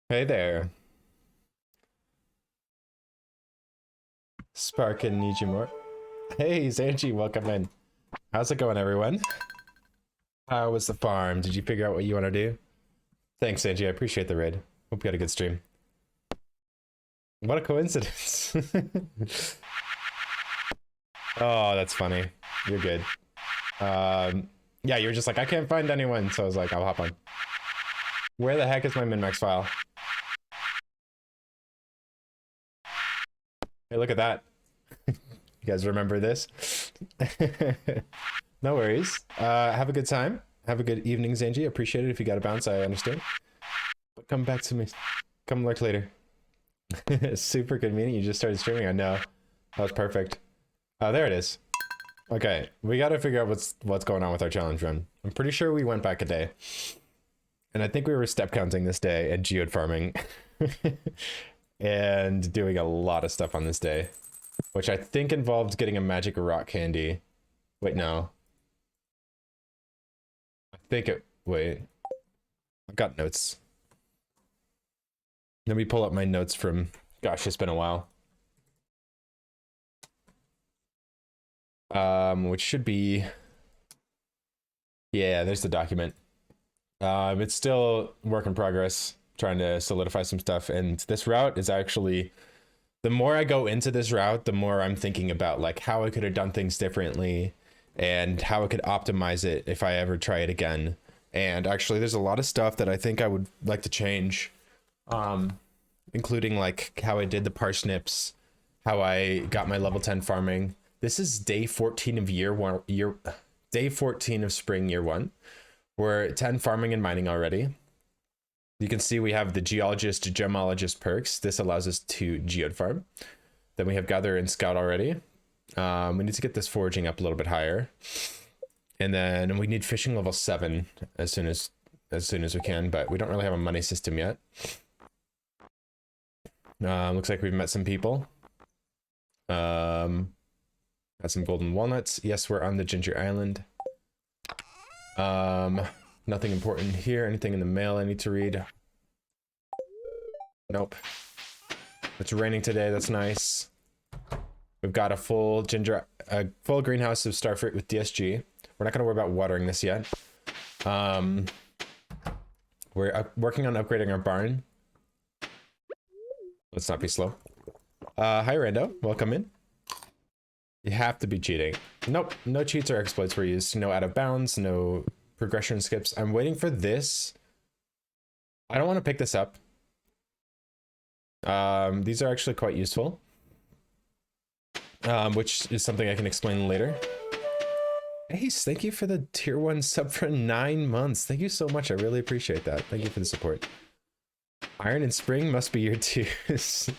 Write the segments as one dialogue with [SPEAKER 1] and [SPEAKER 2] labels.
[SPEAKER 1] Hey there, Spark and need you more. Hey, Zanchi, welcome in. How's it going, everyone? How was the farm? Did you figure out what you want to do? Thanks, Zanchi. I appreciate the raid. Hope you had a good stream. What a coincidence. Oh, that's funny. You're good. Yeah, you were just like, I can't find anyone, so I was like, I'll hop on. Where the heck is my min-max file? Hey, look at that. You guys remember this? No worries. Have a good time. Have a good evening, Zanji. Appreciate it. If you got to bounce, I understand. But come back to me. Come lurk later. Super convenient. You just started streaming. I know. That was perfect. Oh, there it is. Okay, we got to figure out what's going on with our challenge run. I'm pretty sure we went back a day, and I think we were step counting this day and geode farming, and doing a lot of stuff on this day, which I think involved getting a magic rock candy. Wait, no. I think it. Wait. I've got notes. Let me pull up my notes from. Gosh, it's been a while. Which should be. Yeah, there's the document. It's still work in progress, trying to solidify some stuff, and this route is actually. The more I go into this route, the more I'm thinking about like how I could have done things differently, and how I could optimize it if I ever try it again. And actually, there's a lot of stuff that I think I would like to change, including like how I did the parsnips, how I got my level 10 farming. This is day 14 of day 14 of spring year one. We're at 10 farming and mining already. You can see we have the geologist to gemologist perks. This allows us to geode farm. Then we have gather and scout already. We need to get this foraging up a little bit higher. And then we need fishing level 7 as soon as we can, but we don't really have a money system yet. Looks like we've met some people. Got some golden walnuts. Yes, we're on the Ginger Island. Nothing important here. Anything in the mail I need to read? Nope. It's raining today. That's nice. We've got a full greenhouse of starfruit with DSG. We're not going to worry about watering this yet. We're working on upgrading our barn. Let's not be slow. Hi, Rando. Welcome in. You have to be cheating. Nope. No cheats or exploits were used. No out of bounds. No progression skips. I'm waiting for this. I don't want to pick this up. These are actually quite useful. Which is something I can explain later. Ace, thank you for the tier 1 sub for 9 months. Thank you so much. I really appreciate that. Thank you for the support. Iron and spring must be your tiers.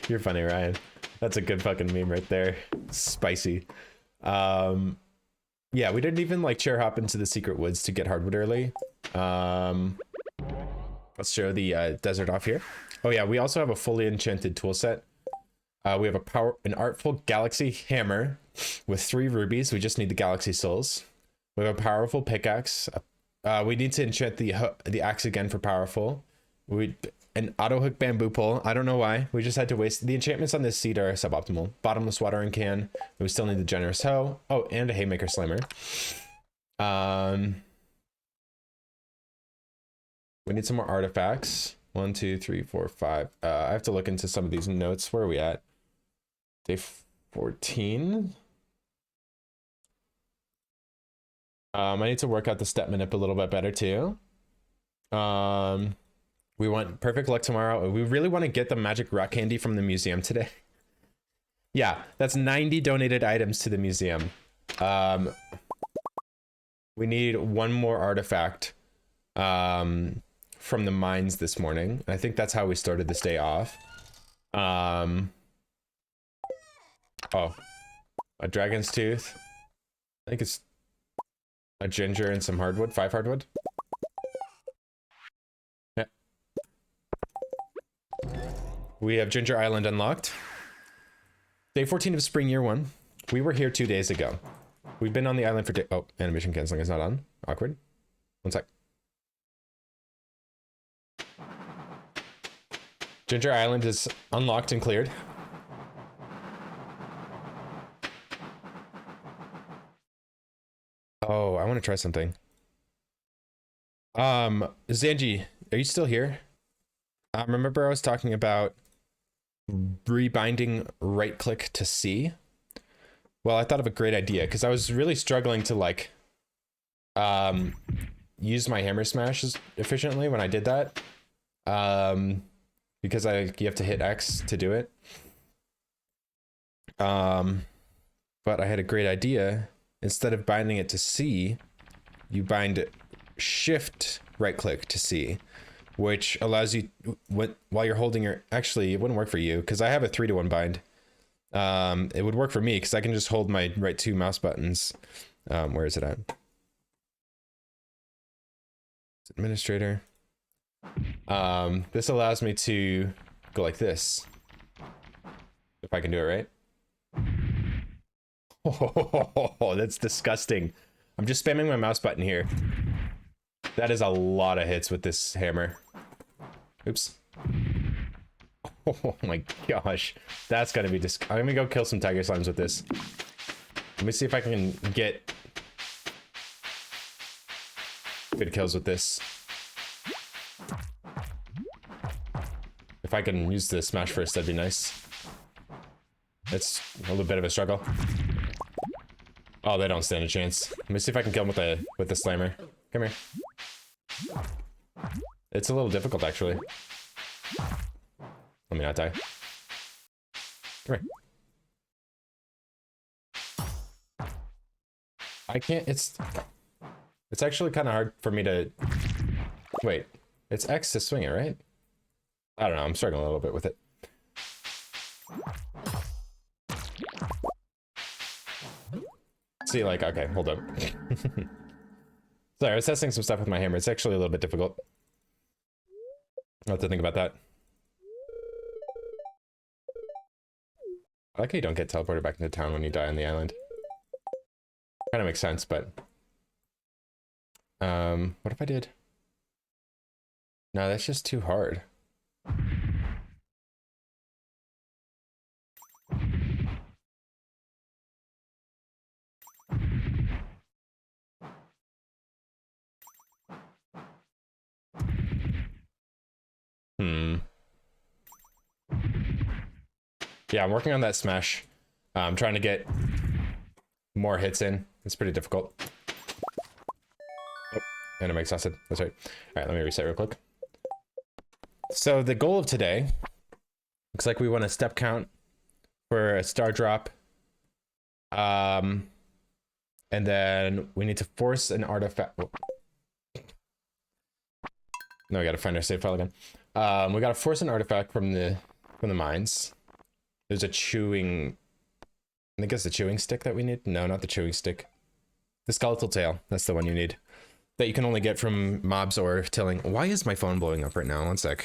[SPEAKER 1] You're funny, Ryan. That's a good fucking meme right there. Spicy. Yeah, we didn't even like chair hop into the secret woods to get hardwood early. Let's show the desert off here. Oh yeah, we also have a fully enchanted tool set. We have an artful galaxy hammer with 3 rubies. We just need the galaxy souls. We have a powerful pickaxe. We need to enchant the axe again for powerful. An auto hook bamboo pole. I don't know why. We just had to waste the enchantments on this seed are suboptimal. Bottomless watering can. We still need the generous hoe. Oh, and a haymaker slimmer. We need some more artifacts. 1, 2, 3, 4, 5. I have to look into some of these notes. Where are we at? Day 14. I need to work out the step manip a little bit better too. We want perfect luck tomorrow. We really want to get the magic rock candy from the museum today. Yeah, that's 90 donated items to the museum. We need one more artifact from the mines this morning. I think that's how we started this day off. Oh, a dragon's tooth. I think it's a ginger and some hardwood. 5 hardwood. Yeah. We have Ginger Island unlocked. Day 14 of spring year 1. We were here 2 days ago. We've been on the island for oh, animation canceling is not on. Awkward. 1 sec. Ginger Island is unlocked and cleared. Oh, I want to try something. Zanji, are you still here? Remember I was talking about rebinding right click to C? Well, I thought of a great idea because I was really struggling to like use my hammer smashes efficiently when I did that. Because you have to hit X to do it. But I had a great idea. Instead of binding it to C, you bind shift right click to C, which allows you while you're holding your, actually it wouldn't work for you because I have a 3-to-1 bind. It would work for me because I can just hold my right 2 mouse buttons. Where is it at? It's administrator. This allows me to go like this. If I can do it right. Oh, that's disgusting. I'm just spamming my mouse button here. That is a lot of hits with this hammer. Oops. Oh my gosh. That's gonna be I'm gonna go kill some tiger slimes with this. Let me see if I can get good kills with this. If I can use the smash first, that'd be nice. It's a little bit of a struggle. Oh, they don't stand a chance. Let me see if I can kill them with the slammer. Come here. It's a little difficult, actually. Let me not die. Come here. I can't. It's actually kind of hard for me to. Wait, it's X to swing it, right? I don't know. I'm struggling a little bit with it. See, like, okay, hold up. Sorry, I was testing some stuff with my hammer. It's actually a little bit difficult. I'll have to think about that. I like how you don't get teleported back into town when you die on the island. Kind of makes sense, but... what if I did? No, that's just too hard. Yeah, I'm working on that smash. I'm trying to get more hits in. It's pretty difficult. Oh, and I'm exhausted. That's right. All right, let me reset real quick. So the goal of today, looks like we want a step count for a star drop. And then we need to force an artifact. Oh. No, we gotta find our save file again. We gotta force an artifact from the mines. There's a chewing, I think it's the chewing stick that we need. No, not the chewing stick. The skeletal tail. That's the one you need. That you can only get from mobs or tilling. Why is my phone blowing up right now? One sec.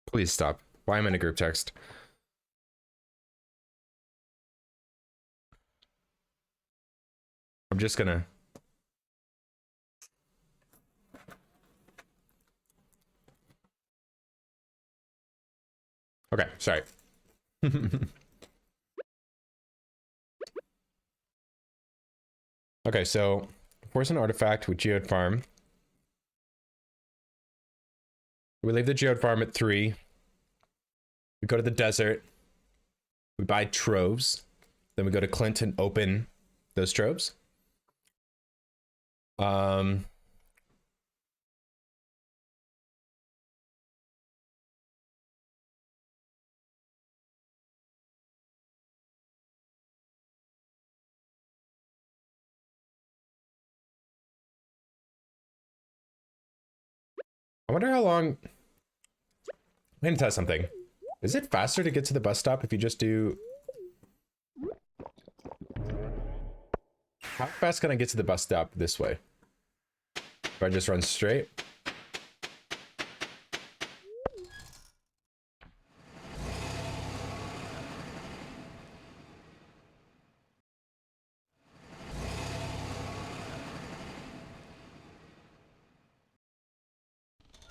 [SPEAKER 1] Please stop. Why am I in a group text? I'm just gonna... Okay, sorry. Okay, so force an artifact with geode farm. We leave the geode farm at 3. We go to the desert. We buy troves. Then we go to Clint and open those troves. I wonder how long... I'm gonna test something. Is it faster to get to the bus stop if you just do... How fast can I get to the bus stop this way? If I just run straight?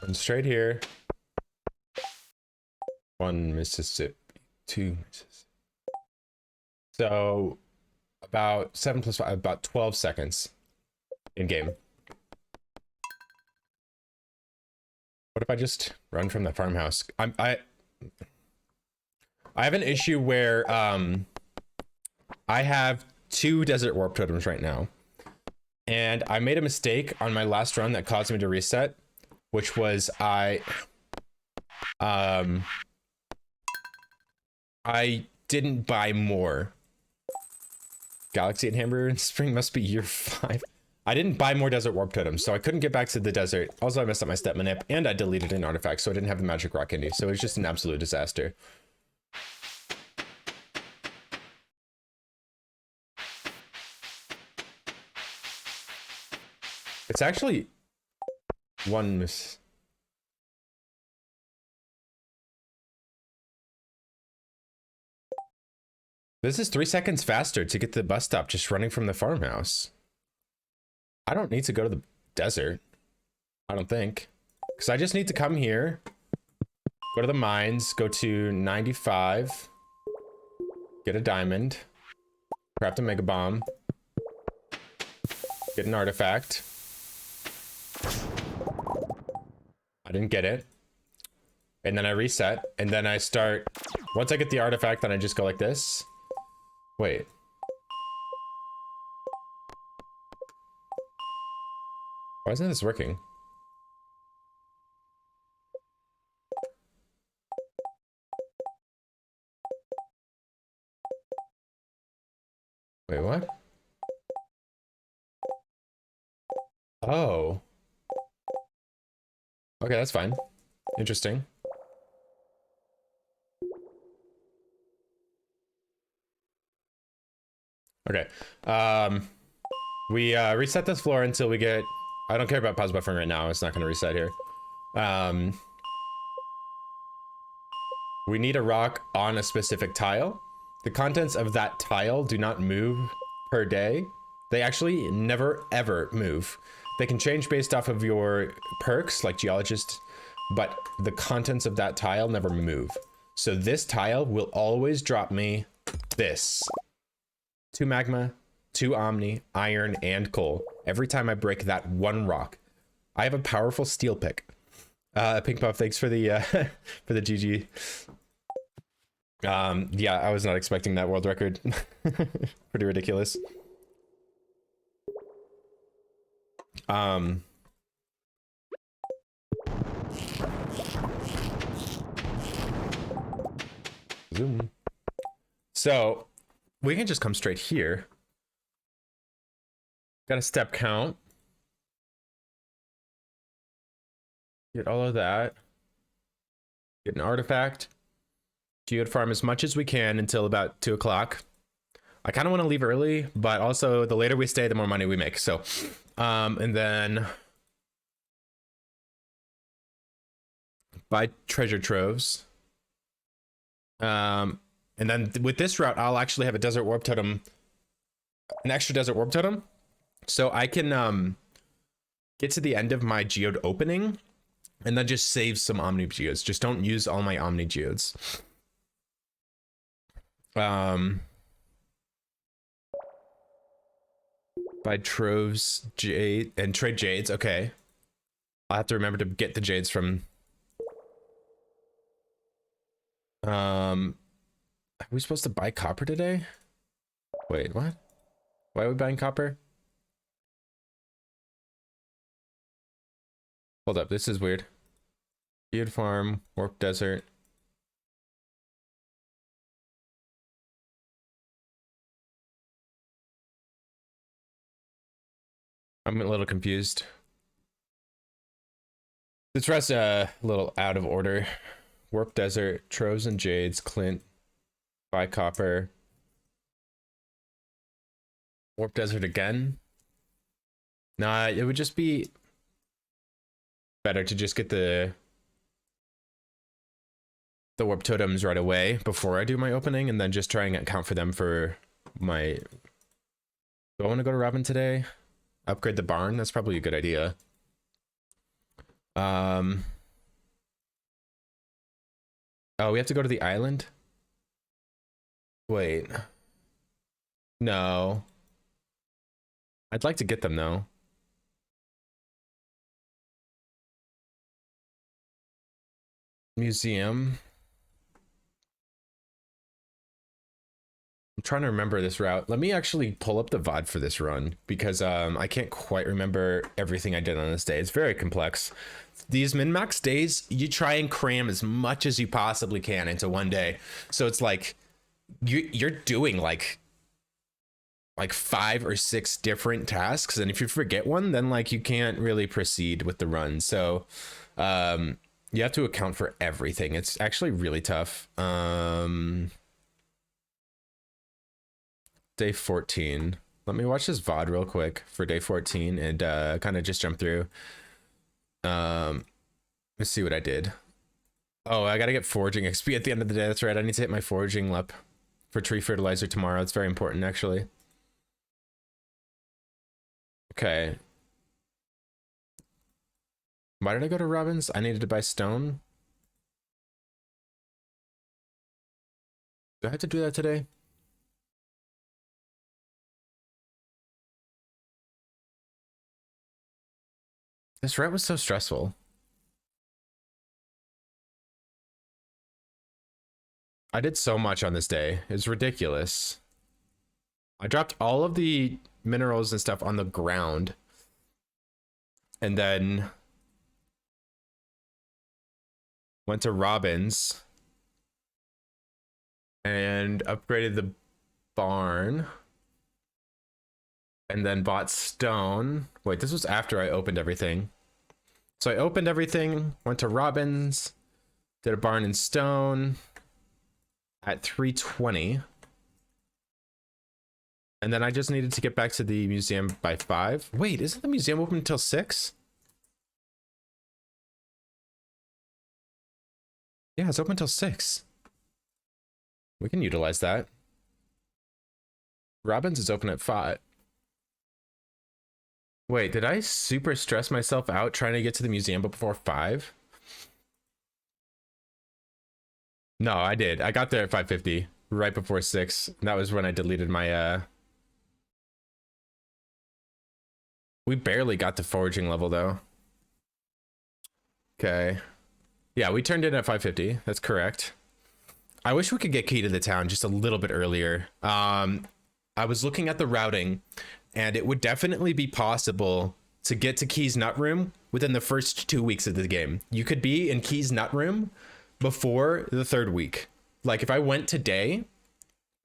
[SPEAKER 1] Run straight here. 1 Mississippi, 2 Mississippi. So about 7 plus 5, about 12 seconds in game. What if I just run from the farmhouse? I have an issue where I have 2 desert warp totems right now. And I made a mistake on my last run that caused me to reset, which was I didn't buy more. Galaxy and Hamburger in Spring must be year 5. I didn't buy more desert warp totems, so I couldn't get back to the desert. Also, I messed up my step manip, and I deleted an artifact, so I didn't have the magic rock candy. So it was just an absolute disaster. It's actually 1 miss. This is 3 seconds faster to get to the bus stop just running from the farmhouse. I don't need to go to the desert. I don't think. Because I just need to come here, go to the mines, go to 95, get a diamond, craft a mega bomb, get an artifact. I didn't get it. And then I reset, and then I start. Once I get the artifact, then I just go like this. Wait. Why isn't this working? Wait, what? Oh. Okay, that's fine. Interesting. Okay. We reset this floor until we get. I don't care about pause buffering right now. It's not going to reset here. We need a rock on a specific tile. The contents of that tile do not move per day. They actually never ever move. They can change based off of your perks, like geologist, but the contents of that tile never move. So this tile will always drop me this. 2 magma, 2 omni, iron, and coal. Every time I break that one rock. I have a powerful steel pick. Pink Puff, thanks for the for the GG. Yeah, I was not expecting that world record. Pretty ridiculous. Zoom. So we can just come straight here. Got a step count. Get all of that. Get an artifact. Geode farm as much as we can until about 2 o'clock. I kind of want to leave early, but also the later we stay, the more money we make. So, and then buy treasure troves. And then with this route, I'll actually have a desert warp totem, an extra desert warp totem. So I can get to the end of my geode opening and then just save some omni geodes. Just don't use all my omni geodes. Buy troves, jade, and trade jades. Okay. I'll have to remember to get the jades from. Are we supposed to buy copper today? Wait, what? Why are we buying copper? Hold up, this is weird. Geode farm, warp desert. I'm a little confused. This rest a little out of order. Warp desert, troves and jades, clint, buy copper. Warp desert again. Nah, it would just be better to just get the warp totems right away before I do my opening, and then just try and account for them for my. Do I want to go to Robin today? Upgrade the barn? That's probably a good idea. Oh, we have to go to the island? Wait. No. I'd like to get them though. Museum. I'm trying to remember this route. Let me actually pull up the VOD for this run because I can't quite remember everything I did on this day. It's very complex. These min-max days, you try and cram as much as you possibly can into one day. So it's like you're doing like 5 or 6 different tasks, and if you forget one, then like you can't really proceed with the run. So you have to account for everything. It's actually really tough. Day 14. Let me watch this VOD real quick for day 14 and kind of just jump through. Let's see what I did. Oh, I gotta get foraging XP at the end of the day. That's right. I need to hit my foraging lep for tree fertilizer tomorrow. It's very important, actually. Okay. Why did I go to Robin's? I needed to buy stone. Do I have to do that today? This route was so stressful. I did so much on this day. It's ridiculous. I dropped all of the minerals and stuff on the ground. And then went to Robin's and upgraded the barn. And then bought stone. Wait, this was after I opened everything. So I opened everything, went to Robin's, did a barn and stone at 3:20. And then I just needed to get back to the museum by 5. Wait, isn't the museum open until 6? Yeah, it's open until 6. We can utilize that. Robin's is open at 5. Wait, did I super stress myself out trying to get to the museum before 5? No, I did. I got there at 5:50, right before 6. And that was when I deleted my We barely got to foraging level though. Okay. Yeah, we turned in at 5:50. That's correct. I wish we could get key to the town just a little bit earlier. I was looking at the routing, and it would definitely be possible to get to Key's Nut Room within the first 2 weeks of the game. You could be in Key's Nut Room before the 3rd week. Like if I went today,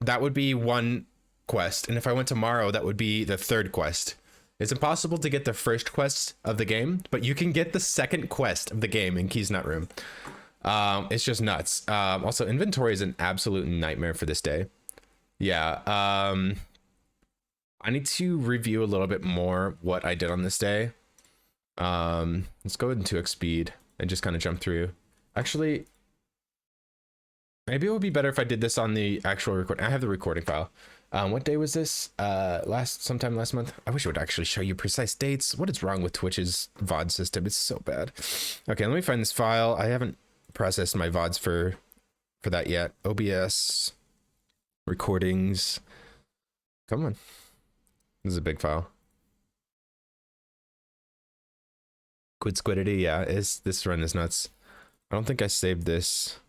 [SPEAKER 1] that would be 1 quest. And if I went tomorrow, that would be the 3rd quest. It's impossible to get the first quest of the game, but you can get the 2nd quest of the game in Key's Nut Room. It's just nuts. Also, inventory is an absolute nightmare for this day. Yeah. I need to review a little bit more what I did on this day. Let's go into X speed and just kind of jump through. Actually, maybe it would be better if I did this on the actual recording. I have the recording file. What day was this? Sometime last month. I wish it would actually show you precise dates. What is wrong with Twitch's VOD system? It's so bad. Okay, let me find this file. I haven't processed my VODs for that yet. OBS recordings. Come on. This is a big file. Quid Squidity, yeah, this run is nuts. I don't think I saved this.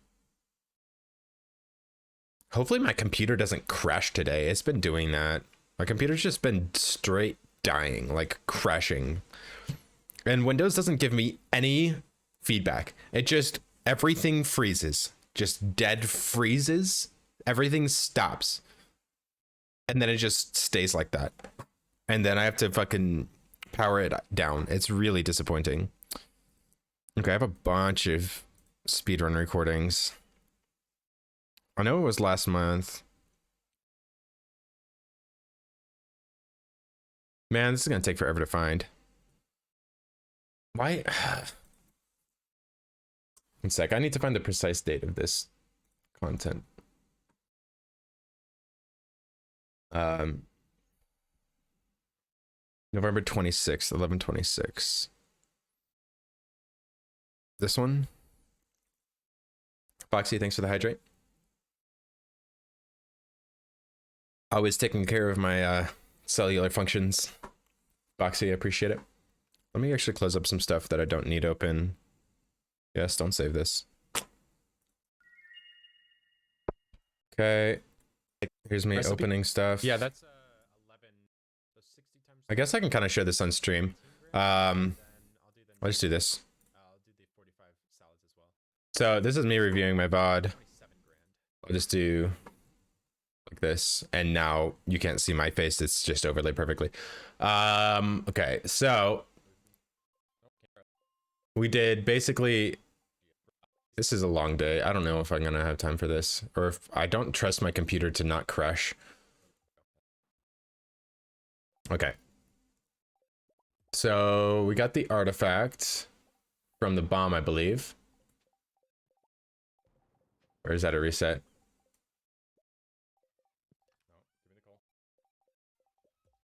[SPEAKER 1] Hopefully my computer doesn't crash today. It's been doing that. My computer's just been straight dying, like crashing. And Windows doesn't give me any feedback. It just, everything freezes. Just dead freezes. Everything stops. And then it just stays like that. And then I have to fucking power it down. It's really disappointing. Okay, I have a bunch of speedrun recordings. I know it was last month. Man, this is gonna take forever to find. Why? One sec, I need to find the precise date of this content. November 26th, 11/26. This one? Boxy, thanks for the hydrate. Always taking care of my cellular functions. Boxy, I appreciate it. Let me actually close up some stuff that I don't need open. Yes, don't save this. Okay. Here's me opening stuff.
[SPEAKER 2] Yeah, that's 11. So 60 times.
[SPEAKER 1] I guess I can kind of show this on stream. I'll just do this.
[SPEAKER 2] I'll do the 45 salads as well.
[SPEAKER 1] So this is me reviewing my VOD.
[SPEAKER 2] 27 grand.
[SPEAKER 1] I'll just do like this, and now you can't see my face. It's just overlaid perfectly. Okay, so we did basically. This is a long day. I don't know if I'm gonna have time for this, or if I don't trust my computer to not crash. Okay. So we got the artifact from the bomb, I believe. Or is that a reset?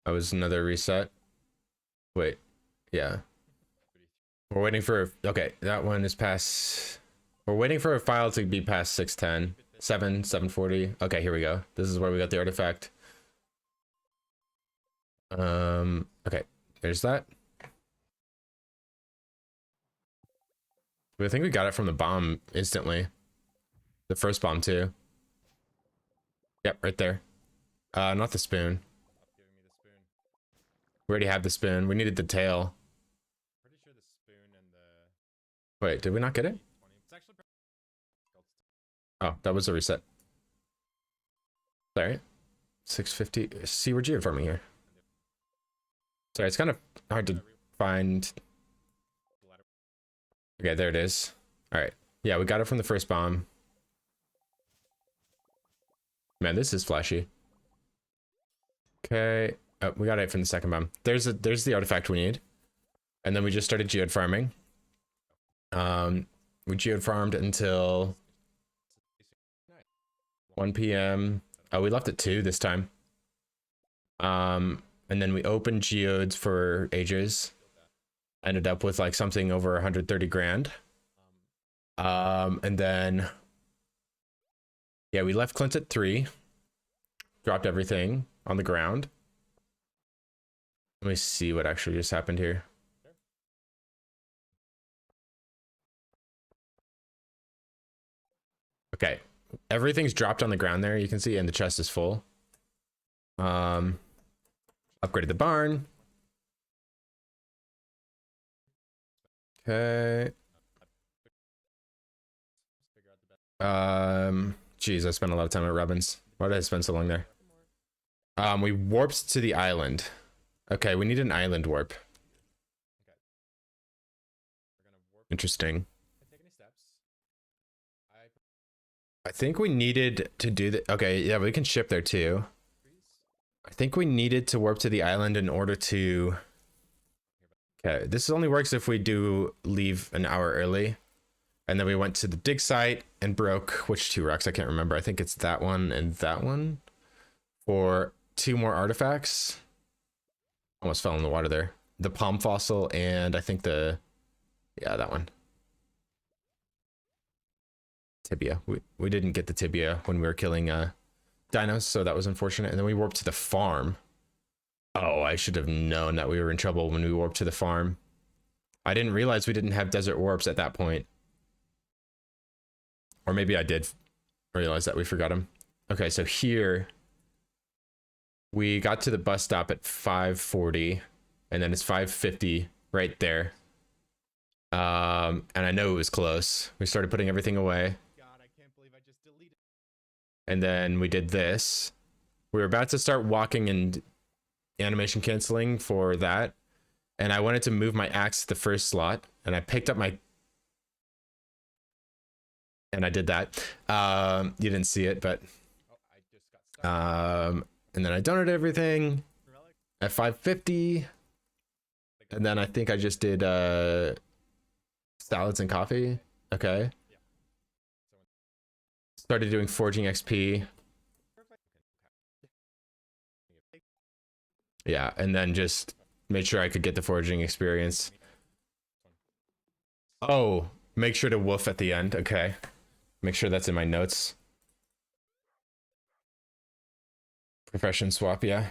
[SPEAKER 1] That was another reset. Wait, yeah. We're waiting for, okay, that one is past. We're waiting for a file to be past 610. 740. Okay, here we go. This is where we got the artifact. Okay, there's that. I think we got it from the bomb instantly. The first bomb too. Yep, right there. Not the spoon.
[SPEAKER 2] Stop giving me the spoon.
[SPEAKER 1] We already have the spoon. We needed the tail.
[SPEAKER 2] Pretty sure the spoon and the
[SPEAKER 1] Wait, did we not get it?
[SPEAKER 2] 20. It's actually.
[SPEAKER 1] Oh, that was a reset. Sorry. 650. See, we're geofarming here. Sorry, it's kind of hard to find. Okay, there it is. All right. Yeah, we got it from the first bomb. Man, this is flashy. Okay. Oh, we got it from the second bomb. There's the artifact we need. And then we just started geode farming. We geode farmed until 1 p.m. Oh, we left at 2 this time. And then we opened geodes for ages. Ended up with like something over 130 grand. And then yeah, we left Clint at 3. Dropped everything on the ground. Let me see what actually just happened here. Okay, everything's dropped on the ground there, you can see, and the chest is full. Upgraded the barn. Okay. Geez, I spent a lot of time at Robbins. Why did I spend so long there? We warped to the island. Okay, we need an island warp. Interesting. I think we needed to do that. Okay, yeah, we can ship there too. I think we needed to warp to the island in order to. Okay, this only works if we do leave an hour early. And then we went to the dig site and broke which 2 rocks? I can't remember. I think it's that one and that one for 2 more artifacts. Almost fell in the water there. The palm fossil and I think the, yeah, that one. Tibia. We didn't get the tibia when we were killing dinos, so that was unfortunate. And then we warped to the farm. Oh, I should have known that we were in trouble when we warped to the farm. I didn't realize we didn't have desert warps at that point. Or maybe I did realize that we forgot them. Okay, so here we got to the bus stop at 5:40, and then it's 5:50 right there. And I know it was close. We started putting everything away.
[SPEAKER 2] God, I can't believe I just deleted.
[SPEAKER 1] And then we did this. We were about to start walking and animation canceling for that. And I wanted to move my axe to the first slot, and I picked up my. And I did that. You didn't see it, but.
[SPEAKER 2] Oh, I just got stuck.
[SPEAKER 1] And then I donated everything at 5:50. And then I think I just did salads and coffee. Okay. Started doing forging XP. Yeah, and then just made sure I could get the forging experience. Oh, make sure to woof at the end. Okay. Make sure that's in my notes. Profession swap, yeah.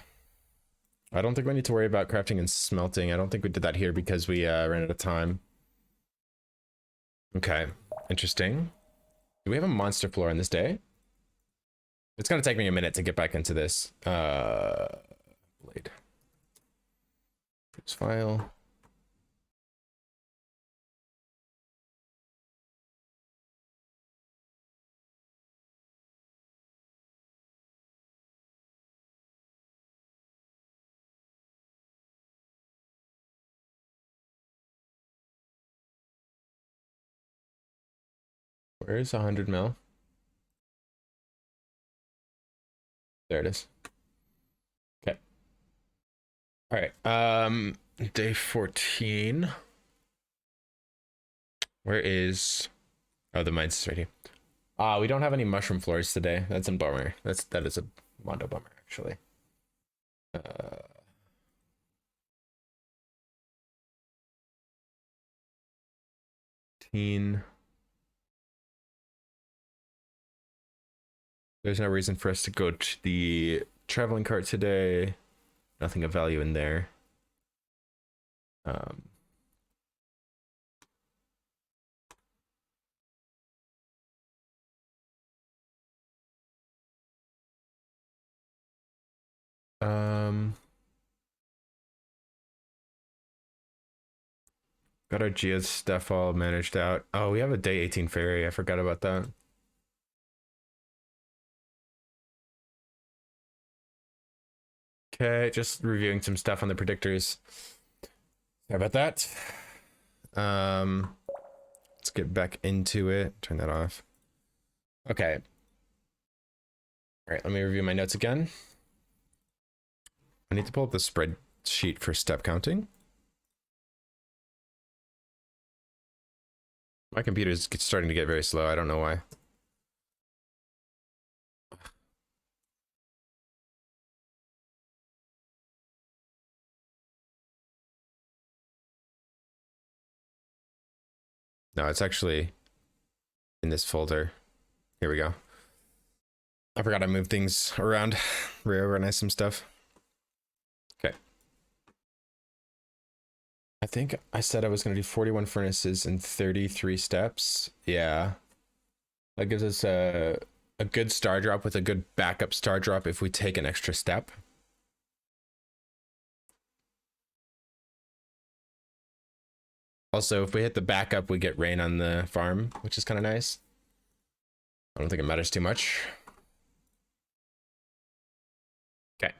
[SPEAKER 1] I don't think we need to worry about crafting and smelting. I don't think we did that here because we ran out of time. Okay, interesting. Do we have a monster floor in this day? It's gonna take me a minute to get back into this. Blade. Use file. Where's 100 mil? There it is. Okay. All right. Day 14. Where is? Oh, the mines is right here. We don't have any mushroom floors today. That's a bummer. That is a mondo bummer actually. Uh, Teen. There's no reason for us to go to the traveling cart today. Nothing of value in there. Um, um, got our Geo stuff all managed out. Oh, we have a day 18 ferry. I forgot about that. Okay, just reviewing some stuff on the predictors. Sorry about that. Let's get back into it. Turn that off. Okay. All right, let me review my notes again. I need to pull up the spreadsheet for step counting. My computer's starting to get very slow. I don't know why. No, it's actually in this folder. Here we go. I forgot I moved things around, reorganized some stuff. Okay. I think I said I was going to do 41 furnaces in 33 steps. Yeah. That gives us a good star drop with a good backup star drop if we take an extra step. Also, if we hit the backup, we get rain on the farm, which is kind of nice. I don't think it matters too much. Okay.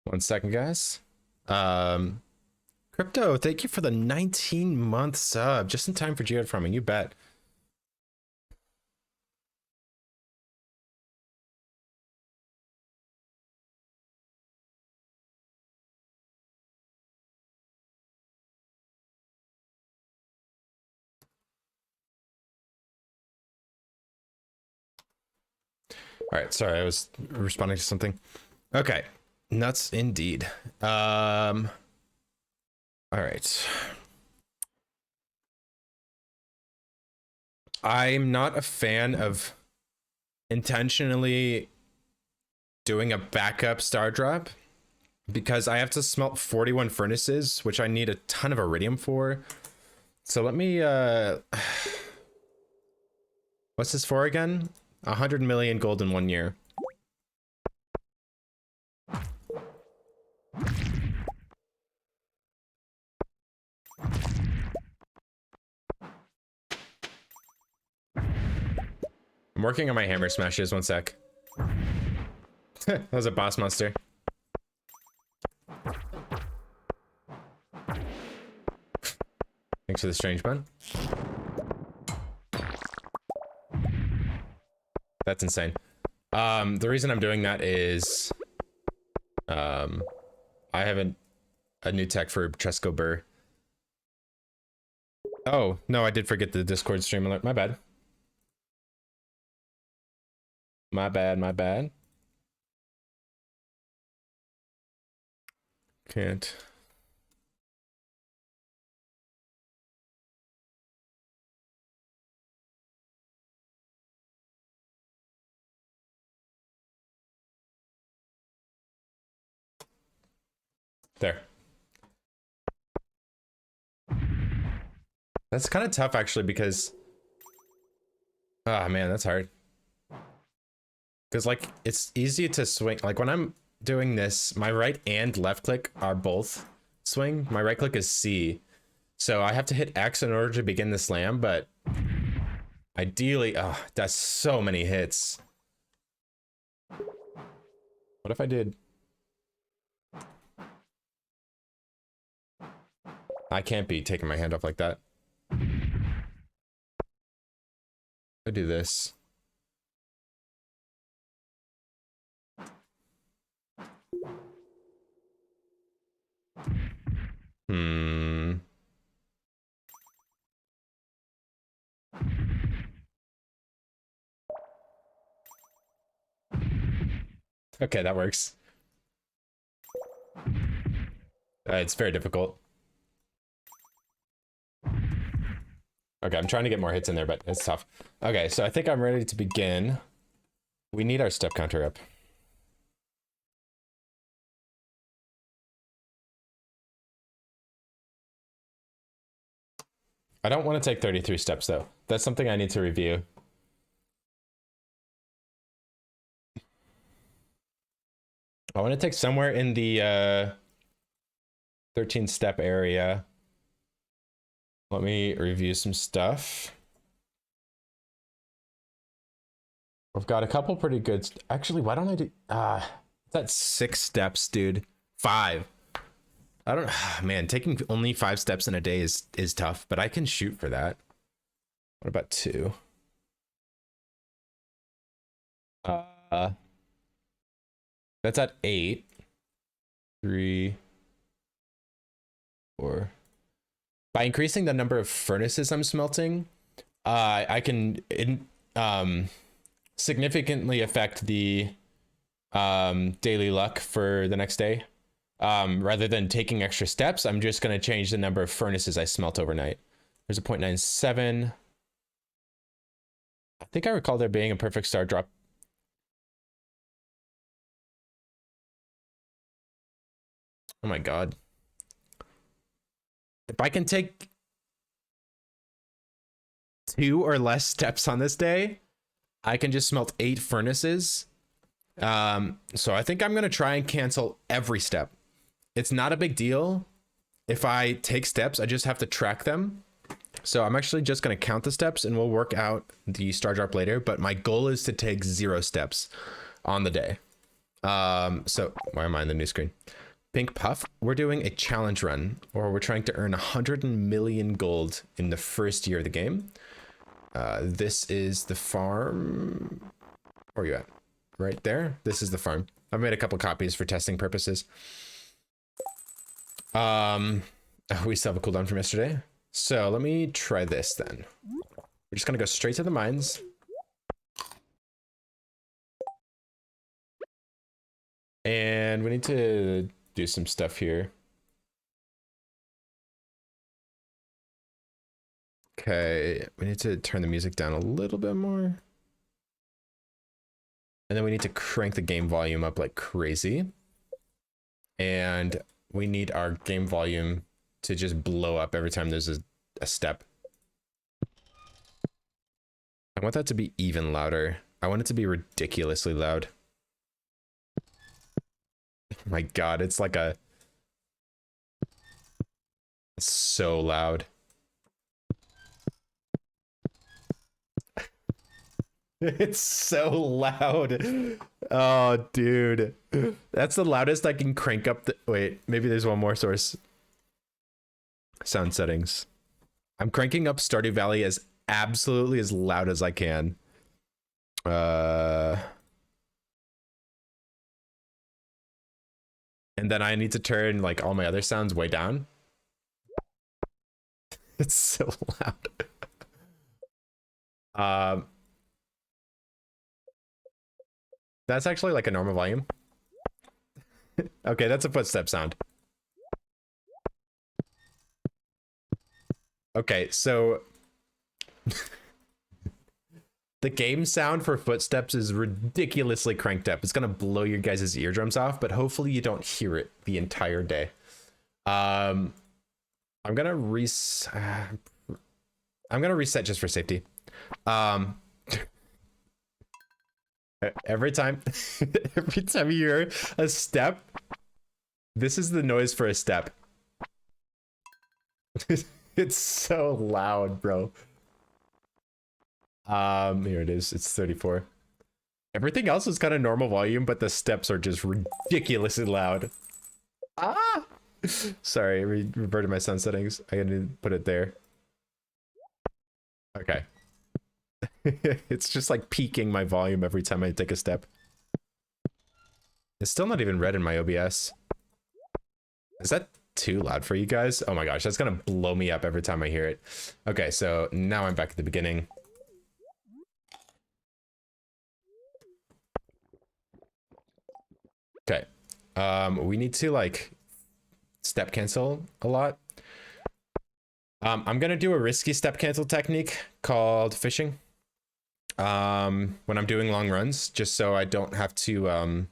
[SPEAKER 1] One second, guys. Crypto, thank you for the 19-month sub. Just in time for geode farming, you bet. All right, sorry, I was responding to something. Okay, nuts indeed. All right. I'm not a fan of intentionally doing a backup star drop because I have to smelt 41 furnaces, which I need a ton of iridium for. So let me, what's this for again? 100 million gold in 1 year. I'm working on my hammer smashes. One sec. That was a boss monster. Thanks for the strange bun. That's insane. The reason I'm doing that is I have a new tech for Tresco Burr. Oh, no, I did forget the Discord stream alert. My bad. My bad, my bad. Can't. There. That's kind of tough actually because oh man, that's hard. Because like it's easy to swing. Like when I'm doing this, my right and left click are both swing. My right click is C. So I have to hit X in order to begin the slam, but ideally, oh, that's so many hits. What if I did? I can't be taking my hand off like that. I do this. Okay, that works. It's very difficult. Okay, I'm trying to get more hits in there, but it's tough. Okay, so I think I'm ready to begin. We need our step counter up. I don't want to take 33 steps though. That's something I need to review. I want to take somewhere in the 13 step area. Let me review some stuff. We've got a couple pretty good. Actually, why don't I do? That's 6 steps, dude. 5. I don't. Man, taking only 5 steps in a day is tough, but I can shoot for that. What about 2? That's at 8. 3, 4. By increasing the number of furnaces I'm smelting, I can significantly affect the daily luck for the next day. Rather than taking extra steps, I'm just going to change the number of furnaces I smelt overnight. There's a 0.97. I think I recall there being a perfect star drop. Oh my god. If I can take 2 or less steps on this day, I can just smelt 8 furnaces. So I think I'm going to try and cancel every step. It's not a big deal. If I take steps, I just have to track them. So I'm actually just going to count the steps and we'll work out the star drop later. But my goal is to take 0 steps on the day. So why am I on the new screen? Pink Puff, we're doing a challenge run, or we're trying to earn 100 million gold in the first year of the game. This is the farm. Where are you at? Right there. This is the farm. I've made a couple copies for testing purposes. We still have a cooldown from yesterday. So let me try this then. We're just gonna go straight to the mines. And we need to do some stuff here. Okay, we need to turn the music down a little bit more. And then we need to crank the game volume up like crazy. And we need our game volume to just blow up every time there's a step. I want that to be even louder. I want it to be ridiculously loud. Oh my god, it's like a... It's so loud. It's so loud. Oh, dude. That's the loudest I can crank up the... Wait, maybe there's one more source. Sound settings. I'm cranking up Stardew Valley as absolutely as loud as I can. And then I need to turn like all my other sounds way down. It's so loud. That's actually like a normal volume. Okay, that's a footstep sound. Okay, so the game sound for footsteps is ridiculously cranked up. It's gonna blow your guys' eardrums off, but hopefully you don't hear it the entire day. I'm gonna reset just for safety. Every time every time you hear a step, this is the noise for a step. It's so loud, bro. Here it is. It's 34. Everything else is kind of normal volume, but the steps are just ridiculously loud. Ah! Sorry, I reverted my sound settings. I gotta put it there. Okay. It's just like peaking my volume every time I take a step. It's still not even red in my OBS. Is that too loud for you guys? Oh my gosh, that's gonna blow me up every time I hear it. Okay, so now I'm back at the beginning. Okay. We need to like step cancel a lot. I'm gonna do a risky step cancel technique called fishing. When I'm doing long runs, just so I don't have to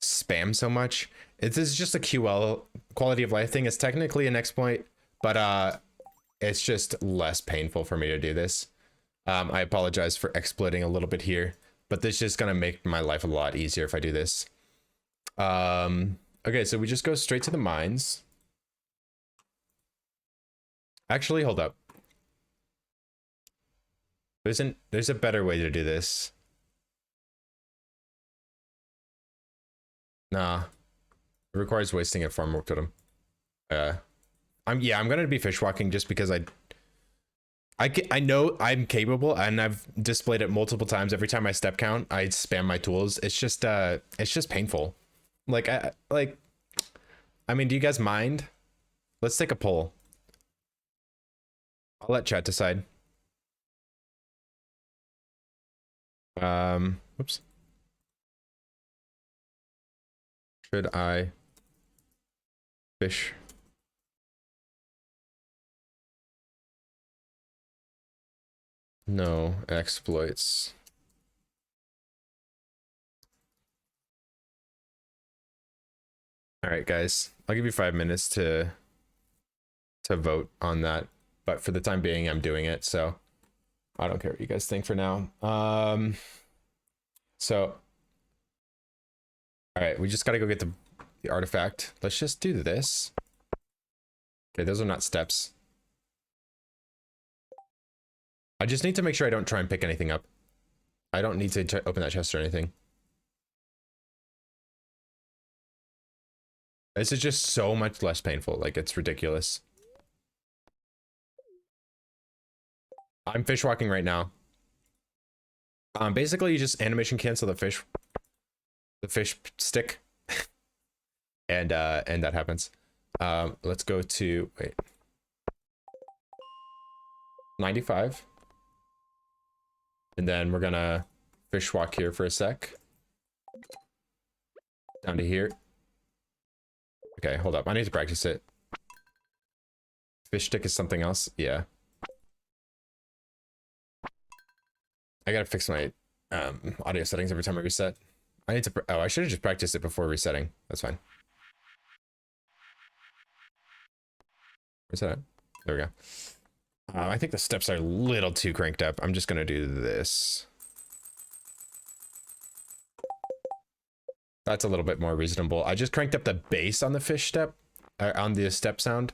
[SPEAKER 1] spam so much. This is just a QL, quality of life thing. It's technically an exploit, but it's just less painful for me to do this. I apologize for exploiting a little bit here, but this is just gonna make my life a lot easier if I do this. Okay, so we just go straight to the mines. Actually, hold up. There's a better way to do this. Nah. It requires wasting a farm work totem. I'm gonna be fishwalking just because I know I'm capable, and I've displayed it multiple times. Every time I step count, I spam my tools. It's just painful. I mean, do you guys mind? Let's take a poll. I'll let chat decide. Oops. Should I fish? No exploits. All right, guys. I'll give you 5 minutes to vote on that, but for the time being, I'm doing it. So I don't care what you guys think for now. So all right, we just got to go get the artifact. Let's just do this. Okay, those are not steps. I just need to make sure I don't try and pick anything up. I don't need to open that chest or anything. This is just so much less painful. Like, it's ridiculous. I'm fishwalking right now. Basically, you just animation cancel the fish stick, and that happens. Let's go to 95, and then we're gonna fishwalk here for a sec. Down to here. Okay, hold up. I need to practice it. Fish stick is something else. Yeah. I gotta fix my audio settings every time I reset. I need to. Oh, I should have just practiced it before resetting. That's fine. Where's that at? There we go. I think the steps are a little too cranked up. I'm just gonna do this. That's a little bit more reasonable. I just cranked up the bass on the fish step, on the step sound.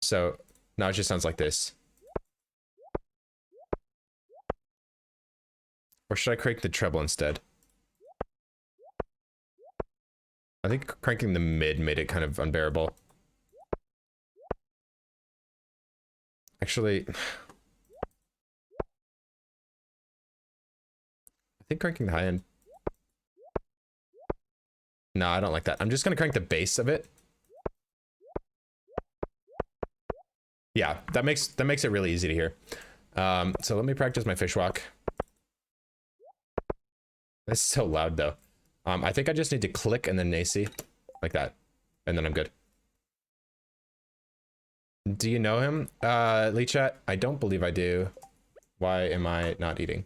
[SPEAKER 1] So now it just sounds like this. Or should I crank the treble instead? I think cranking the mid made it kind of unbearable. Actually, I think cranking the high end. No, I don't like that. I'm just gonna crank the base of it. Yeah, that makes it really easy to hear. So let me practice my fish walk. It's so loud though. I think I just need to click and then Nacy, like that, and then I'm good. Do you know him? Lee Chat? I don't believe I do. Why am I not eating?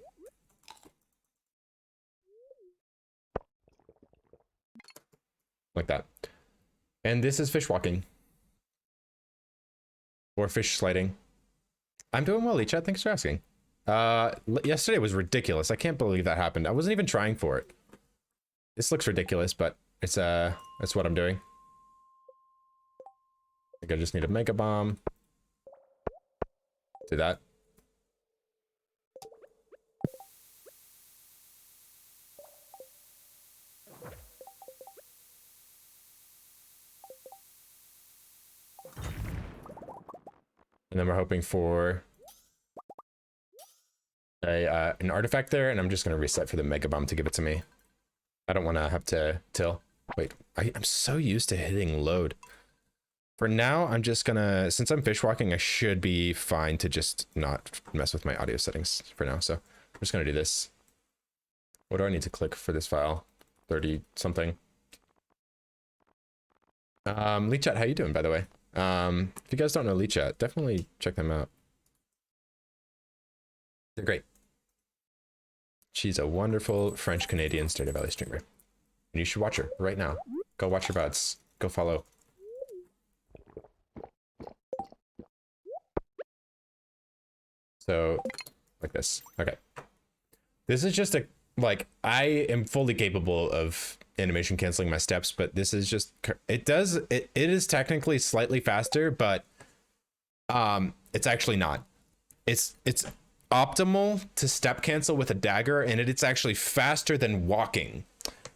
[SPEAKER 1] Like that. And this is fish walking. Or fish sliding. I'm doing well, Lee Chat. Thanks for asking. Yesterday was ridiculous. I can't believe that happened. I wasn't even trying for it. This looks ridiculous, but it's that's what I'm doing. I think I just need a mega bomb. Do that. And then we're hoping for an artifact there, and I'm just gonna reset for the mega bomb to give it to me. I don't want to have to till. Wait, I'm so used to hitting load. For now, I'm just gonna, since I'm fish walking, I should be fine to just not mess with my audio settings for now. So I'm just gonna do this. What do I need to click for this file? 30 something. Lee Chat, how you doing, by the way? If you guys don't know Lee Chat, definitely check them out. They're great. She's a wonderful French-Canadian Stardew Valley streamer. And you should watch her right now. Go watch her VODs. Go follow. So, like this. Okay. This is just a, like, I am fully capable of animation canceling my steps, but this is just, it is technically slightly faster, but it's actually not. It's optimal to step cancel with a dagger, and it's actually faster than walking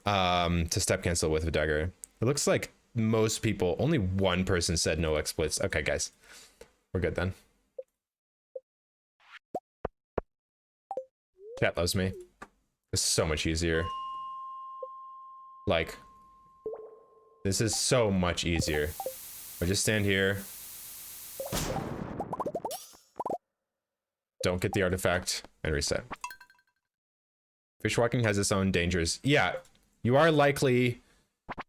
[SPEAKER 1] to step cancel with a dagger. It looks like most people, only one person said no exploits. Okay, guys, we're good then. Chat loves me. It's so much easier. Like, this is so much easier. I just stand here. Don't get the artifact and reset. Fishwalking has its own dangers. Yeah, you are likely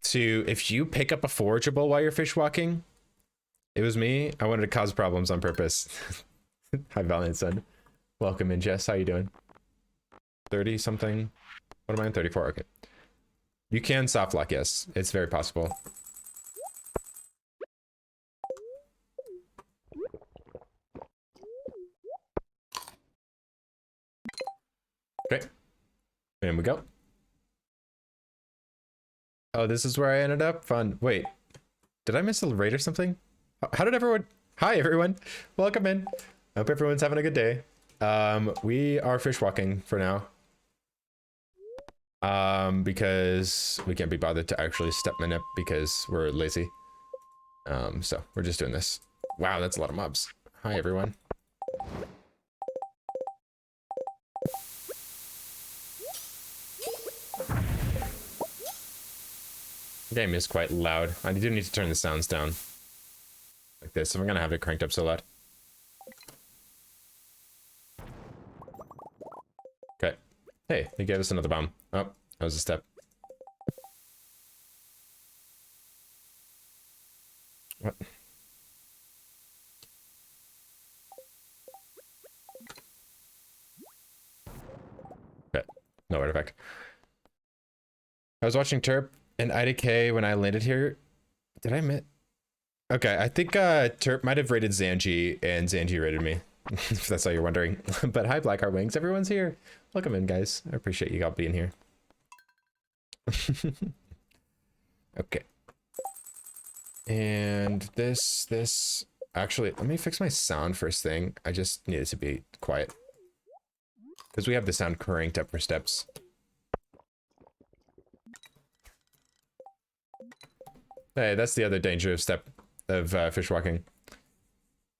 [SPEAKER 1] to, if you pick up a forageable while you're fishwalking, it was me. I wanted to cause problems on purpose. Hi, Valiant Son. Welcome in, Jess. How you doing? 30 something. What am I on? 34. Okay. You can soft lock, yes. It's very possible. Okay. In we go. Oh, this is where I ended up? Fun. Wait. Did I miss a raid or something? How did everyone... Hi, everyone. Welcome in. I hope everyone's having a good day. We are fishwalking for now. Because we can't be bothered to actually step manip because we're lazy. So we're just doing this. Wow, that's a lot of mobs. Hi, everyone. The game is quite loud. I do need to turn the sounds down. Like this, if I'm gonna have it cranked up so loud. Okay. Hey, he gave us another bomb. Oh, that was a step. What? Okay, no artifact. I was watching Terp and IDK when I landed here. Did I miss? Okay, I think Terp might have raided Zanji, and Zanji raided me. If that's all you're wondering. But hi, Blackheart Wings. Everyone's here. Welcome in, guys. I appreciate you all being here. Okay. And this... Actually, let me fix my sound first thing. I just need it to be quiet. Because we have the sound cranked up for steps. Hey, that's the other danger of fish walking.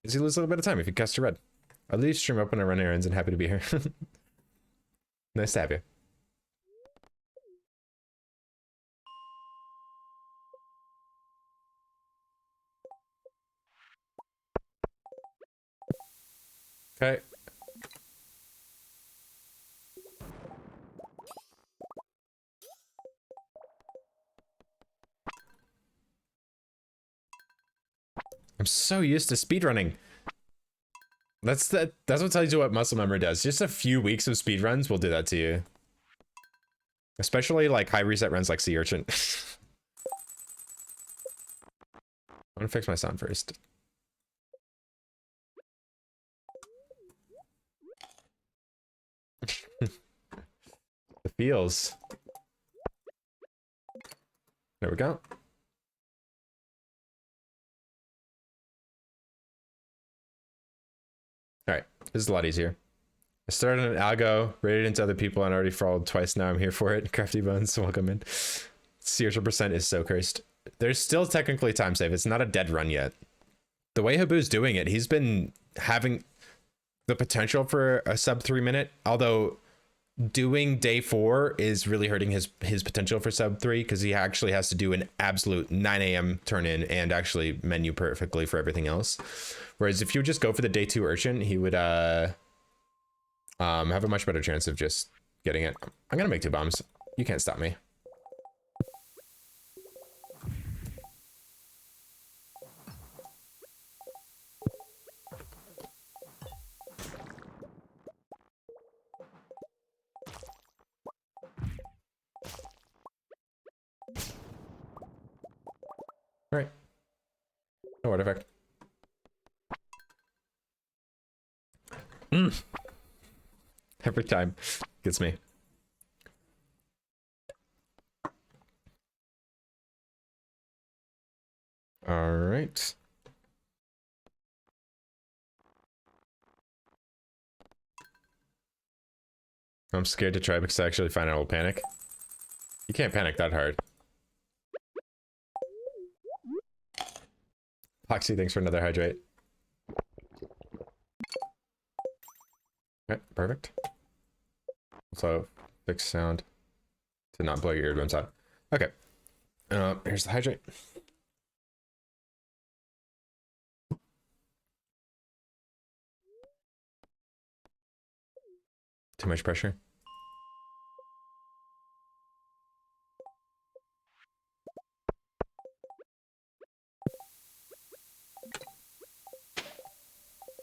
[SPEAKER 1] Is you lose a little bit of time if you cast a red. I'll leave stream open and run errands and happy to be here. Nice to have you. Okay. I'm so used to speedrunning. That's what tells you what muscle memory does. Just a few weeks of speedruns will do that to you. Especially like high reset runs like Sea Urchin. I'm gonna fix my sound first. The feels. There we go. Alright, this is a lot easier. I started an algo, rated into other people, and already followed twice. Now I'm here for it. Crafty Bones, welcome in. C% is so cursed. There's still technically time save. It's not a dead run yet. The way Habu's doing it, he's been having the potential for a sub 3 minute, although doing day 4 is really hurting his potential for sub 3 because he actually has to do an absolute 9 a.m. turn in and actually menu perfectly for everything else. Whereas if you would just go for the day 2 Urchin, he would have a much better chance of just getting it. I'm gonna make 2 bombs. You can't stop me. All right. No artifact. Every time gets me. All right. I'm scared to try because I actually find I will panic. You can't panic that hard. Foxy, thanks for another hydrate. Okay, perfect. Also, fix sound to not blow your eardrums out. Okay. Here's the hydrate. Too much pressure.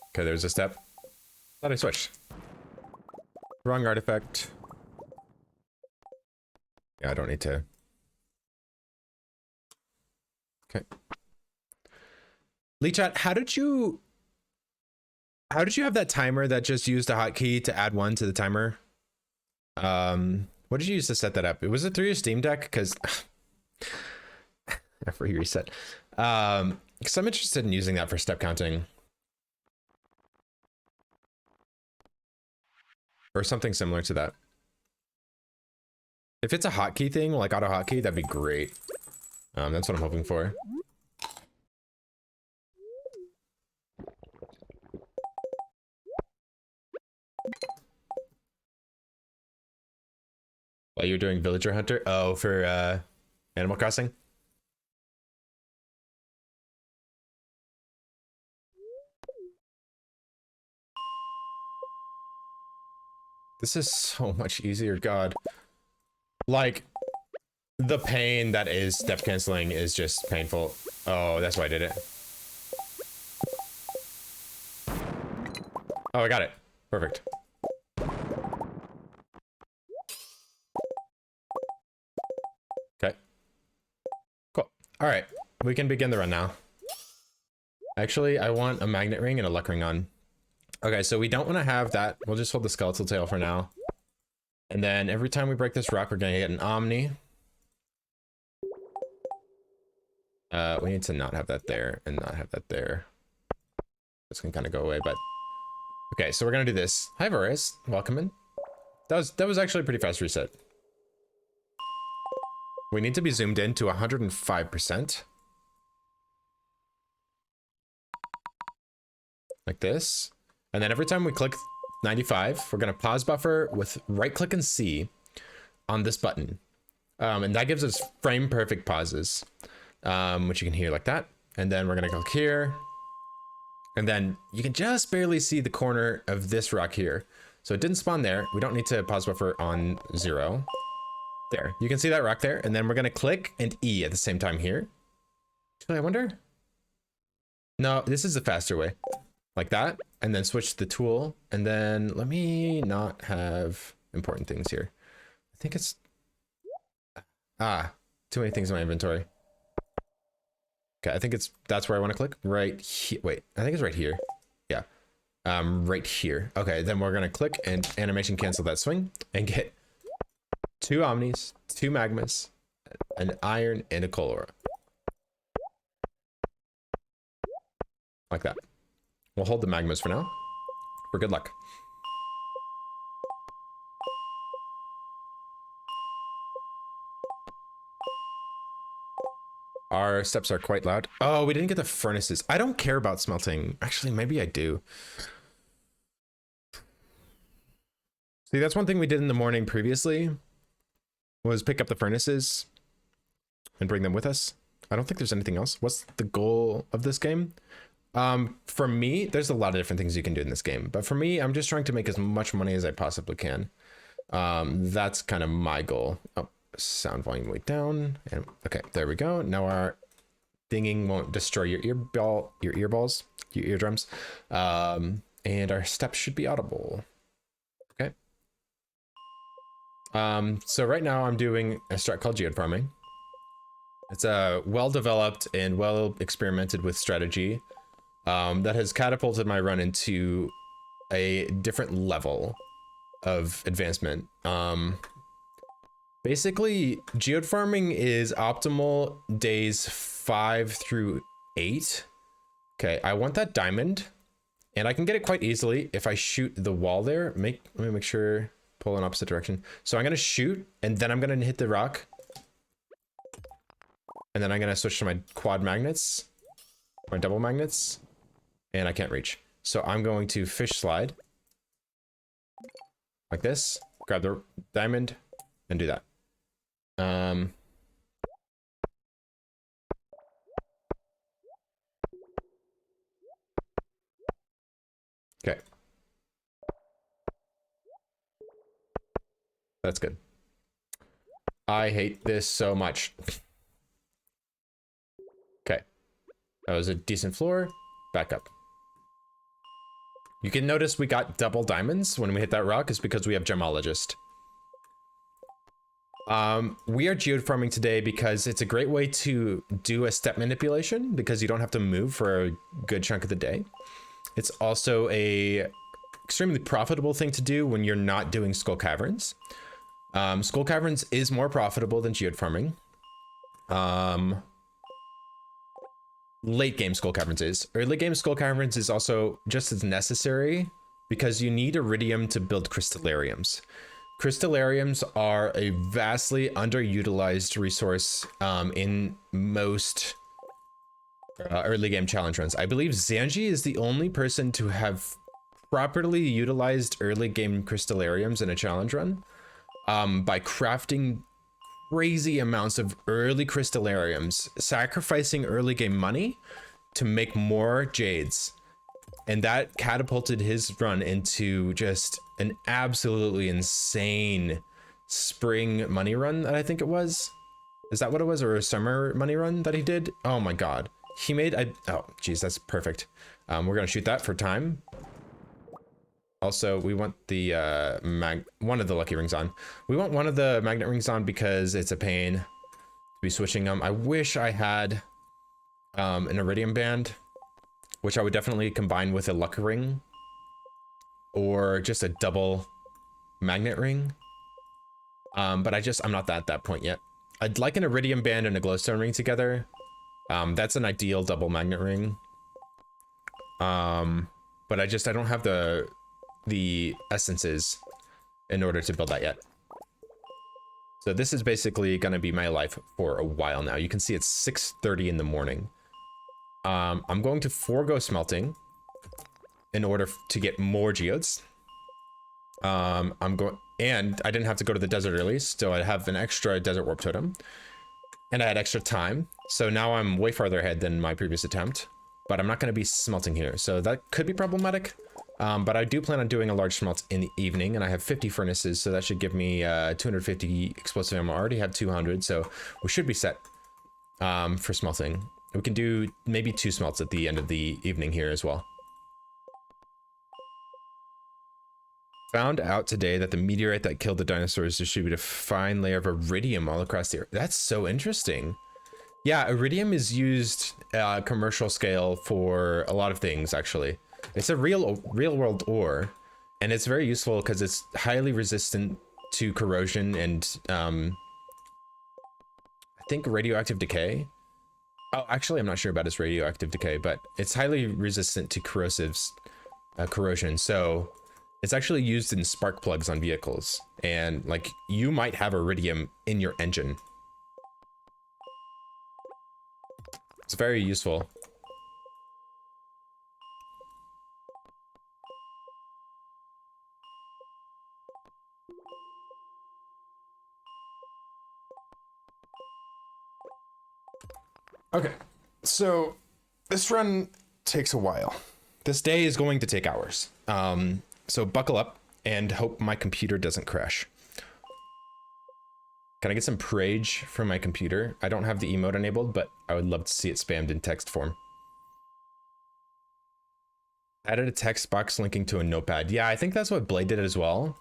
[SPEAKER 1] Okay, there's a step. Thought I switched. Wrong artifact. Yeah, I don't need to. Okay. Lee-chat, how did you have that timer that just used a hotkey to add 1 to the timer? What did you use to set that up? Was it through your Steam Deck? Because after you reset. Because I'm interested in using that for step counting. Or something similar to that. If it's a hotkey thing, like auto hotkey, that'd be great. That's what I'm hoping for. While you're doing Villager Hunter? Oh, for Animal Crossing? This is so much easier, God. Like, the pain that is step canceling is just painful. Oh, that's why I did it. Oh, I got it. Perfect. Okay. Cool. All right. We can begin the run now. Actually, I want a magnet ring and a luck ring on. Okay, so we don't want to have that. We'll just hold the skeletal tail for now. And then every time we break this rock, we're going to get an Omni. We need to not have that there and not have that there. This can kind of go away, but... Okay, so we're going to do this. Hi, Varus. Welcome in. That was actually a pretty fast reset. We need to be zoomed in to 105%. Like this. And then every time we click 95, we're gonna pause buffer with right click and C on this button. And that gives us frame perfect pauses, which you can hear like that. And then we're gonna click here. And then you can just barely see the corner of this rock here. So it didn't spawn there. We don't need to pause buffer on 0. There, you can see that rock there. And then we're gonna click and E at the same time here. Actually, I wonder. No, this is the faster way. Like that, and then switch the tool. And then let me not have important things here. I think it's, too many things in my inventory. Okay, I think that's where I want to click. Right here. Wait, I think it's right here. Yeah. Right here. Okay, then we're gonna click and animation cancel that swing and get 2 omnis, 2 magmas, an iron, and a coal ore. Like that. We'll hold the magmas for now, for good luck. Our steps are quite loud. Oh, we didn't get the furnaces. I don't care about smelting. Actually, maybe I do. See, that's one thing we did in the morning previously, was pick up the furnaces and bring them with us. I don't think there's anything else. What's the goal of this game? For me, there's a lot of different things you can do in this game, but for me, I'm just trying to make as much money as I possibly can. That's kind of my goal. Oh, sound volume way down. And okay, there we go. Now our dinging won't destroy your earballs, your eardrums. And our steps should be audible. Okay. So right now I'm doing a strat called geode farming. It's a well-developed and well-experimented with strategy that has catapulted my run into a different level of advancement. Basically, geode farming is optimal days 5 through 8. Okay, I want that diamond, and I can get it quite easily if I shoot the wall there. Let me make sure, pull in opposite direction. So I'm gonna shoot, and then I'm gonna hit the rock. And then I'm gonna switch to my quad magnets, my double magnets, and I can't reach. So I'm going to fish slide like this, grab the diamond, and do that. Okay. That's good. I hate this so much. Okay. That was a decent floor. Back up. You can notice we got double diamonds when we hit that rock is because we have gemologist. We are geode farming today because it's a great way to do a step manipulation because you don't have to move for a good chunk of the day. It's also a extremely profitable thing to do when you're not doing skull caverns. Skull caverns is more profitable than geode farming. Late game skull caverns is. Early game skull caverns is also just as necessary because you need iridium to build crystallariums. Crystallariums are a vastly underutilized resource in most early game challenge runs. I believe Zanji is the only person to have properly utilized early game crystallariums in a challenge run by crafting crazy amounts of early crystallariums, sacrificing early game money to make more jades. And that catapulted his run into just an absolutely insane spring money run that I think it was. Is that what it was? Or a summer money run that he did? Oh my God. He made oh geez, that's perfect. We're gonna shoot that for time. Also, we want the one of the lucky rings on. We want one of the magnet rings on because it's a pain to be switching them. I wish I had an iridium band, which I would definitely combine with a luck ring or just a double magnet ring. But I'm not at that point yet. I'd like an iridium band and a glowstone ring together. That's an ideal double magnet ring. But I don't have the essences in order to build that yet. So this is basically going to be my life for a while now. You can see it's 6:30 in the morning. I'm going to forego smelting in order to get more geodes. And I didn't have to go to the desert early, so I have an extra desert warp totem. And I had extra time, so now I'm way farther ahead than my previous attempt. But I'm not going to be smelting here, so that could be problematic. But I do plan on doing a large smelt in the evening, and I have 50 furnaces, so that should give me 250 explosive ammo. I already have 200, so we should be set for smelting. We can do maybe 2 smelts at the end of the evening here as well. Found out today that the meteorite that killed the dinosaurs distributed a fine layer of iridium all across the earth. That's so interesting. Yeah, iridium is used commercial scale for a lot of things, actually. It's a real world ore, and it's very useful because it's highly resistant to corrosion and I think radioactive decay. Oh, actually, I'm not sure about its radioactive decay, but it's highly resistant to corrosion. So it's actually used in spark plugs on vehicles, and like you might have iridium in your engine. It's very useful. Okay, so this run takes a while. This day is going to take hours. So buckle up and hope my computer doesn't crash. Can I get some prage from my computer? I don't have the emote enabled, but I would love to see it spammed in text form. Added a text box linking to a notepad. Yeah, I think that's what Blade did as well.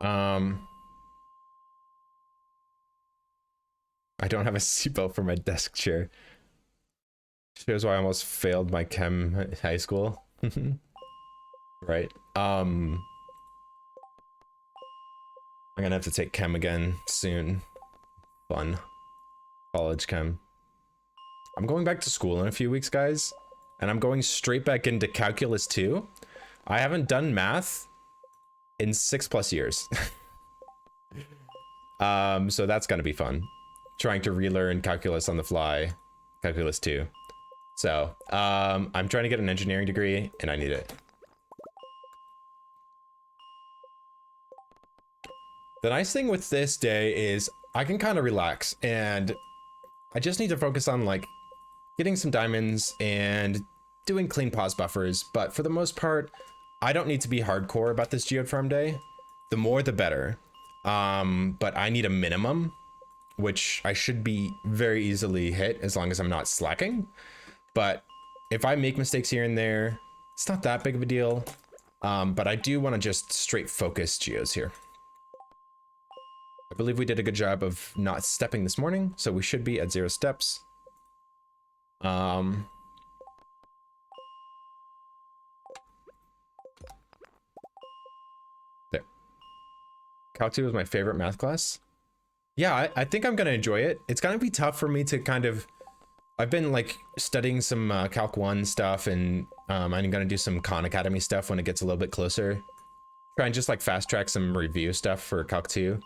[SPEAKER 1] I don't have a seatbelt for my desk chair. Shows why I almost failed my chem high school. Right. I'm gonna have to take chem again soon. Fun. College chem. I'm going back to school in a few weeks, guys. And I'm going straight back into calculus 2. I haven't done math in 6+ years. So that's gonna be fun. Trying to relearn calculus on the fly. Calculus 2. So, I'm trying to get an engineering degree, and I need it. The nice thing with this day is I can kind of relax, and I just need to focus on, like, getting some diamonds and doing clean pause buffers, but for the most part, I don't need to be hardcore about this geode farm day. The more, the better. But I need a minimum, which I should be very easily hit as long as I'm not slacking. But if I make mistakes here and there, it's not that big of a deal. But I do want to just straight focus geos here. I believe we did a good job of not stepping this morning, so we should be at 0 steps. There. Calc 2 was my favorite math class. Yeah, I think I'm gonna enjoy it. It's gonna be tough for me to kind of... I've been like studying some Calc 1 stuff, and I'm gonna do some Khan Academy stuff when it gets a little bit closer. Try and just like fast track some review stuff for Calc 2.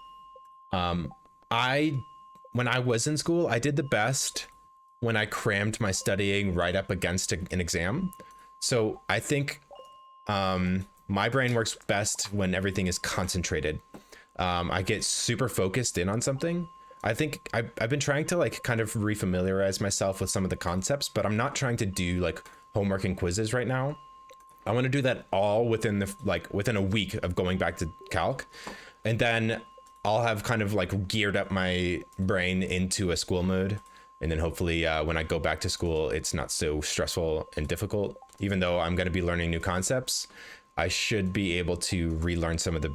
[SPEAKER 1] When I was in school, I did the best when I crammed my studying right up against an exam. So I think my brain works best when everything is concentrated. I get super focused in on something. I think I've been trying to like kind of refamiliarize myself with some of the concepts, but I'm not trying to do like homework and quizzes right now. I want to do that all within within a week of going back to calc, and then I'll have kind of like geared up my brain into a school mode, and then hopefully when I go back to school, it's not so stressful and difficult. Even though I'm going to be learning new concepts, I should be able to relearn some of the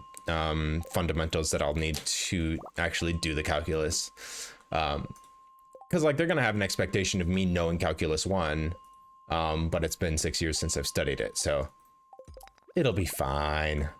[SPEAKER 1] fundamentals that I'll need to actually do the calculus. Because like they're gonna have an expectation of me knowing calculus 1, but it's been 6 years since I've studied it, so it'll be fine.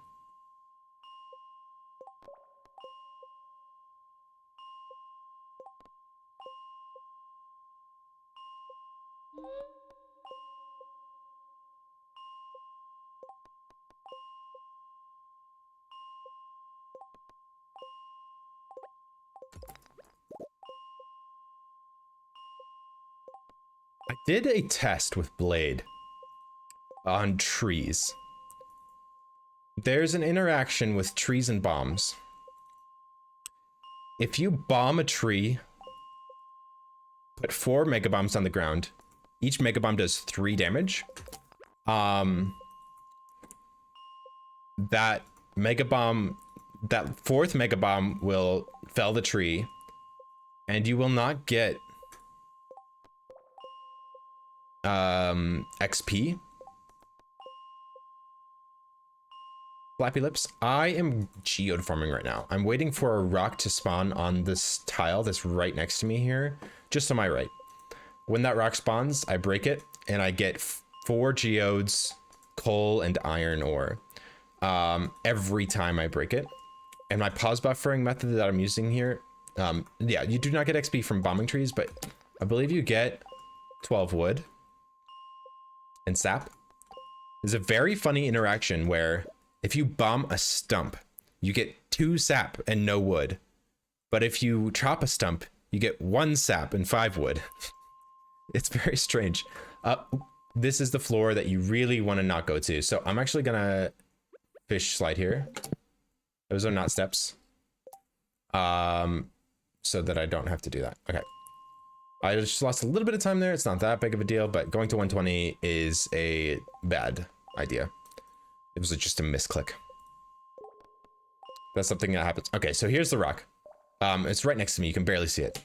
[SPEAKER 1] did a test with Blade on trees. There's an interaction with trees and bombs. If you bomb a tree, put 4 mega bombs on the ground, each mega bomb does 3 damage. That mega bomb, that 4th mega bomb will fell the tree, and you will not get XP. Flappy lips. I am geode farming right now. I'm waiting for a rock to spawn on this tile that's right next to me here, just to my right. When that rock spawns, I break it and I get 4 geodes, coal, and iron ore every time I break it. And my pause buffering method that I'm using here, yeah, you do not get XP from bombing trees, but I believe you get 12 wood and sap. There's a very funny interaction where if you bomb a stump, you get 2 sap and no wood. But if you chop a stump, you get 1 sap and 5 wood. It's very strange. This is the floor that you really want to not go to. So I'm actually gonna fish slide here. Those are not steps. So that I don't have to do that. Okay. I just lost a little bit of time there. It's not that big of a deal, but going to 120 is a bad idea. It was just a misclick. That's something that happens. Okay, so here's the rock. It's right next to me. You can barely see it.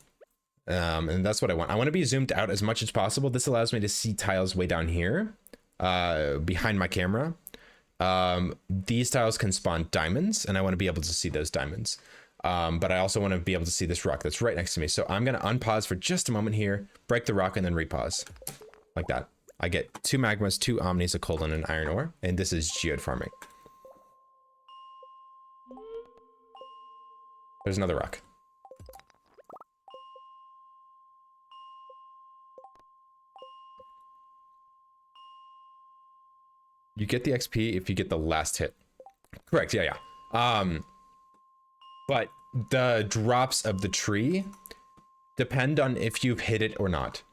[SPEAKER 1] And that's what I want. I want to be zoomed out as much as possible. This allows me to see tiles way down here, behind my camera. These tiles can spawn diamonds, and I want to be able to see those diamonds. But I also want to be able to see this rock that's right next to me. So I'm going to unpause for just a moment here, break the rock, and then repause. Like that. I get 2 magmas, 2 omnis, a coal, and an iron ore. And this is geode farming. There's another rock. You get the XP if you get the last hit. Correct, yeah. But the drops of the tree depend on if you've hit it or not.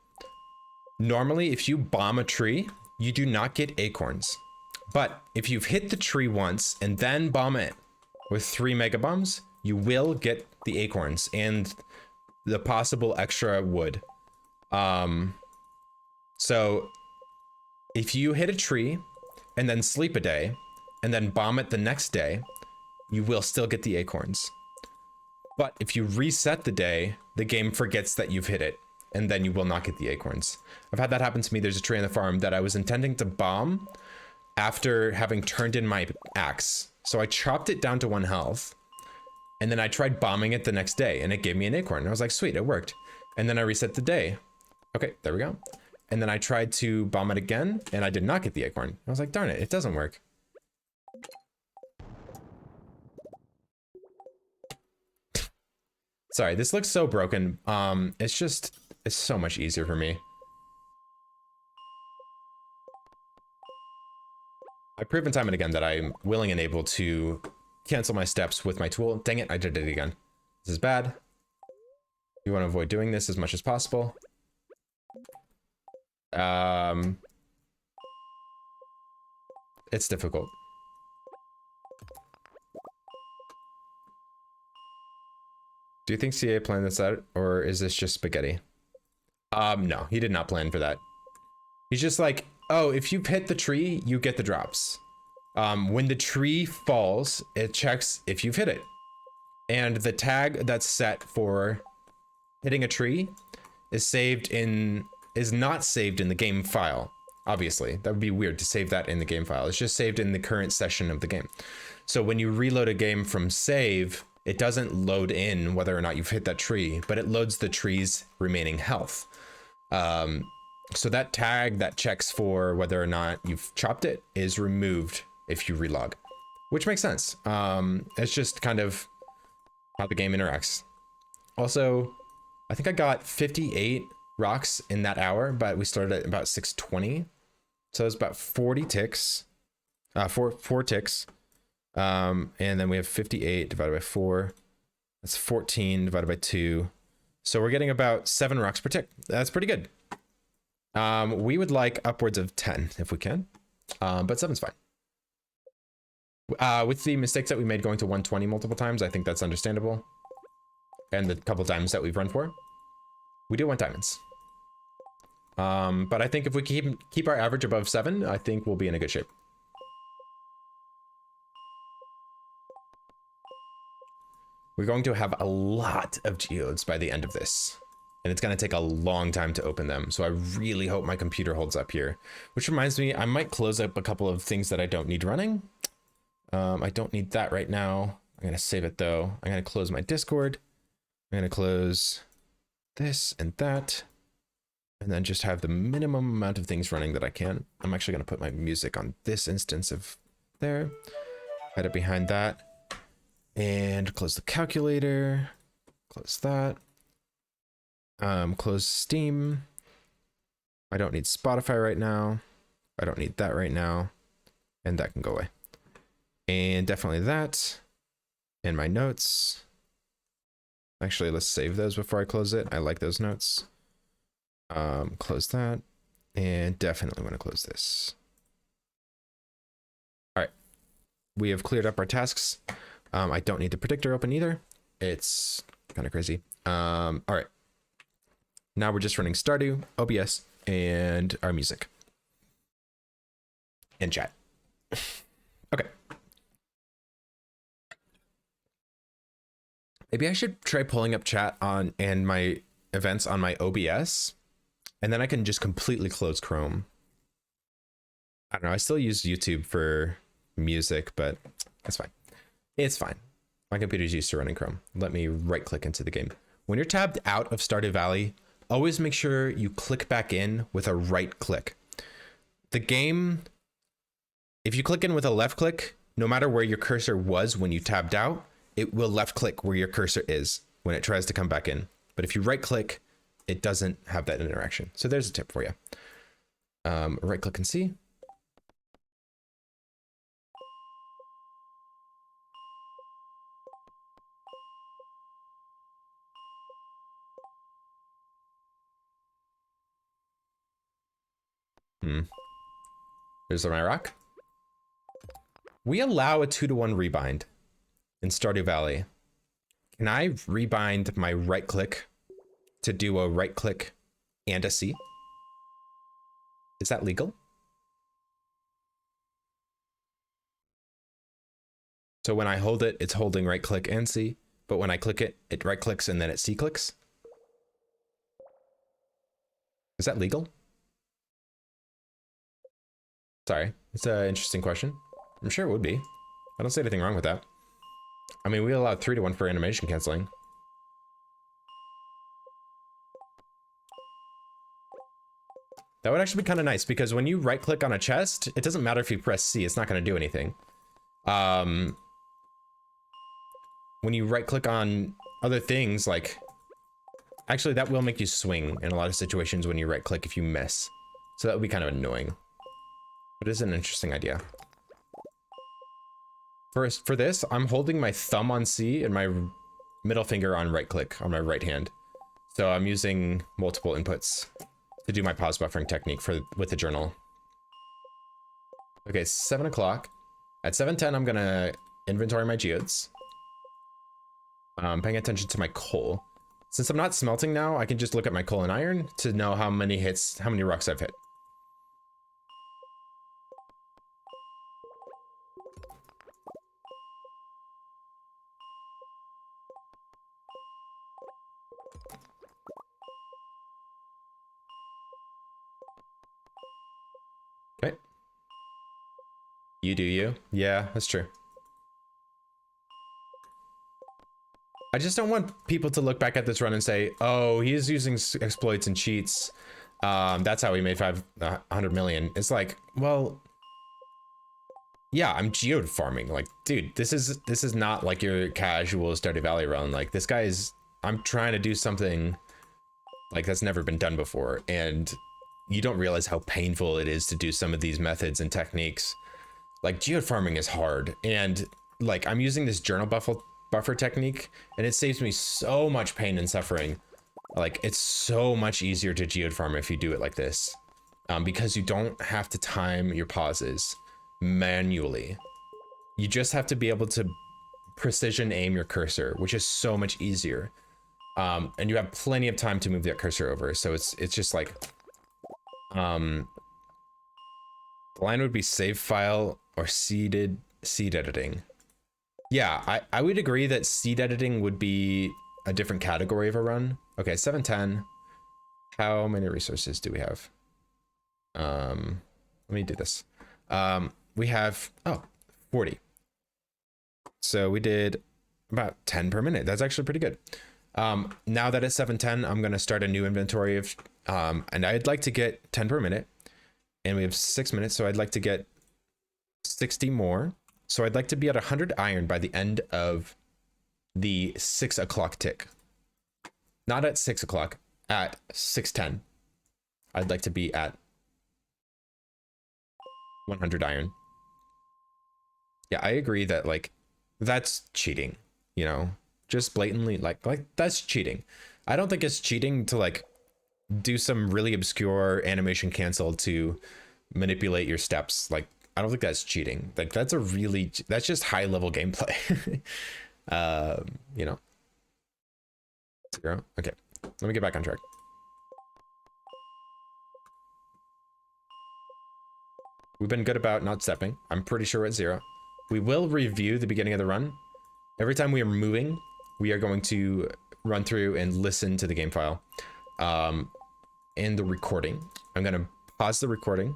[SPEAKER 1] Normally, if you bomb a tree, you do not get acorns. But if you've hit the tree once and then bomb it with 3 mega bombs, you will get the acorns and the possible extra wood. So if you hit a tree and then sleep a day and then bomb it the next day, you will still get the acorns. But if you reset the day, the game forgets that you've hit it, and then you will not get the acorns. I've had that happen to me. There's a tree on the farm that I was intending to bomb after having turned in my axe. So I chopped it down to 1 health, and then I tried bombing it the next day, and it gave me an acorn. I was like, sweet, it worked. And then I reset the day. Okay, there we go. And then I tried to bomb it again, and I did not get the acorn. I was like, darn it, it doesn't work. Sorry, this looks so broken. It's so much easier for me. I've proven time and again that I'm willing and able to cancel my steps with my tool. Dang it, I did it again. This is bad. You want to avoid doing this as much as possible. It's difficult. Do you think CA planned this out, or is this just spaghetti? No, he did not plan for that. He's just like, oh, if you hit the tree, you get the drops. When the tree falls, it checks if you've hit it. And the tag that's set for hitting a tree is not saved in the game file. Obviously, that would be weird to save that in the game file. It's just saved in the current session of the game. So when you reload a game from save, it doesn't load in whether or not you've hit that tree, but it loads the tree's remaining health. So that tag that checks for whether or not you've chopped it is removed if you relog, which makes sense. It's just kind of how the game interacts. Also, I think I got 58 rocks in that hour, but we started at about 620. So it's about 40 ticks, four ticks. And then we have 58 divided by 4. That's 14 divided by 2. So we're getting about 7 rocks per tick. That's pretty good. We would like upwards of 10 if we can, but 7's fine. With the mistakes that we made going to 120 multiple times, I think that's understandable. And the couple times that we've run for, we do want diamonds. But I think if we keep our average above 7, I think we'll be in a good shape. We're going to have a lot of geodes by the end of this, and it's going to take a long time to open them. So I really hope my computer holds up here, which reminds me, I might close up a couple of things that I don't need running. I don't need that right now. I'm going to save it though. I'm going to close my Discord. I'm going to close this and that, and then just have the minimum amount of things running that I can. I'm actually going to put my music on this instance of there, hide it behind that. And close the calculator, close that, close Steam. I don't need Spotify right now. I don't need that right now. And that can go away. And definitely that. And my notes. Actually, let's save those before I close it. I like those notes. Close that. And definitely want to close this. All right. We have cleared up our tasks. I don't need the predictor open either. It's kind of crazy. All right. Now we're just running Stardew, OBS, and our music. And chat. Okay. Maybe I should try pulling up chat on and my events on my OBS, and then I can just completely close Chrome. I don't know. I still use YouTube for music, but that's fine. It's fine. My computer's used to running Chrome. Let me right click into the game. When you're tabbed out of Stardew Valley, always make sure you click back in with a right click. The game, if you click in with a left click, no matter where your cursor was when you tabbed out, it will left click where your cursor is when it tries to come back in. But if you right click, it doesn't have that interaction. So there's a tip for you. Right click and see. There's my rock. We allow a 2-to-1 rebind in Stardew Valley. Can I rebind my right click to do a right click and a C? Is that legal? So when I hold it, it's holding right click and C, but when I click it, it right clicks and then it C clicks. Is that legal? Sorry, it's an interesting question. I'm sure it would be. I don't see anything wrong with that. I mean, we allowed 3-to-1 for animation canceling. That would actually be kind of nice because when you right click on a chest, it doesn't matter if you press C, it's not going to do anything. When you right click on other things, like, actually that will make you swing in a lot of situations when you right click if you miss. So that would be kind of annoying. But it is an interesting idea. For this, I'm holding my thumb on C and my middle finger on right click on my right hand. So I'm using multiple inputs to do my pause buffering technique with the journal. Okay, 7 o'clock. At 7:10, I'm gonna inventory my geodes. Paying attention to my coal. Since I'm not smelting now, I can just look at my coal and iron to know how many rocks I've hit. Okay. You do you. Yeah, that's true. I just don't want people to look back at this run and say, oh, he's using exploits and cheats. That's how he made 500 million. It's like, well, yeah, I'm geode farming. Like, dude, this is not like your casual Stardew Valley run. Like, this guy is, I'm trying to do something like that's never been done before. And you don't realize how painful it is to do some of these methods and techniques. Like, geode farming is hard. And like, I'm using this journal buffer technique, and it saves me so much pain and suffering. Like, it's so much easier to geode farm if you do it like this. because you don't have to time your pauses manually. You just have to be able to precision aim your cursor, which is so much easier. And you have plenty of time to move that cursor over. So it's just like, the line would be save file or seed editing. Yeah, I would agree that seed editing would be a different category of a run. Okay, 710. How many resources do we have? Let me do this. We have 40. So we did about 10 per minute. That's actually pretty good. Now that it's 710, I'm gonna start a new inventory of and I'd like to get 10 per minute, and we have 6 minutes, so I'd like to get 60 more. So I'd like to be at 100 iron by the end of the 6 o'clock tick. Not at 6 o'clock, at 6:10. I'd like to be at 100 iron. Yeah, I agree that like that's cheating, you know, just blatantly like that's cheating. I don't think it's cheating to like do some really obscure animation cancel to manipulate your steps. Like, I don't think that's cheating. Like, that's just high level gameplay. You know. 0. Okay, let me get back on track. We've been good about not stepping. I'm pretty sure we're at 0. We will review the beginning of the run. Every time we are moving, we are going to run through and listen to the game file. And the recording. I'm gonna pause the recording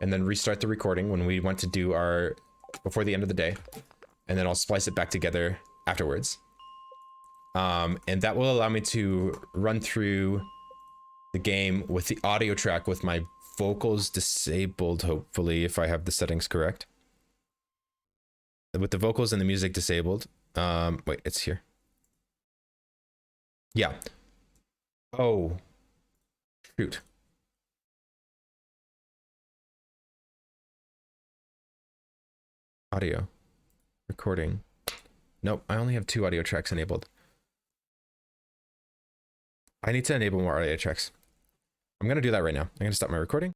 [SPEAKER 1] and then restart the recording when we want to do our before the end of the day, and then I'll splice it back together afterwards. And that will allow me to run through the game with the audio track with my vocals disabled, hopefully, if I have the settings correct. With the vocals and the music disabled. Wait, it's here. Yeah. Oh. Shoot. Audio. Recording. Nope, I only have 2 audio tracks enabled. I need to enable more audio tracks. I'm gonna do that right now. I'm gonna stop my recording.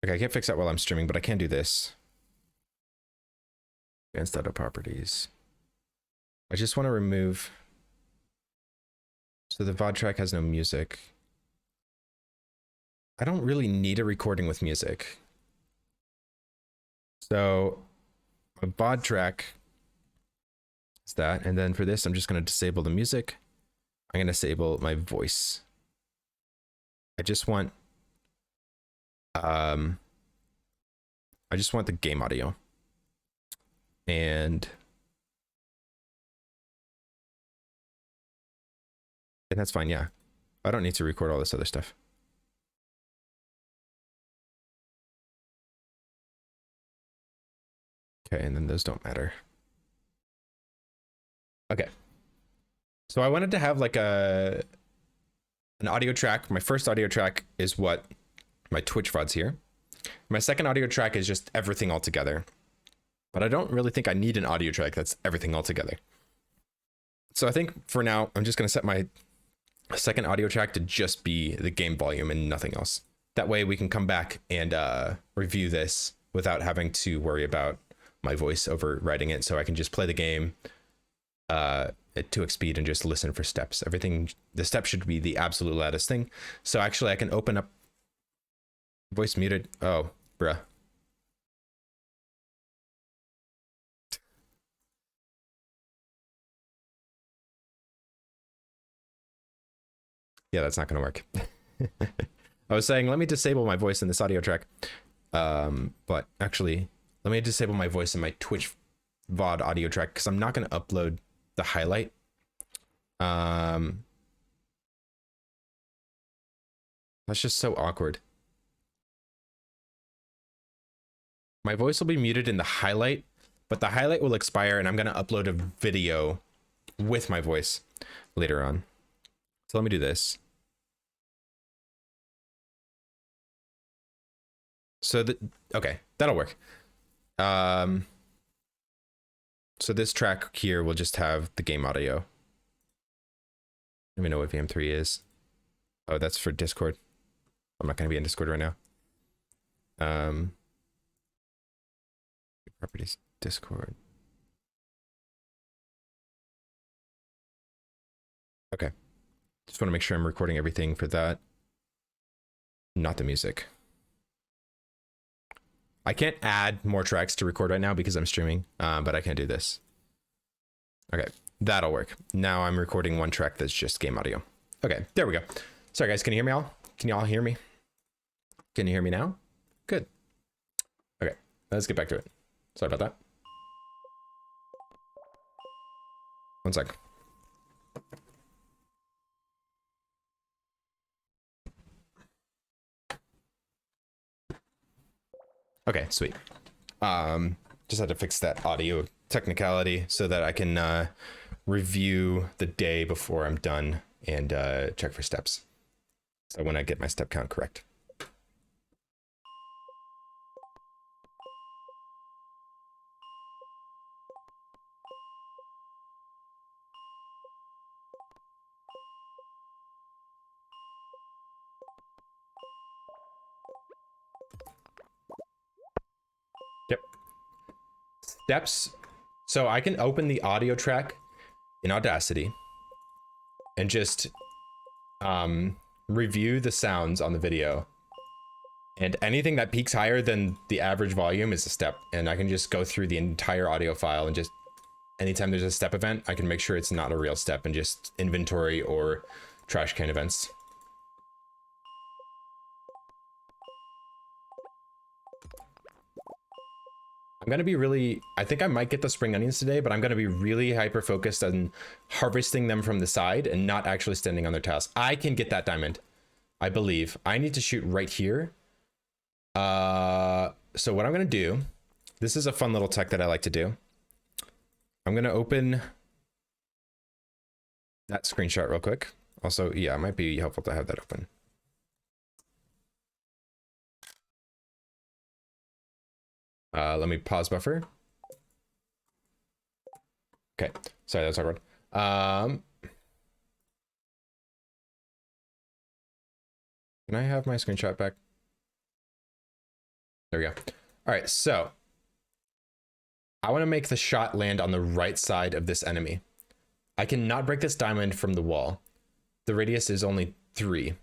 [SPEAKER 1] Okay, I can't fix that while I'm streaming, but I can do this. Advanced audio properties. I just want to remove. So the VOD track has no music. I don't really need a recording with music. So a VOD track is that. And then for this, I'm just going to disable the music. I'm going to disable my voice. I just want the game audio. And that's fine, yeah. I don't need to record all this other stuff. Okay, and then those don't matter. Okay. So I wanted to have like an audio track. My first audio track is what my Twitch VODs here. My second audio track is just everything all together. But I don't really think I need an audio track that's everything all together. So I think for now, I'm just going to set my second audio track to just be the game volume and nothing else. That way we can come back and review this without having to worry about my voice overriding it. So I can just play the game at 2x speed and just listen for steps. Everything, the steps should be the absolute loudest thing. So actually I can open up voice muted. Oh, bruh. Yeah, that's not going to work. I was saying, let me disable my voice in this audio track. But actually, let me disable my voice in my Twitch VOD audio track because I'm not going to upload the highlight. That's just so awkward. My voice will be muted in the highlight, but the highlight will expire and I'm going to upload a video with my voice later on. So let me do this. So okay, that'll work. So this track here will just have the game audio. Let me know what VM3 is. Oh, that's for Discord. I'm not going to be in Discord right now. Properties, Discord. Okay. Just want to make sure I'm recording everything for that. Not the music. I can't add more tracks to record right now because I'm streaming, but I can do this. Okay, that'll work. Now I'm recording one track that's just game audio. Okay, there we go. Sorry guys, can you hear me all? Can you all hear me? Can you hear me now? Good. Okay, let's get back to it. Sorry about that. One sec. Okay, sweet. Just had to fix that audio technicality so that I can review the day before I'm done and check for steps. So when I get my step count correct. Yep. Steps. So I can open the audio track in Audacity and just review the sounds on the video. And anything that peaks higher than the average volume is a step. And I can just go through the entire audio file and just anytime there's a step event, I can make sure it's not a real step and just inventory or trash can events. I'm going to be really, I think I might get the spring onions today, but I'm going to be really hyper focused on harvesting them from the side and not actually standing on their task. I can get that diamond, I believe. I need to shoot right here. So what I'm going to do, this is a fun little tech that I like to do. I'm going to open that screenshot real quick. Also, yeah, it might be helpful to have that open. Let me pause buffer. Okay, sorry, that was awkward. Can I have my screenshot back? There we go. All right, so I want to make the shot land on the right side of this enemy. I cannot break this diamond from the wall. The radius is only 3.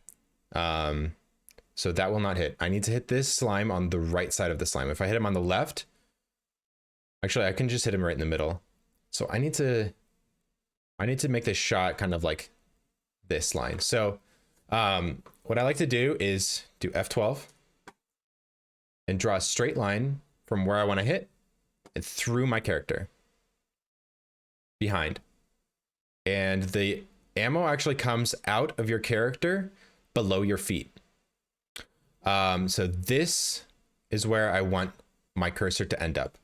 [SPEAKER 1] So that will not hit. I need to hit this slime on the right side of the slime. If I hit him on the left, actually I can just hit him right in the middle. So I need to make this shot kind of like this line. So what I like to do is do F12 and draw a straight line from where I want to hit and through my character behind. And the ammo actually comes out of your character below your feet. So this is where I want my cursor to end up.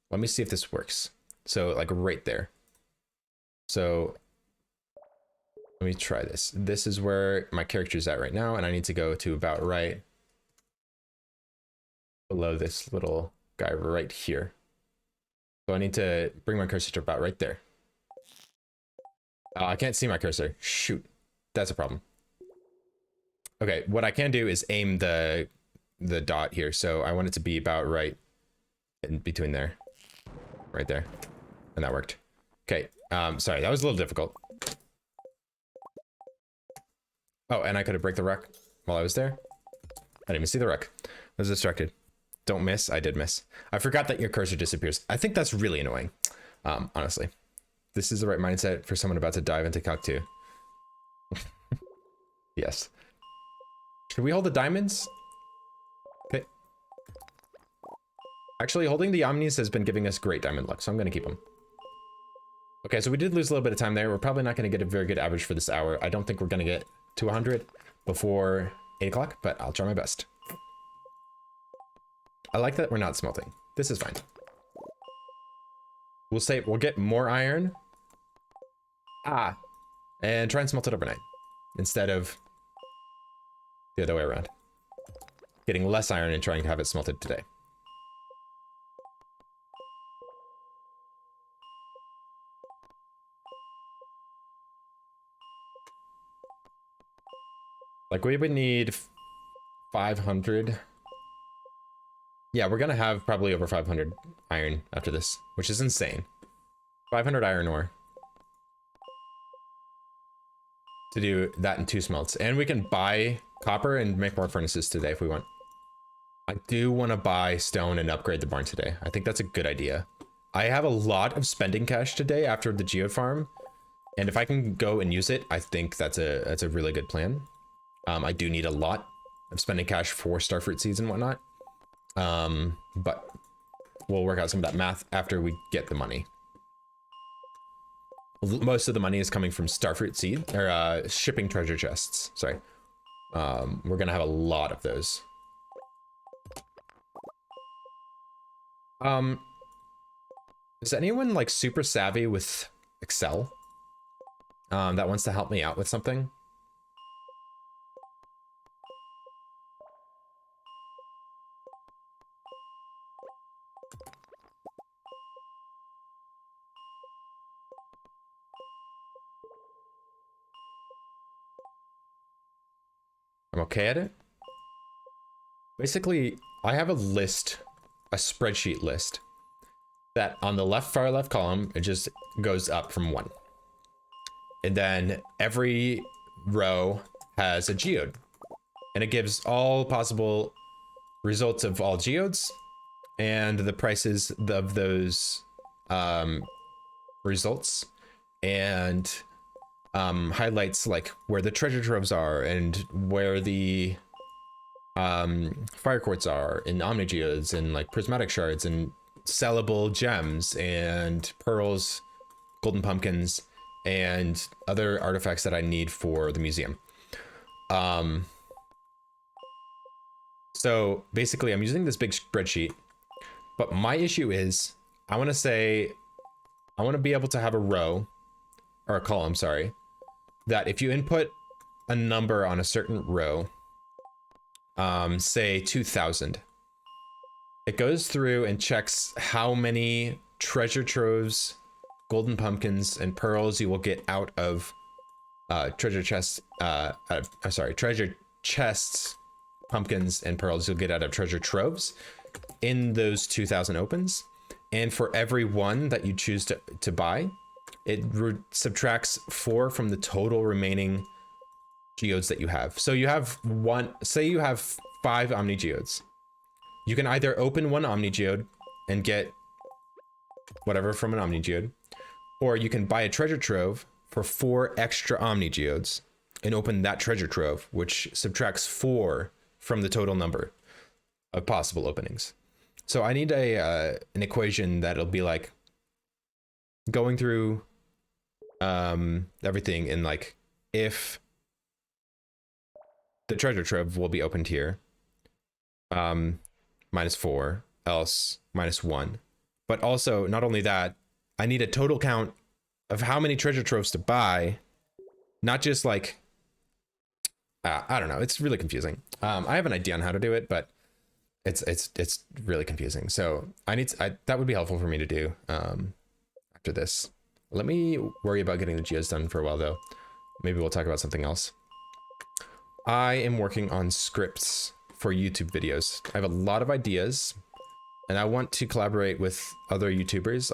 [SPEAKER 1] Let me see if this works. So like right there. So let me try this. This is where my character is at right now, and I need to go to about right below this little guy right here. So I need to bring my cursor to about right there. I can't see my cursor. Shoot, that's a problem. Okay, what I can do is aim the dot here. So I want it to be about right in between there, right there, and that worked. Okay, sorry, that was a little difficult. Oh, and I could have break the rock while I was there. I didn't even see the rock. I was distracted. Don't miss. I did miss. I forgot that your cursor disappears. I think that's really annoying. Honestly, this is the right mindset for someone about to dive into Calc 2. Yes. Should we hold the diamonds? Okay. Actually, holding the omnis has been giving us great diamond luck, so I'm going to keep them. Okay, so we did lose a little bit of time there. We're probably not going to get a very good average for this hour. I don't think we're going to get to 100 before 8 o'clock, but I'll try my best. I like that we're not smelting. This is fine. We'll get more iron. And try and smelt it overnight instead of the other way around. Getting less iron and trying to have it smelted today. Like we would need 500. Yeah, we're gonna have probably over 500 iron after this, which is insane. 500 iron ore to do that in 2 smelts. And we can buy copper and make more furnaces today if we want. I do want to buy stone and upgrade the barn today. I think that's a good idea. I have a lot of spending cash today after the geode farm, and if I can go and use it, I think that's a really good plan. I do need a lot of spending cash for starfruit seeds and whatnot, but we'll work out some of that math after we get the money. Most of the money is coming from starfruit seed or shipping treasure chests. Sorry, we're gonna have a lot of those. Is anyone like super savvy with Excel that wants to help me out with something? I'm okay at it. Basically, I have a list, a spreadsheet list, that on the far left column, it just goes up from 1. And then every row has a geode. And it gives all possible results of all geodes and the prices of those results, and highlights like where the treasure troves are and where the fire quartz are in omnigeodes and like prismatic shards and sellable gems and pearls, golden pumpkins, and other artifacts that I need for the museum. So basically I'm using this big spreadsheet, but my issue is I want to be able to have a row or a column, sorry, that if you input a number on a certain row, say 2000, it goes through and checks how many treasure troves, golden pumpkins, and pearls you will get out of treasure chests, treasure chests, pumpkins, and pearls you'll get out of treasure troves in those 2000 opens. And for every one that you choose to buy, it subtracts 4 from the total remaining geodes that you have. So you have say you have 5 omni geodes. You can either open 1 omni geode and get whatever from an omni geode, or you can buy a treasure trove for 4 extra omni geodes and open that treasure trove, which subtracts 4 from the total number of possible openings. So I need an equation that'll be like going through everything, and like if the treasure trove will be opened here, -4, else -1. But also, not only that, I need a total count of how many treasure troves to buy, not just like I don't know. It's really confusing. I have an idea on how to do it, but it's really confusing. So that would be helpful for me to do after this. Let me worry about getting the geodes done for a while though. Maybe we'll talk about something else. I am working on scripts for YouTube videos. I have a lot of ideas, and I want to collaborate with other YouTubers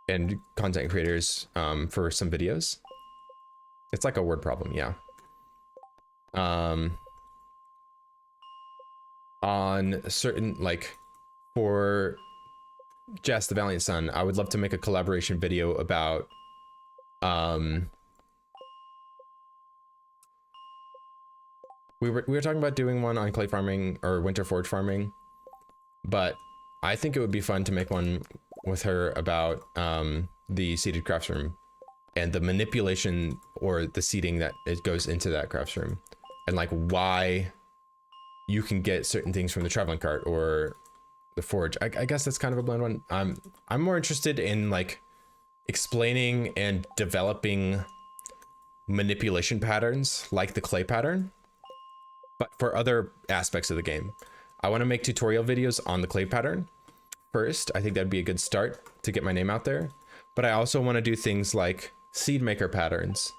[SPEAKER 1] and content creators for some videos. It's like a word problem, yeah. On certain, like for Jess the Valiant Son, I would love to make a collaboration video about we were talking about doing one on clay farming or winter forage farming, but I think it would be fun to make one with her about the seeded crafts room and the manipulation or the seeding that it goes into that crafts room, and like why you can get certain things from the traveling cart or the forge. I guess that's kind of a bland one. I'm more interested in like explaining and developing manipulation patterns like the clay pattern, but for other aspects of the game. I want to make tutorial videos on the clay pattern first. I think that'd be a good start to get my name out there. But I also want to do things like seed maker patterns,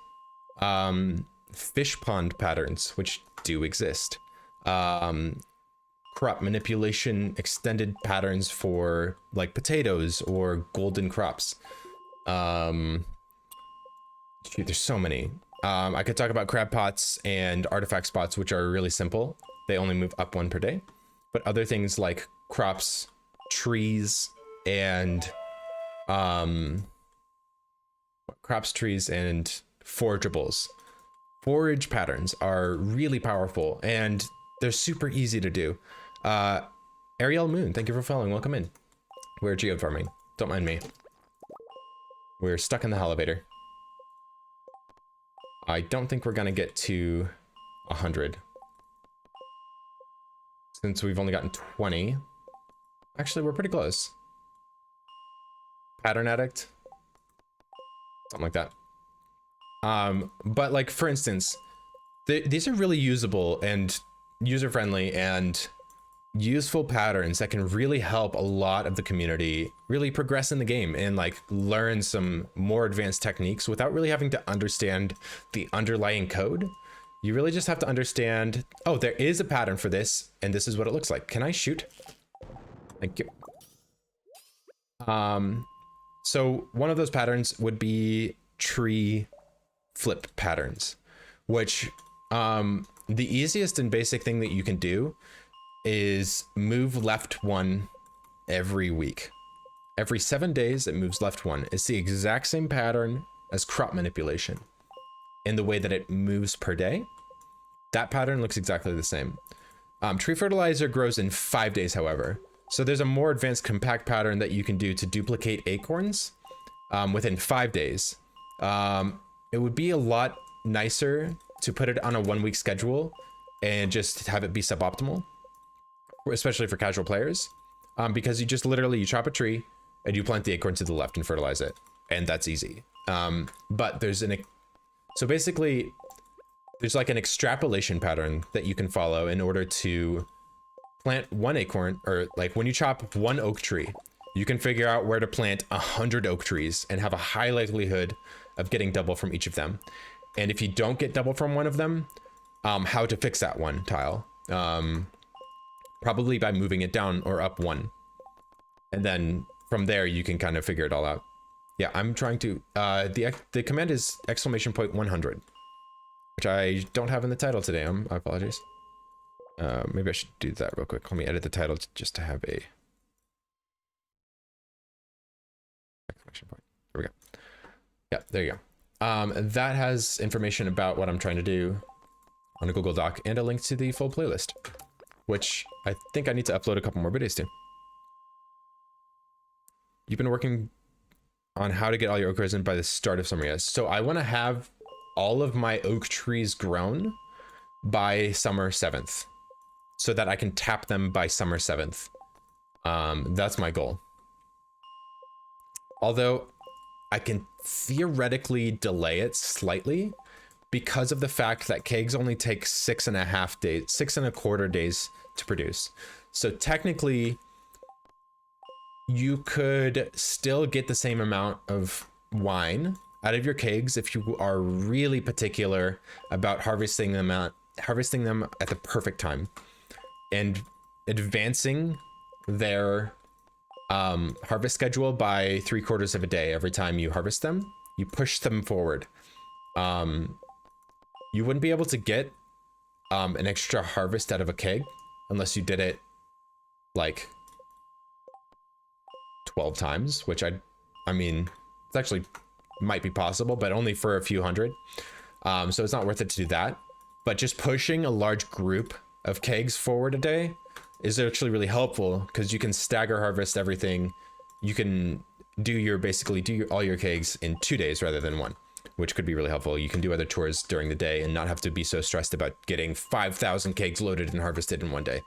[SPEAKER 1] fish pond patterns, which do exist. Crop manipulation extended patterns for like potatoes or golden crops. Shoot, there's so many. I could talk about crab pots and artifact spots, which are really simple. They only move up one per day. But other things like crops, trees, and forageables. Forage patterns are really powerful and they're super easy to do. Ariel Moon, thank you for following. Welcome in. We're geode farming. Don't mind me. We're stuck in the elevator. I don't think we're gonna get to 100. Since we've only gotten 20. Actually, we're pretty close. Pattern addict. Something like that. But like, for instance, these are really usable and user-friendly and useful patterns that can really help a lot of the community really progress in the game and like learn some more advanced techniques without really having to understand the underlying code. You really just have to understand, oh, there is a pattern for this and this is what it looks like. Can I shoot? Thank you. So one of those patterns would be tree flip patterns, which the easiest and basic thing that you can do is move left one every week. Every 7 days, it moves left one. It's the exact same pattern as crop manipulation in the way that it moves per day. That pattern looks exactly the same. Tree fertilizer grows in 5 days, however. So there's a more advanced compact pattern that you can do to duplicate acorns within 5 days. It would be a lot nicer to put it on a 1 week schedule and just have it be suboptimal, especially for casual players, because you just literally, you chop a tree and you plant the acorn to the left and fertilize it. And that's easy. But there's so basically there's like an extrapolation pattern that you can follow in order to plant one acorn, or like when you chop one oak tree, you can figure out where to plant 100 oak trees and have a high likelihood of getting double from each of them. And if you don't get double from one of them, how to fix that one tile. Probably by moving it down or up one. And then from there, you can kind of figure it all out. Yeah, I'm trying to, the command is !100, which I don't have in the title today. I apologize. Maybe I should do that real quick. Let me edit the title just to have a exclamation point. There we go. Yeah, there you go. That has information about what I'm trying to do on a Google Doc and a link to the full playlist, which I think I need to upload a couple more videos to. You've been working on how to get all your oak resin by the start of summer, yes. So I want to have all of my oak trees grown by summer 7th so that I can tap them by summer 7th. That's my goal. Although I can theoretically delay it slightly because of the fact that kegs only take 6.25 days to produce. So technically you could still get the same amount of wine out of your kegs if you are really particular about harvesting them at the perfect time and advancing their harvest schedule by 3/4 of a day every time you harvest them. You push them forward. You wouldn't be able to get an extra harvest out of a keg unless you did it like 12 times, which I mean, it's actually might be possible, but only for a few hundred. So it's not worth it to do that. But just pushing a large group of kegs forward a day is actually really helpful because you can stagger harvest everything. You can do all your kegs in 2 days rather than one, which could be really helpful. You can do other chores during the day and not have to be so stressed about getting 5,000 kegs loaded and harvested in one day.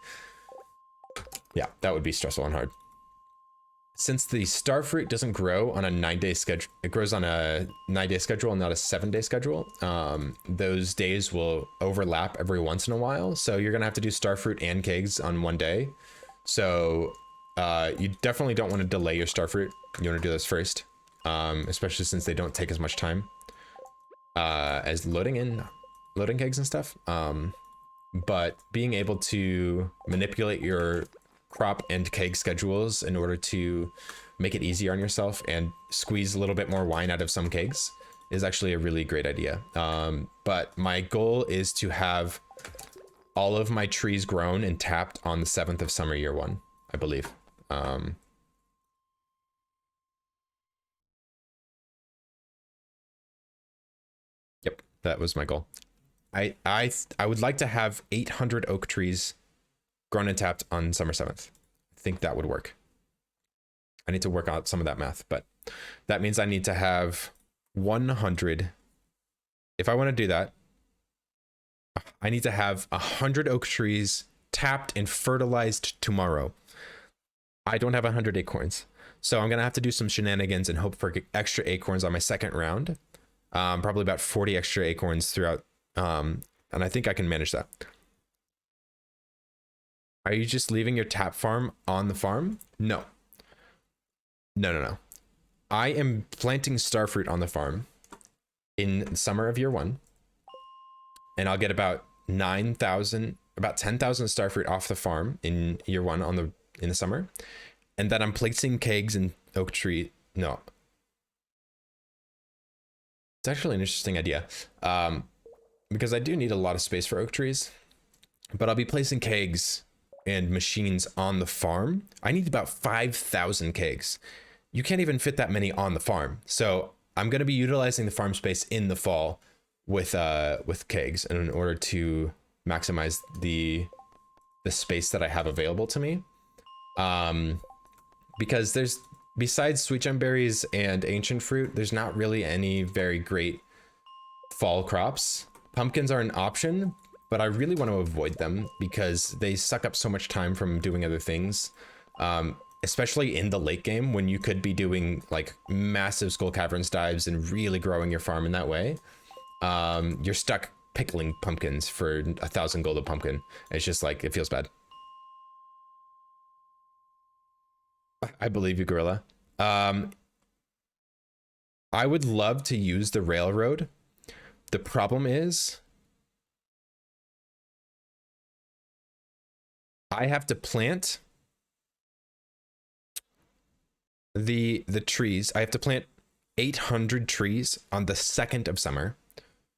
[SPEAKER 1] Yeah, that would be stressful and hard. Since the starfruit doesn't grow on a 9-day schedule, it grows on a 9-day schedule and not a 7-day schedule. Those days will overlap every once in a while. So you're gonna have to do starfruit and kegs on one day. So you definitely don't want to delay your starfruit. You want to do those first, especially since they don't take as much time as loading in. loading kegs and stuff. But being able to manipulate your crop and keg schedules in order to make it easier on yourself and squeeze a little bit more wine out of some kegs is actually a really great idea. But my goal is to have all of my trees grown and tapped on the 7th of summer year 1, I believe. Yep, that was my goal. I would like to have 800 oak trees grown and tapped on summer 7th. I think that would work. I need to work out some of that math, but that means I need to have 100. If I want to do that, I need to have 100 oak trees tapped and fertilized tomorrow. I don't have 100 acorns, so I'm gonna have to do some shenanigans and hope for extra acorns on my second round. Probably about 40 extra acorns throughout, and I think I can manage that. Are you just leaving your tap farm on the farm? No. No. I am planting starfruit on the farm in summer of year 1, and I'll get about 9,000, about 10,000 starfruit off the farm in year 1 in the summer, and then I'm placing kegs and oak tree. No, it's actually an interesting idea, because I do need a lot of space for oak trees, but I'll be placing kegs and machines on the farm. I need about 5,000 kegs. You can't even fit that many on the farm, so I'm going to be utilizing the farm space in the fall with kegs in order to maximize the space that I have available to me. Because there's, besides sweet gem berries and ancient fruit, there's not really any very great fall crops. Pumpkins are an option, but I really want to avoid them because they suck up so much time from doing other things. Especially in the late game when you could be doing like massive skull caverns dives and really growing your farm in that way. You're stuck pickling pumpkins for 1,000 gold a pumpkin. It's just like, it feels bad. I believe you, Gorilla. I would love to use the railroad. The problem is I have to plant the trees. I have to plant 800 trees on the 2nd of summer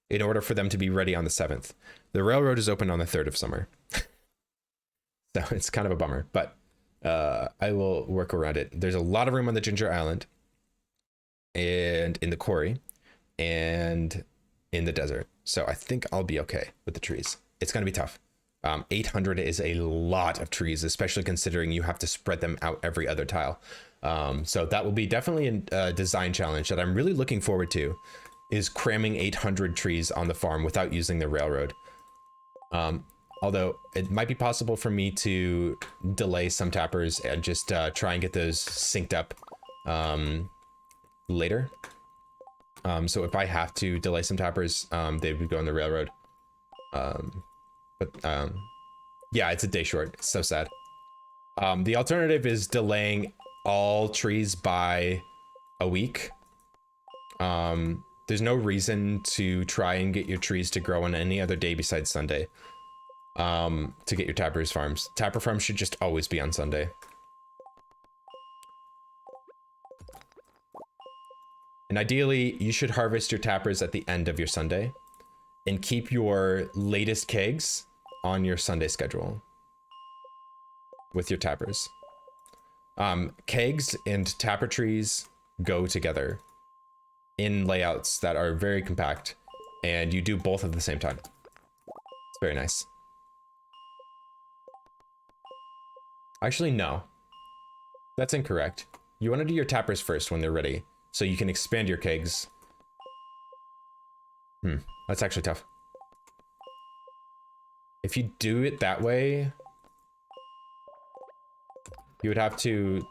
[SPEAKER 1] in order for them to be ready on the 7th. The railroad is open on the 3rd of summer. So it's kind of a bummer, but I will work around it. There's a lot of room on the Ginger Island and in the quarry and in the desert. So I think I'll be okay with the trees. It's going to be tough. 800 is a lot of trees, especially considering you have to spread them out every other tile. So that will be definitely a design challenge that I'm really looking forward to, is cramming 800 trees on the farm without using the railroad. Although it might be possible for me to delay some tappers and just try and get those synced up later. So if I have to delay some tappers, they would go on the railroad. Yeah, it's a day short. It's so sad. The alternative is delaying all trees by a week. There's no reason to try and get your trees to grow on any other day besides Sunday. To get your tappers farms. Tapper farms should just always be on Sunday. And ideally, you should harvest your tappers at the end of your Sunday and keep your latest kegs on your Sunday schedule with your tappers. Kegs and tapper trees go together in layouts that are very compact, and you do both at the same time. It's very nice. Actually, no. That's incorrect. You want to do your tappers first when they're ready, so you can expand your kegs. That's actually tough. If you do it that way, you would have to...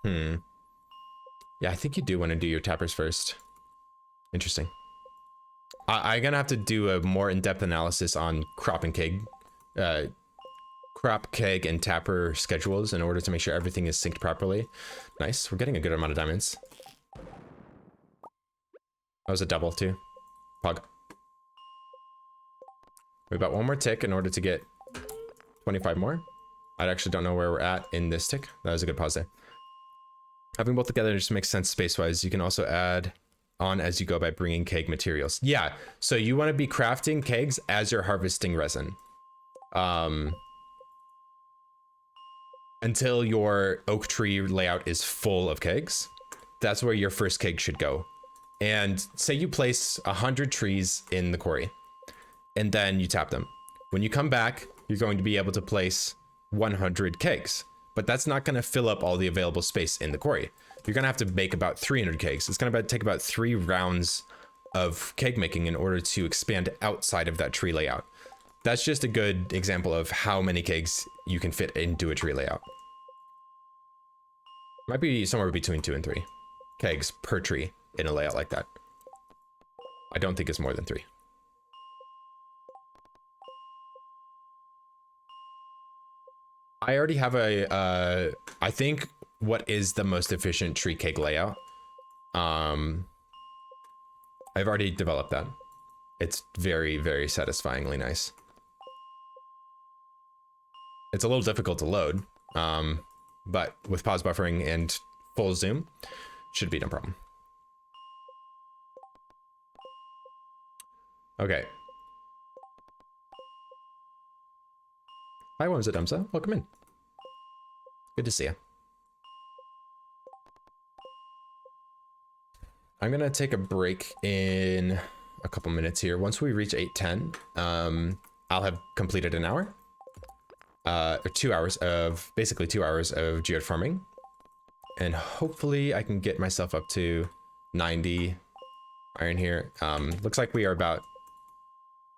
[SPEAKER 1] Yeah, I think you do want to do your tappers first. Interesting. I'm gonna have to do a more in-depth analysis on crop and keg, crop, keg, and tapper schedules in order to make sure everything is synced properly. Nice, we're getting a good amount of diamonds. That was a double too. Pug. We have about one more tick in order to get 25 more. I actually don't know where we're at in this tick. That was a good pause there. Having both together just makes sense space-wise. You can also add on as you go by bringing keg materials. Yeah, so you want to be crafting kegs as you're harvesting resin. Until your oak tree layout is full of kegs, that's where your first keg should go. And say you place 100 trees in the quarry, and then you tap them. When you come back, you're going to be able to place 100 kegs, but that's not going to fill up all the available space in the quarry. You're going to have to make about 300 kegs. It's going to take about 3 rounds of keg making in order to expand outside of that tree layout. That's just a good example of how many kegs you can fit into a tree layout. Might be somewhere between 2 and 3 kegs per tree in a layout like that. I don't think it's more than 3. I already have a, I think what is the most efficient tree keg layout. I've already developed that. It's very, very satisfyingly nice. It's a little difficult to load, but with pause buffering and full zoom, should be no problem. Okay. Hi, Wamsa. Welcome in. Good to see you. I'm gonna take a break in a couple minutes here. Once we reach 8:10, I'll have completed an hour. Or 2 hours of, basically 2 hours of geode farming. And hopefully I can get myself up to 90 iron here. Looks like we are about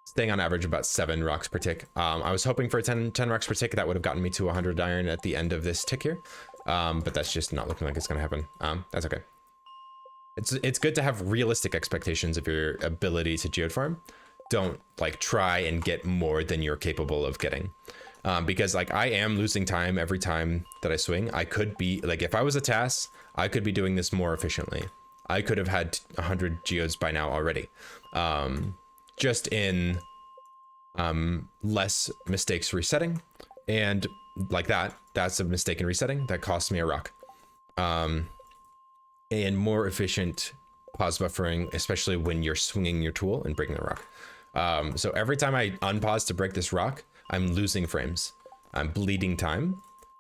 [SPEAKER 1] staying on average about 7 rocks per tick. I was hoping for 10 rocks per tick. That would have gotten me to 100 iron at the end of this tick here. But that's just not looking like it's gonna happen. That's okay. It's good to have realistic expectations of your ability to geode farm. Don't like try and get more than you're capable of getting. Because like I am losing time every time that I swing. I could be like, if I was a TAS, I could be doing this more efficiently. I could have had 100 geodes by now already. Just in less mistakes resetting, and like that's a mistake in resetting that costs me a rock. And more efficient pause buffering, especially when you're swinging your tool and breaking the rock. So every time I unpause to break this rock, I'm losing frames. I'm bleeding time,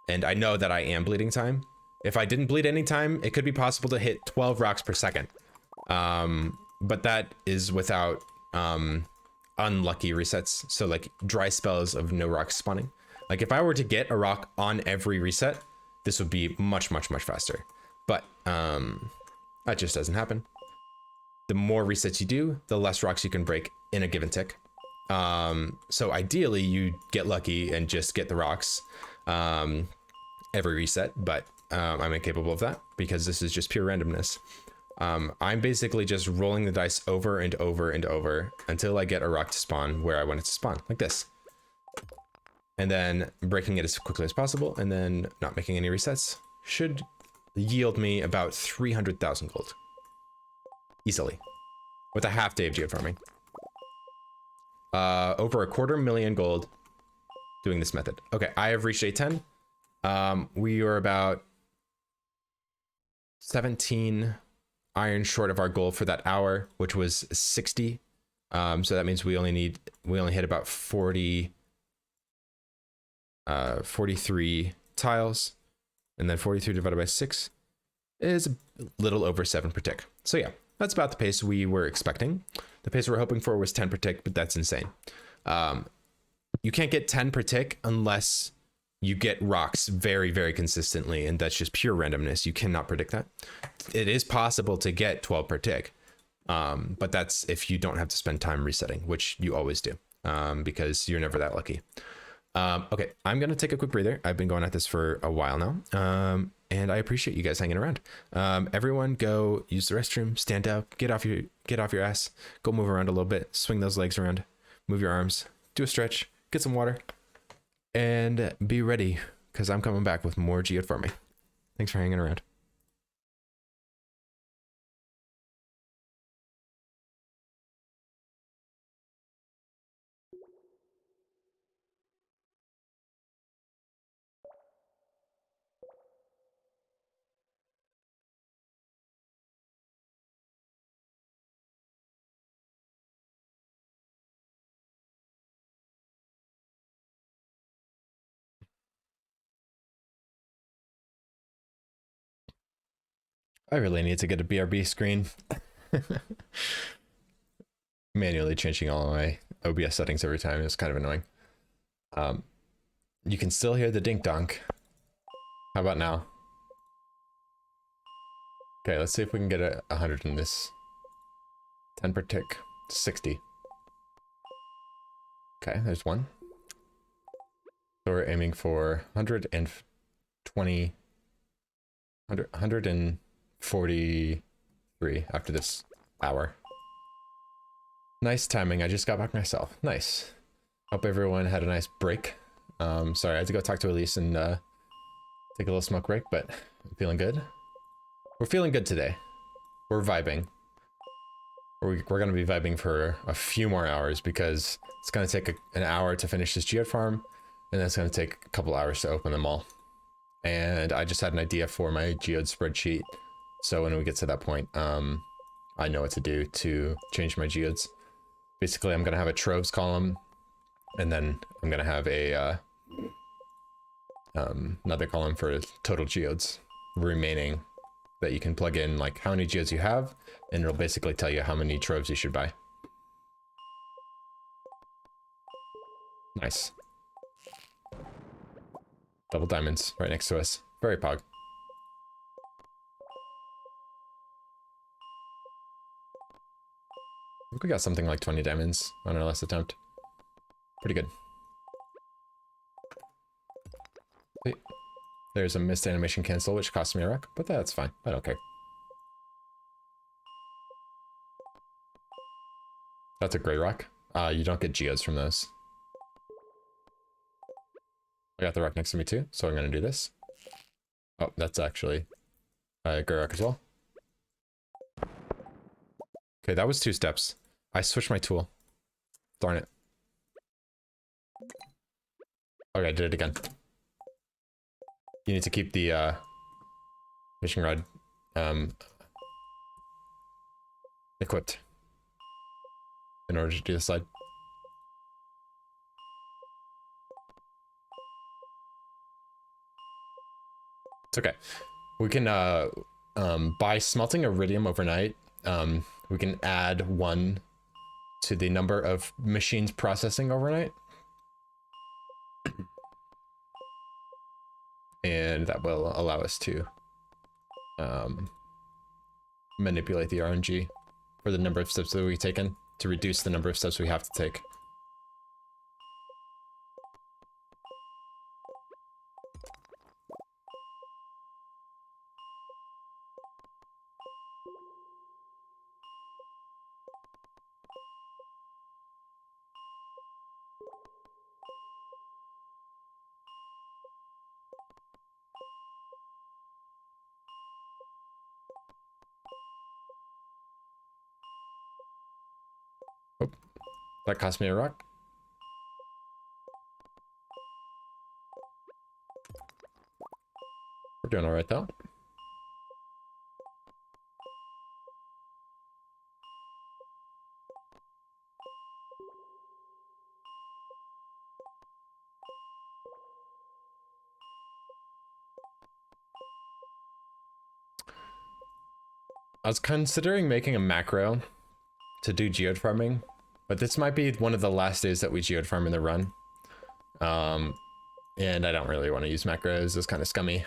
[SPEAKER 1] and I know that I am bleeding time. If I didn't bleed any time, it could be possible to hit 12 rocks per second. But that is without unlucky resets. So like dry spells of no rocks spawning. Like if I were to get a rock on every reset, this would be much, much, much faster. But that just doesn't happen. The more resets you do, the less rocks you can break in a given tick. So ideally you get lucky and just get the rocks every reset, but I'm incapable of that because this is just pure randomness. I'm basically just rolling the dice over and over and over until I get a rock to spawn where I want it to spawn, like this. And then breaking it as quickly as possible, and then not making any resets should yield me about 300,000 gold. Easily. With a half day of geode farming. Over 250,000 gold doing this method. Okay, I have reached 810. We are about 17 iron short of our goal for that hour, which was 60. So that means we only hit about 43 tiles, and then 43 divided by 6 is a little over 7 per tick. So yeah, that's about the pace we were expecting. The pace we're hoping for was 10 per tick, but that's insane. You can't get 10 per tick unless you get rocks very, very consistently, and that's just pure randomness. You cannot predict that. It is possible to get 12 per tick, but that's if you don't have to spend time resetting, which you always do, because you're never that lucky. Okay, I'm gonna take a quick breather. I've been going at this for a while now, and I appreciate you guys hanging around. Everyone go use the restroom, stand up, get off your ass, go move around a little bit, swing those legs around, move your arms, do a stretch, get some water, and be ready, because I'm coming back with more geode farming. Thanks for hanging around. I really need to get a BRB screen. Manually changing all my OBS settings every time is kind of annoying. You can still hear the dink donk. How about now? Okay, let's see if we can get a 100 in this. 10 per tick. 60. Okay, there's one. So we're aiming for 120... 143 after this hour. Nice timing. I just got back myself. Nice. Hope everyone had a nice break. Sorry, I had to go talk to Elise and take a little smoke break, but I'm feeling good. We're feeling good today. We're vibing. We're going to be vibing for a few more hours because it's going to take an hour to finish this geode farm, and then it's going to take a couple hours to open them all. And I just had an idea for my geode spreadsheet, so when we get to that point, I know what to do to change my geodes. Basically, I'm going to have a troves column, and then I'm going to have a another column for total geodes remaining that you can plug in, like how many geodes you have, and it'll basically tell you how many troves you should buy. Nice. Double diamonds right next to us. Very pog. I think we got something like 20 diamonds on our last attempt. Pretty good. Wait. There's a missed animation cancel, which cost me a rock, but that's fine. I don't care. That's a gray rock. You don't get geodes from those. I got the rock next to me too, so I'm going to do this. Oh, that's actually a gray rock as well. Okay, that was 2 steps. I switched my tool. Darn it. Okay, I did it again. You need to keep the fishing rod equipped in order to do the slide. It's okay. We can by smelting iridium overnight, we can add 1 to the number of machines processing overnight. And that will allow us to manipulate the RNG for the number of steps that we've taken to reduce the number of steps we have to take. Oh, that cost me a rock. We're doing all right though. I was considering making a macro to do geode farming, but this might be one of the last days that we geode farm in the run. And I don't really want to use macros. It's kind of scummy.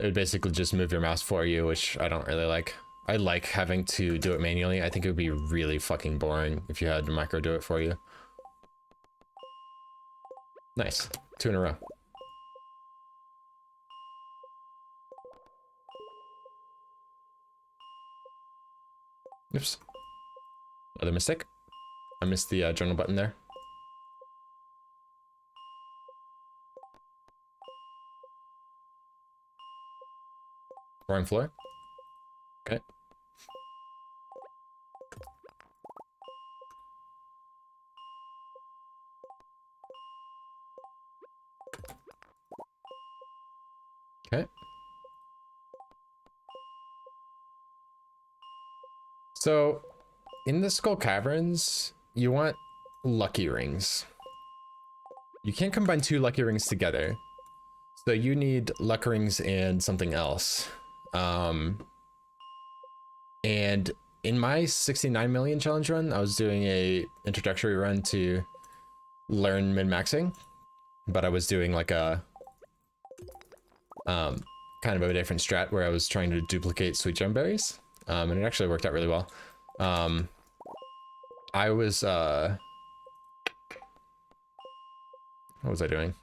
[SPEAKER 1] It would basically just move your mouse for you, which I don't really like. I like having to do it manually. I think it would be really fucking boring if you had a macro do it for you. Nice. 2 in a row. Oops. Another mistake. I missed the journal button there. Wrong floor. Okay. Okay. So, in the Skull Caverns, you want lucky rings. You can't combine 2 lucky rings together. So you need luck rings and something else. And in my 69 million challenge run, I was doing a introductory run to learn min-maxing, but I was doing like a kind of a different strat where I was trying to duplicate sweet gem berries, and it actually worked out really well. I was what was I doing?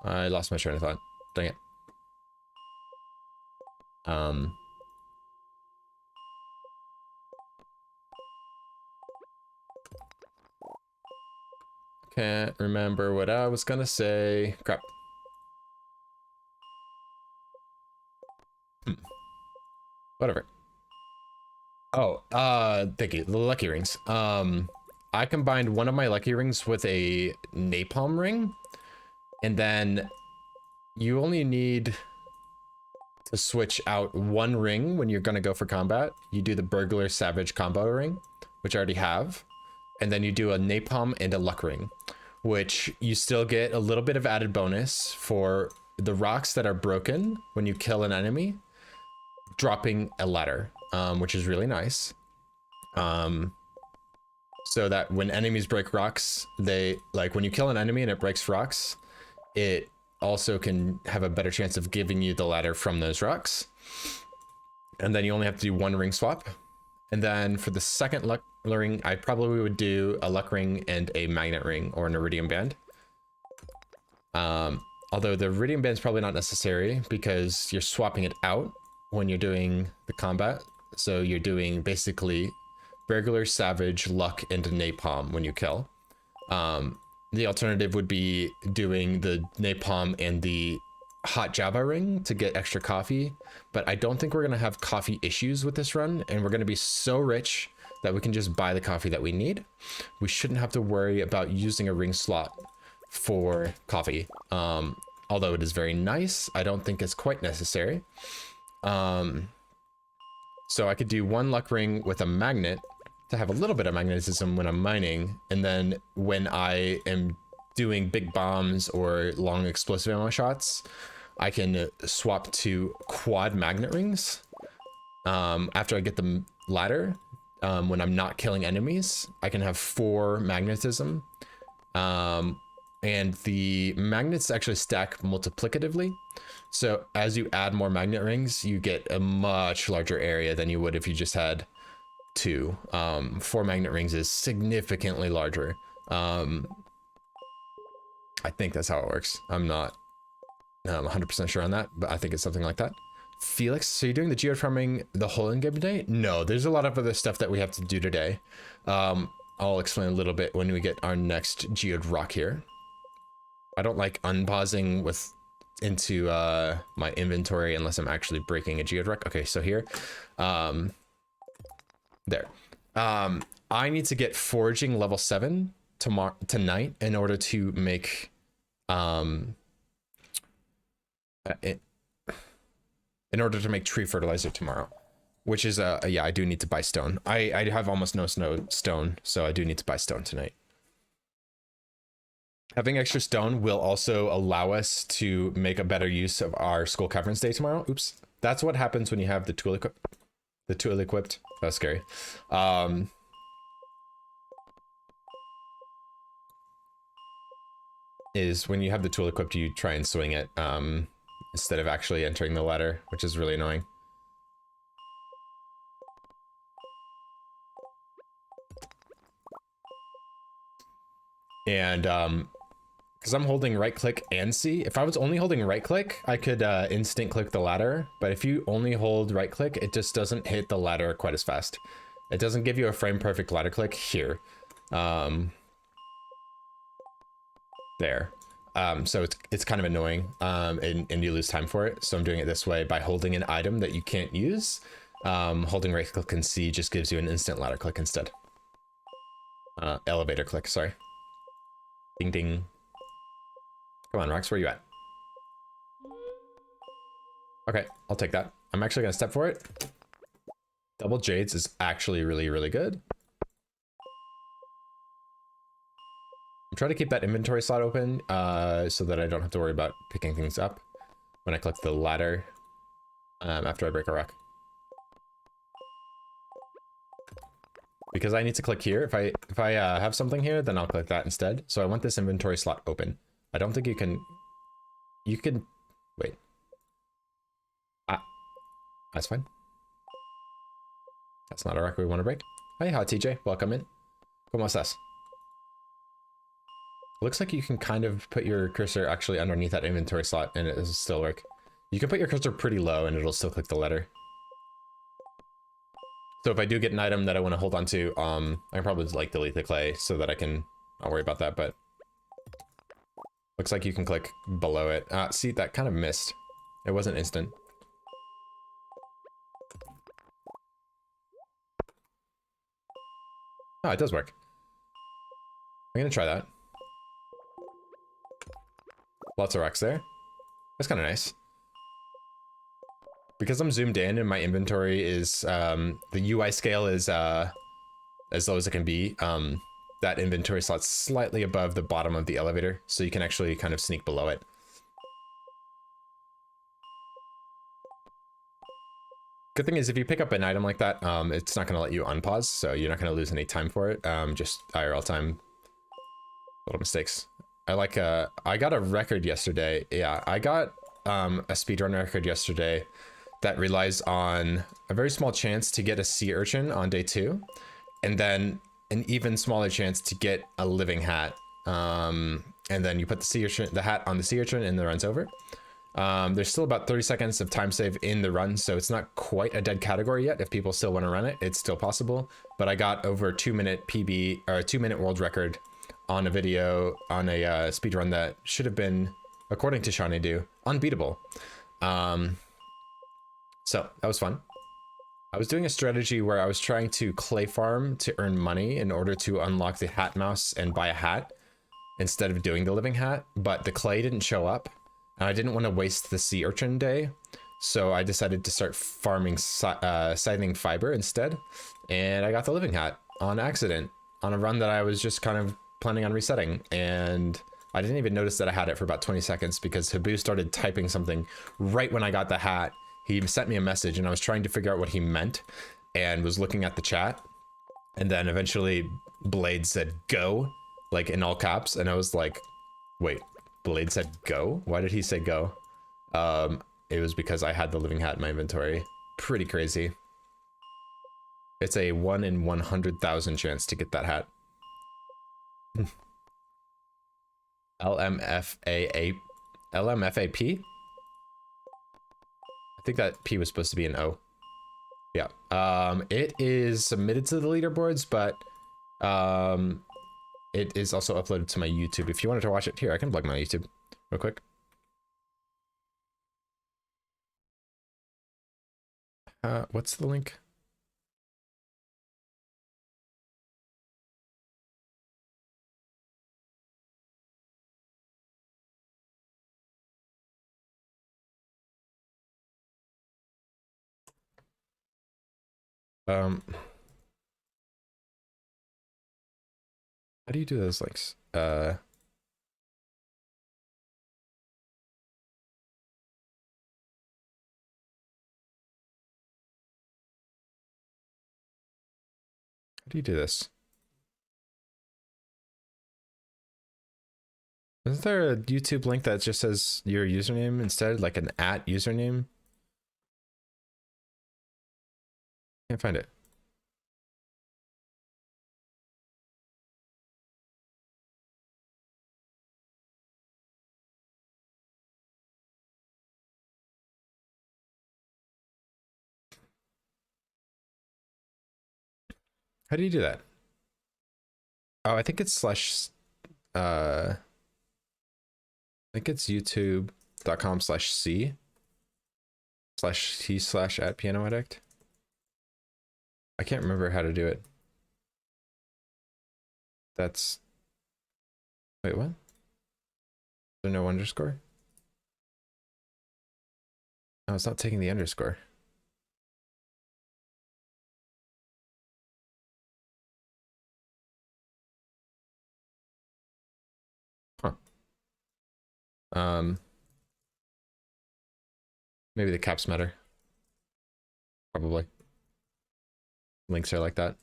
[SPEAKER 1] I lost my train of thought. Dang it. Can't remember what I was gonna say. Crap. Whatever. Oh, thank you. The lucky rings. I combined one of my lucky rings with a napalm ring, and then you only need to switch out one ring when you're gonna go for combat. You do the burglar savage combo ring, which I already have, and then you do a napalm and a luck ring, which you still get a little bit of added bonus for the rocks that are broken when you kill an enemy, dropping a ladder, which is really nice. So that when enemies break rocks, they like when you kill an enemy and it breaks rocks, it also can have a better chance of giving you the ladder from those rocks. And then you only have to do one ring swap. And then for the second luck ring, I probably would do a luck ring and a magnet ring or an iridium band. Although the iridium band is probably not necessary because you're swapping it out when you're doing the combat. So you're doing basically burglar, savage, luck, and napalm when you kill. The alternative would be doing the napalm and the hot Java ring to get extra coffee, but I don't think we're gonna have coffee issues with this run, and we're gonna be so rich that we can just buy the coffee that we need. We shouldn't have to worry about using a ring slot for coffee. Although it is very nice, I don't think it's quite necessary. So I could do one luck ring with a magnet to have a little bit of magnetism when I'm mining, and then when I am doing big bombs or long explosive ammo shots, I can swap to quad magnet rings. After I get the ladder, when I'm not killing enemies, I can have 4 magnetism. And the magnets actually stack multiplicatively. So as you add more magnet rings, you get a much larger area than you would if you just had 2. 4 magnet rings is significantly larger. I think that's how it works. I'm not 100% sure on that, but I think it's something like that. Felix, so you're doing the geode farming the whole in-game today? No, there's a lot of other stuff that we have to do today. I'll explain a little bit when we get our next geode rock here. I don't like unpausing into my inventory unless I'm actually breaking a geode rock. Okay, so here, there. I need to get foraging level 7 tonight in order to make in order to make tree fertilizer tomorrow, which is yeah, I do need to buy stone. I have almost no stone, so I do need to buy stone tonight. Having extra stone will also allow us to make a better use of our Skull Caverns day tomorrow. Oops, that's what happens when you have the tool equipped. The tool equipped. That's scary. Is when you have the tool equipped, you try and swing it instead of actually entering the ladder, which is really annoying. And because I'm holding right click and C, if I was only holding right click, I could instant click the ladder. But if you only hold right click, it just doesn't hit the ladder quite as fast. It doesn't give you a frame perfect ladder click here. There. So it's kind of annoying, and you lose time for it. So I'm doing it this way by holding an item that you can't use. Holding right click and C just gives you an instant ladder click instead. Elevator click, sorry. Ding ding. Come on, Rox, where you at? Okay, I'll take that. I'm actually gonna step for it. Double jades is actually really, really good. I'm trying to keep that inventory slot open so that I don't have to worry about picking things up when I click the ladder. after I break a rock. Because I need to click here. If I have something here, then I'll click that instead. So I want this inventory slot open. I don't think you can wait. Ah, that's fine. That's not a rock we want to break. Hey, hot TJ, welcome in. ¿Cómo estás? Looks like you can kind of put your cursor actually underneath that inventory slot and it will still work. You can put your cursor pretty low and it'll still click the letter. So if I do get an item that I want to hold on to, I can probably just like delete the clay so that I can not worry about that, but looks like you can click below it. See, that kind of missed. It wasn't instant. Oh, it does work. I'm gonna try that. Lots of rocks there. That's kind of nice. Because I'm zoomed in and my inventory is, the UI scale is as low as it can be, that inventory slot's slightly above the bottom of the elevator, so you can actually kind of sneak below it. Good thing is if you pick up an item like that, it's not going to let you unpause, so you're not going to lose any time for it. Just IRL time. Little mistakes. I got a record yesterday. Yeah, I got a speedrun record yesterday that relies on a very small chance to get a sea urchin on day 2, and then an even smaller chance to get a living hat. And then you put the sea urchin, the hat on the sea urchin, and the run's over. There's still about 30 seconds of time save in the run, so it's not quite a dead category yet. If people still want to run it, it's still possible. But I got over a 2-minute PB, or a 2-minute world record on a video on a speed run that should have been, according to Shawnee unbeatable. So that was fun. I was doing a strategy where I was trying to clay farm to earn money in order to unlock the hat mouse and buy a hat instead of doing the living hat, but the clay didn't show up and I didn't want to waste the sea urchin day. So I decided to start farming scything fiber instead. And I got the living hat on accident on a run that I was just kind of planning on resetting. And I didn't even notice that I had it for about 20 seconds because Habu started typing something right when I got the hat. He sent me a message and I was trying to figure out what he meant and was looking at the chat. And then eventually Blade said go, like in all caps. And I was like, wait, Blade said go? Why did he say go? It was because I had the living hat in my inventory. Pretty crazy. It's a 1 in 100,000 chance to get that hat. LMFAP? I think that P was supposed to be an O. Yeah. It is submitted to the leaderboards, but it is also uploaded to my YouTube. If you wanted to watch it here, I can plug my YouTube real quick. What's the link? How do you do those links? How do you do this? Isn't there a YouTube link that just says your username instead, like an @ username? Can't find it. How do you do that? Oh, I think it's slash, I think it's youtube.com/c/t/@pianoaddict. I can't remember how to do it. That's, wait, what? Is there no underscore? No, it's not taking the underscore. Huh. Maybe the caps matter. Probably. Links are like that.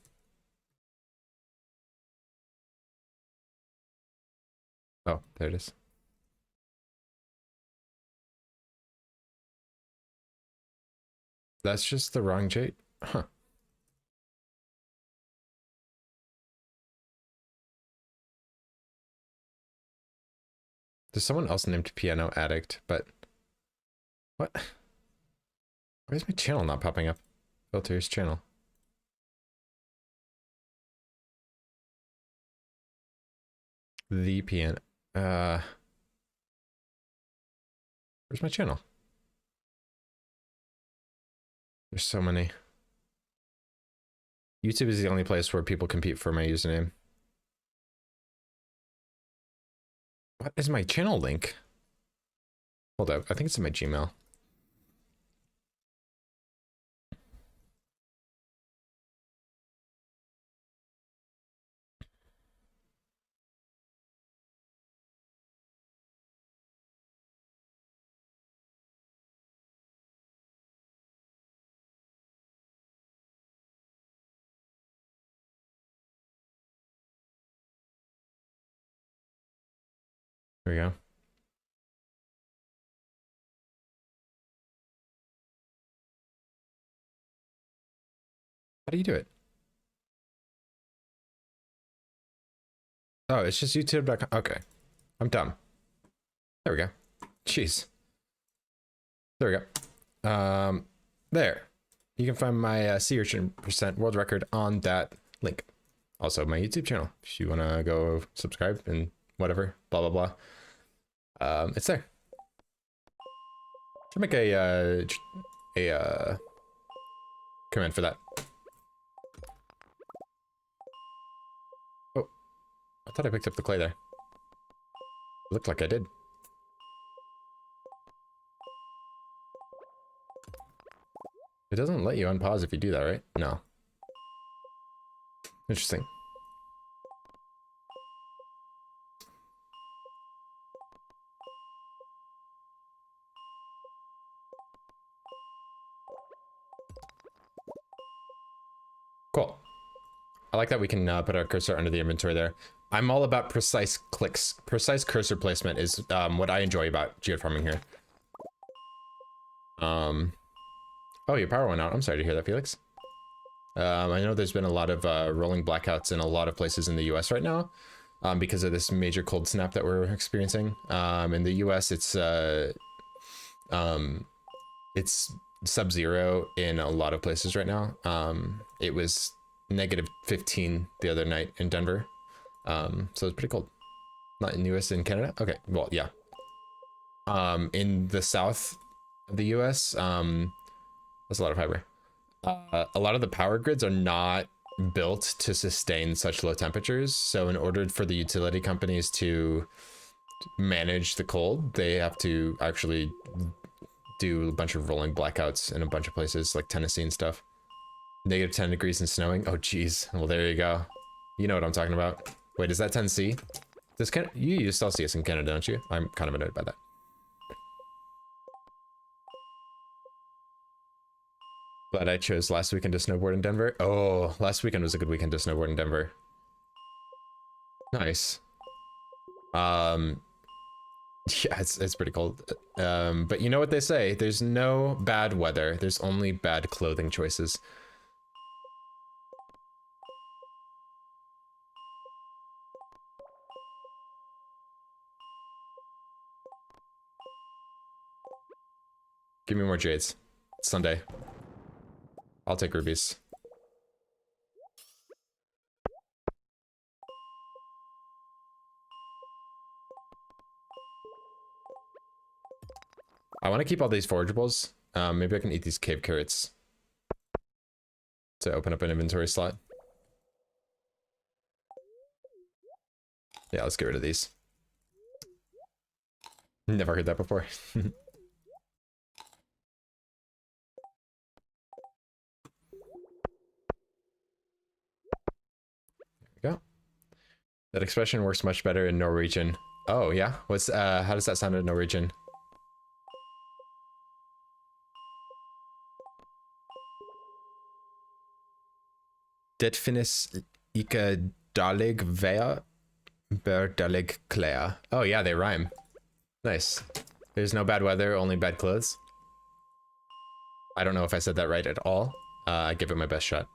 [SPEAKER 1] Oh, there it is. That's just the wrong Jade. Huh. There's someone else named Piano Addict, but what? Why is my channel not popping up? Filters channel. The piano. Where's my channel? There's so many. YouTube is the only place where people compete for my username. What is my channel link? Hold up, I think it's in my Gmail. There we go. How do you do it? Oh, it's just youtube.com. Okay. I'm dumb. There we go. Jeez. There we go. There. You can find my sea urchin percent world record on that link. Also, my YouTube channel. If you want to go subscribe and whatever, blah, blah, blah. It's there. Should make a command for that. Oh, I thought I picked up the clay there. Looked like I did. It doesn't let you unpause if you do that, right? No. Interesting. Cool. I like that we can put our cursor under the inventory there. I'm all about precise clicks. Precise cursor placement is what I enjoy about geofarming here. Oh, your power went out. I'm sorry to hear that, Felix. I know there's been a lot of rolling blackouts in a lot of places in the US right now because of this major cold snap that we're experiencing. In the US, it's sub-zero in a lot of places right now. It was -15 the other night in Denver. So it's pretty cold. Not in the US, in Canada? Okay, well, yeah. In the south of the US, that's a lot of fiber. A lot of the power grids are not built to sustain such low temperatures. So in order for the utility companies to manage the cold, they have to actually do a bunch of rolling blackouts in a bunch of places like Tennessee and stuff. -10 degrees and snowing. Oh, geez. Well, there you go. You know what I'm talking about. Wait, is that Tennessee? This can you use Celsius in Canada, don't you? I'm kind of annoyed by that. But I chose last weekend to snowboard in Denver. Oh, last weekend was a good weekend to snowboard in Denver. Nice. Yeah, it's pretty cold. But you know what they say? There's no bad weather. There's only bad clothing choices. Give me more jades. It's Sunday. I'll take rubies. I want to keep all these forageables. Maybe I can eat these cave carrots to open up an inventory slot. Yeah, let's get rid of these. Never heard that before. There we go. That expression works much better in Norwegian. Oh yeah, what's how does that sound in Norwegian? Dit finis ika dalig vea ber dalig clea. Oh yeah, they rhyme. Nice. There's no bad weather, only bad clothes. I don't know if I said that right at all. I give it my best shot.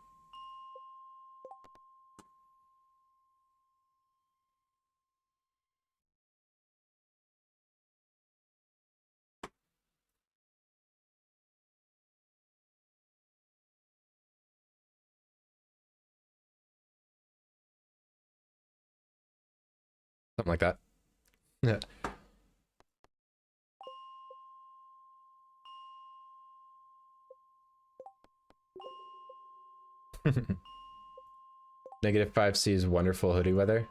[SPEAKER 1] Something like that. Yeah. -5C is wonderful hoodie weather.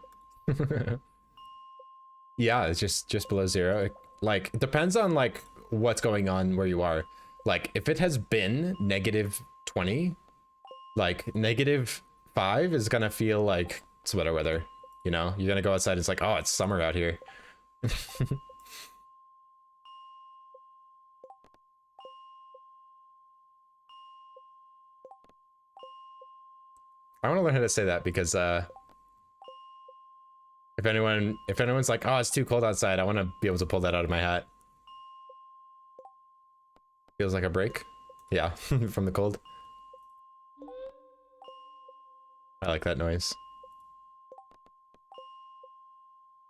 [SPEAKER 1] Yeah, it's just below 0. Like, it depends on like what's going on where you are. Like, if it has been -20, like -5 is gonna feel like sweater weather. You know, you're gonna go outside. It's like, oh, it's summer out here. I want to learn how to say that because if anyone's like, oh, it's too cold outside, I want to be able to pull that out of my hat. Feels like a break. Yeah, from the cold. I like that noise.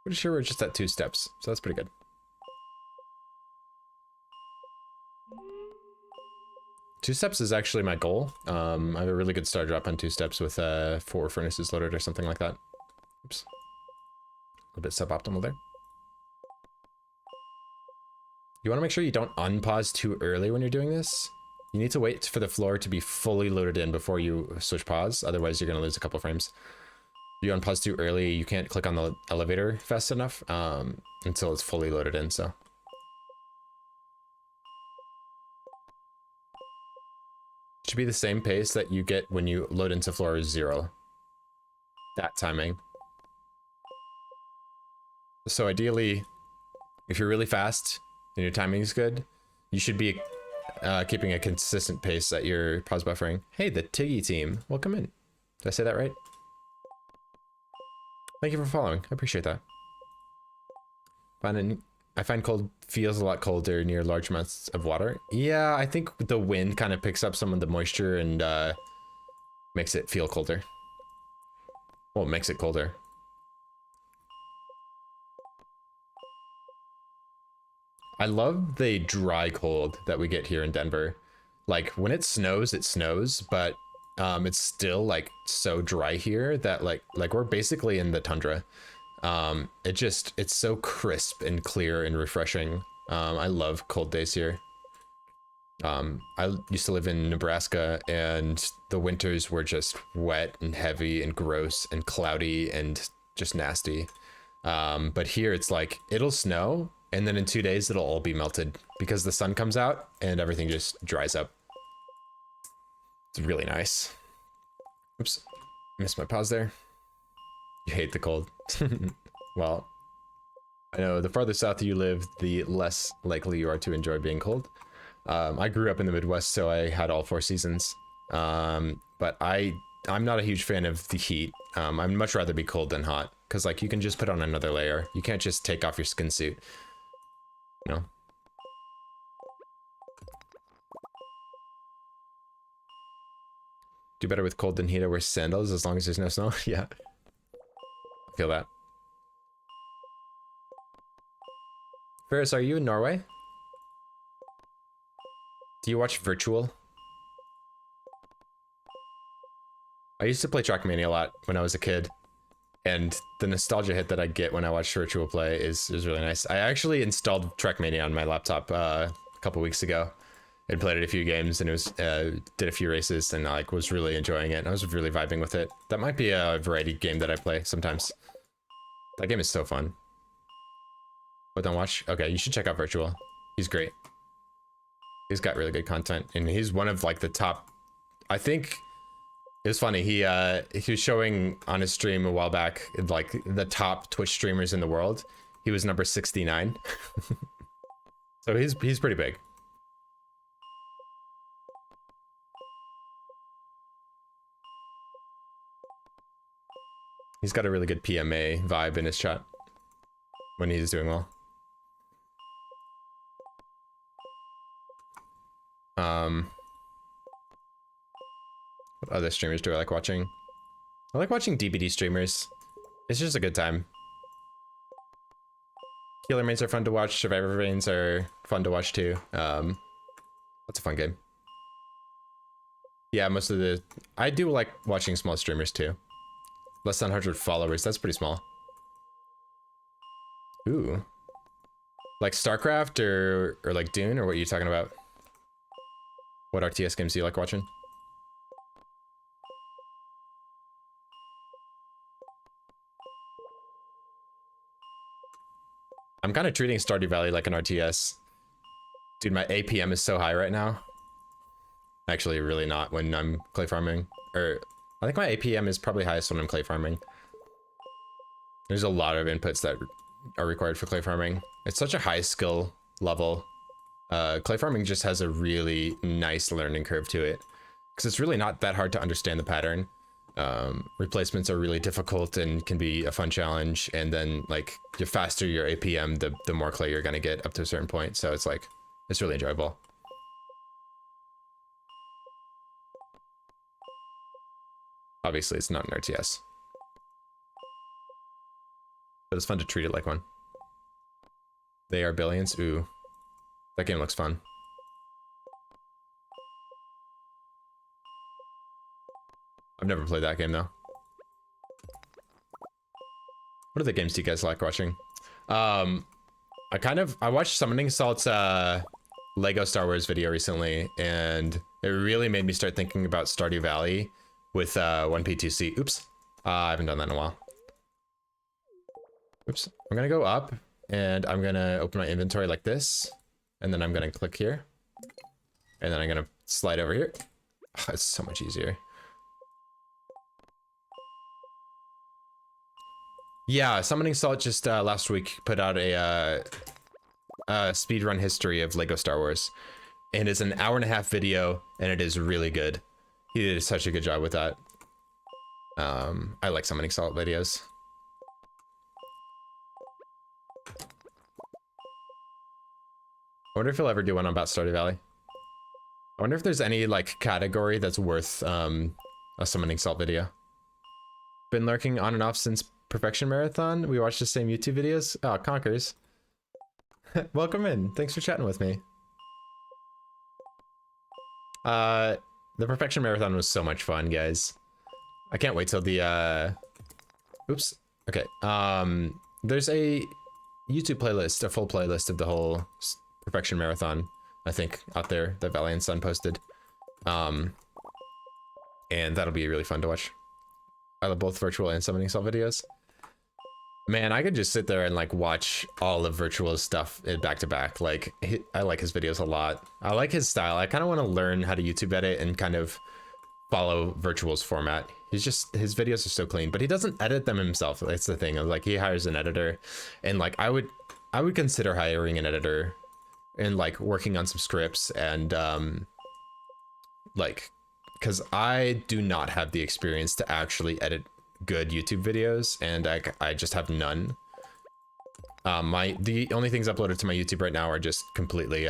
[SPEAKER 1] Pretty sure we're just at 2 steps, so that's pretty good. Two steps is actually my goal. I have a really good star drop on 2 steps with 4 furnaces loaded or something like that. Oops. A little bit suboptimal there. You want to make sure you don't unpause too early when you're doing this. You need to wait for the floor to be fully loaded in before you switch pause. Otherwise, you're going to lose a couple frames. If you unpause too early, you can't click on the elevator fast enough until it's fully loaded in, so. Should be the same pace that you get when you load into floor 0. That timing. So ideally, if you're really fast and your timing is good, you should be keeping a consistent pace at your pause buffering. Hey, the Tiggy team, welcome in. Did I say that right? Thank you for following. I appreciate that. I find cold feels a lot colder near large amounts of water. Yeah, I think the wind kind of picks up some of the moisture and makes it feel colder. Well, it makes it colder. I love the dry cold that we get here in Denver. Like, when it snows, but it's still like so dry here that like we're basically in the tundra. It's so crisp and clear and refreshing. I love cold days here. I used to live in Nebraska and the winters were just wet and heavy and gross and cloudy and just nasty. But here it's like, it'll snow and then in 2 days it'll all be melted because the sun comes out and everything just dries up. It's really nice. Oops, missed my pause there. You hate the cold. Well, I know the farther south you live, the less likely you are to enjoy being cold. I grew up in the Midwest, so I had all 4 seasons. But I'm not a huge fan of the heat. I'd much rather be cold than hot, because like you can just put on another layer. You can't just take off your skin suit. You know? Do better with cold than heat. I wear sandals as long as there's no snow. Yeah. I feel that. Ferris, are you in Norway? Do you watch Virtual? I used to play Trackmania a lot when I was a kid, and the nostalgia hit that I get when I watch Virtual play is really nice. I actually installed Trackmania on my laptop a couple weeks ago and played it a few games, and it was did a few races, and I like was really enjoying it. And I was really vibing with it. That might be a variety game that I play sometimes. That game is so fun. But don't watch? Okay, you should check out Virtual. He's great. He's got really good content, and he's one of like the top. I think it was funny. He was showing on his stream a while back like the top Twitch streamers in the world. He was number 69. So he's pretty big. He's got a really good PMA vibe in his chat when he's doing well. What other streamers do I like watching? I like watching DBD streamers. It's just a good time. Killer Mains are fun to watch. Survivor Veins are fun to watch too. That's a fun game. Yeah, most of the... I do like watching small streamers too. Less than 100 followers. That's pretty small. Ooh. Like StarCraft or like Dune, or what are you talking about? What RTS games do you like watching? I'm kind of treating Stardew Valley like an RTS. Dude, my APM is so high right now. Actually, really not when I'm clay farming. Or, I think my APM is probably highest when I'm clay farming. There's a lot of inputs that are required for clay farming. It's such a high skill level. Clay farming just has a really nice learning curve to it. Because it's really not that hard to understand the pattern. Replacements are really difficult and can be a fun challenge. And then, like, the faster your APM, the more clay you're going to get up to a certain point. So it's like, it's really enjoyable. Obviously, it's not an RTS. But it's fun to treat it like one. They are billions. Ooh. That game looks fun. I've never played that game, though. What other games do you guys like watching? I watched Summoning Salt's Lego Star Wars video recently, and it really made me start thinking about Stardew Valley with 1P2C. Oops. I haven't done that in a while. Oops. I'm gonna go up, and I'm gonna open my inventory like this, and then I'm gonna click here, and then I'm gonna slide over here. Oh, it's so much easier. Yeah, Summoning Salt just last week put out a speedrun history of Lego Star Wars, and it's an hour-and-a-half video, and it is really good. He did such a good job with that. I like Summoning Salt videos. I wonder if he'll ever do one about Stardew Valley. I wonder if there's any like category that's worth a Summoning Salt video. Been lurking on and off since Perfection Marathon. We watched the same YouTube videos. Oh, Conkers. Welcome in. Thanks for chatting with me. The Perfection Marathon was so much fun, guys. I can't wait till the oops. Okay. There's a YouTube playlist, a full playlist of the whole Perfection Marathon, I think, out there that Valiant Sun posted. And that'll be really fun to watch. I love both Virtual and Summoning Salt videos. Man, I could just sit there and like watch all of Virtual's stuff back to back. Like, I like his videos a lot. I like his style. I kind of want to learn how to YouTube edit and kind of follow Virtual's format. His videos are so clean, but he doesn't edit them himself. That's the thing. Like, he hires an editor, and like I would consider hiring an editor and like working on some scripts and like, because I do not have the experience to actually edit good YouTube videos, and I just have none. The only things uploaded to my YouTube right now are just completely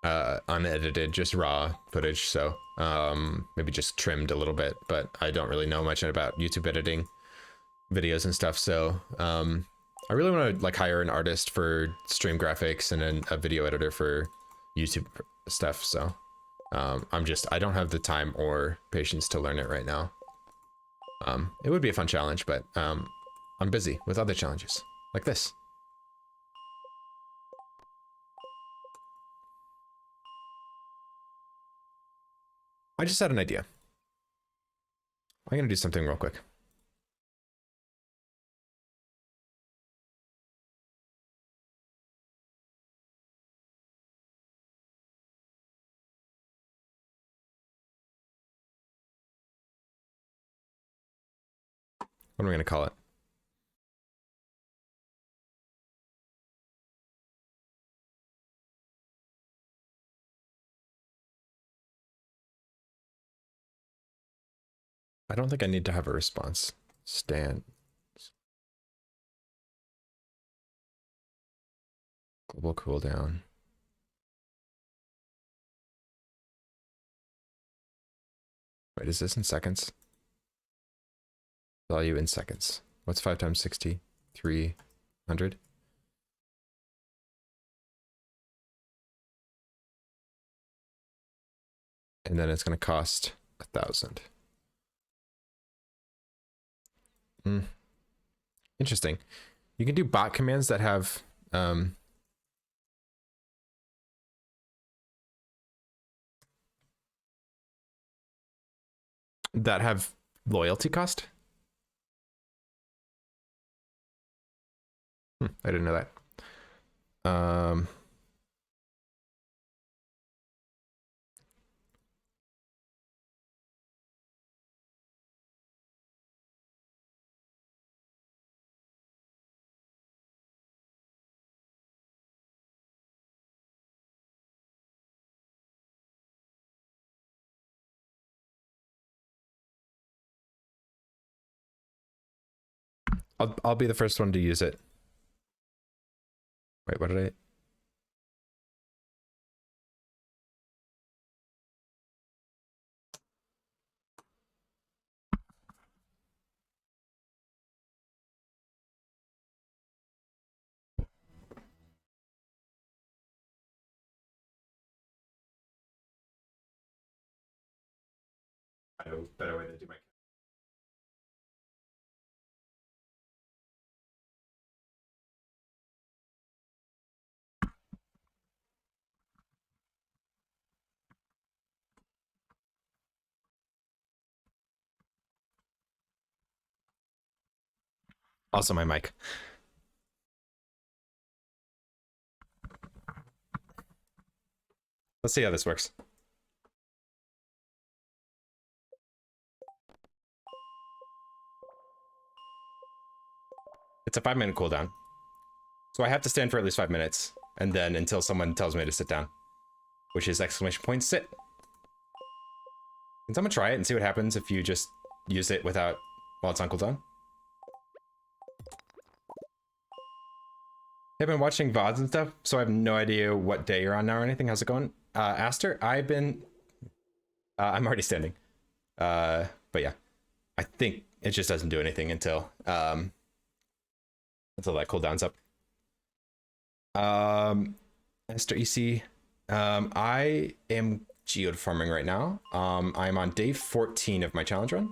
[SPEAKER 1] unedited, just raw footage, so maybe just trimmed a little bit, but I don't really know much about YouTube editing videos and stuff. So I really want to like hire an artist for stream graphics and then a video editor for YouTube stuff. So I don't have the time or patience to learn it right now. It would be a fun challenge, but I'm busy with other challenges like this. I just had an idea. I'm gonna do something real quick. What am I gonna call it? I don't think I need to have a response. Stand. Global cooldown. Wait, is this in seconds? Value in seconds. What's 5 times 60? 300. And then it's going to cost 1,000. Interesting. You can do bot commands that have loyalty cost. I didn't know that. I'll be the first one to use it. Wait, what did I? I know a better way to do my. Also, my mic. Let's see how this works. It's a 5-minute cooldown. So I have to stand for at least 5 minutes, and then until someone tells me to sit down, which is exclamation point sit. Can someone try it and see what happens if you just use it without while it's on cooldown? I've been watching VODs and stuff, so I have no idea what day you're on now or anything. How's it going? Aster, I'm already standing. But yeah, I think it just doesn't do anything until that cooldown's up. Aster EC, I am geode farming right now. I'm on day 14 of my challenge run.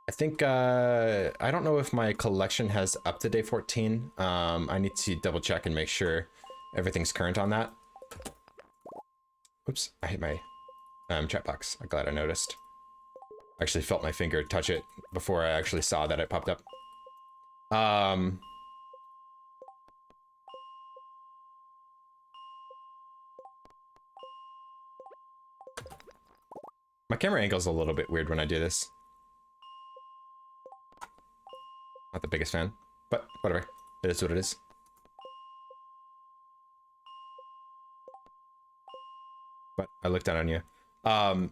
[SPEAKER 1] I think, I don't know if my collection has up to day 14. I need to double check and make sure everything's current on that. Oops, I hit my chat box. I'm glad I noticed. I actually felt my finger touch it before I actually saw that it popped up. My camera angle's a little bit weird when I do this. Not the biggest fan, but whatever. It is what it is. But I looked down on you. I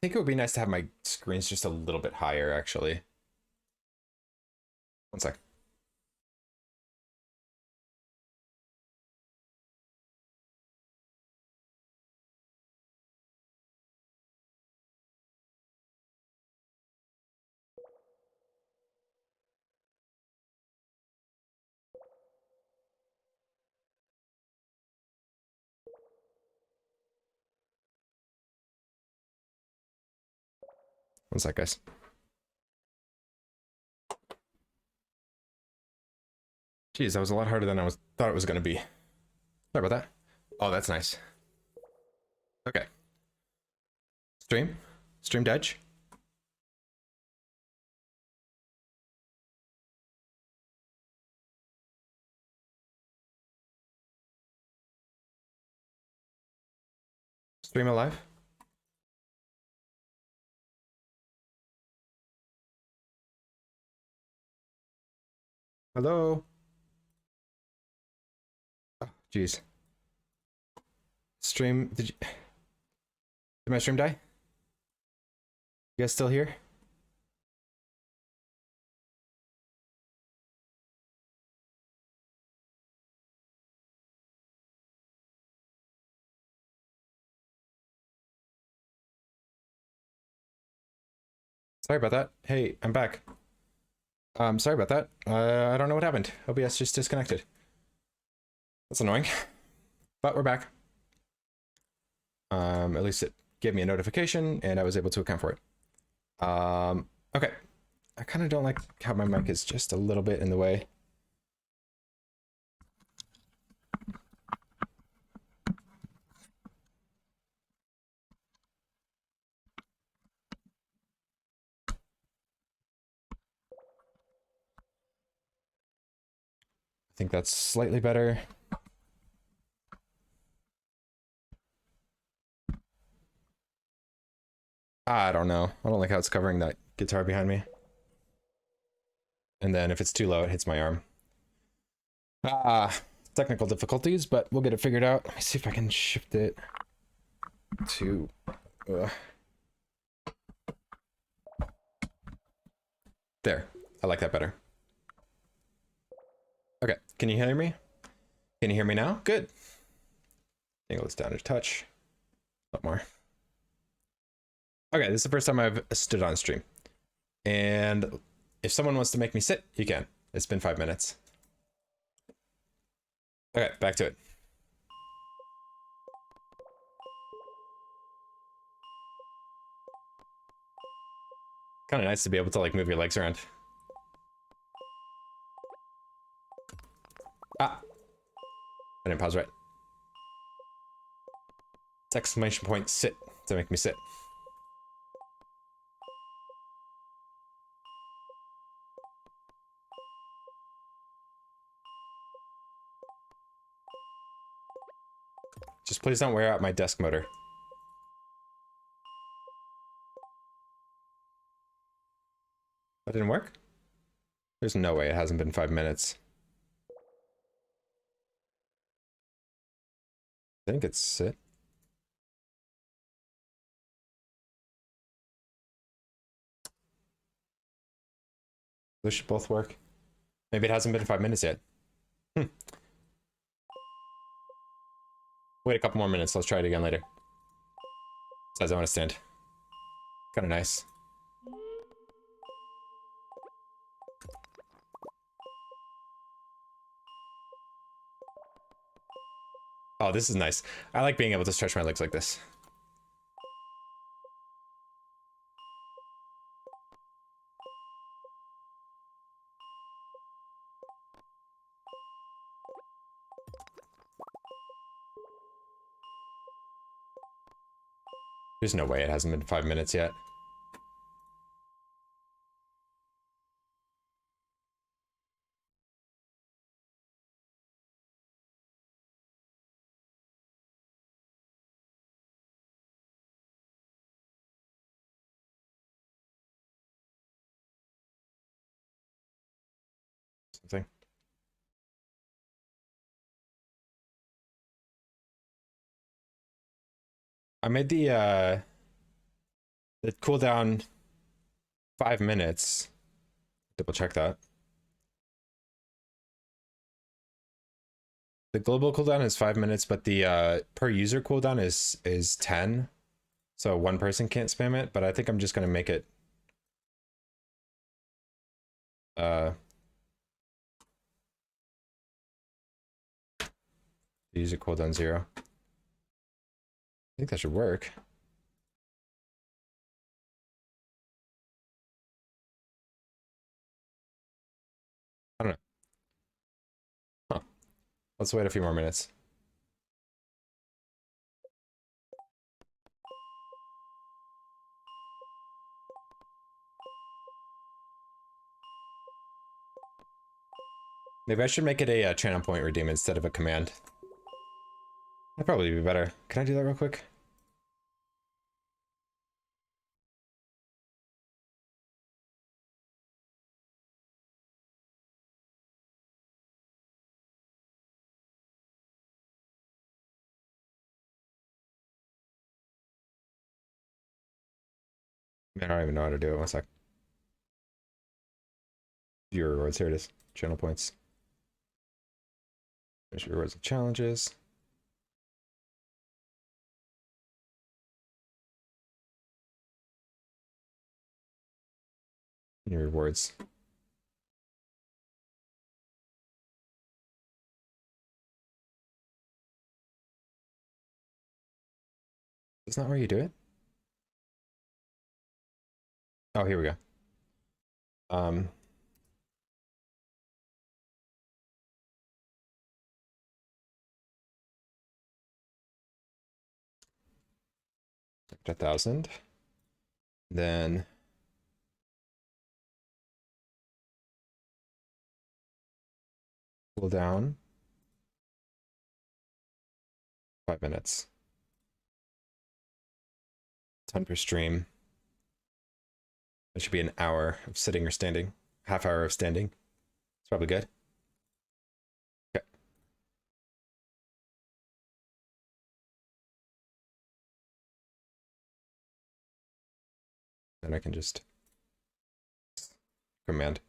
[SPEAKER 1] think it would be nice to have my screens just a little bit higher, actually. One sec. One sec, guys. Jeez, that was a lot harder than I thought it was going to be. Sorry about that. Oh, that's nice. Okay. Stream? Streamed Edge? Stream alive? Hello? Oh, jeez. Stream, did my stream die? You guys still here? Sorry about that. Hey, I'm back. Sorry about that. I don't know what happened. OBS just disconnected. That's annoying. But we're back. At least it gave me a notification and I was able to account for it. Okay. I kind of don't like how my mic is just a little bit in the way. I think that's slightly better. I don't know. I don't like how it's covering that guitar behind me. And then if it's too low, it hits my arm. Technical difficulties, but we'll get it figured out. Let me see if I can shift it to... There. I like that better. Okay, can you hear me? Can you hear me now? Good. Angle this down a touch. A lot more. Okay, this is the first time I've stood on stream. And if someone wants to make me sit, you can. It's been 5 minutes. Okay, back to it. Kind of nice to be able to like move your legs around. Ah, I didn't pause right. It's exclamation point sit to make me sit. Just please don't wear out my desk motor. That didn't work? There's no way it hasn't been 5 minutes. I think it's sit. Those should both work. Maybe it hasn't been 5 minutes yet. Wait a couple more minutes. Let's try it again later. Besides, I want to stand. Kind of nice. Oh, this is nice. I like being able to stretch my legs like this. There's no way it hasn't been 5 minutes yet. Something. I made the cooldown 5 minutes. Double check that. The global cooldown is 5 minutes, but the per user cooldown is 10. So one person can't spam it, but I think I'm just gonna make it the user cooldown 0. I think that should work. I don't know. Huh. Let's wait a few more minutes. Maybe I should make it a channel point redeem instead of a command. That'd probably be better. Can I do that real quick? Man, I don't even know how to do it. One sec. Viewer rewards. Here it is. Channel points. There's rewards and challenges. Your rewards. That's not where you do it. Oh, here we go. Um, a 1,000. Then cool down 5 minutes. 10 per stream. It should be an hour of sitting or standing. Half hour of standing. It's probably good. Okay. Then I can just command.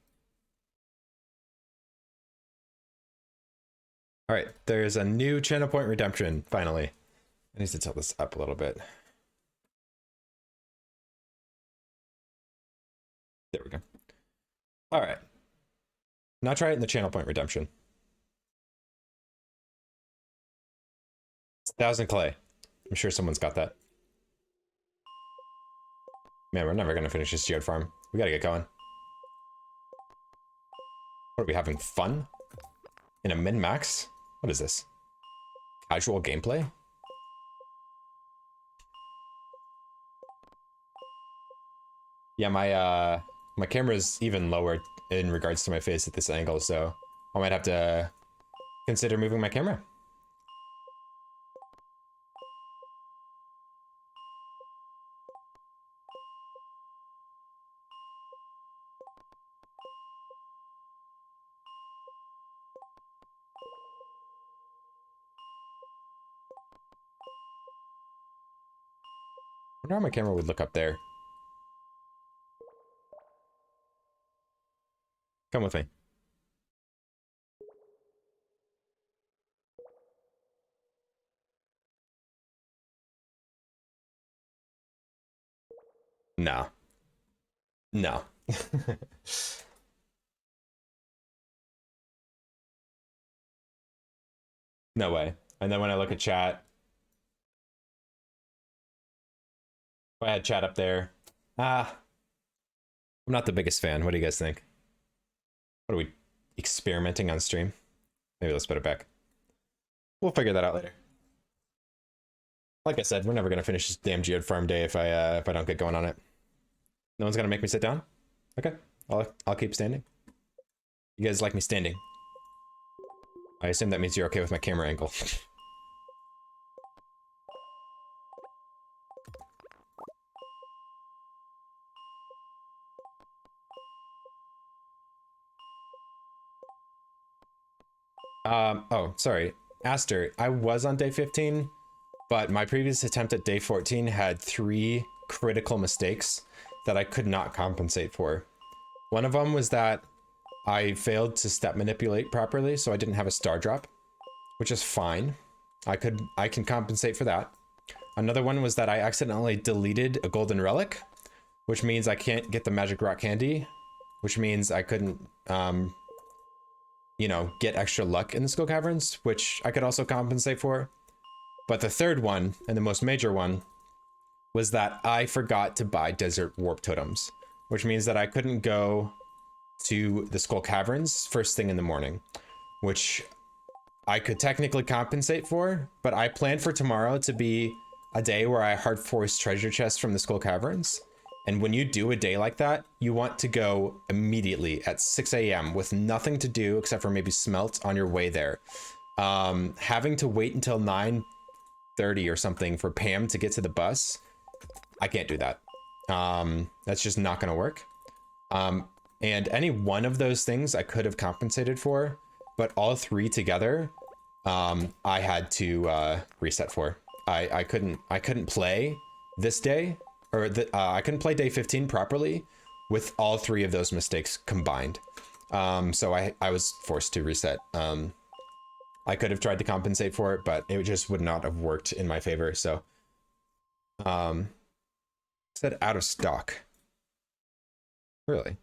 [SPEAKER 1] All right, there's a new channel point redemption, finally. I need to tilt this up a little bit. There we go. All right. Now try it in the channel point redemption. 1,000 clay. I'm sure someone's got that. Man, we're never gonna finish this geode farm. We gotta get going. What are we having fun? In a min-max? What is this? Casual gameplay? Yeah, my camera's even lower in regards to my face at this angle, so I might have to consider moving my camera. I wonder how my camera would look up there. Come with me. No. No. No way. And then when I look at chat, if I had chat up there, I'm not the biggest fan. What do you guys think? What are we experimenting on stream? Maybe let's put it back. We'll figure that out later. Like I said, we're never gonna finish this damn geode farm day if I don't get going on it. No one's gonna make me sit down? Okay, I'll keep standing. You guys like me standing? I assume that means you're okay with my camera angle. Oh, sorry. Aster, I was on day 15, but my previous attempt at day 14 had 3 critical mistakes that I could not compensate for. One of them was that I failed to step manipulate properly, so I didn't have a star drop, which is fine. I can compensate for that. Another one was that I accidentally deleted a golden relic, which means I can't get the magic rock candy, which means I couldn't, you know, get extra luck in the Skull Caverns, which I could also compensate for. But the third one, and the most major one, was that I forgot to buy desert warp totems, which means that I couldn't go to the Skull Caverns first thing in the morning, which I could technically compensate for, but I planned for tomorrow to be a day where I hard force treasure chests from the Skull Caverns. And when you do a day like that, you want to go immediately at 6 a.m. with nothing to do except for maybe smelt on your way there. Having to wait until 9:30 or something for Pam to get to the bus, I can't do that. That's just not gonna work. And any one of those things I could have compensated for, but all 3 together, I had to reset for. I couldn't play this day or I couldn't play day 15 properly with all 3 of those mistakes combined. So I was forced to reset. I could have tried to compensate for it, but it just would not have worked in my favor. So, it said out of stock. Really?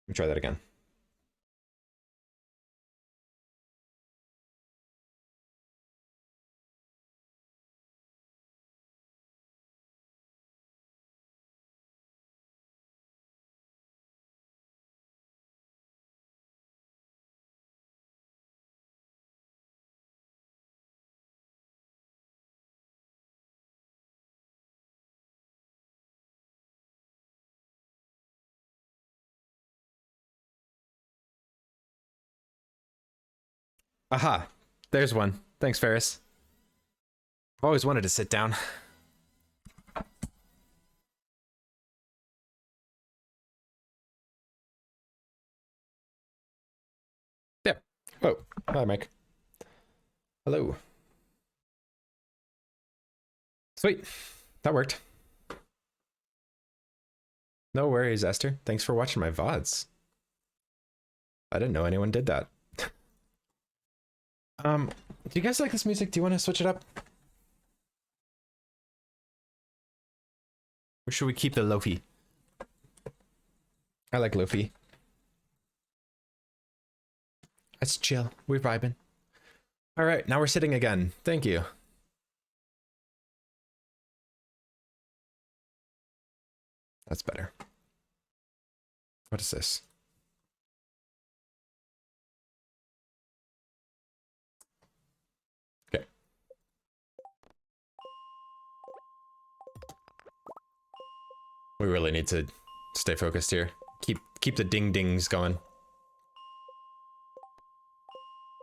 [SPEAKER 1] Let me try that again. Aha, there's one. Thanks, Ferris. I've always wanted to sit down. Yeah. Oh, hi, Mike. Hello. Sweet. That worked. No worries, Esther. Thanks for watching my VODs. I didn't know anyone did that. Do you guys like this music? Do you want to switch it up? Or should we keep the lo-fi? I like lo-fi. That's chill. We're vibing. All right, now we're sitting again. Thank you. That's better. What is this? Okay. We really need to stay focused here. Keep the ding dings going.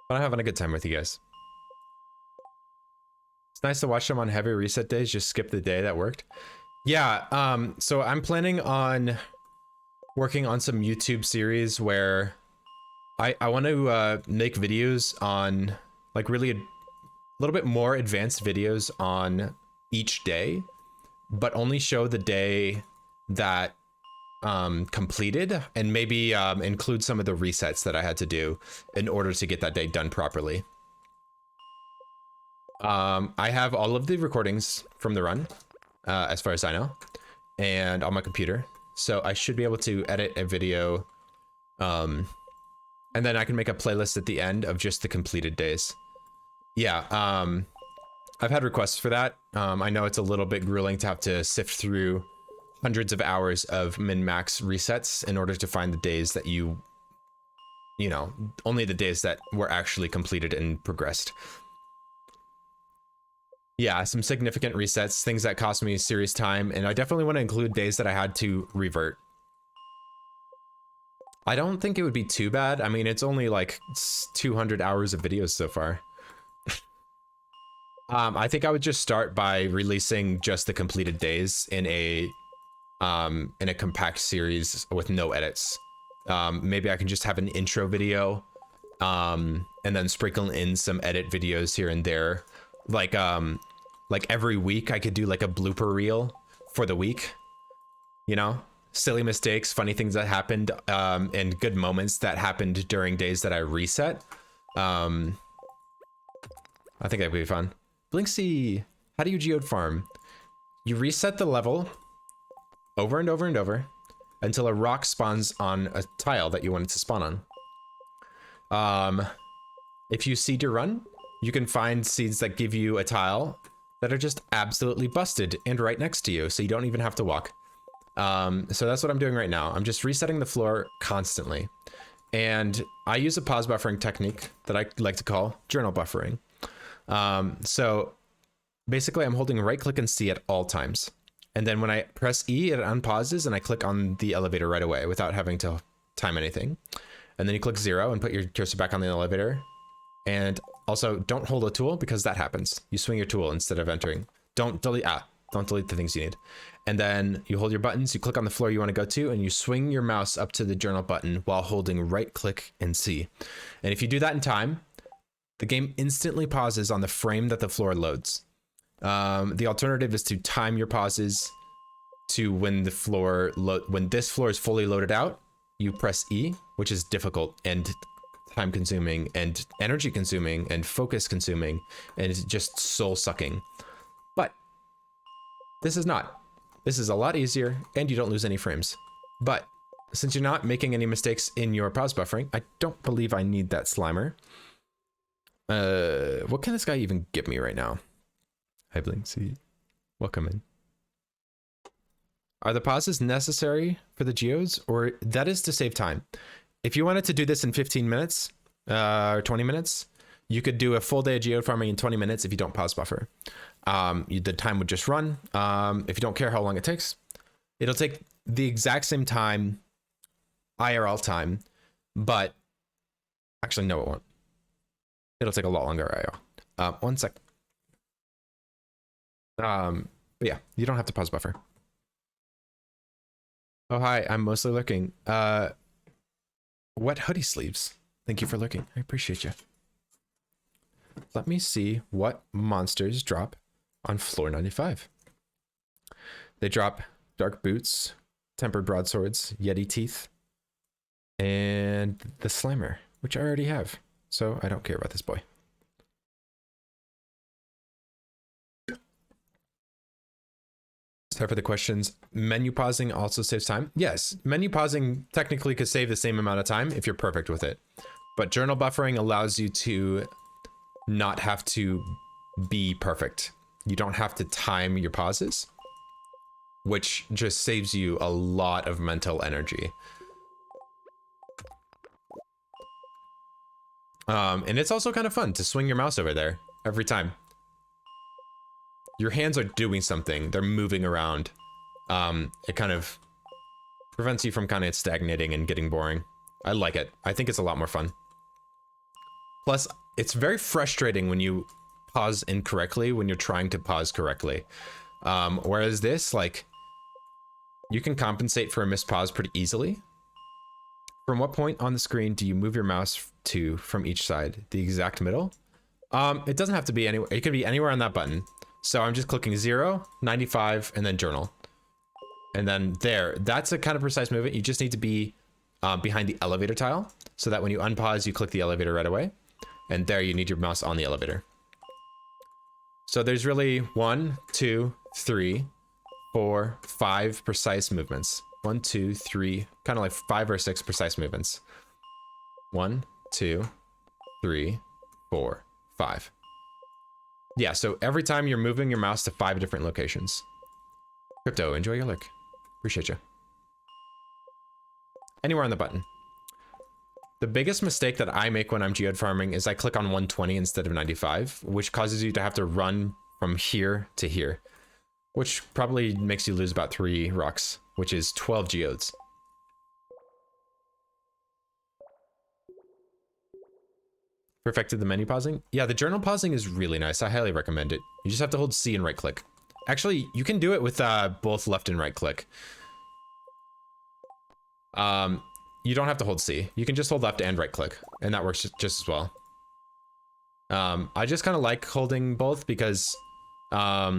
[SPEAKER 1] But I'm having a good time with you guys. It's nice to watch them on heavy reset days. Just skip the day that worked. Yeah, so I'm planning on working on some YouTube series where I want to make videos on, like, really a little bit more advanced videos on each day, but only show the day that completed, and maybe include some of the resets that I had to do in order to get that day done properly. I have all of the recordings from the run, as far as I know, and on my computer, so I should be able to edit a video, and then I can make a playlist at the end of just the completed days. Yeah, I've had requests for that. I know it's a little bit grueling to have to sift through hundreds of hours of min-max resets in order to find the days that you know, only the days that were actually completed and progressed. Yeah, some significant resets, things that cost me serious time, and I definitely want to include days that I had to revert. I don't think it would be too bad. I mean, it's only like 200 hours of videos so far. I think I would just start by releasing just the completed days in a compact series with no edits. Maybe I can just have an intro video, and then sprinkle in some edit videos here and there. Like every week I could do like a blooper reel for the week, you know, silly mistakes, funny things that happened, and good moments that happened during days that I reset. I think that'd be fun. Blinksy, how do you geode farm? You reset the level over and over and over until a rock spawns on a tile that you want it to spawn on. If you seed your run, you can find seeds that give you a tile that are just absolutely busted and right next to you, so you don't even have to walk. So that's what I'm doing right now. I'm just resetting the floor constantly. And I use a pause buffering technique that I like to call journal buffering. So basically I'm holding right click and C at all times. And then when I press E, it unpauses and I click on the elevator right away without having to time anything. And then you click 0 and put your cursor back on the elevator. And also don't hold a tool because that happens. You swing your tool instead of entering. Don't delete, Don't delete the things you need. And then you hold your buttons, you click on the floor you want to go to, and you swing your mouse up to the journal button while holding right click and C. And if you do that in time, the game instantly pauses on the frame that the floor loads. The alternative is to time your pauses to when this floor is fully loaded out, you press E, which is difficult and time consuming and energy consuming and focus consuming and just soul sucking. But this is not. This is a lot easier and you don't lose any frames. But since you're not making any mistakes in your pause buffering, I don't believe I need that Slimer. What can this guy even give me right now? Hi Blinksy, welcome in. Are the pauses necessary for the geodes, or that is to save time? If you wanted to do this in 15 minutes or 20 minutes, you could do a full day of geode farming in 20 minutes if you don't pause buffer. The time would just run. If you don't care how long it takes, it'll take the exact same time, IRL time, but actually no, it won't. It'll take a lot longer IRL. 1 sec. But yeah, you don't have to pause buffer. Oh, hi, I'm mostly lurking. Wet hoodie sleeves. Thank you for lurking. I appreciate you. Let me see what monsters drop on floor 95. They drop dark boots, tempered broadswords, yeti teeth, and the Slimer, which I already have. So I don't care about this boy. Time for the questions. Menu pausing also saves time. Yes, menu pausing technically could save the same amount of time if you're perfect with it. But journal buffering allows you to not have to be perfect. You don't have to time your pauses, which just saves you a lot of mental energy. And it's also kind of fun to swing your mouse over there every time. Your hands are doing something. They're moving around. It kind of prevents you from kind of stagnating and getting boring. I like it. I think it's a lot more fun. Plus, it's very frustrating when you pause incorrectly when you're trying to pause correctly. Whereas this, like, you can compensate for a missed pause pretty easily. From what point on the screen do you move your mouse to from each side? The exact middle? It doesn't have to be anywhere. It can be anywhere on that button. So I'm just clicking 0, 95, and then journal. And then there, that's a kind of precise movement. You just need to be behind the elevator tile so that when you unpause, you click the elevator right away. And there you need your mouse on the elevator. So there's really 1, 2, 3, 4, 5 precise movements. 1, 2, 3, kind of like 5 or 6 precise movements. 1, 2, 3, 4, 5. Yeah, so every time you're moving your mouse to 5 different locations. Crypto, enjoy your lurk. Appreciate you. Anywhere on the button. The biggest mistake that I make when I'm geode farming is I click on 120 instead of 95, which causes you to have to run from here to here, which probably makes you lose about 3 rocks, which is 12 geodes. Perfected the menu pausing? Yeah, the journal pausing is really nice. I highly recommend it. You just have to hold C and right click. Actually, you can do it with both left and right click. You don't have to hold C. You can just hold left and right click, and that works just as well. I just kind of like holding both because I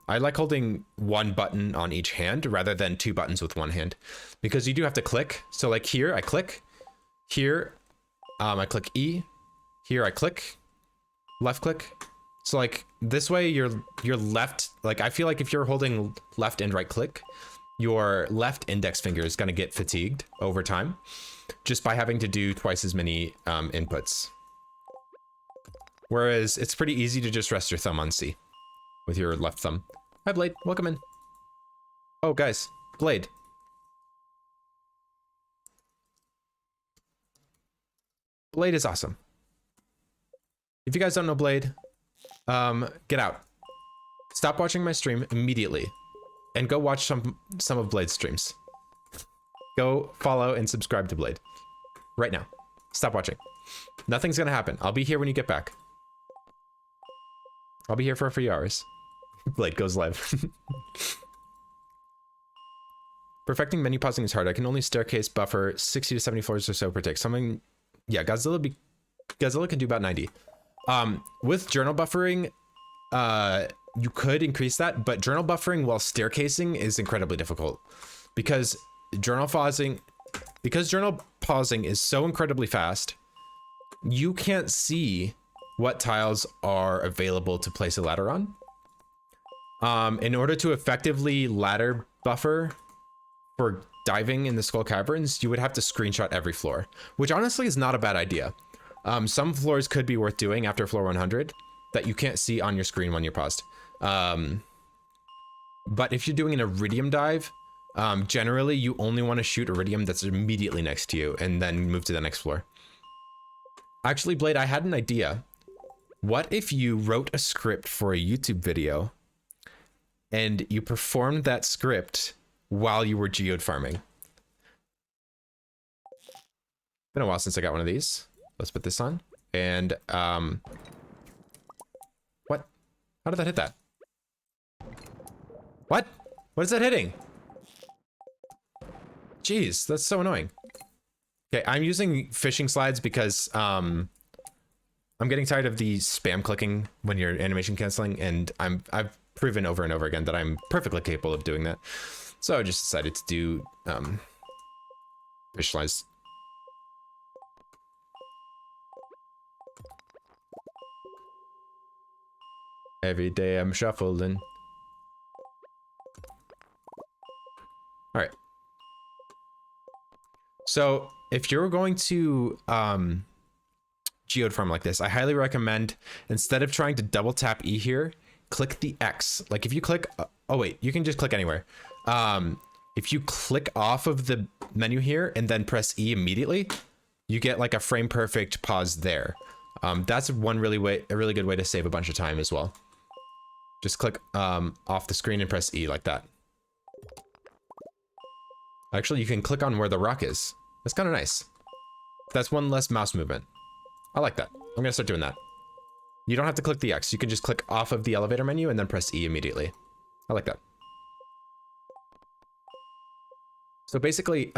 [SPEAKER 1] like holding one button on each hand rather than 2 buttons with one hand, because you do have to click. So like here, I click. Here, I click E. Here I click, left click. So like this way your left, like I feel like if you're holding left and right click, your left index finger is gonna get fatigued over time just by having to do twice as many inputs. Whereas it's pretty easy to just rest your thumb on C with your left thumb. Hi Blade, welcome in. Oh guys, Blade. Blade is awesome. If you guys don't know Blade, get out. Stop watching my stream immediately and go watch some of Blade's streams. Go follow and subscribe to Blade right now. Stop watching. Nothing's gonna happen. I'll be here when you get back. I'll be here for a few hours. Blade goes live. Perfecting menu pausing is hard. I can only staircase buffer 60 to 70 floors or so per tick. Something, yeah, Godzilla can do about 90. With journal buffering, you could increase that, but journal buffering while staircasing is incredibly difficult because journal pausing is so incredibly fast. You can't see what tiles are available to place a ladder on. In order to effectively ladder buffer for diving in the Skull Caverns, you would have to screenshot every floor, which honestly is not a bad idea. Some floors could be worth doing after floor 100 that you can't see on your screen when you're paused. But if you're doing an Iridium dive, generally you only want to shoot Iridium that's immediately next to you and then move to the next floor. Actually, Blade, I had an idea. What if you wrote a script for a YouTube video and you performed that script while you were geode farming? Been a while since I got one of these. Let's put this on. And what? How did that hit that? What? What is that hitting? Jeez, that's so annoying. Okay, I'm using fishing slides because I'm getting tired of the spam clicking when you're animation canceling, and I've proven over and over again that I'm perfectly capable of doing that. So I just decided to do fish slides. Every day I'm shuffling. All right. So if you're going to geode farm like this, I highly recommend, instead of trying to double tap E here, click the X. Like if you click, oh wait, you can just click anywhere. If you click off of the menu here and then press E immediately, you get like a frame perfect pause there. That's a really good way to save a bunch of time as well. Just click off the screen and press E like that. Actually, you can click on where the rock is. That's kind of nice. That's one less mouse movement. I like that. I'm gonna start doing that. You don't have to click the X. You can just click off of the elevator menu and then press E immediately. I like that. So basically,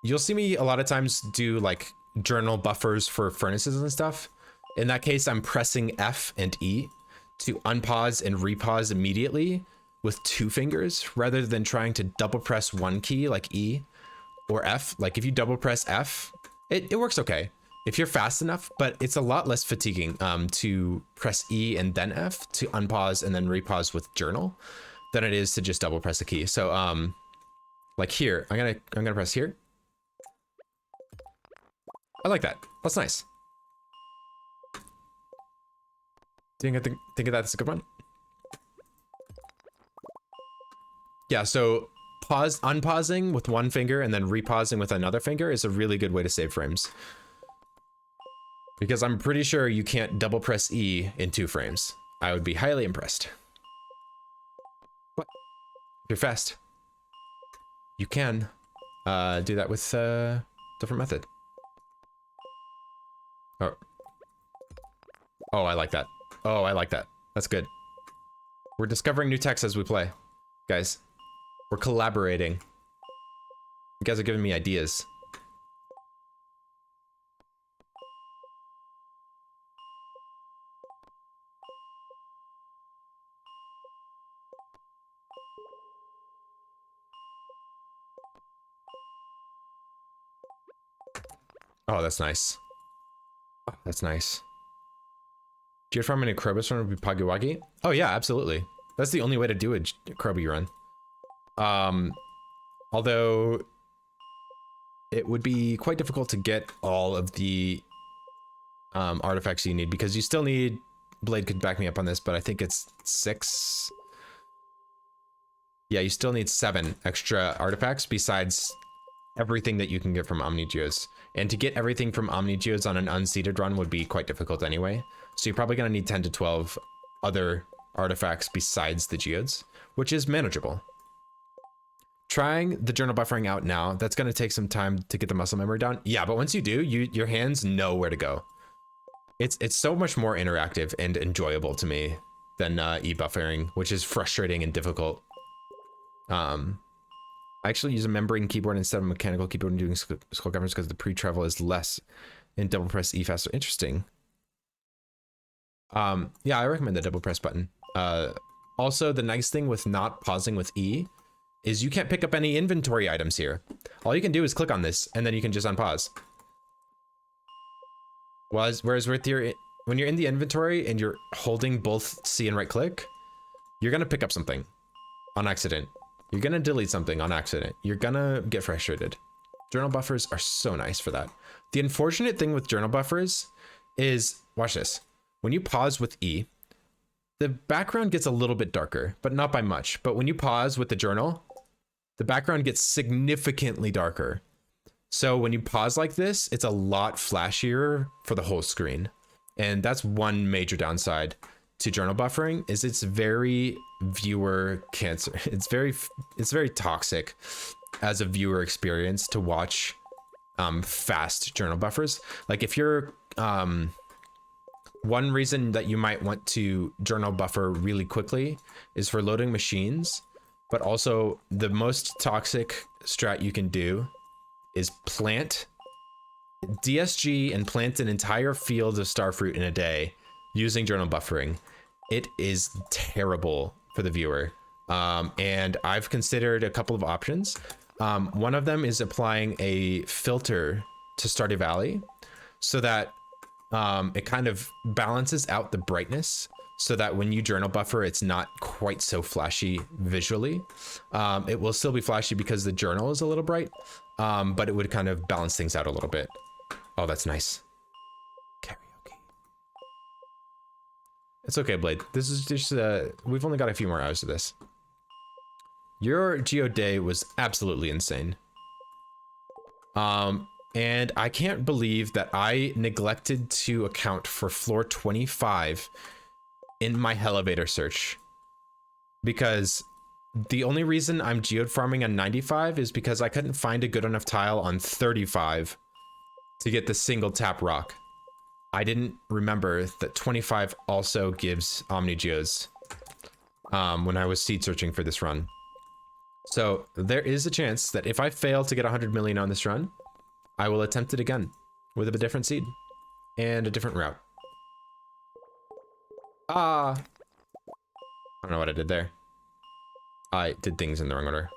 [SPEAKER 1] you'll see me a lot of times do like journal buffers for furnaces and stuff. In that case, I'm pressing F and E to unpause and repause immediately with 2 fingers rather than trying to double press one key like E or F. Like if you double press F, it works okay if you're fast enough, but it's a lot less fatiguing to press E and then F to unpause and then repause with journal than it is to just double press a key. So like here, I'm gonna press here. I like that. That's nice. Think of that's a good one. Yeah, so unpausing with one finger and then repausing with another finger is a really good way to save frames. Because I'm pretty sure you can't double press E in 2 frames. I would be highly impressed. What? If you're fast, you can do that with a different method. Oh, I like that. Oh, I like that. That's good. We're discovering new techs as we play, guys. We're collaborating. You guys are giving me ideas. Oh, that's nice. Oh, that's nice. Geode farming a Krobus run would be Pagiwagi? Oh yeah, absolutely. That's the only way to do a Krobi run. Although it would be quite difficult to get all of the artifacts you need, because you still need, Blade could back me up on this, but I think it's 6. Yeah, you still need 7 extra artifacts besides everything that you can get from Omnigeodes. And to get everything from Omnigeodes on an unseeded run would be quite difficult anyway. So you're probably gonna need 10 to 12 other artifacts besides the geodes, which is manageable. Trying the journal buffering out now, that's gonna take some time to get the muscle memory down. Yeah, but once you do, your hands know where to go. It's so much more interactive and enjoyable to me. than e-buffering, which is frustrating and difficult. I actually use a membrane keyboard instead of a mechanical keyboard when doing scroll governors because the pre-travel is less and double press E faster. Interesting. Yeah, I recommend the double press button. Also, the nice thing with not pausing with E is you can't pick up any inventory items here. All you can do is click on this and then you can just unpause. Whereas with when you're in the inventory and you're holding both C and right click, you're gonna pick up something on accident. You're gonna delete something on accident. You're gonna get frustrated. Journal buffers are so nice for that. The unfortunate thing with journal buffers is, watch this. When you pause with E, the background gets a little bit darker, but not by much. But when you pause with the journal, the background gets significantly darker. So when you pause like this, it's a lot flashier for the whole screen. And that's one major downside to journal buffering, is it's very viewer cancer. It's very toxic as a viewer experience to watch fast journal buffers. Like if you're one reason that you might want to journal buffer really quickly is for loading machines, but also the most toxic strat you can do is plant DSG and plant an entire field of starfruit in a day using journal buffering. It is terrible for the viewer. And I've considered a couple of options. One of them is applying a filter to Stardew Valley so that it kind of balances out the brightness so that when you journal buffer, it's not quite so flashy visually. It will still be flashy because the journal is a little bright, but it would kind of balance things out a little bit. Oh, that's nice. Karaoke. It's okay, Blade. This is just, we've only got a few more hours of this. Your Geo day was absolutely insane. And I can't believe that I neglected to account for floor 25 in my elevator search. Because the only reason I'm geode farming on 95 is because I couldn't find a good enough tile on 35 to get the single tap rock. I didn't remember that 25 also gives Omni Geodes when I was seed searching for this run. So there is a chance that if I fail to get 100 million on this run, I will attempt it again with a different seed and a different route. I don't know what I did there. I did things in the wrong order.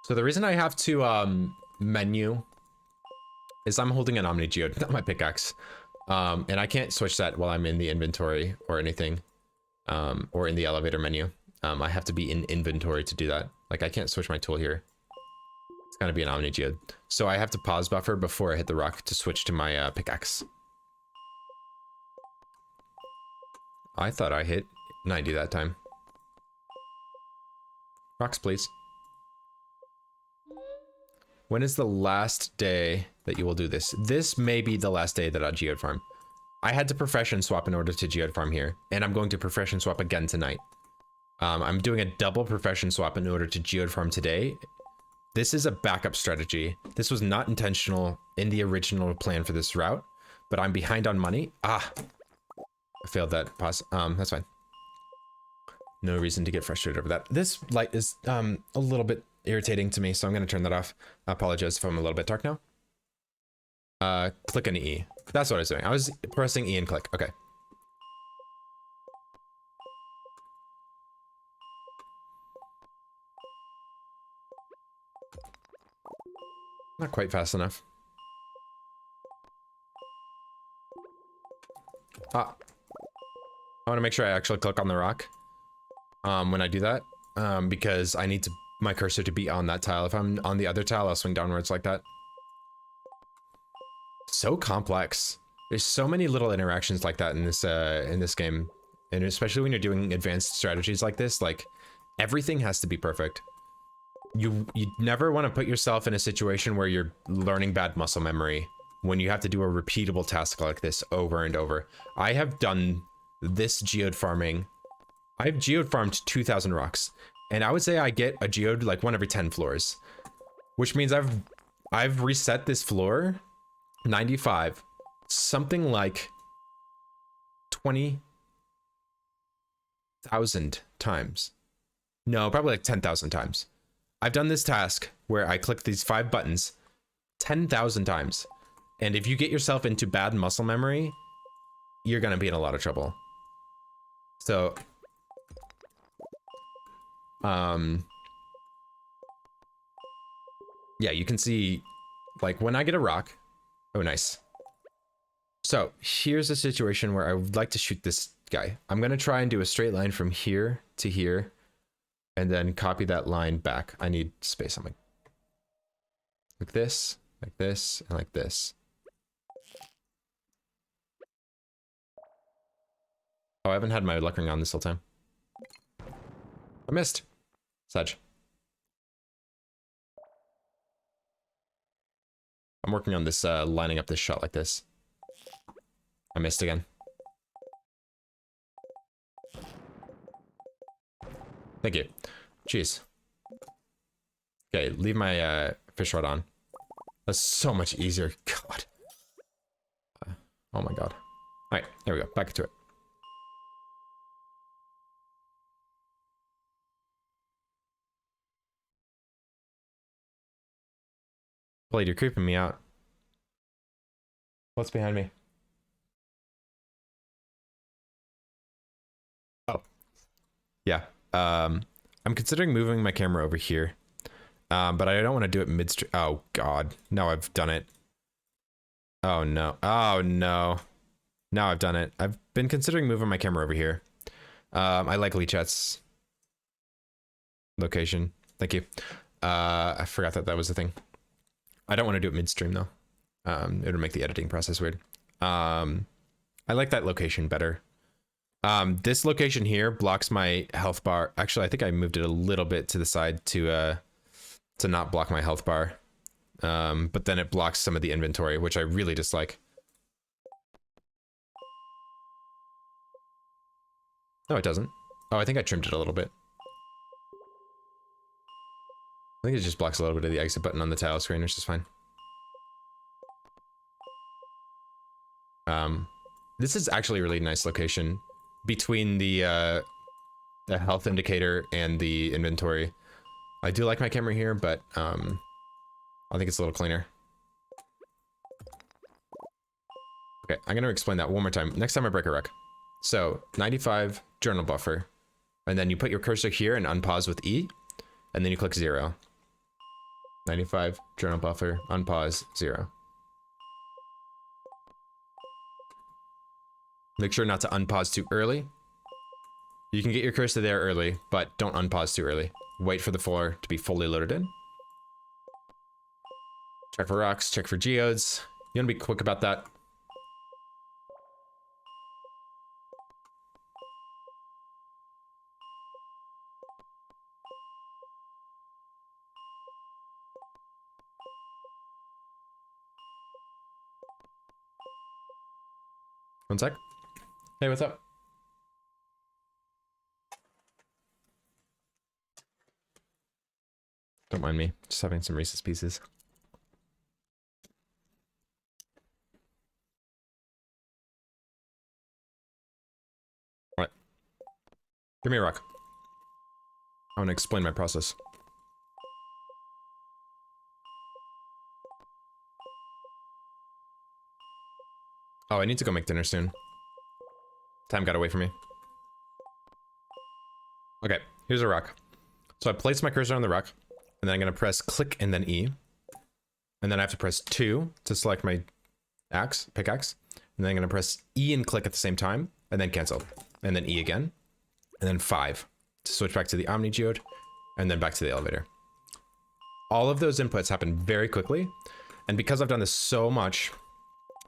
[SPEAKER 1] So the reason I have to menu is I'm holding an Omni Geode, not my pickaxe. And I can't switch that while I'm in the inventory or anything, or in the elevator menu. I have to be in inventory to do that. Like I can't switch my tool here. It's gonna be an Omni Geode. So I have to pause buffer before I hit the rock to switch to my pickaxe. I thought I hit 90 that time. Rocks, please. When is the last day that you will do this? This may be the last day that I'll geode farm. I had to profession swap in order to geode farm here, and I'm going to profession swap again tonight. I'm doing a double profession swap in order to geode farm today. This is a backup strategy. This was not intentional in the original plan for this route, but I'm behind on money. I failed that pause. That's fine. No reason to get frustrated over that. This light is a little bit irritating to me, so I'm going to turn that off. I apologize if I'm a little bit dark now. Click an E. That's what I was doing. I was pressing E and click. Okay. Not quite fast enough. I want to make sure I actually click on the rock when I do that, because I need my cursor to be on that tile. If I'm on the other tile, I'll swing downwards like that. So complex. There's so many little interactions like that in this game, and especially when you're doing advanced strategies like this, like everything has to be perfect. You never want to put yourself in a situation where you're learning bad muscle memory when you have to do a repeatable task like this over and over. I have done this geode farming. I've geode farmed 2,000 rocks, And I would say I get a geode like one every 10 floors, which means I've reset this floor 95, something like 20,000 times. No, probably like 10,000 times. I've done this task where I click these 5 buttons 10,000 times. And if you get yourself into bad muscle memory, you're going to be in a lot of trouble. So, yeah, you can see, like, when I get a rock. Oh, nice. So, here's a situation where I would like to shoot this guy. I'm going to try and do a straight line from here to here, and then copy that line back. I need space on my... like this, and like this. Oh, I haven't had my luck ring on this whole time. I missed. Sedge. I'm working on this, lining up this shot like this. I missed again. Thank you. Jeez. Okay, leave my, fish rod on. That's so much easier. God. Oh my god. Alright, there we go. Back to it. Blade, you're creeping me out. What's behind me? Oh. Yeah. I'm considering moving my camera over here. But I don't want to do it midstream. Oh god. No, I've done it. Oh no. Oh no. Now I've done it. I've been considering moving my camera over here. I like Leechat's location. Thank you. I forgot that was a thing. I don't want to do it midstream though. It'll make the editing process weird. I like that location better. This location here blocks my health bar. Actually, I think I moved it a little bit to the side to not block my health bar. But then it blocks some of the inventory, which I really dislike. No, it doesn't. Oh, I think I trimmed it a little bit. I think it just blocks a little bit of the exit button on the tile screen, which is fine. This is actually a really nice location between the health indicator and the inventory. I do like my camera here, but I think it's a little cleaner. Okay, I'm gonna explain that one more time. Next time I break a wreck. So 95 journal buffer, and then you put your cursor here and unpause with E, and then you click 0. 95 journal buffer, unpause, 0. Make sure not to unpause too early. You can get your cursor there early, but don't unpause too early. Wait for the floor to be fully loaded in. Check for rocks, check for geodes. You want to be quick about that. One sec. Hey, what's up? Don't mind me, just having some Reese's Pieces. Alright. Give me a rock. I want to explain my process. Oh, I need to go make dinner soon. Time got away from me. Okay, here's a rock. So I place my cursor on the rock, and then I'm going to press click and then E. And then I have to press 2 to select my pickaxe. And then I'm going to press E and click at the same time, and then cancel. And then E again. And then 5 to switch back to the Omni Geode, and then back to the elevator. All of those inputs happen very quickly. And because I've done this so much,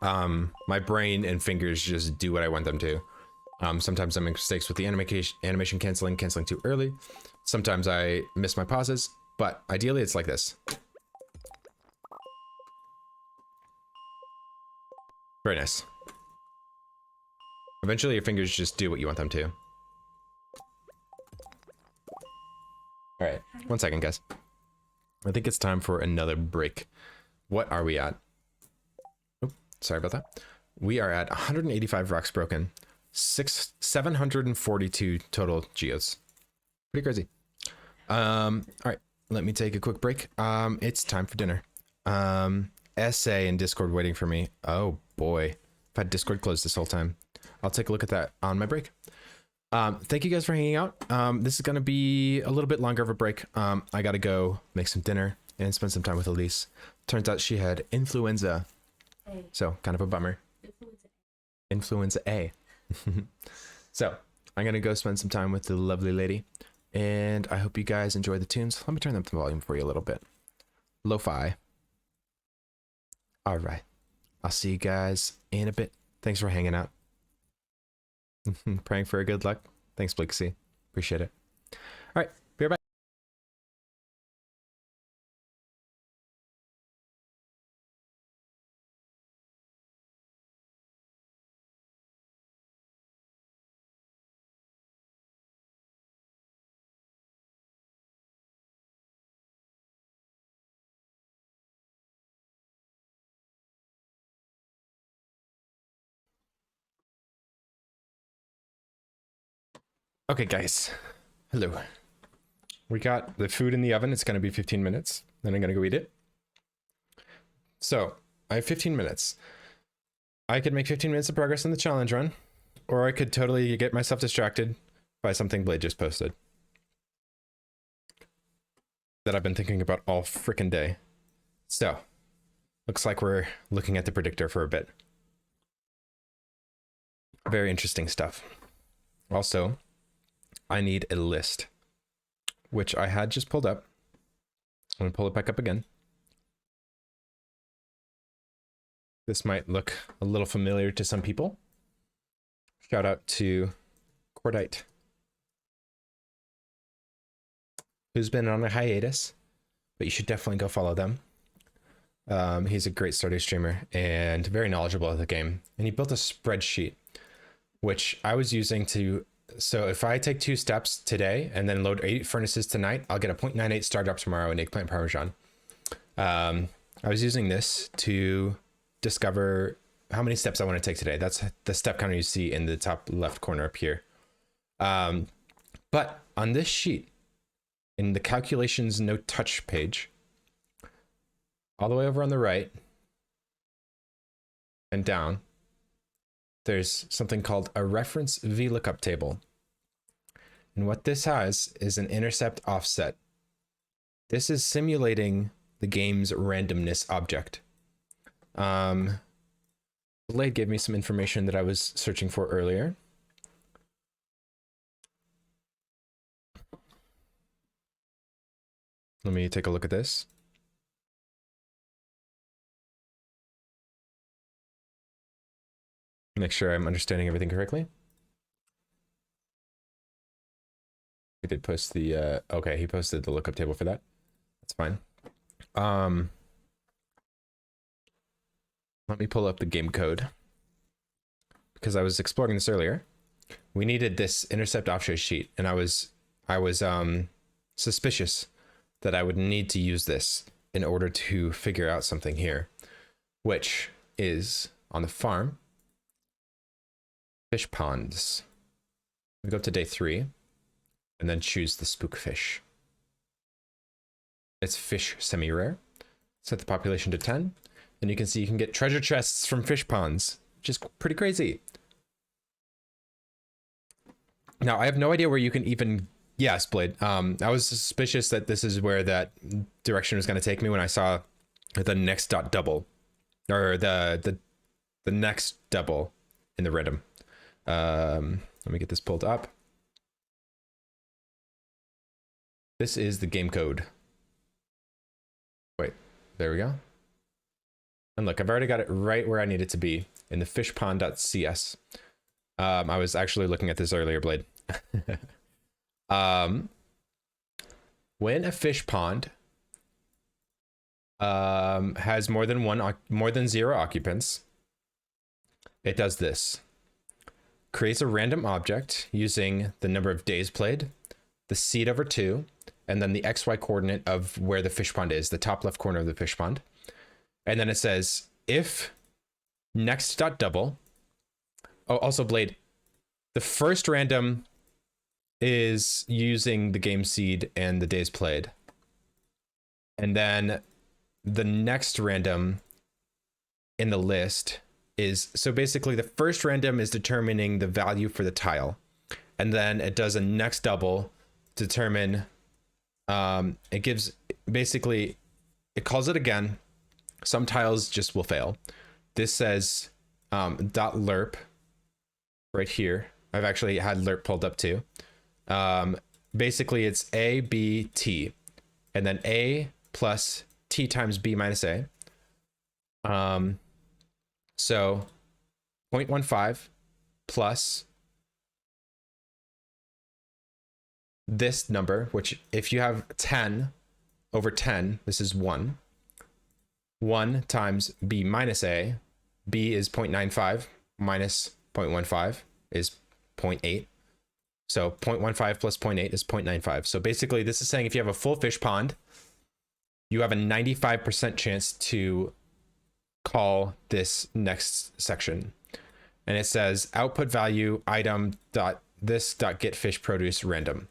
[SPEAKER 1] my brain and fingers just do what I want them to. Sometimes I make mistakes with the animation canceling too early. Sometimes I miss my pauses, but ideally it's like this. Very nice. Eventually your fingers just do what you want them to. All right, 1 second, guys. I think it's time for another break. What are we at? Oh, sorry about that. We are at 185 rocks broken, 742 total geodes. Pretty crazy. All right, let me take a quick break. It's time for dinner. SA in Discord waiting for me. Oh boy, I've had Discord closed this whole time. I'll take a look at that on my break. Thank you guys for hanging out. This is gonna be a little bit longer of a break. I gotta go make some dinner and spend some time with Elise. Turns out she had influenza, so kind of a bummer. Influenza A. So I'm gonna go spend some time with the lovely lady, and I hope you guys enjoy the tunes. Let me turn up the volume for you a little bit. Lo-fi. All right, I'll see you guys in a bit. Thanks for hanging out. Praying for a good luck. Thanks, Blixie. Appreciate it. All right, be right back. Okay, guys. Hello. We got the food in the oven. It's going to be 15 minutes. Then I'm going to go eat it. So I have 15 minutes. I could make 15 minutes of progress in the challenge run, or I could totally get myself distracted by something Blade just posted that I've been thinking about all freaking day. So looks like we're looking at the predictor for a bit. Very interesting stuff. Also, I need a list, which I had just pulled up. I'm going to pull it back up again. This might look a little familiar to some people. Shout out to Cordite, who's been on a hiatus, but you should definitely go follow them. He's a great Stardew streamer and very knowledgeable of the game. And he built a spreadsheet, which I was using to... So if I take 2 steps today and then load 8 furnaces tonight, I'll get a 0.98 star drop tomorrow in eggplant parmesan. I was using this to discover how many steps I want to take today. That's the step counter you see in the top left corner up here. But on this sheet, in the calculations no touch page, all the way over on the right and down, there's something called a reference VLOOKUP table. And what this has is an intercept offset. This is simulating the game's randomness object. Blade gave me some information that I was searching for earlier. Let me take a look at this. Make sure I'm understanding everything correctly. He did post the, okay, he posted the lookup table for that. That's fine. Let me pull up the game code, because I was exploring this earlier. We needed this intercept offset sheet, and I was suspicious that I would need to use this in order to figure out something here, which is on the farm. Fish ponds. We go up to day 3 and then choose the spook fish. It's fish semi-rare. Set the population to 10, and you can see you can get treasure chests from fish ponds, which is pretty crazy. Now, I have no idea where you can even... Yes, Blade. I was suspicious that this is where that direction was going to take me when I saw the next dot double, or the next double in the rhythm. Let me get this pulled up. This is the game code. Wait, there we go. And look, I've already got it right where I need it to be in the fishpond.cs. I was actually looking at this earlier, Blade. When a fish pond has more than 0 occupants, it does this. Creates a random object using the number of days played, the seed over 2, and then the XY coordinate of where the fish pond is, the top left corner of the fish pond. And then it says if next dot double. Oh, also Blade, the first random is using the game seed and the days played. And then the next random in the list is, so basically the first random is determining the value for the tile. And then it does a next double to determine, it gives, basically, it calls it again. Some tiles just will fail. This says dot lerp right here. I've actually had lerp pulled up too. Basically it's A, B, T, and then A plus T times B minus A. So 0.15 plus this number, which if you have 10 over 10, this is 1. 1 times B minus A. B is 0.95 minus 0.15 is 0.8. So 0.15 plus 0.8 is 0.95. So basically this is saying if you have a full fish pond, you have a 95% chance to call this next section. And it says output value item dot this dot get fish produce random.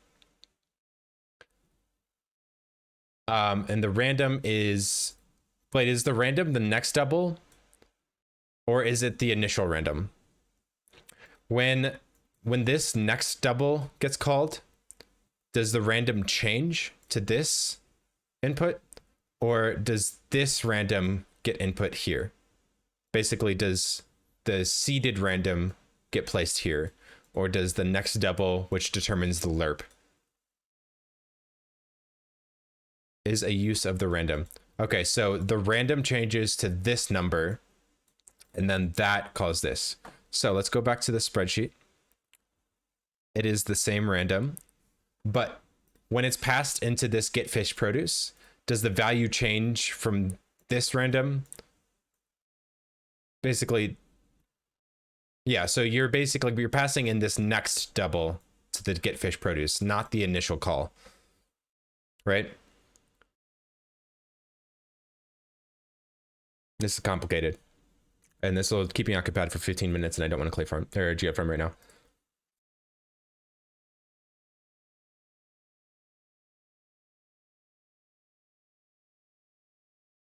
[SPEAKER 1] And the random is, wait, is the random the next double or is it the initial random? When this next double gets called, does the random change to this input, or does this random get input here? Basically, does the seeded random get placed here, or does the next double, which determines the lerp, is a use of the random? Okay, so the random changes to this number, and then that calls this. So let's go back to the spreadsheet. It is the same random, but when it's passed into this get fish produce, does the value change from this random? Basically, yeah, so you're passing in this next double to the get fish produce, not the initial call, right? This is complicated, and this will keep me occupied for 15 minutes, and I don't want to clay farm or GF farm right now.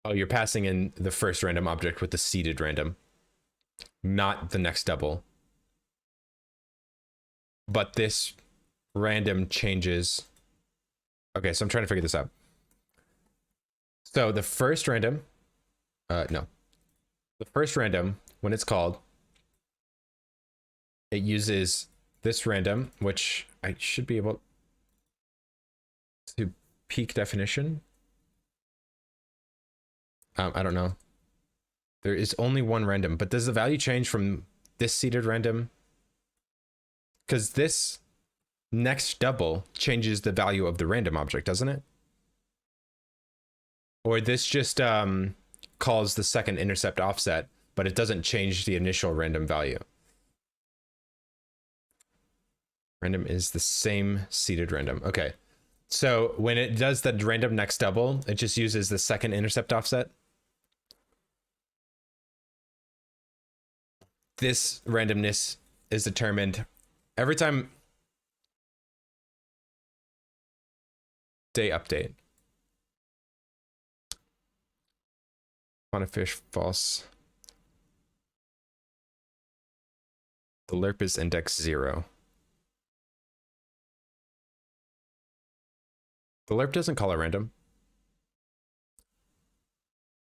[SPEAKER 1] Oh, you're passing in the first random object with the seeded random, not the next double. But this random changes. Okay, so I'm trying to figure this out. So the first random, no. The first random, when it's called, it uses this random, which I should be able to peak definition. I don't know. There is only one random, but does the value change from this seeded random? Because this next double changes the value of the random object, doesn't it? Or this just calls the second intercept offset, but it doesn't change the initial random value. Random is the same seeded random. Okay. So when it does the random next double, it just uses the second intercept offset. This randomness is determined every time. Day update. On a fish, false. The lerp is index 0. The lerp doesn't call it random.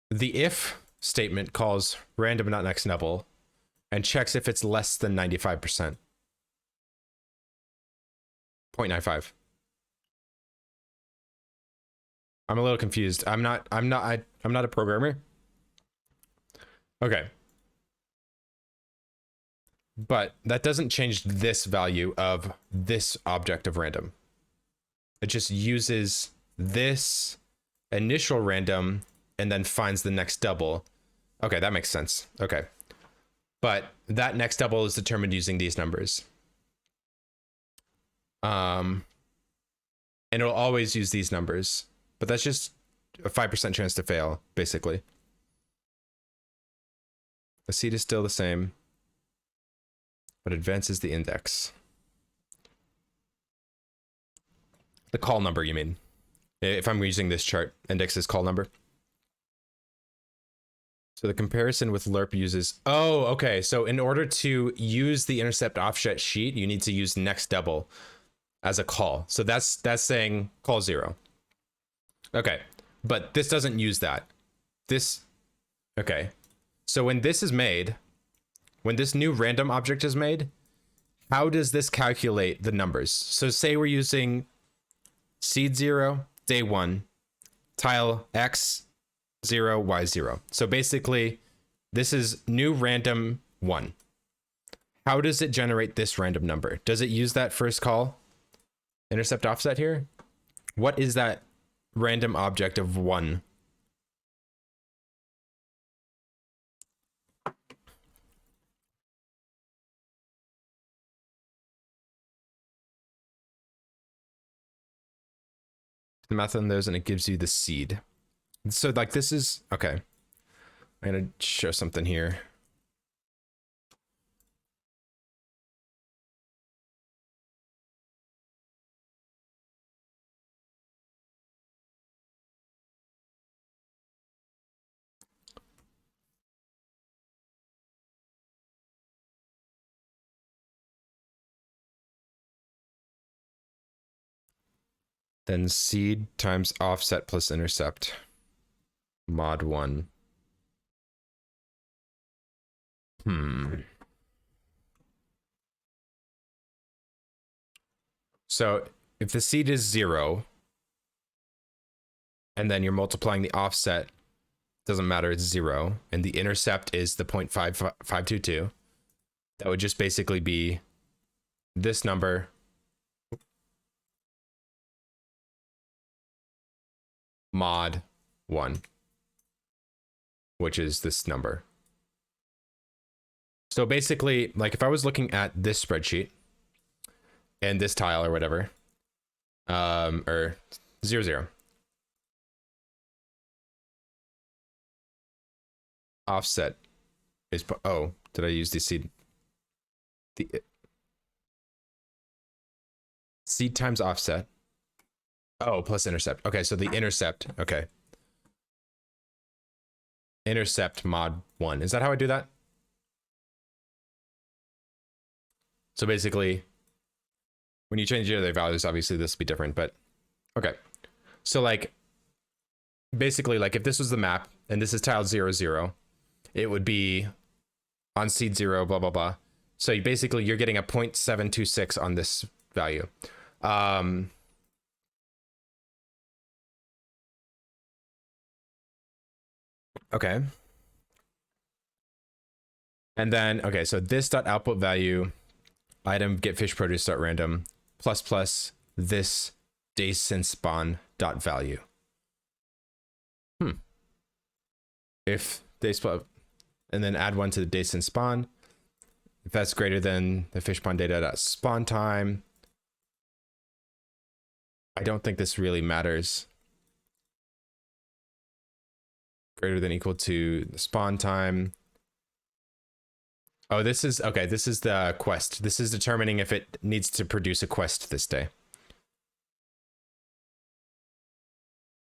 [SPEAKER 1] The if statement calls random not next double and checks if it's less than 95%. 0.95. I'm a little confused. I'm not a programmer. Okay. But that doesn't change this value of this object of random. It just uses this initial random and then finds the next double. Okay, that makes sense. Okay. But that next double is determined using these numbers. and it'll always use these numbers, but that's just a 5% chance to fail, basically. The seed is still the same, but advances the index. The call number, you mean? If I'm using this chart, index is call number. So the comparison with lerp uses, oh, okay. So in order to use the intercept offset sheet, you need to use next double as a call. So that's saying call 0. Okay, but this doesn't use that. This, okay. So when this is made, when this new random object is made, how does this calculate the numbers? So say we're using seed 0, day 1, tile X, 0, Y 0. So basically, this is new random 1. How does it generate this random number? Does it use that first call intercept offset here? What is that random object of 1? The math on those, and it gives you the seed. So like this is okay. I'm gonna show something here. Then seed times offset plus intercept. Mod 1. So if the seed is 0, and then you're multiplying the offset, doesn't matter, it's 0, and the intercept is the 0.5522, that would just basically be this number mod 1, which is this number. So basically, like if I was looking at this spreadsheet and this tile or whatever, or 0, 0. Offset is, oh, did I use the seed? The seed times offset. Oh, plus intercept. Okay, so the intercept, okay. Intercept mod 1. Is that how I do that? So basically, when you change the other values, obviously this will be different, but okay. So like, basically, like if this was the map and this is tile 0, 0, it would be on seed 0, blah, blah, blah. So you basically, you're getting a 0.726 on this value. Okay. And then, okay, so this dot output value item get fish produce dot random plus plus this day since spawn dot value. If they split, and then add 1 to the day since spawn. If that's greater than the fish pond data dot spawn time. I don't think this really matters. Greater than equal to the spawn time. Oh, this is, okay, this is the quest. This is determining if it needs to produce a quest this day.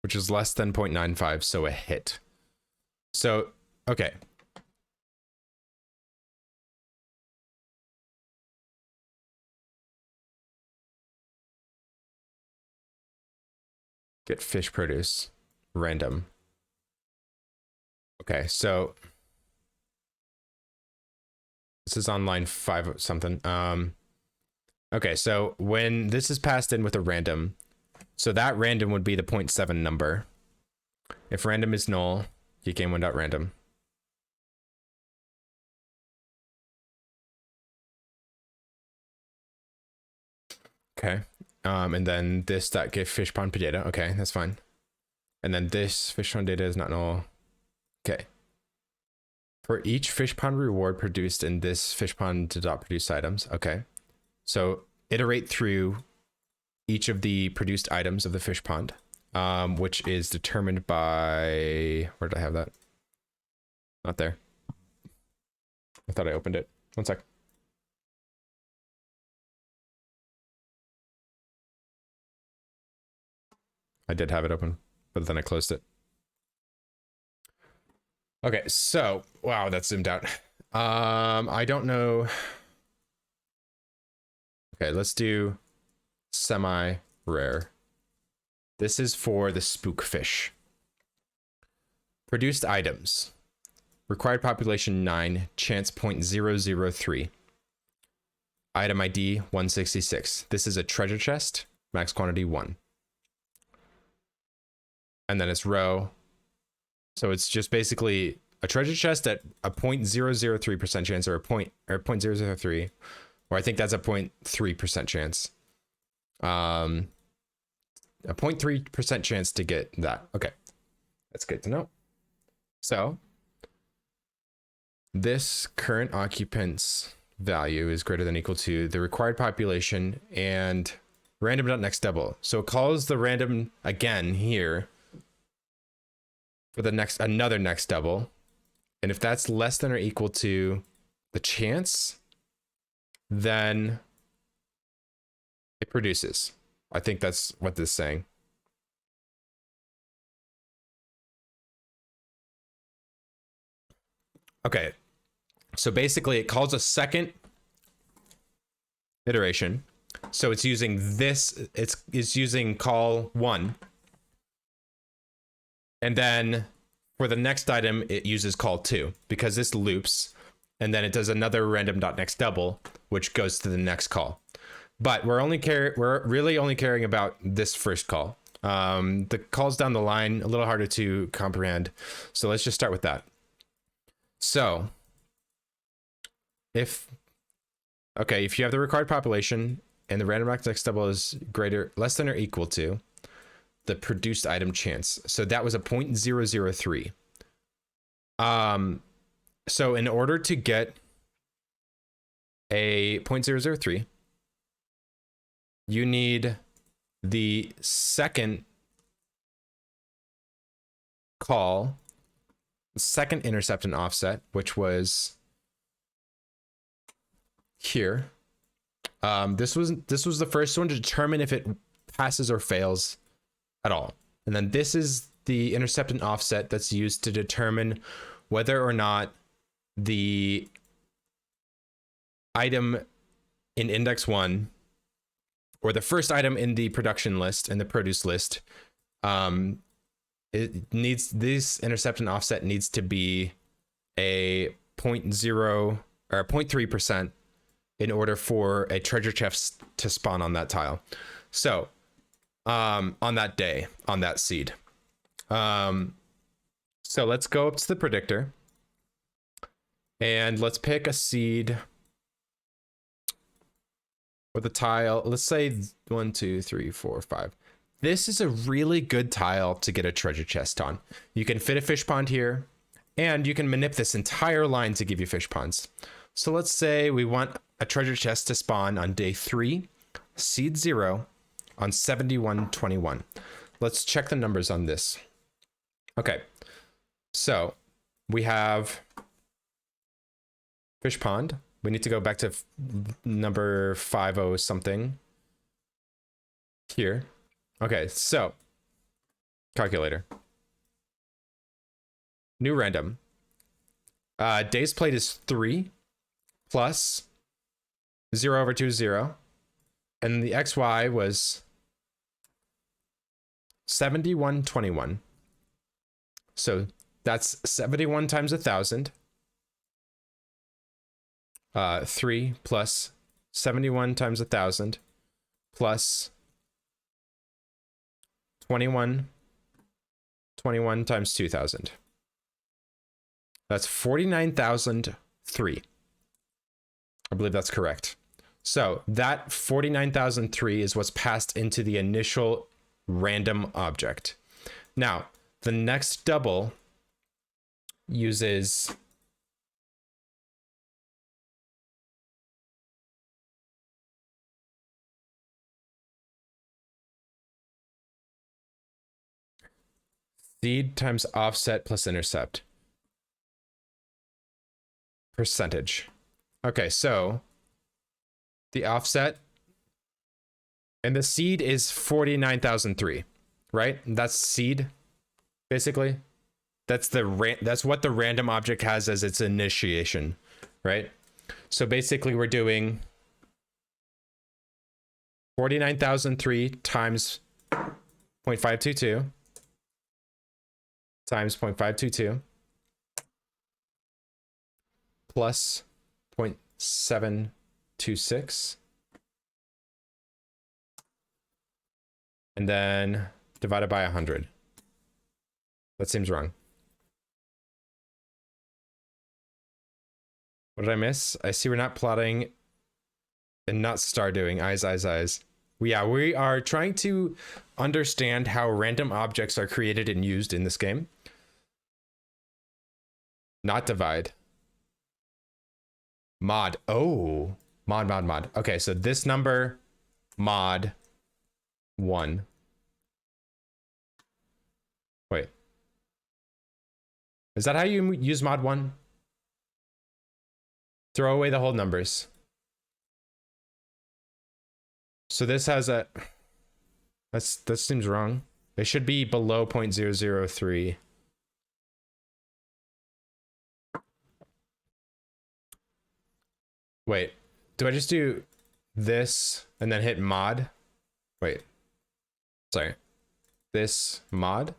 [SPEAKER 1] Which is less than 0.95, so a hit. So, okay. Get fish produce, random. Okay, so this is on line 5 or something. Okay, so when this is passed in with a random, so that random would be the 0.7 number. If random is null, you gain 1.random. Okay, and then this dot get fish pond data. Okay, that's fine. And then this fish pond data is not null. Okay. For each fish pond reward produced in this fish pond to dot produce items. Okay. So iterate through each of the produced items of the fish pond, which is determined by, where did I have that? Not there. I thought I opened it. One sec. I did have it open, but then I closed it. Okay, so, wow, that's zoomed out. I don't know. Okay, let's do semi-rare. This is for the spookfish. Produced items. Required population 9, chance 0.003. Item ID 166. This is a treasure chest, max quantity 1. And then it's row. So it's just basically a treasure chest at a 0.003% chance, or 0.003, or I think that's a 0.3% chance. A 0.3% chance to get that. Okay, that's good to know. So this current occupant's value is greater than or equal to the required population and random.next double. So it calls the random again here for the next, another next double. And if that's less than or equal to the chance, then it produces. I think that's what this is saying. Okay, so basically it calls a second iteration. So it's using this, it's using call 1. And then for the next item, it uses call 2 because this loops, and then it does another random.next double, which goes to the next call. But we're really only caring about this first call. The calls down the line, a little harder to comprehend. So let's just start with that. So if you have the required population and the random.next double is less than or equal to the produced item chance. So that was a 0.003. So in order to get a 0.003, you need the second call, second intercept and offset, which was here. This was the first one to determine if it passes or fails at all. And then this is the intercept and offset that's used to determine whether or not the item in index 1 or the first item in the production list and the produce list, it needs, this intercept and offset needs to be a 0.0 or 0.3% in order for a treasure chest to spawn on that tile. So on that day, on that seed. So let's go up to the predictor and let's pick a seed with a tile. Let's say 1, 2, 3, 4, 5. This is a really good tile to get a treasure chest on. You can fit a fish pond here, and you can manip this entire line to give you fish ponds. So let's say we want a treasure chest to spawn on day 3, seed 0, on 7121. Let's check the numbers on this. Okay, so we have fish pond. We need to go back to number 50 something here. Okay, so calculator. New random. Days played is 3 plus 0/2 0. And the XY was 7121. So that's 71 times 1,000. 3 plus 71 times 1,000 plus 21 times 2,000. That's 49,003. I believe that's correct. So that 49,003 is what's passed into the initial random object. Now, the next double uses Seed times offset plus intercept. Percentage. Okay, so the offset and the seed is 49,003, right? That's seed, basically. That's that's what the random object has as its initiation, right? So basically we're doing 49,003 times 0.522 times 0.522 plus 0.726 and then divided by 100. That seems wrong. What did I miss? I see we're not plotting and not Stardewing. Eyes. Yeah, we are trying to understand how random objects are created and used in this game. Not divide. Mod. Oh, mod. Okay, so this number, mod 1. Wait. Is that how you use mod 1? Throw away the whole numbers. So this has a... that seems wrong. It should be below 0.003. Wait, do I just do this and then hit mod? Wait, sorry. This mod?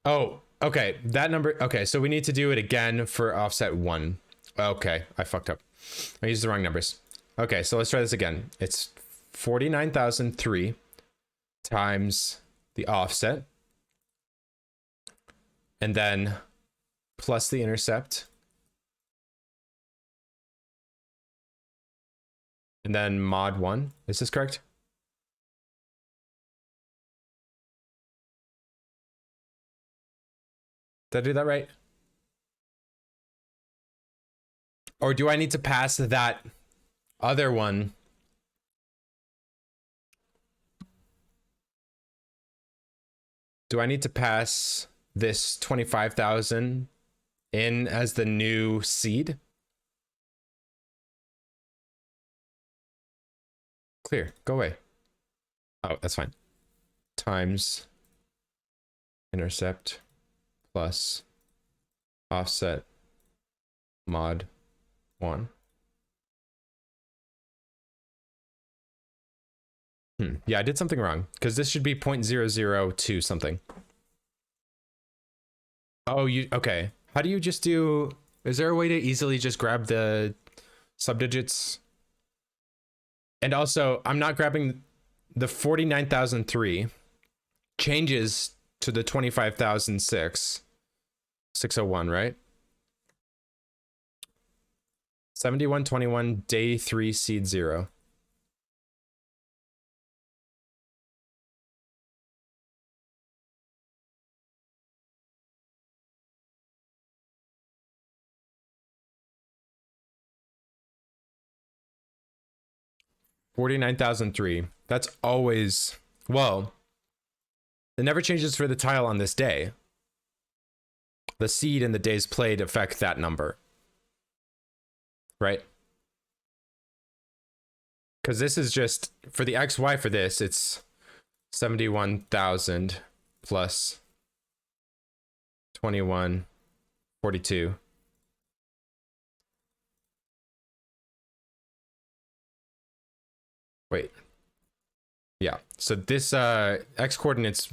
[SPEAKER 1] Oh, okay, that number. Okay, so we need to do it again for offset 1. Okay, I fucked up. I used the wrong numbers. Okay, so let's try this again. It's 49,003 times the offset. And then plus the intercept. And then mod 1. Is this correct? Did I do that right? Or do I need to pass that other one? Do I need to pass this 25,000 in as the new seed? Clear. Go away. Oh, that's fine. Times intercept plus offset mod 1. Yeah, I did something wrong because this should be 0.002 something. Oh, okay. How do you just do... Is there a way to easily just grab the subdigits? And also, I'm not grabbing the 49,003 changes to the 25,006. 601, right? 7121 day 3 seed 0. $49,003. That's always, well, it never changes for the tile on this day. The seed and the days played affect that number. Right? Because this is just, for the XY for this, it's 71,000 plus 2142. Wait. Yeah. So this X coordinates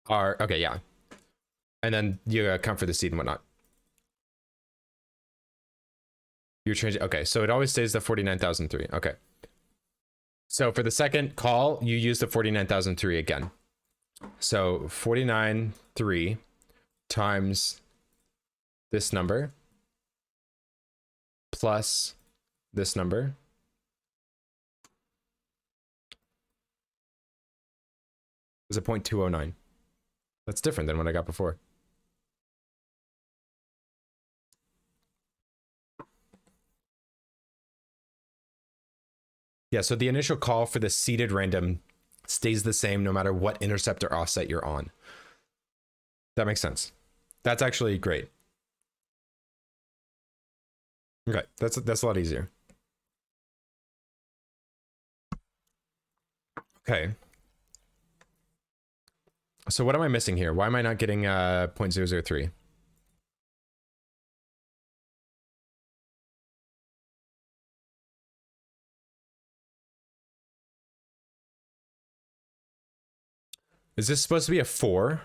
[SPEAKER 1] are, okay, yeah. And then you account for the seed and whatnot. You're changing, okay, so it always stays the 49,003. Okay. So for the second call, you use the 49,003 again. So 49,3 times this number plus this number is a 0.209. That's different than what I got before. Yeah, so the initial call for the seeded random stays the same no matter what intercept or offset you're on. That makes sense. That's actually great. Okay, that's a lot easier. Okay. So what am I missing here? Why am I not getting 0.003? Is this supposed to be a 4?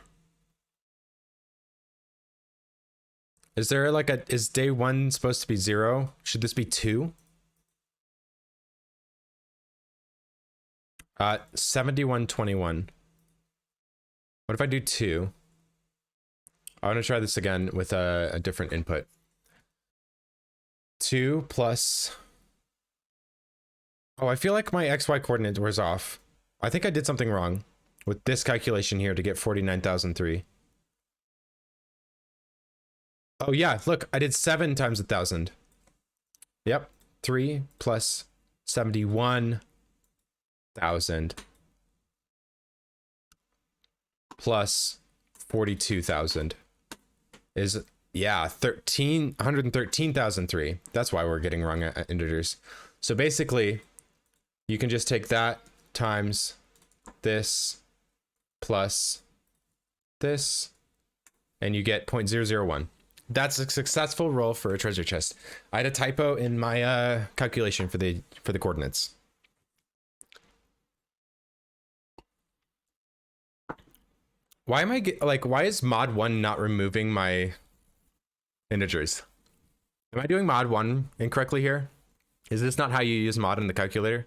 [SPEAKER 1] Is there like is day 1 supposed to be 0? Should this be 2? 7121. What if I do 2? I want to try this again with a different input. 2 plus... Oh, I feel like my XY coordinate was off. I think I did something wrong with this calculation here to get 49,003. Oh yeah, look, I did 7 times 1,000. Yep, 3 plus 71,000 plus 42,000 is, yeah, 113,003. That's why we're getting wrong at integers. So basically, you can just take that times this plus this, and you get 0.001. That's a successful roll for a treasure chest. I had a typo in my calculation for the coordinates. Why am I why is mod 1 not removing my integers? Am I doing mod 1 incorrectly here? Is this not how you use mod in the calculator?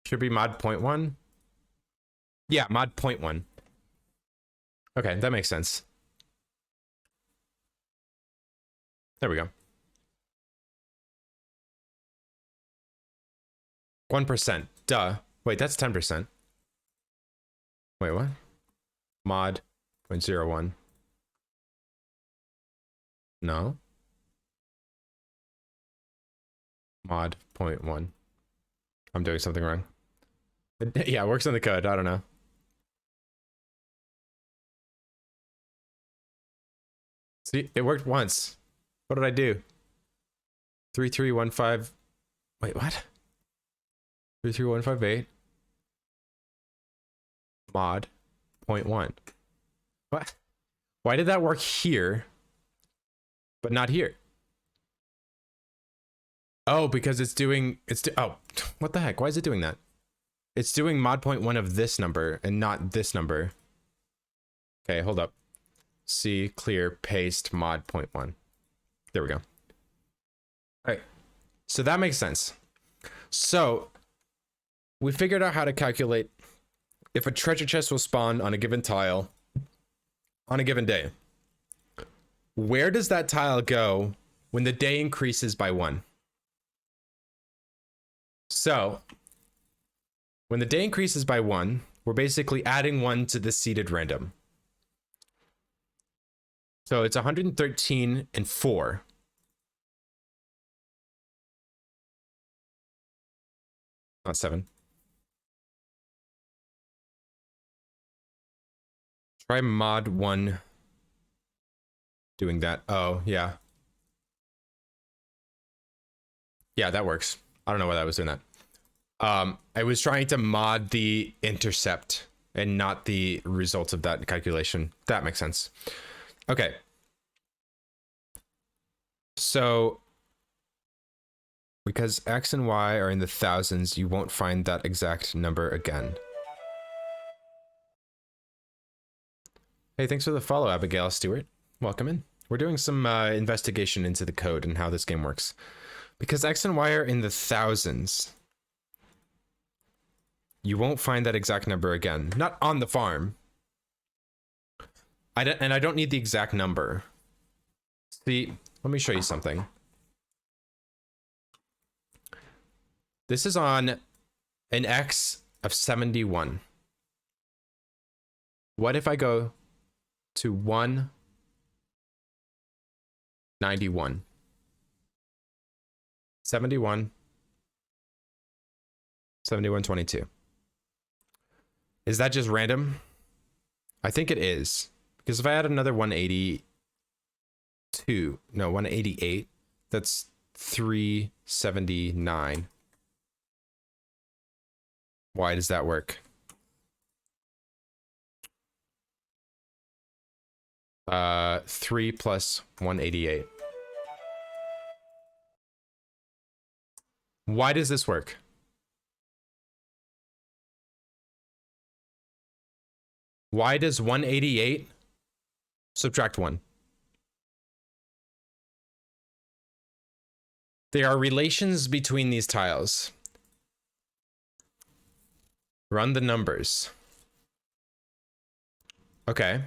[SPEAKER 1] Should be mod 0.1. Yeah, mod 0.1. Okay, that makes sense. There we go. 1%. Duh. Wait, that's 10%. Wait, what? Mod 0.01. No. Mod 0.1. I'm doing something wrong. Yeah, it works in the code. I don't know. See, it worked once. What did I do? 3315. Wait, what? 33158. Mod 0.1. What? Why did that work here, but not here? Oh, because it's doing, oh, what the heck? Why is it doing that? It's doing mod 0.1 of this number and not this number. Okay, hold up. C, clear, paste, mod 0.1. There we go. All right, so that makes sense. So we figured out how to calculate if a treasure chest will spawn on a given tile on a given day. Where does that tile go when the day increases by 1? So when the day increases by 1, we're basically adding 1 to the seeded random. So it's 113 and 4. Not 7. Try mod 1 doing that. Oh, yeah. Yeah, that works. I don't know why that was doing that. I was trying to mod the intercept and not the result of that calculation. That makes sense. Okay. So because X and Y are in the thousands, you won't find that exact number again. Hey, thanks for the follow, Abigail Stewart. Welcome in. We're doing some investigation into the code and how this game works. Because X and Y are in the thousands, you won't find that exact number again. Not on the farm. I don't need the exact number. See, let me show you something. This is on an X of 71. What if I go to 1, 91. 71. 71, 22. Is that just random? I think it is. Because if I add another 182, no, 188, that's 379. Why does that work? 3 plus 188. Why does this work? Why does 188 subtract 1? There are relations between these tiles. Run the numbers. Okay.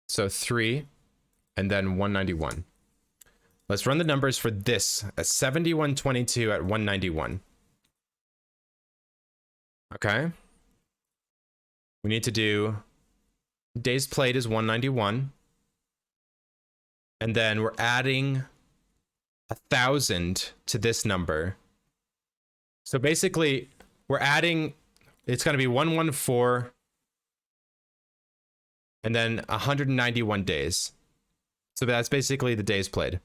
[SPEAKER 1] So 3 and then 191. Let's run the numbers for this at 7122 at 191. Okay. We need to do days played is 191. And then we're adding 1,000 to this number. So basically, we're adding, it's going to be 114 and then 191 days. So that's basically the days played.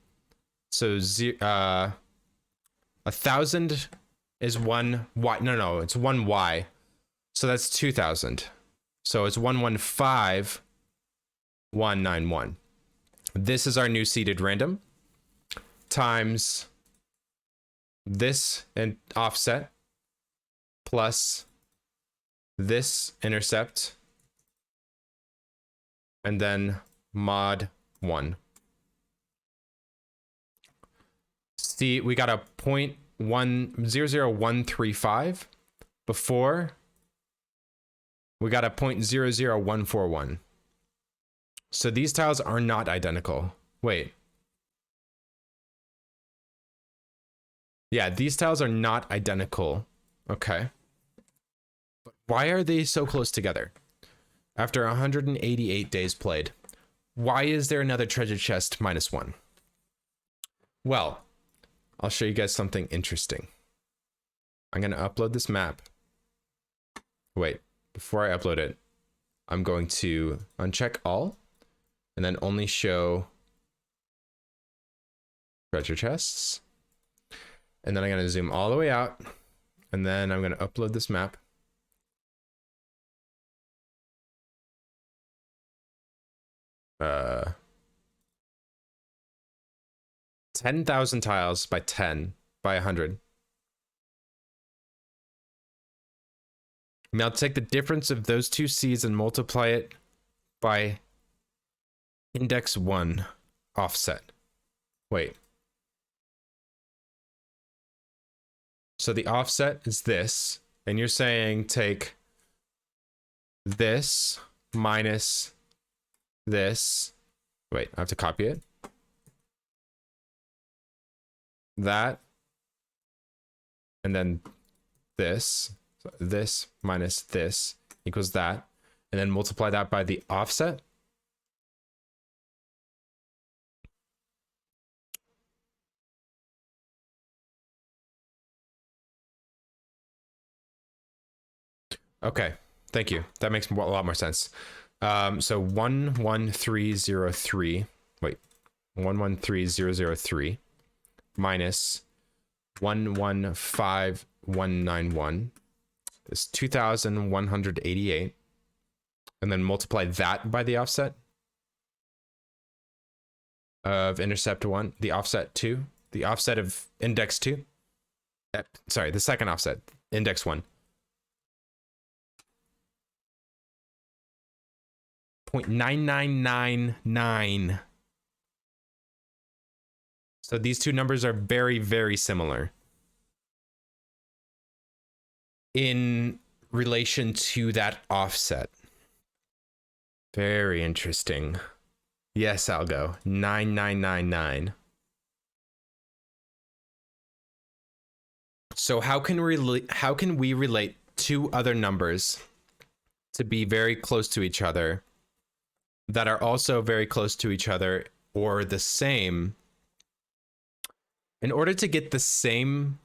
[SPEAKER 1] So 1,000 is 1 y. No, it's 1 y. So that's 2,000. So it's 115 191. This is our new seeded random times this and offset plus this intercept and then mod 1. See, we got a 0.1000135 before. We got a 0.00141. So these tiles are not identical. Wait. Yeah, these tiles are not identical. Okay. But why are they so close together? After 188 days played, why is there another treasure chest -1? Well, I'll show you guys something interesting. I'm going to upload this map. Wait, before I upload it, I'm going to uncheck all and then only show treasure chests. And then I'm going to zoom all the way out and then I'm going to upload this map. Uh, 10,000 tiles by 10 by 100. Now take the difference of those two seeds and multiply it by index 1 offset. Wait. So the offset is this, and you're saying take this minus this. Wait, I have to copy it. That. And then this. So this minus this equals that. And then multiply that by the offset. Okay, thank you. That makes a lot more sense. So 11303, wait, 113003 minus 115191 is 2,188. And then multiply that by the offset of intercept 1, the offset 2, the offset of index 2. Sorry, the second offset, index 1. 0.9999. So these two numbers are very, very similar in relation to that offset. Very interesting. Yes, I'll go 9999. So how can we relate two other numbers to be very close to each other that are also very close to each other or the same. In order to get the same,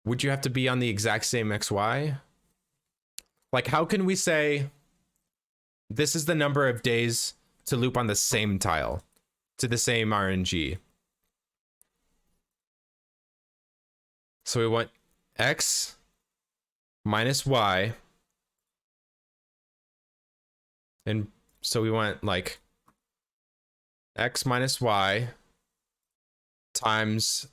[SPEAKER 1] would you have to be on the exact same XY? Like, how can we say this is the number of days to loop on the same tile, to the same RNG? So we want X minus Y. And so we want like X minus Y times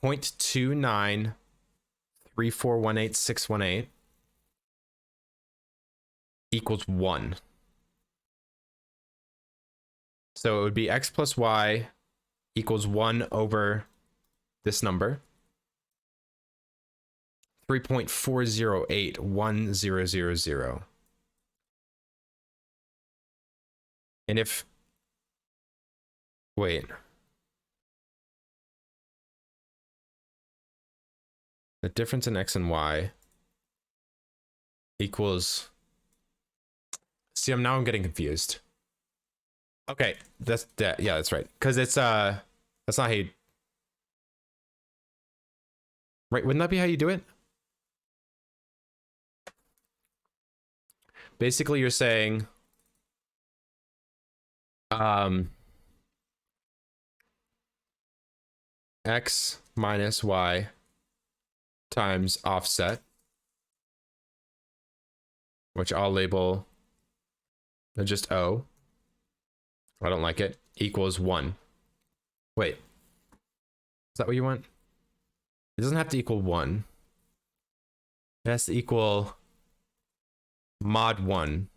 [SPEAKER 1] 0.293418,618 equals 1. So it would be X plus Y equals 1 over this number. 3.4081000. And if, wait, the difference in X and Y equals, see, I'm getting confused. Okay, that's that. Yeah, that's right. Because it's that's not how you, right? Wouldn't that be how you do it? Basically, you're saying X minus Y times offset, which I'll label just O. I don't like it. Equals 1. Wait. Is that what you want? It doesn't have to equal 1. It has to equal mod 1.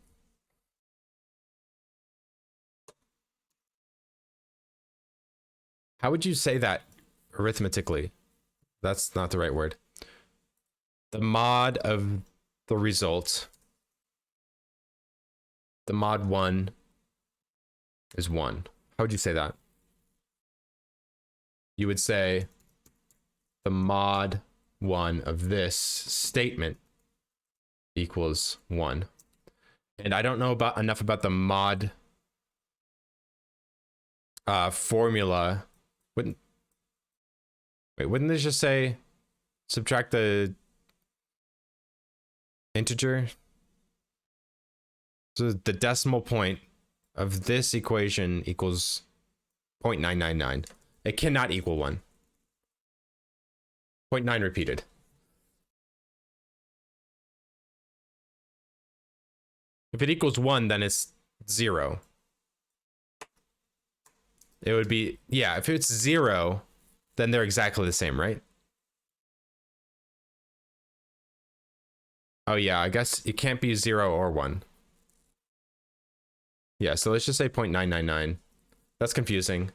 [SPEAKER 1] How would you say that arithmetically? That's not the right word. The mod of the result, the mod 1 is 1. How would you say that? You would say the mod 1 of this statement equals 1. And I don't know enough about the mod formula. Wouldn't this just say subtract the integer? So the decimal point of this equation equals 0.999. It cannot equal 1. 0.9 repeated. If it equals 1, then it's 0. It would be, yeah, if it's 0, then they're exactly the same, right? Oh yeah, I guess it can't be 0 or 1. Yeah, so let's just say 0.999. That's confusing.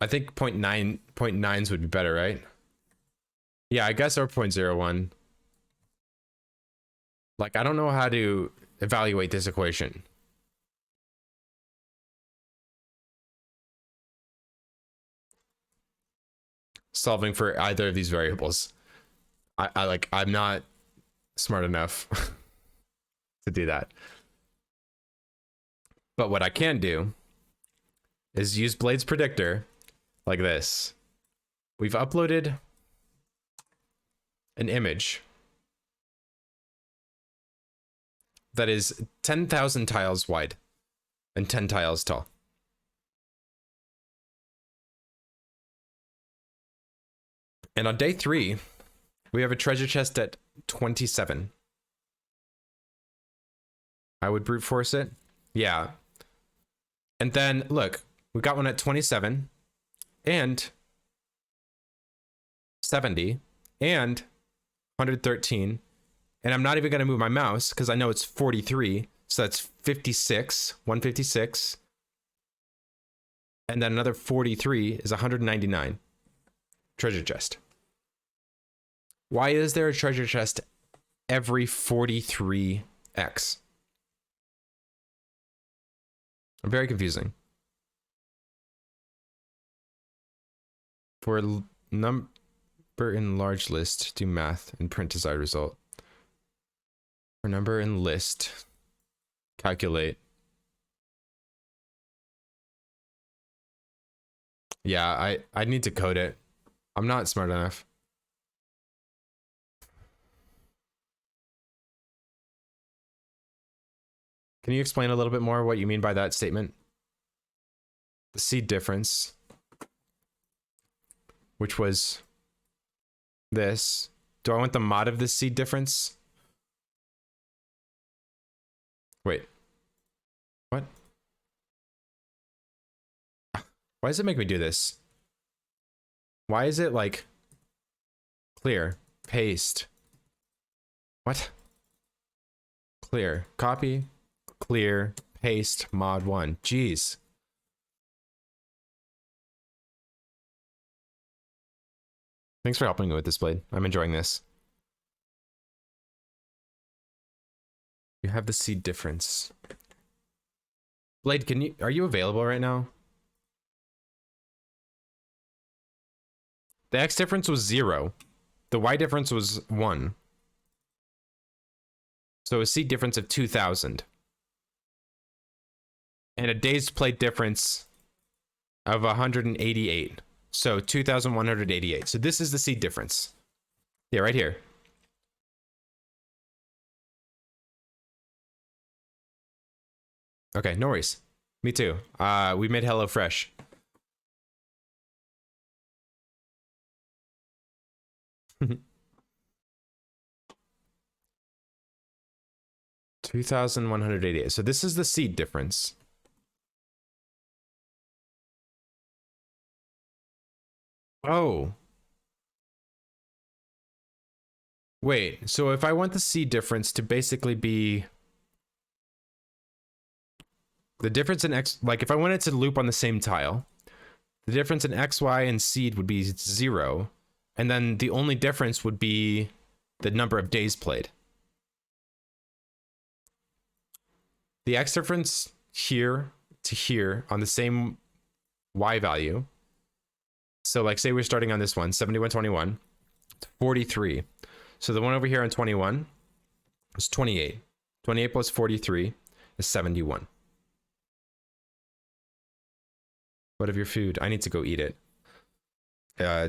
[SPEAKER 1] I think 0.9s would be better, right? Yeah, I guess, or 0.01. Like, I don't know how to evaluate this equation. Solving for either of these variables. I'm not smart enough to do that. But what I can do is use Blade's predictor like this. We've uploaded an image that is 10,000 tiles wide and 10 tiles tall. And on day 3, we have a treasure chest at 27. I would brute force it. Yeah. And then, look, we got one at 27 and 70 and 113. And I'm not even going to move my mouse because I know it's 43. So that's 56, 156. And then another 43 is 199. Treasure chest. Why is there a treasure chest every 43x? Very confusing. For a number in large list, do math and print desired result. For number in list. Calculate. Yeah, I need to code it. I'm not smart enough. Can you explain a little bit more what you mean by that statement? The seed difference, which was this. Do I want the mod of this seed difference? Wait. What? Why does it make me do this? Why is it like clear, paste? What? Clear, copy, clear, paste, mod 1. Jeez. Thanks for helping me with this, Blade. I'm enjoying this. You have the seed difference. Blade, are you available right now? The X difference was 0. The Y difference was 1. So a seed difference of 2,000. And a days played difference of 188. So 2,188. So this is the seed difference. Yeah, right here. Okay, no worries. Me too. We made HelloFresh. $2,188. So this is the seed difference. Oh. Wait, so if I want the seed difference to basically be the difference in X, like if I wanted to loop on the same tile, the difference in X, Y, and seed would be 0. And then the only difference would be the number of days played. The X difference here to here on the same Y value. So like say we're starting on this one, 7121, 43. So the one over here on 21 is 28. 28 plus 43 is 71. What of your food? I need to go eat it.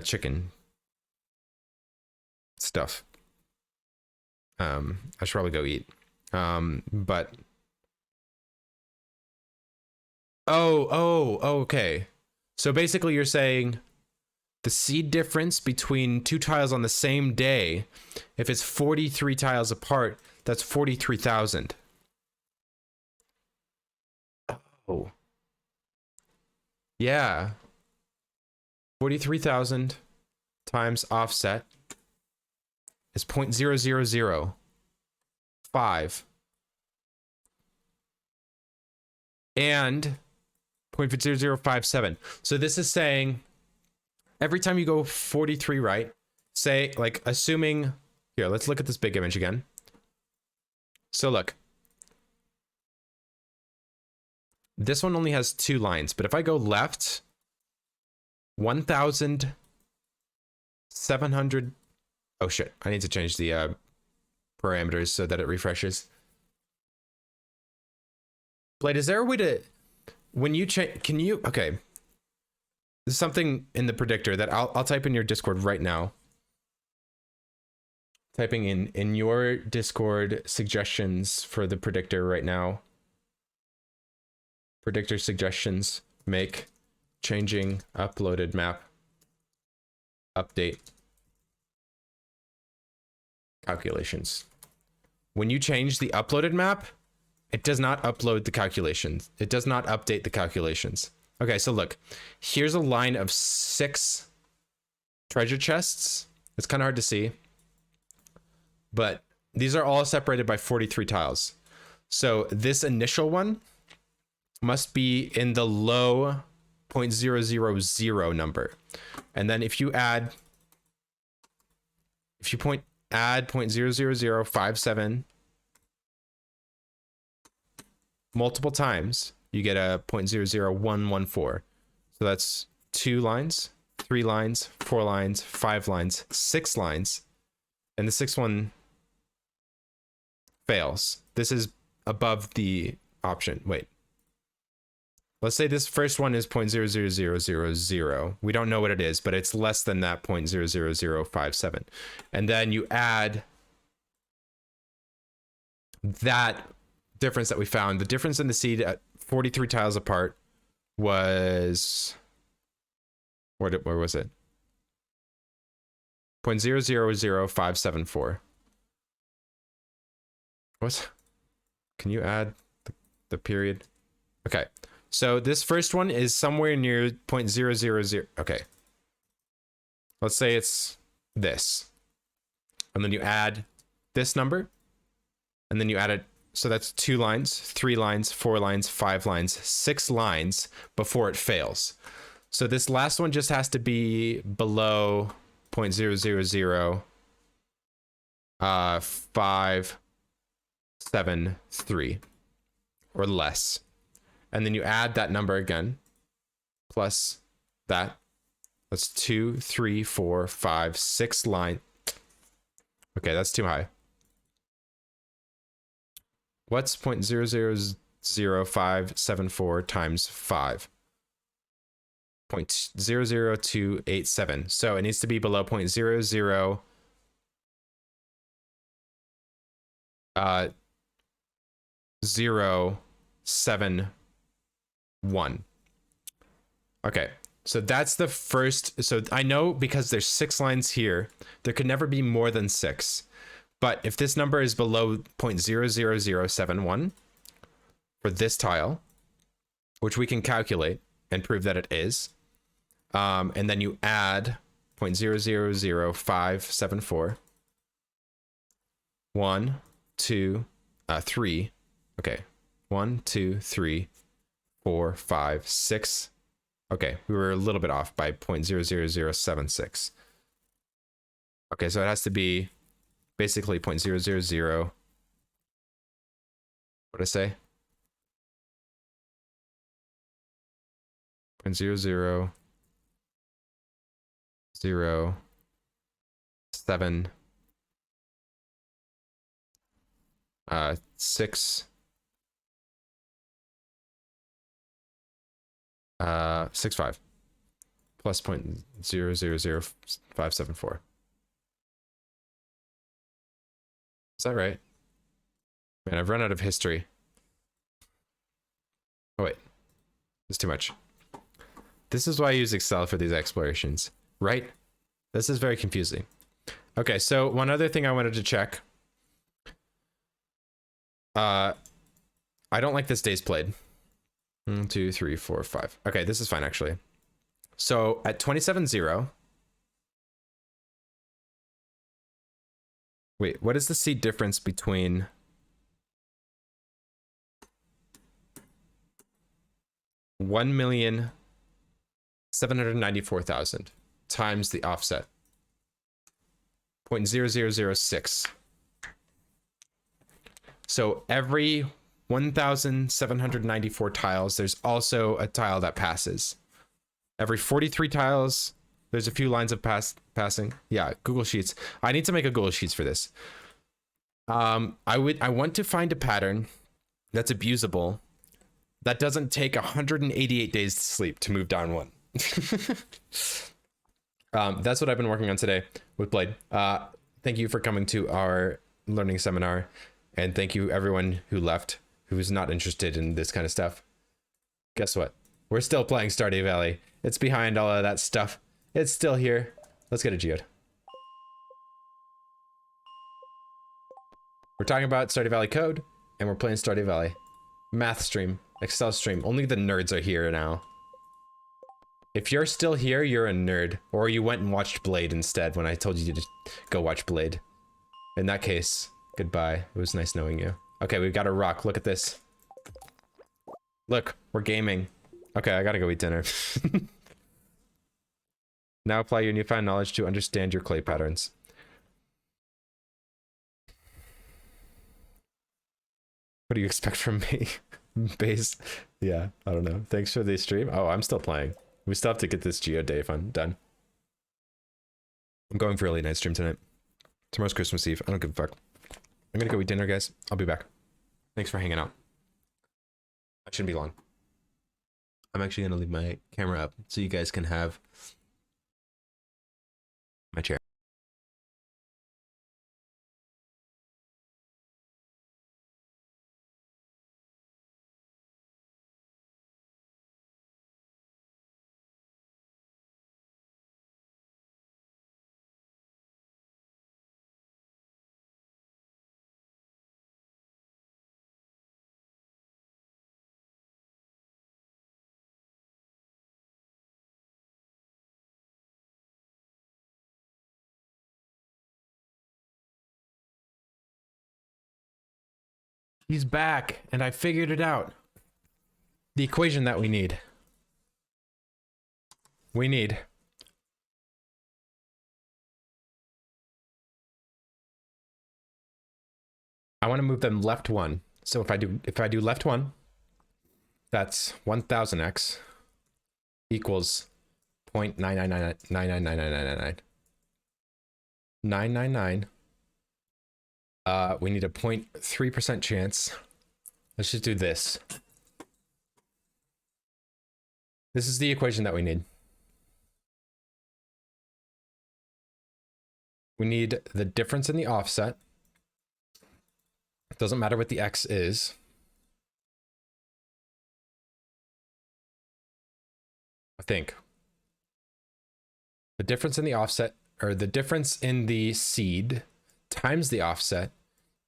[SPEAKER 1] Chicken. Stuff. I should probably go eat. But okay. So basically you're saying the seed difference between two tiles on the same day, if it's 43 tiles apart, that's 43,000. Oh. Yeah. 43,000 times offset is 0.0005. And 0.0057. So this is saying every time you go 43 right, say like assuming here, let's look at this big image again. So look, this one only has 2 lines, but if I go left 1,700, oh shit, I need to change the parameters so that it refreshes. Blade, is there a way to, when you change, can you, okay. There's something in the predictor that I'll type in your Discord right now. Typing in your Discord suggestions for the predictor right now. Predictor suggestions, make changing uploaded map update calculations. When you change the uploaded map, it does not upload the calculations. It does not update the calculations. Okay, so look, here's a line of 6 treasure chests. It's kind of hard to see, but these are all separated by 43 tiles. So this initial one must be in the low 0.000 number. And then if you add 0.0057 multiple times, you get a 0.00114. So that's 2 lines, 3 lines, 4 lines, 5 lines, 6 lines. And the 6th one fails. This is above the option. Wait. Let's say this first one is 0.00000. We don't know what it is, but it's less than that 0.00057. And then you add that difference that we found. The difference in the seed at 43 tiles apart was... where was it? 0.000574. What? Can you add the period? Okay. So this first one is somewhere near 0.000. Okay. Let's say it's this. And then you add this number. And then you add it. So that's 2 lines, 3 lines, 4 lines, 5 lines, 6 lines before it fails. So this last one just has to be below 0.000,573 or less. And then you add that number again, plus that. That's 2, 3, 4, 5, 6 line. Okay, that's too high. What's 0.000574 times 5? 0.00287. So it needs to be below 0.00 071. Okay, so that's the first. So I know because there's 6 lines here, there could never be more than 6. But if this number is below 0.00071 for this tile, which we can calculate and prove that it is, and then you add 0.000574, 1, 2, 3. Okay, 1, 2, 3, 4, 5, 6. Okay, we were a little bit off by 0.00076. Okay, so it has to be basically 0.000. What did I say? 0.00007 6 65 plus 0.000574. Is that right? Man, I've run out of history. Oh wait, there's too much. This is why I use Excel for these explorations, right? This is very confusing. Okay, so one other thing I wanted to check. I don't like this days played. 1, 2, 3, 4, 5. Okay, this is fine actually. So at 27.0. Wait, what is the seed difference between $1,794,000 times the offset? 0.0006. So every 1,794 tiles, there's also a tile that passes. Every 43 tiles, there's a few lines of passing. Yeah, Google Sheets. I need to make a Google Sheets for this. I want to find a pattern that's abusable that doesn't take 188 days to sleep to move down 1. That's what I've been working on today with Blade. Thank you for coming to our learning seminar, and thank you everyone who left who's not interested in this kind of stuff. Guess what? We're still playing Stardew Valley. It's behind all of that stuff. It's still here. Let's get a geode. We're talking about Stardew Valley code, and we're playing Stardew Valley. Math stream, Excel stream. Only the nerds are here now. If you're still here, you're a nerd. Or you went and watched Blade instead when I told you to go watch Blade. In that case, goodbye. It was nice knowing you. Okay, we've got a rock. Look at this. Look, we're gaming. Okay, I gotta go eat dinner. Now apply your newfound knowledge to understand your clay patterns. What do you expect from me? Base. Yeah, I don't know. Thanks for the stream. Oh, I'm still playing. We still have to get this Geo Day fun done. I'm going for a late night stream tonight. Tomorrow's Christmas Eve. I don't give a fuck. I'm gonna go eat dinner, guys. I'll be back. Thanks for hanging out. That shouldn't be long. I'm actually gonna leave my camera up so you guys can have my chair. He's back, and I figured it out. The equation that we need. I want to move them left one. So if I do left one, that's 1000x equals 0.9999999. We need a 0.3% chance. Let's just do this. This is the equation that we need. We need the difference in the offset. It doesn't matter what the x is. I think. The difference in the offset, or the difference in the seed times the offset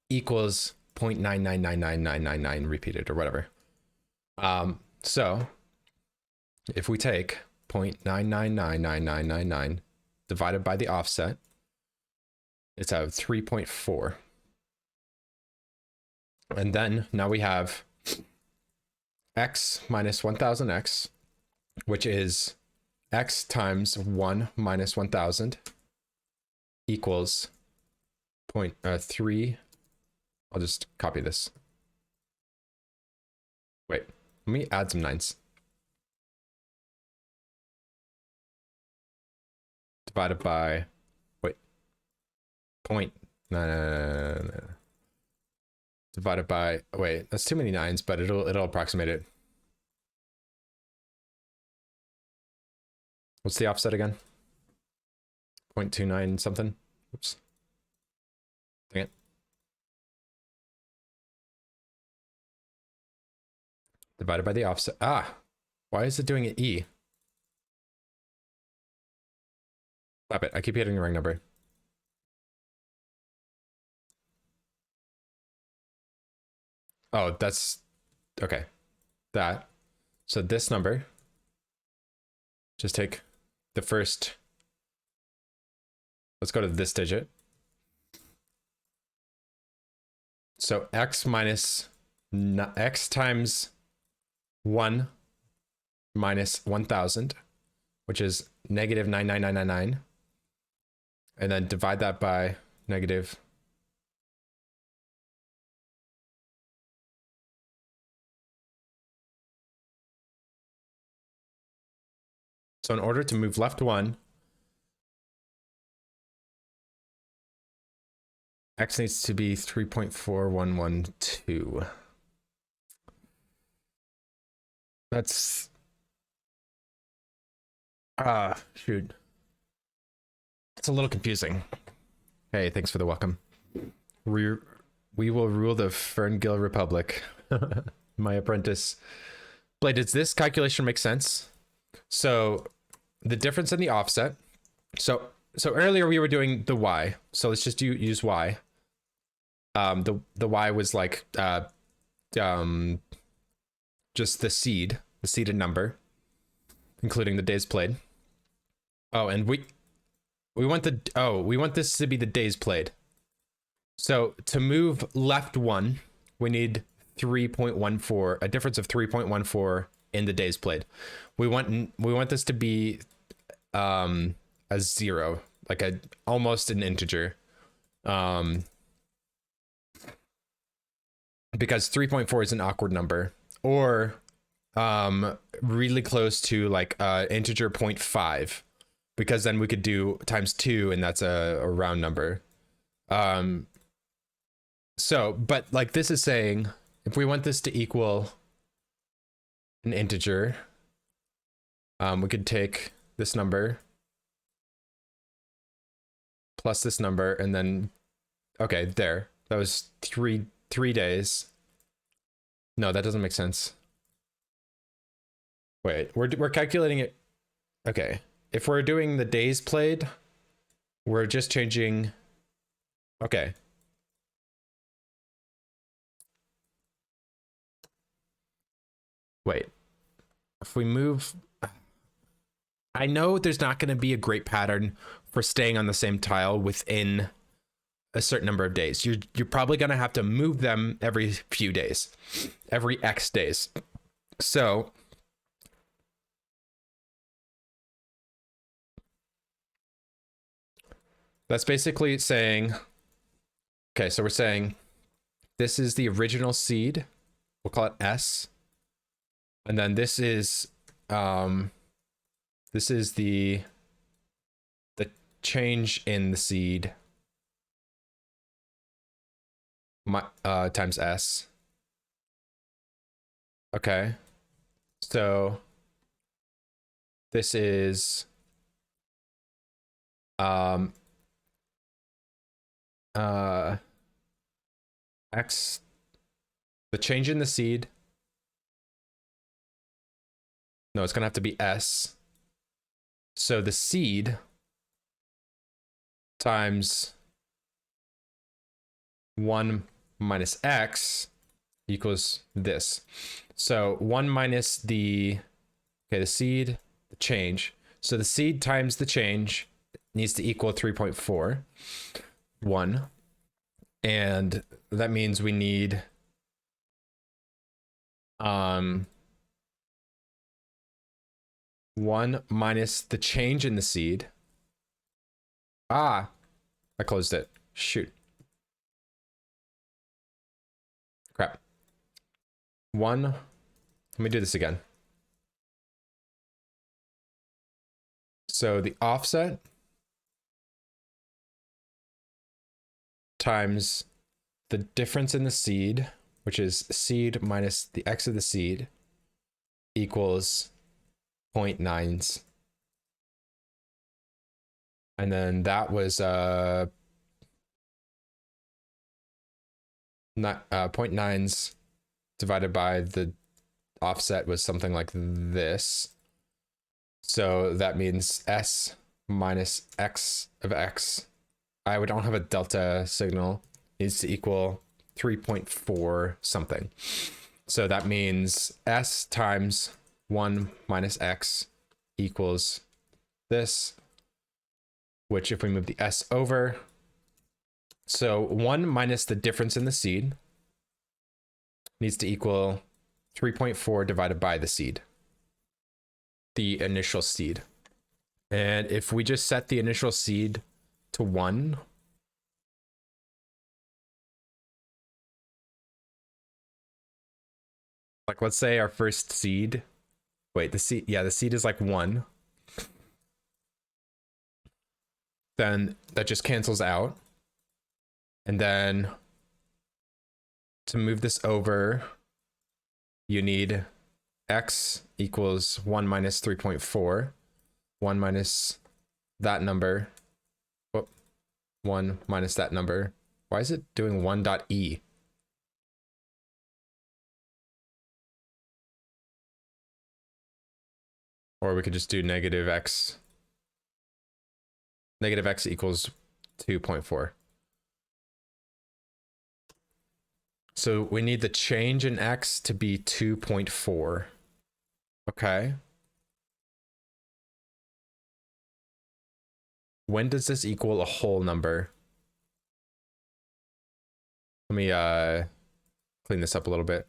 [SPEAKER 1] equals 0.9999999 repeated or whatever. So if we take 0.9999999 divided by the offset, it's out 3.4. And then now we have x minus 1000x, which is x times 1 minus 1000 equals 0.3. I'll just copy this. Wait, let me add some nines. Divided by, wait, point, no. Divided by, wait, that's too many nines, but it'll approximate it. What's the offset again? 0.29 something. Oops. Dang it. Divided by the offset. Ah, why is it doing it E? Stop it. I keep hitting the wrong number. Oh, that's okay. That. So this number, just take the first. Let's go to this digit. So x minus x times 1 minus 1000, which is negative 99999. And then divide that by negative. So in order to move left one, x needs to be 3.4112. That's shoot. It's a little confusing. Hey, thanks for the welcome. We will rule the Ferngill Republic. My apprentice. Blade, does this calculation make sense? So the difference in the offset. So earlier we were doing the y. So let's just use y. The y was like just the seeded number, including the days played. Oh, and we want this to be the days played. So to move left one, we need 3.14, a difference of 3.14 in the days played. We want this to be a 0, like almost an integer. Because 3.4 is an awkward number, or really close to like integer 0.5, because then we could do times 2 and that's a round number. So, but like this is saying, if we want this to equal an integer, we could take this number plus this number, and then, okay, there. That was three days. No, that doesn't make sense. Wait, we're calculating it. Okay, if we're doing the days played, we're just changing. Okay. Wait, if we move, I know there's not going to be a great pattern for staying on the same tile within a certain number of days. You're probably going to have to move them every few days, every X days. So that's basically saying, okay, so we're saying this is the original seed. We'll call it S. And then this is the change in the seed times S. Okay. So this is X, the change in the seed. No, it's gonna have to be S. So the seed times 1 minus X equals this. So 1 minus the seed, the change. So the seed times the change needs to equal 3.41. And that means we need 1 minus the change in the seed. I closed it. Shoot. Crap. 1. Let me do this again. So the offset times the difference in the seed, which is seed minus the X of the seed, equals 0.9s. And then that was 0.9s divided by the offset was something like this. So that means S minus X of X. I don't have a delta signal, needs to equal 3.4 something. So that means S times 1 minus X equals this, which if we move the S over, so 1 minus the difference in the seed needs to equal 3.4 divided by the seed, the initial seed. And if we just set the initial seed to 1, like let's say our first seed, the seed is like 1. Then that just cancels out. And then to move this over, you need X equals 1 minus 3.4. 1 minus that number. 1 minus that number. Why is it doing 1 dot E? Or we could just do negative X. Negative X equals 2.4. So we need the change in X to be 2.4. Okay. When does this equal a whole number? Let me clean this up a little bit.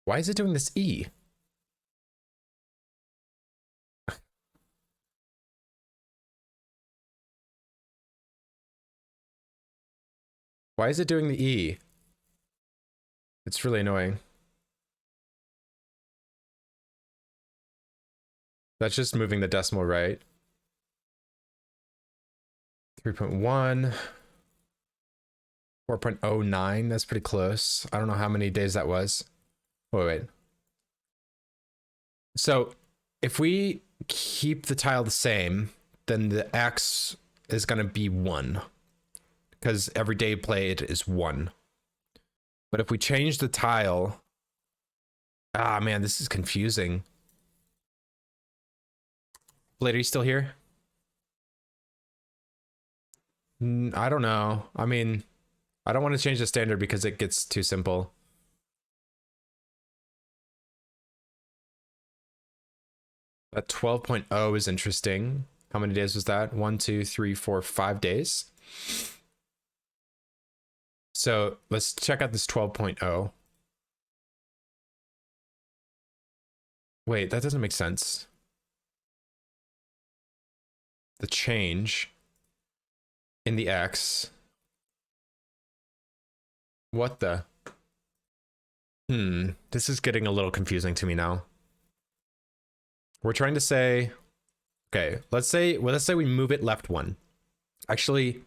[SPEAKER 1] Why is it doing this E? Why is it doing the E? It's really annoying. That's just moving the decimal right. 3.1. 4.09, that's pretty close. I don't know how many days that was. Wait. So if we keep the tile the same, then the X is going to be 1. Because every day played is 1. But if we change the tile... Ah, man, this is confusing. Blade, are you still here? I don't know. I mean, I don't want to change the standard because it gets too simple. That 12.0 is interesting. How many days was that? 1, 2, 3, 4, 5 days. So let's check out this 12.0. Wait, that doesn't make sense. The change in the X. What the? This is getting a little confusing to me now. We're trying to say, okay, let's say we move it left 1. Actually,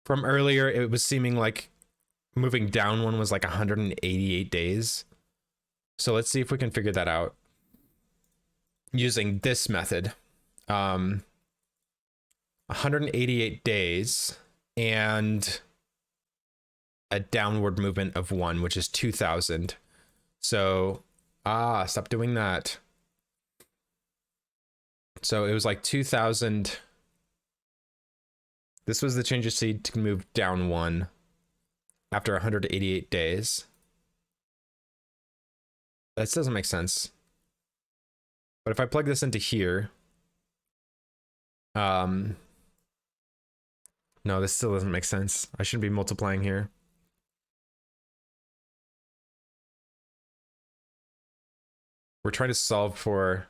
[SPEAKER 1] from earlier, it was seeming like moving down 1 was like 188 days. So let's see if we can figure that out using this method. 188 days and a downward movement of 1, which is 2000. So, stop doing that. So it was like 2000. This was the change of seed to move down 1 after 188 days. This doesn't make sense. But if I plug this into here, no, this still doesn't make sense. I shouldn't be multiplying here. We're trying to solve for...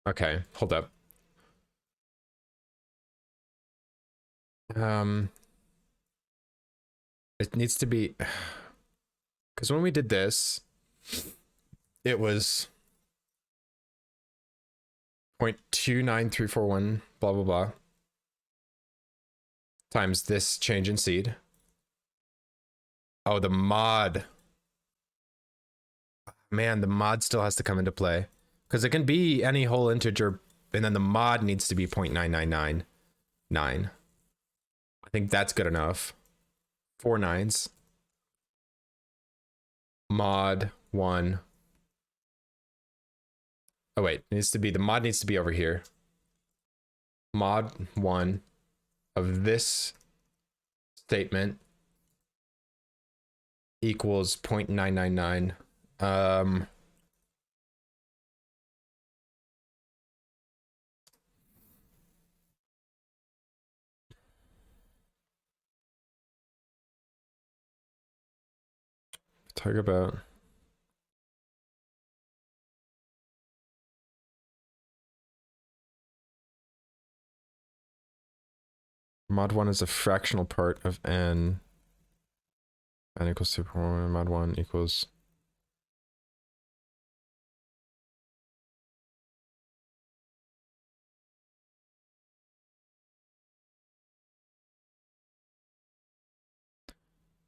[SPEAKER 1] Okay, hold up. It needs to be... Because when we did this, it was 0.29341, blah, blah, blah, times this change in seed. Oh, the mod. Man, the mod still has to come into play. Because it can be any whole integer, and then the mod needs to be 0.9999. I think that's good enough. 4 nines. Mod 1. Oh wait, it needs to be, the mod needs to be over here. Mod 1 of this statement equals 0.999. Talk about mod 1 is a fractional part of n. N equals 2.1, mod 1 equals...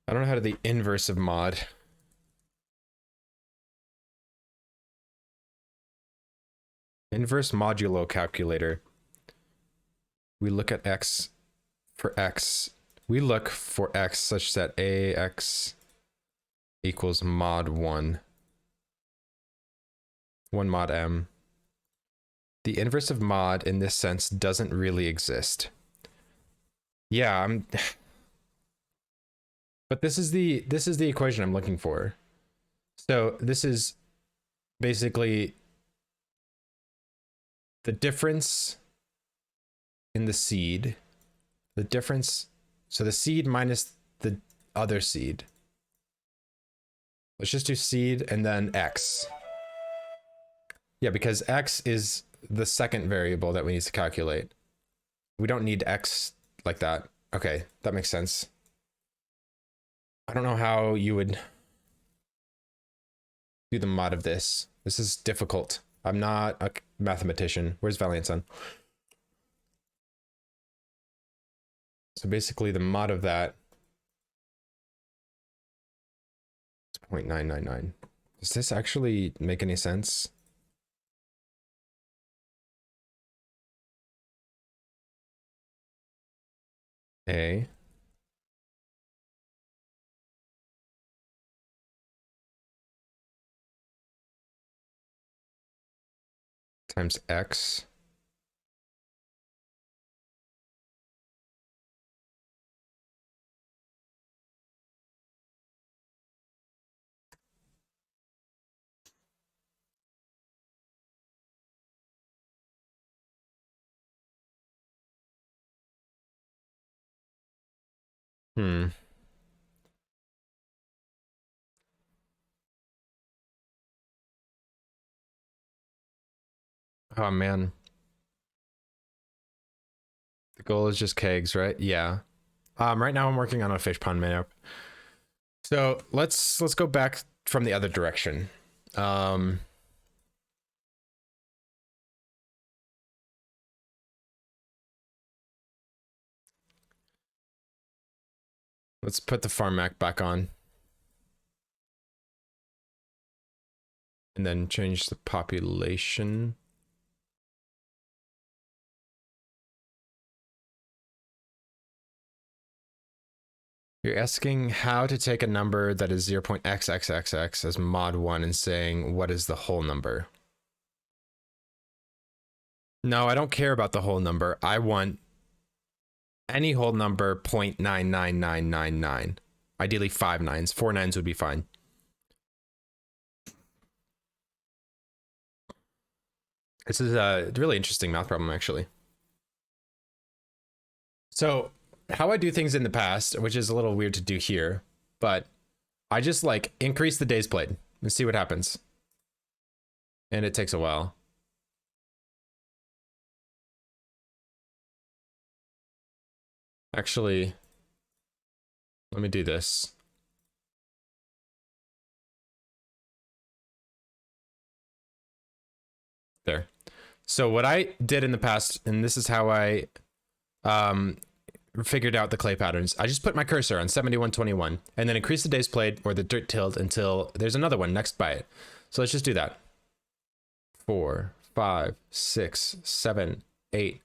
[SPEAKER 1] I don't know how to do the inverse of mod. Inverse modulo calculator. We look at x for x. We look for x such that ax equals mod 1. 1 mod m. The inverse of mod in this sense doesn't really exist. Yeah, but this is the equation I'm looking for. So this is basically the difference in the seed, the difference, so the seed minus the other seed. Let's just do seed and then x. Yeah, because x is the second variable that we need to calculate. We don't need x like that. Okay, that makes sense. I don't know how you would do the mod of this. This is difficult. I'm not a mathematician. Where's Valiant Sun? So basically the mod of that is 0.999. Does this actually make any sense? A times X Hmm. Oh man. The goal is just kegs, right? Yeah. Right now I'm working on a fish pond map. So let's go back from the other direction. Let's put the farm map back on. And then change the population. You're asking how to take a number that is 0.xxxx as mod 1 and saying what is the whole number. No, I don't care about the whole number. I want any whole number 0.99999. Ideally 5 nines. 4 nines would be fine. This is a really interesting math problem, actually. So how I do things in the past, which is a little weird to do here, but I just like increase the days played and see what happens. And it takes a while. Actually, let me do this. There. So what I did in the past, and this is how I figured out the clay patterns. I just put my cursor on 7121 and then increase the days played or the dirt tilled until there's another one next by it. So let's just do that. 4, 5, 6, 7, 8,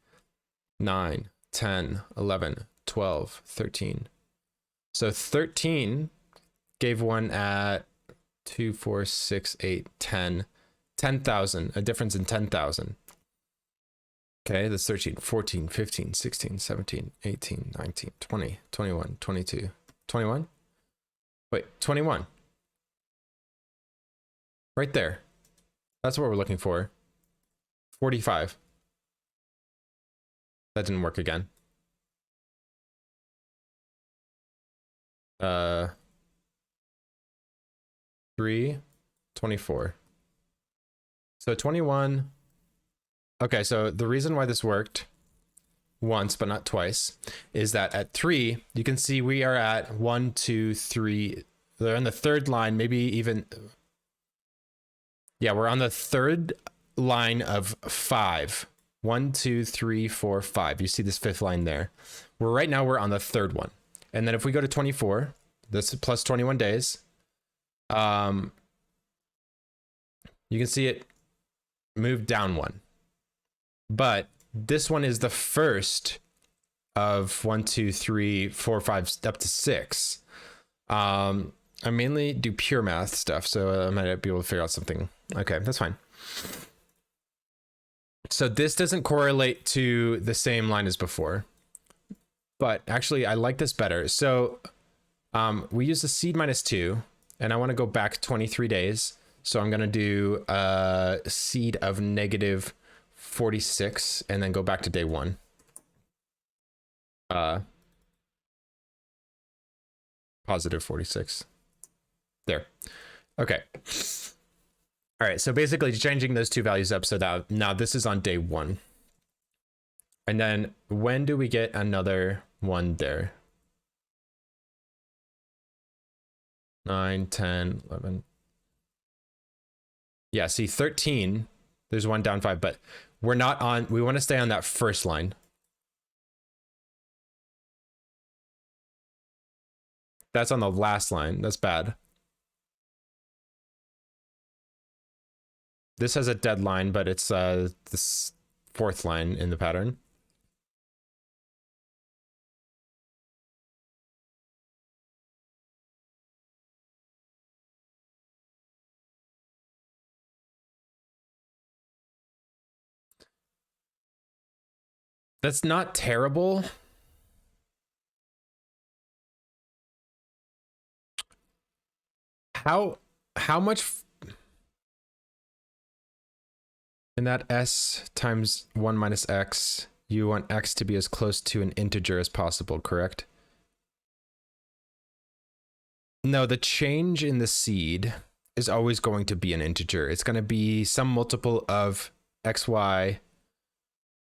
[SPEAKER 1] 9, 10, 11, 12, 13. So 13 gave one at 2, 4, 6, 8, 10. 10,000, a difference in 10,000. Okay, that's 13, 14, 15, 16, 17, 18, 19, 20, 21, 22, 21? Wait, 21. Right there. That's what we're looking for. 45. That didn't work again. 3, 24. So 21. Okay, so the reason why this worked once but not twice is that at 3, you can see we are at 1, 2, 3. They're on the third line, maybe even. Yeah, we're on the third line of 5. 1, 2, 3, 4, 5. You see this fifth line there. Right now we're on the third one. And then if we go to 24, this is plus 21 days. You can see it move down 1. But this one is the first of 1, 2, 3, 4, 5 up to 6. I mainly do pure math stuff, so I might be able to figure out something. Okay, that's fine. So this doesn't correlate to the same line as before, but actually I like this better. So we use the seed -2, and I want to go back 23 days. So I'm going to do a seed of -46 and then go back to day 1. Positive 46. There. Okay. All right. So basically changing those two values up so that now this is on day 1. And then when do we get another one there? 9, 10, 11. Yeah, see 13, there's one down 5, but we're not on, we want to stay on that first line. That's on the last line. That's bad. This has a deadline, but it's this fourth line in the pattern. That's not terrible. How much in that s times 1 minus x, you want x to be as close to an integer as possible, correct? No, the change in the seed is always going to be an integer. It's going to be some multiple of xy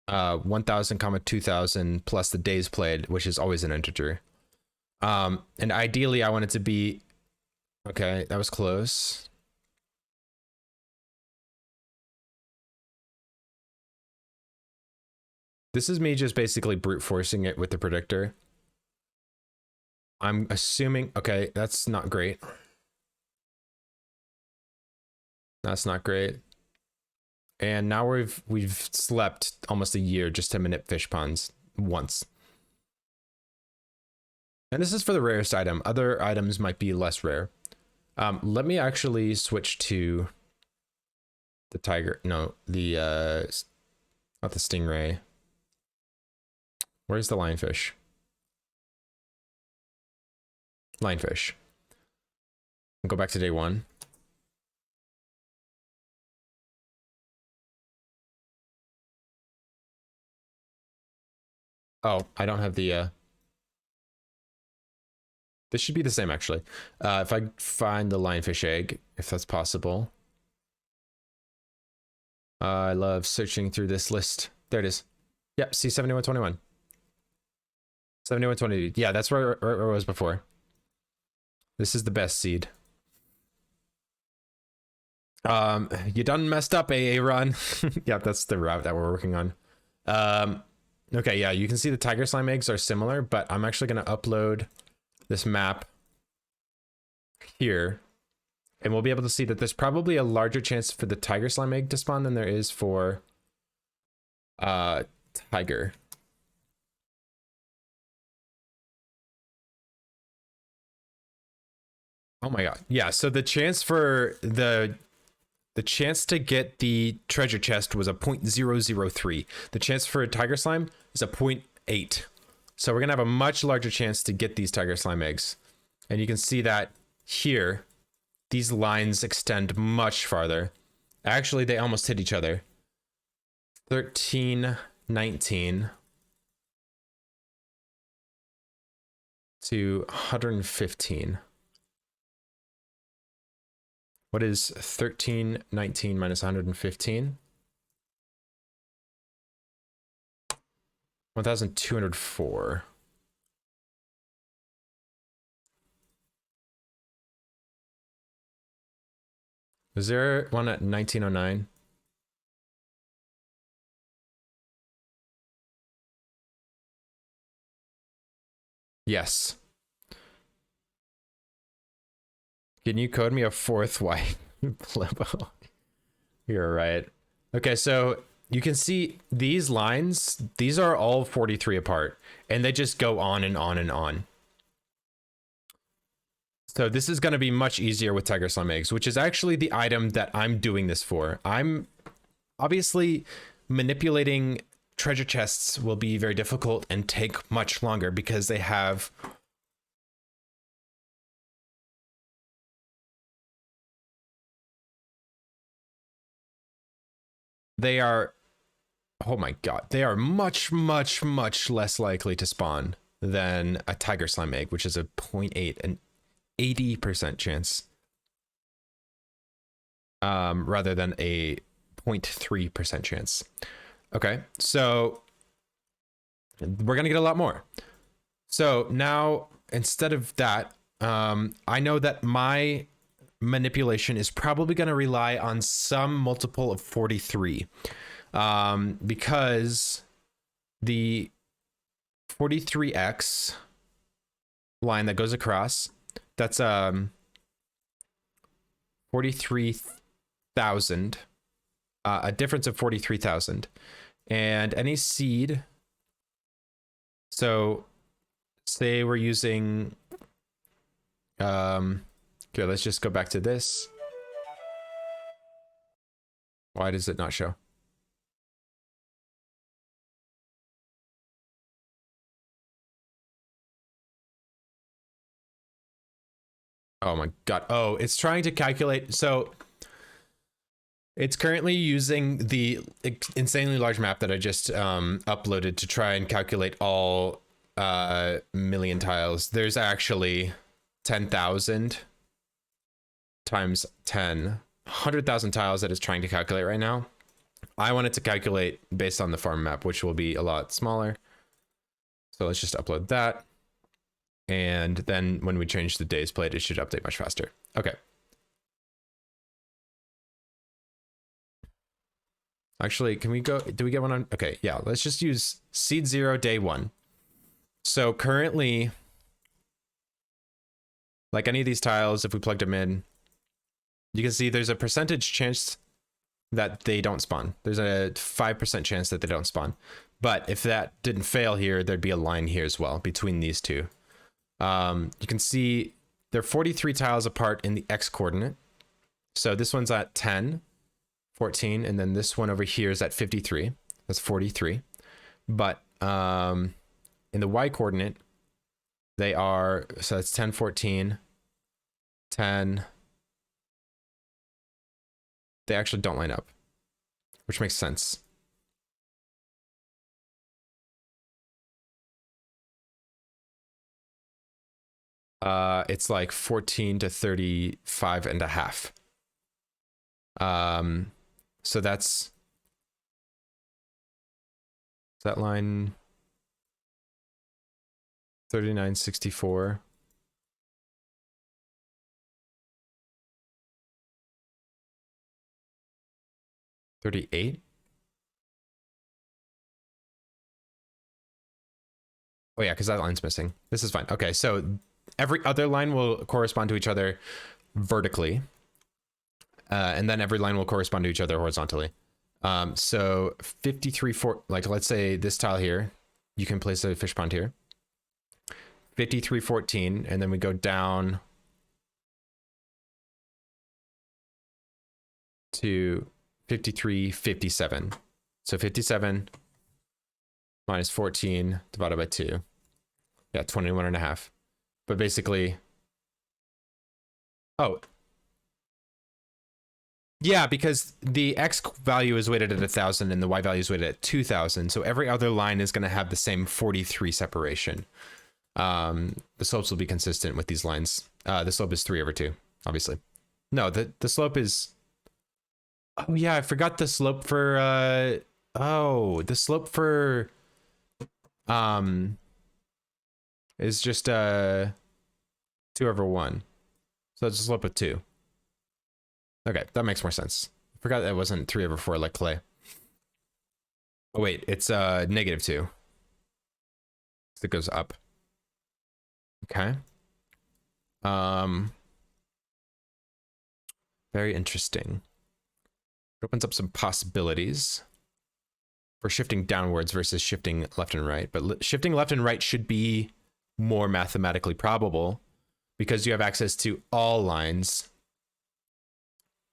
[SPEAKER 1] 1000 comma 2000 plus the days played, which is always an integer. And ideally I want it to be, okay, that was close. This is me just basically brute forcing it with the predictor. I'm assuming, okay, that's not great. That's not great. And now we've slept almost a year just to manip fish ponds once. And this is for the rarest item. Other items might be less rare. Let me actually switch to the tiger. No, the not the stingray. Where's the lionfish? Lionfish. Go back to day 1. Oh, I don't have the this should be the same actually. If I find the lionfish egg, if that's possible. I love searching through this list. There it is. Yep, see 7121. 7120. Yeah, that's where it was before. This is the best seed. You done messed up, AA run. Yeah, that's the route that we're working on. Okay, yeah, you can see the tiger slime eggs are similar, but I'm actually going to upload this map here, and we'll be able to see that there's probably a larger chance for the tiger slime egg to spawn than there is for tiger. Oh my god. Yeah, so the chance for the chance to get the treasure chest was a 0.003. The chance for a tiger slime is a 0.8. So we're gonna have a much larger chance to get these tiger slime eggs. And you can see that here, these lines extend much farther. Actually, they almost hit each other. 13, 19 to 115. What is 1319 minus 115? 1204. Is there one at 1909? Yes. Can you code me a fourth white Plebo? You're right. Okay, so you can see these lines, these are all 43 apart, and they just go on and on and on. So this is going to be much easier with tiger slime eggs, which is actually the item that I'm doing this for. I'm obviously manipulating treasure chests will be very difficult and take much longer because they have they are, oh my god, they are much less likely to spawn than a tiger slime egg, which is a 0.8, an 80% chance, rather than a 0.3% chance. Okay, so we're gonna get a lot more. So now, instead of that, I know that my manipulation is probably going to rely on some multiple of 43, because the 43x line that goes across. That's 43,000. A difference of 43,000. And any seed. So say we're using okay, let's just go back to this. Why does it not show? Oh my god. Oh, it's trying to calculate. So it's currently using the insanely large map that I just uploaded to try and calculate all million tiles. There's actually 10,000 times 10, 100,000 tiles that it's trying to calculate right now. I want it to calculate based on the farm map, which will be a lot smaller. So let's just upload that. And then when we change the days played, it should update much faster. Okay. Actually, can we go, do we get one on? Okay, yeah, let's just use seed 0 day 1. So currently, like any of these tiles, if we plugged them in, you can see there's a percentage chance that they don't spawn. There's a 5% chance that they don't spawn. But if that didn't fail here, there'd be a line here as well between these two. You can see they're 43 tiles apart in the X coordinate. So this one's at 10, 14, and then this one over here is at 53. That's 43. But in the Y coordinate, they are, so that's 10, 14, 10. They actually don't line up, which makes sense. It's like 14 to 35 and a half. So that's that line 3964. $38. Oh yeah, because that line's missing. This is fine. Okay, so every other line will correspond to each other vertically. And then every line will correspond to each other horizontally. So 53, like let's say this tile here, you can place a fish pond here. 5314, and then we go down to 5357. So 57 minus 14 divided by 2. Yeah, 21 and a half. But basically, oh, yeah, because the X value is weighted at 1,000 and the Y value is weighted at 2,000. So every other line is going to have the same 43 separation. The slopes will be consistent with these lines. The slope is 3/2, obviously. No, the slope is, oh yeah, I forgot the slope for, the slope for, is just, 2/1. So it's a slope of 2. Okay, that makes more sense. I forgot that it wasn't 3/4 like clay. Oh wait, it's -2. It goes up. Okay. Very interesting. It opens up some possibilities for shifting downwards versus shifting left and right. But shifting left and right should be more mathematically probable because you have access to all lines.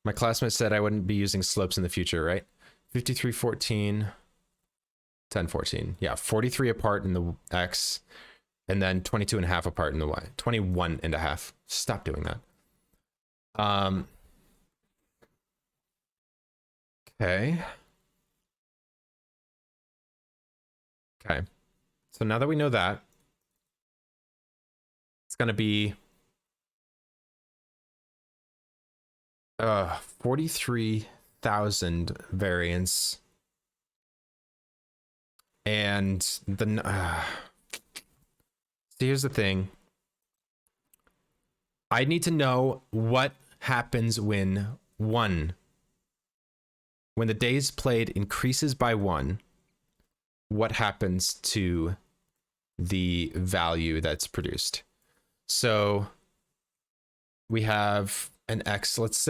[SPEAKER 1] My classmate said I wouldn't be using slopes in the future, right? 5314, 1014. Yeah, 43 apart in the X, and then 22 and a half apart in the Y. 21 and a half. Stop doing that. Okay. Okay. So now that we know that, it's going to be 43,000 variants. And the so here's the thing. I need to know what happens when the days played increases by 1, what happens to the value that's produced. So we have an X, let's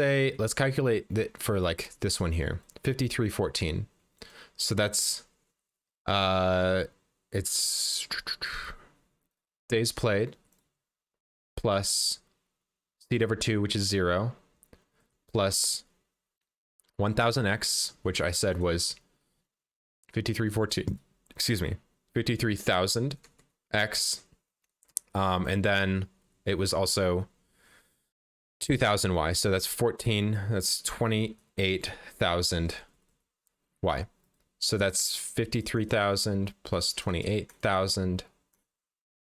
[SPEAKER 1] calculate that for like this one here, 5314. So that's, it's days played plus seed over 2, which is 0, plus 1000x, which I said was 5314, excuse me, 53,000x. And then it was also 2000y. So that's 28,000y. So that's 53,000 plus 28,000,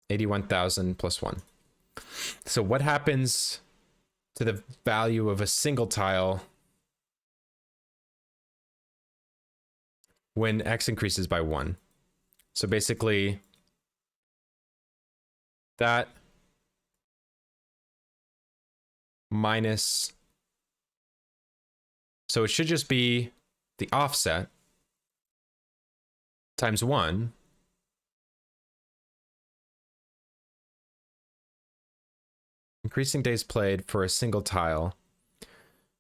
[SPEAKER 1] 81,000 plus 1. So what happens to the value of a single tile when x increases by 1? So basically that minus, so it should just be the offset times 1 increasing days played for a single tile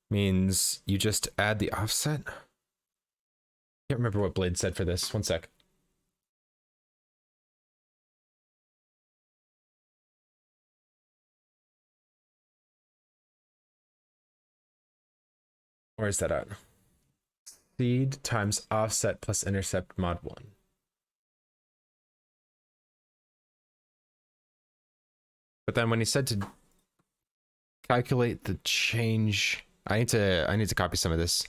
[SPEAKER 1] means you just add the offset. Can't remember what Blade said for this. One sec. Where is that at? Seed times offset plus intercept mod 1. But then when he said to calculate the change, I need to copy some of this.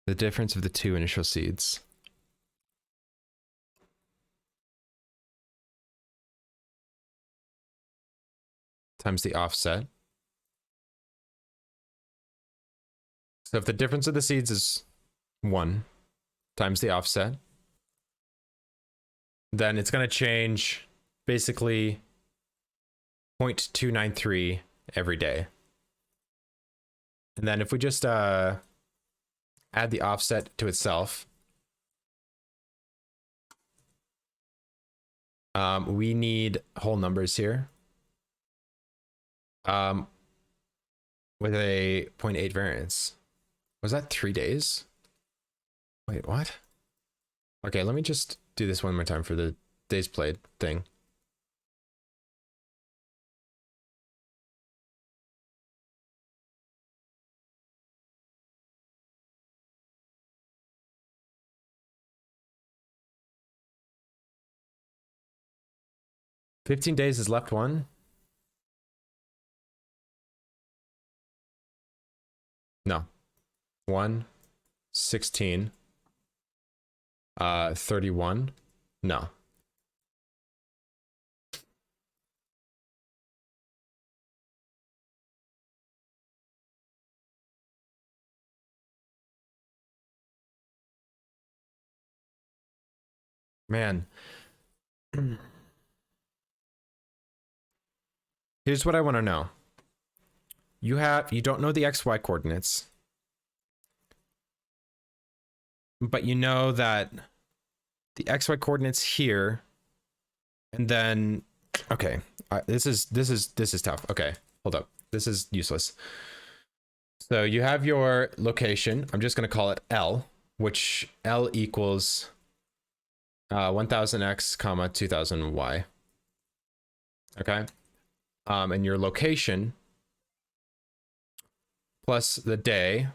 [SPEAKER 1] The difference of the two initial seeds. Times the offset. So if the difference of the seeds is 1 times the offset, then it's going to change basically 0.293 every day. And then if we just add the offset to itself, we need whole numbers here with a 0.8 variance. Was that 3 days? Wait, what? Okay, let me just do this one more time for the days played thing. $15 days is left 1. No. 1, 16, 31. No. Man. Here's what I want to know. You don't know the XY coordinates, but you know that the XY coordinates here, and then, okay, this is tough. Okay, hold up. This is useless. So you have your location. I'm just going to call it L, which L equals 1000x comma 2000y. Okay. And your location plus the day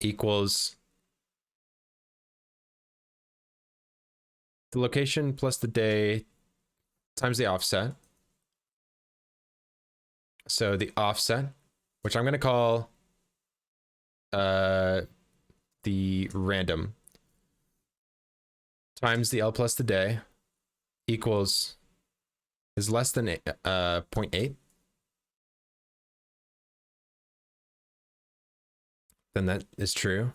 [SPEAKER 1] equals the location plus the day times the offset. So the offset, which I'm going to call the random, times the L plus the day equals, is less than 0.8. Then that is true.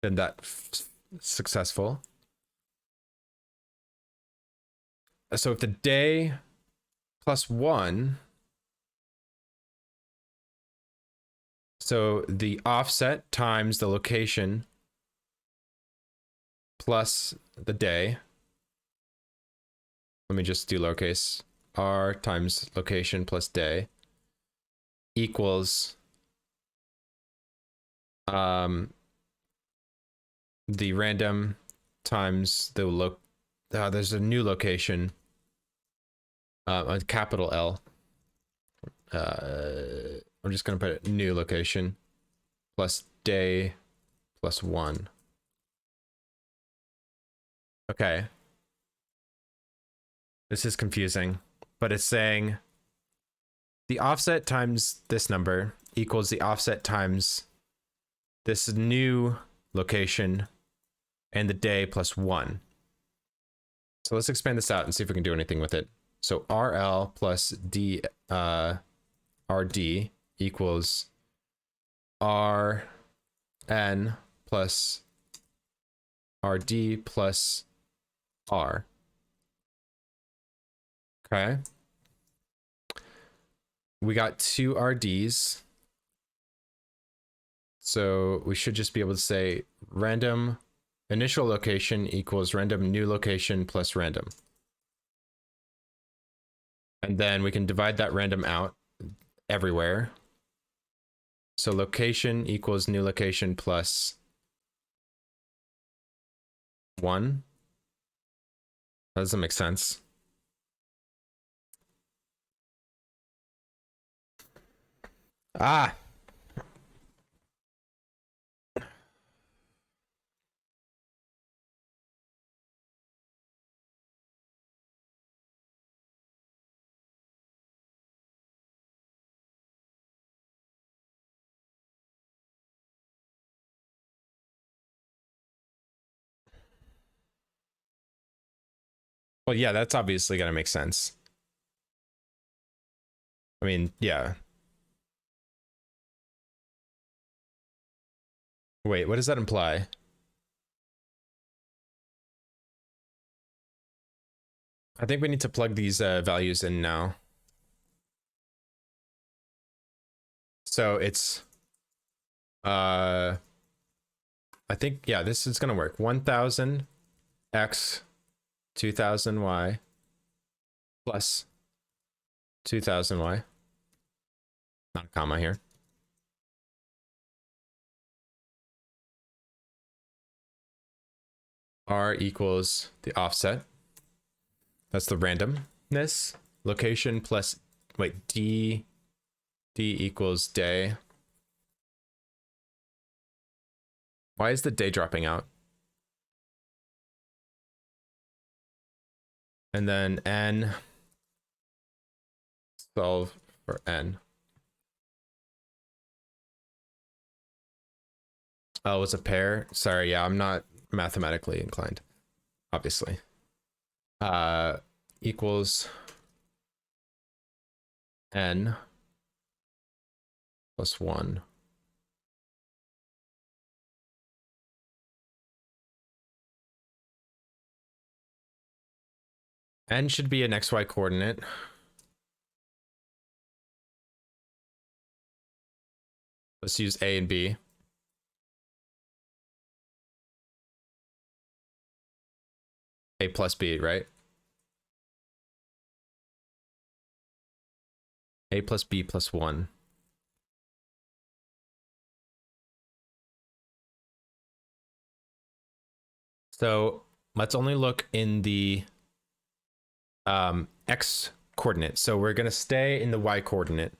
[SPEAKER 1] Then that's successful. So if the day plus 1, so the offset times the location plus the day. Let me just do lowercase r times location plus day equals the random times the there's a new location, a capital L. I'm just gonna put a new location plus day plus 1. Okay. This is confusing, but it's saying the offset times this number equals the offset times this new location and the day plus 1. So let's expand this out and see if we can do anything with it. So RL plus D RD equals RN plus RD plus R. Okay. We got 2 RDs. So we should just be able to say random initial location equals random new location plus random. And then we can divide that random out everywhere. So location equals new location plus 1. That doesn't make sense. Ah. Well, yeah, that's obviously gonna make sense. I mean, yeah. Wait, what does that imply? I think we need to plug these values in now. So it's I think, yeah, this is gonna work. 1000 x 2000 y plus 2000 y. Not a comma here. R equals the offset. That's the randomness. Location plus, wait, D equals day. Why is the day dropping out? And then N, solve for N. Oh, it's a pair. Sorry, yeah, I'm not mathematically inclined, obviously. Equals N plus 1. N should be an XY coordinate. Let's use A and B. A plus B, right? A plus B plus 1. So let's only look in the X coordinate. So we're going to stay in the Y coordinate.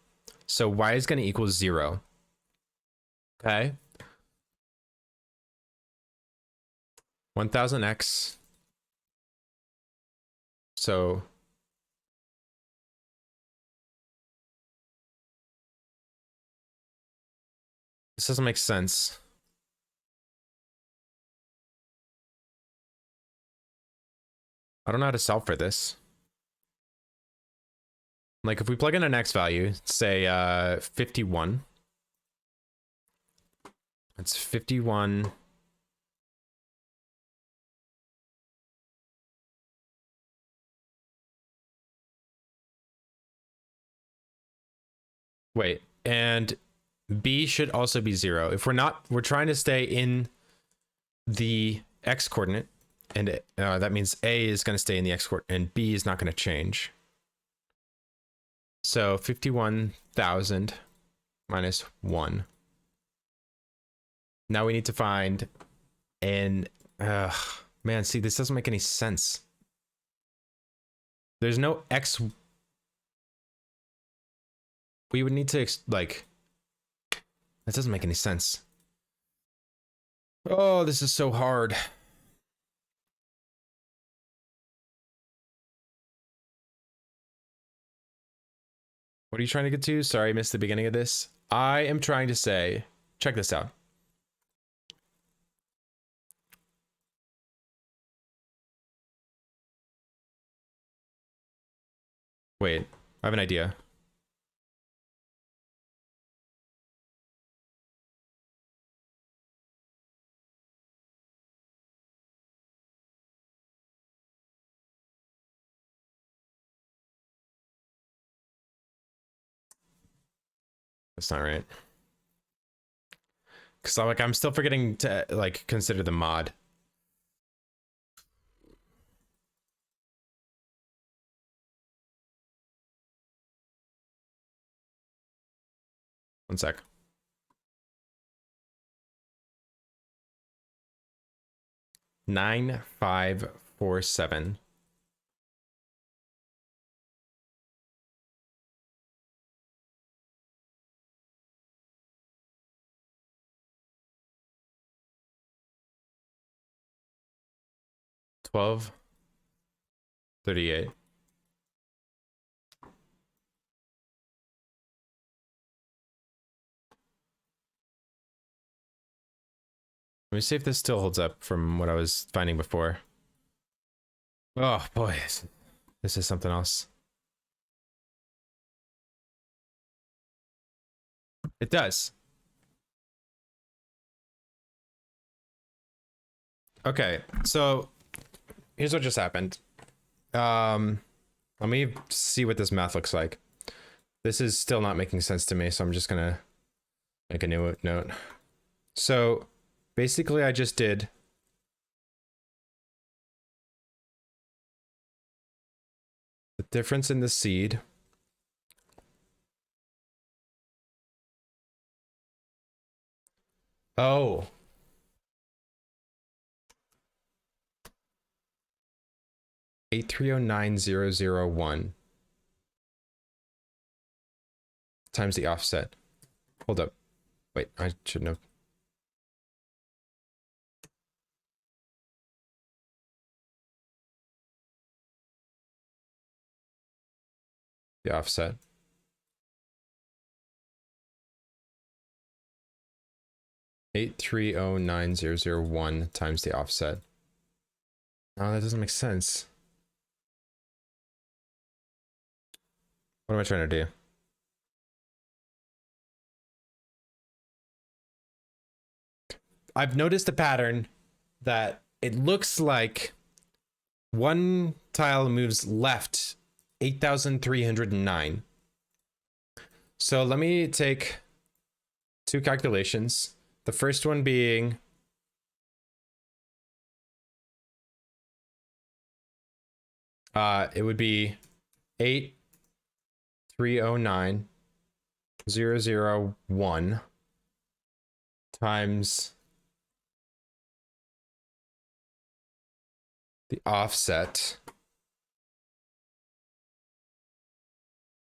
[SPEAKER 1] So Y is going to equal 0. Okay. 1000x. So this doesn't make sense. I don't know how to solve for this. Like if we plug in an X value, say 51. It's 51. Wait, and B should also be 0. If we're trying to stay in the X coordinate, And that means A is going to stay in the X coordinate and B is not going to change. So 51,000 minus 1. Now we need to find an... man, see, this doesn't make any sense. There's no X... We would need to, like... That doesn't make any sense. Oh, this is so hard. What are you trying to get to? Sorry, I missed the beginning of this. I am trying to say, check this out. Wait, I have an idea. That's not right. Because I'm still forgetting to like consider the mod. One sec. $9,547. $12.38. Let me see if this still holds up from what I was finding before. Oh boy, this is something else. It does. Okay, so here's what just happened. Let me see what this math looks like. This is still not making sense to me, so I'm just gonna make a new note. So basically I just did the difference in the seed oh 8309001 times the offset. Hold up. Wait, I shouldn't have. The offset. $8309001 times the offset. Oh, that doesn't make sense. What am I trying to do? I've noticed a pattern that it looks like one tile moves left 8,309. So let me take two calculations. The first one being it would be 8,309,001 times the offset.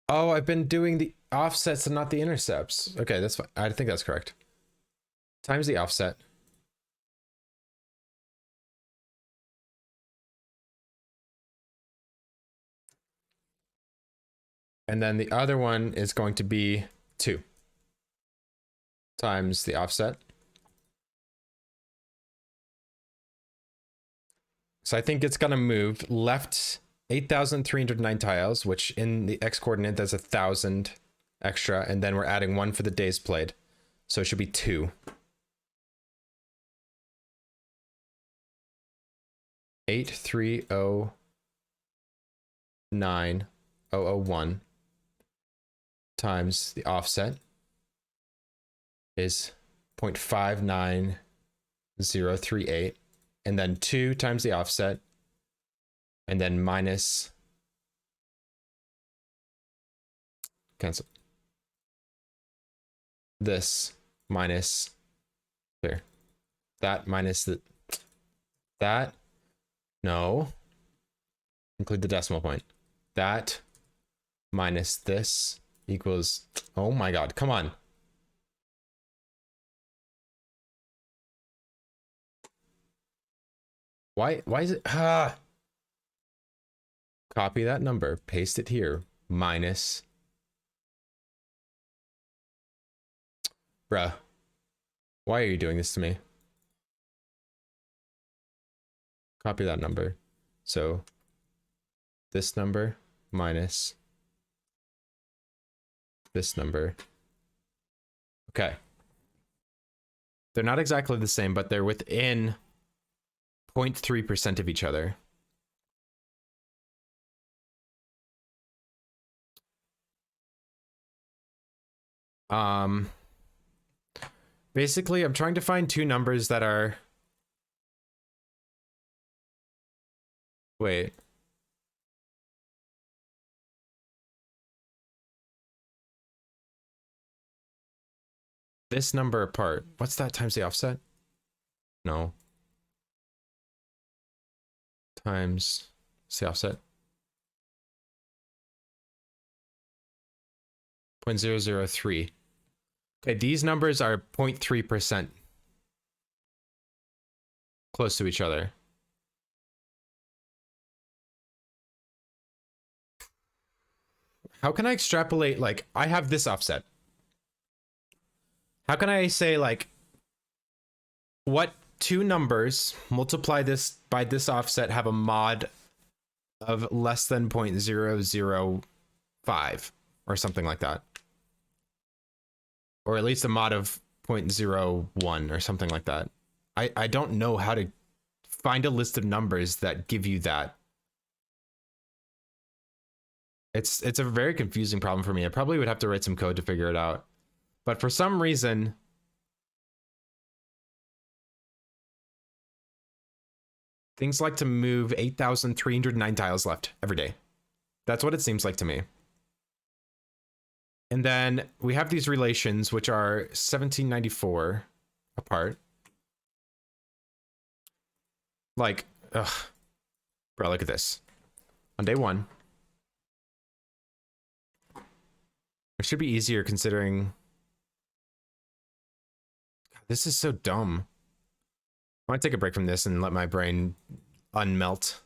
[SPEAKER 1] Oh, I've been doing the offsets and not the intercepts. Okay, that's fine. I think that's correct. Times the offset. And then the other one is going to be 2 times the offset. So I think it's going to move left 8,309 tiles, which in the X coordinate, that's 1,000 extra. And then we're adding 1 for the days played. So it should be 2. 8,309,001 times the offset is 0.59038 and then 2 times the offset, and then minus, cancel, this minus, there, that minus that, no, include the decimal point, that minus this equals, oh my god, come on. Why is it, copy that number, paste it here, minus, bruh, why are you doing this to me? Copy that number. So this number minus this number. Okay. They're not exactly the same, but they're within 0.3% of each other. Basically, I'm trying to find two numbers that are, wait. This number apart. What's that times the offset? No. Times the offset. 0.003. Okay, these numbers are 0.3% close to each other. How can I extrapolate, like, I have this offset. How can I say, like, what two numbers multiply this by this offset have a mod of less than 0.005 or something like that? Or at least a mod of 0.01 or something like that. I don't know how to find a list of numbers that give you that. It's a very confusing problem for me. I probably would have to write some code to figure it out. But for some reason, things like to move 8,309 tiles left every day. That's what it seems like to me. And then we have these relations, which are 1794 apart. Like, ugh. Bro, look at this. On day 1. It should be easier considering... God, this is so dumb. I might take a break from this and let my brain unmelt.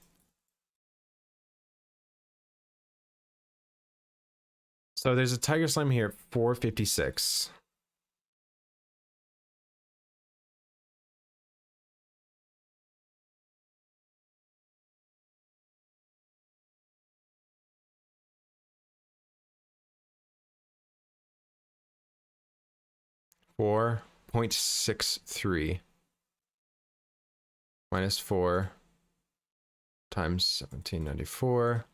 [SPEAKER 1] So there's a Tiger Slime here at 456. $4.63 minus 4 times 1794.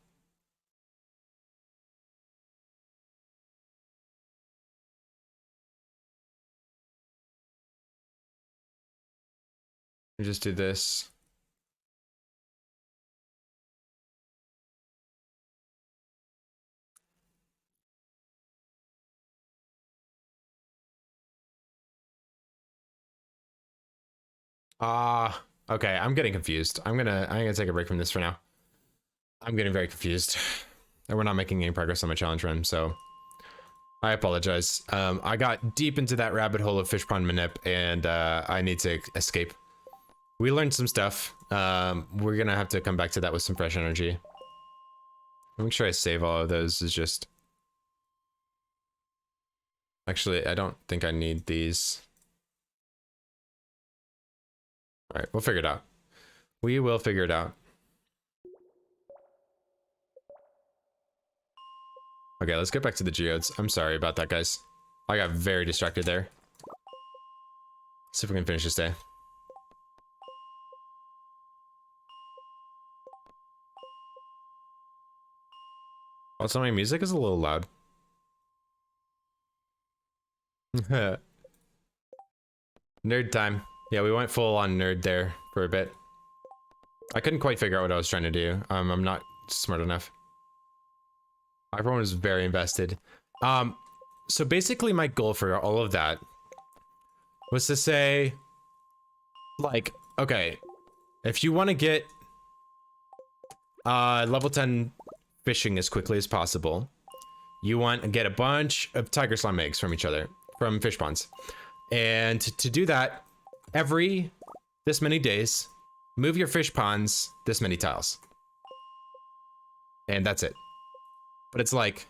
[SPEAKER 1] We just do this. Okay, I'm getting confused. I'm gonna take a break from this for now. I'm getting very confused. And we're not making any progress on my challenge run, so I apologize. I got deep into that rabbit hole of fish pond manip, and I need to escape. We learned some stuff. We're gonna have to come back to that with some fresh energy. Make sure I save all of those. Is just... Actually, I don't think I need these. Alright, we'll figure it out. We will figure it out. Okay, let's get back to the geodes. I'm sorry about that, guys. I got very distracted there. Let's see if we can finish this day. Also, my music is a little loud. Nerd time. Yeah, we went full on nerd there for a bit. I couldn't quite figure out what I was trying to do. I'm not smart enough. Everyone was very invested. So basically my goal for all of that was to say, like, okay, if you want to get level 10 fishing as quickly as possible, you want to get a bunch of tiger slime eggs from each other, from fish ponds. And to do that, every this many days, move your fish ponds this many tiles. And that's it. But it's like,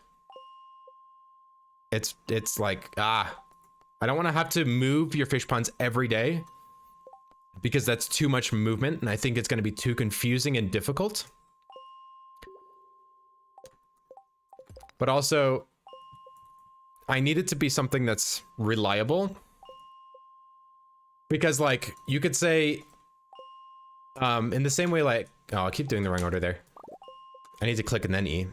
[SPEAKER 1] it's like, I don't want to have to move your fish ponds every day because that's too much movement and I think it's going to be too confusing and difficult. But also, I need it to be something that's reliable. Because, like, you could say, in the same way, like, oh, I'll keep doing the wrong order there. I need to click and then E.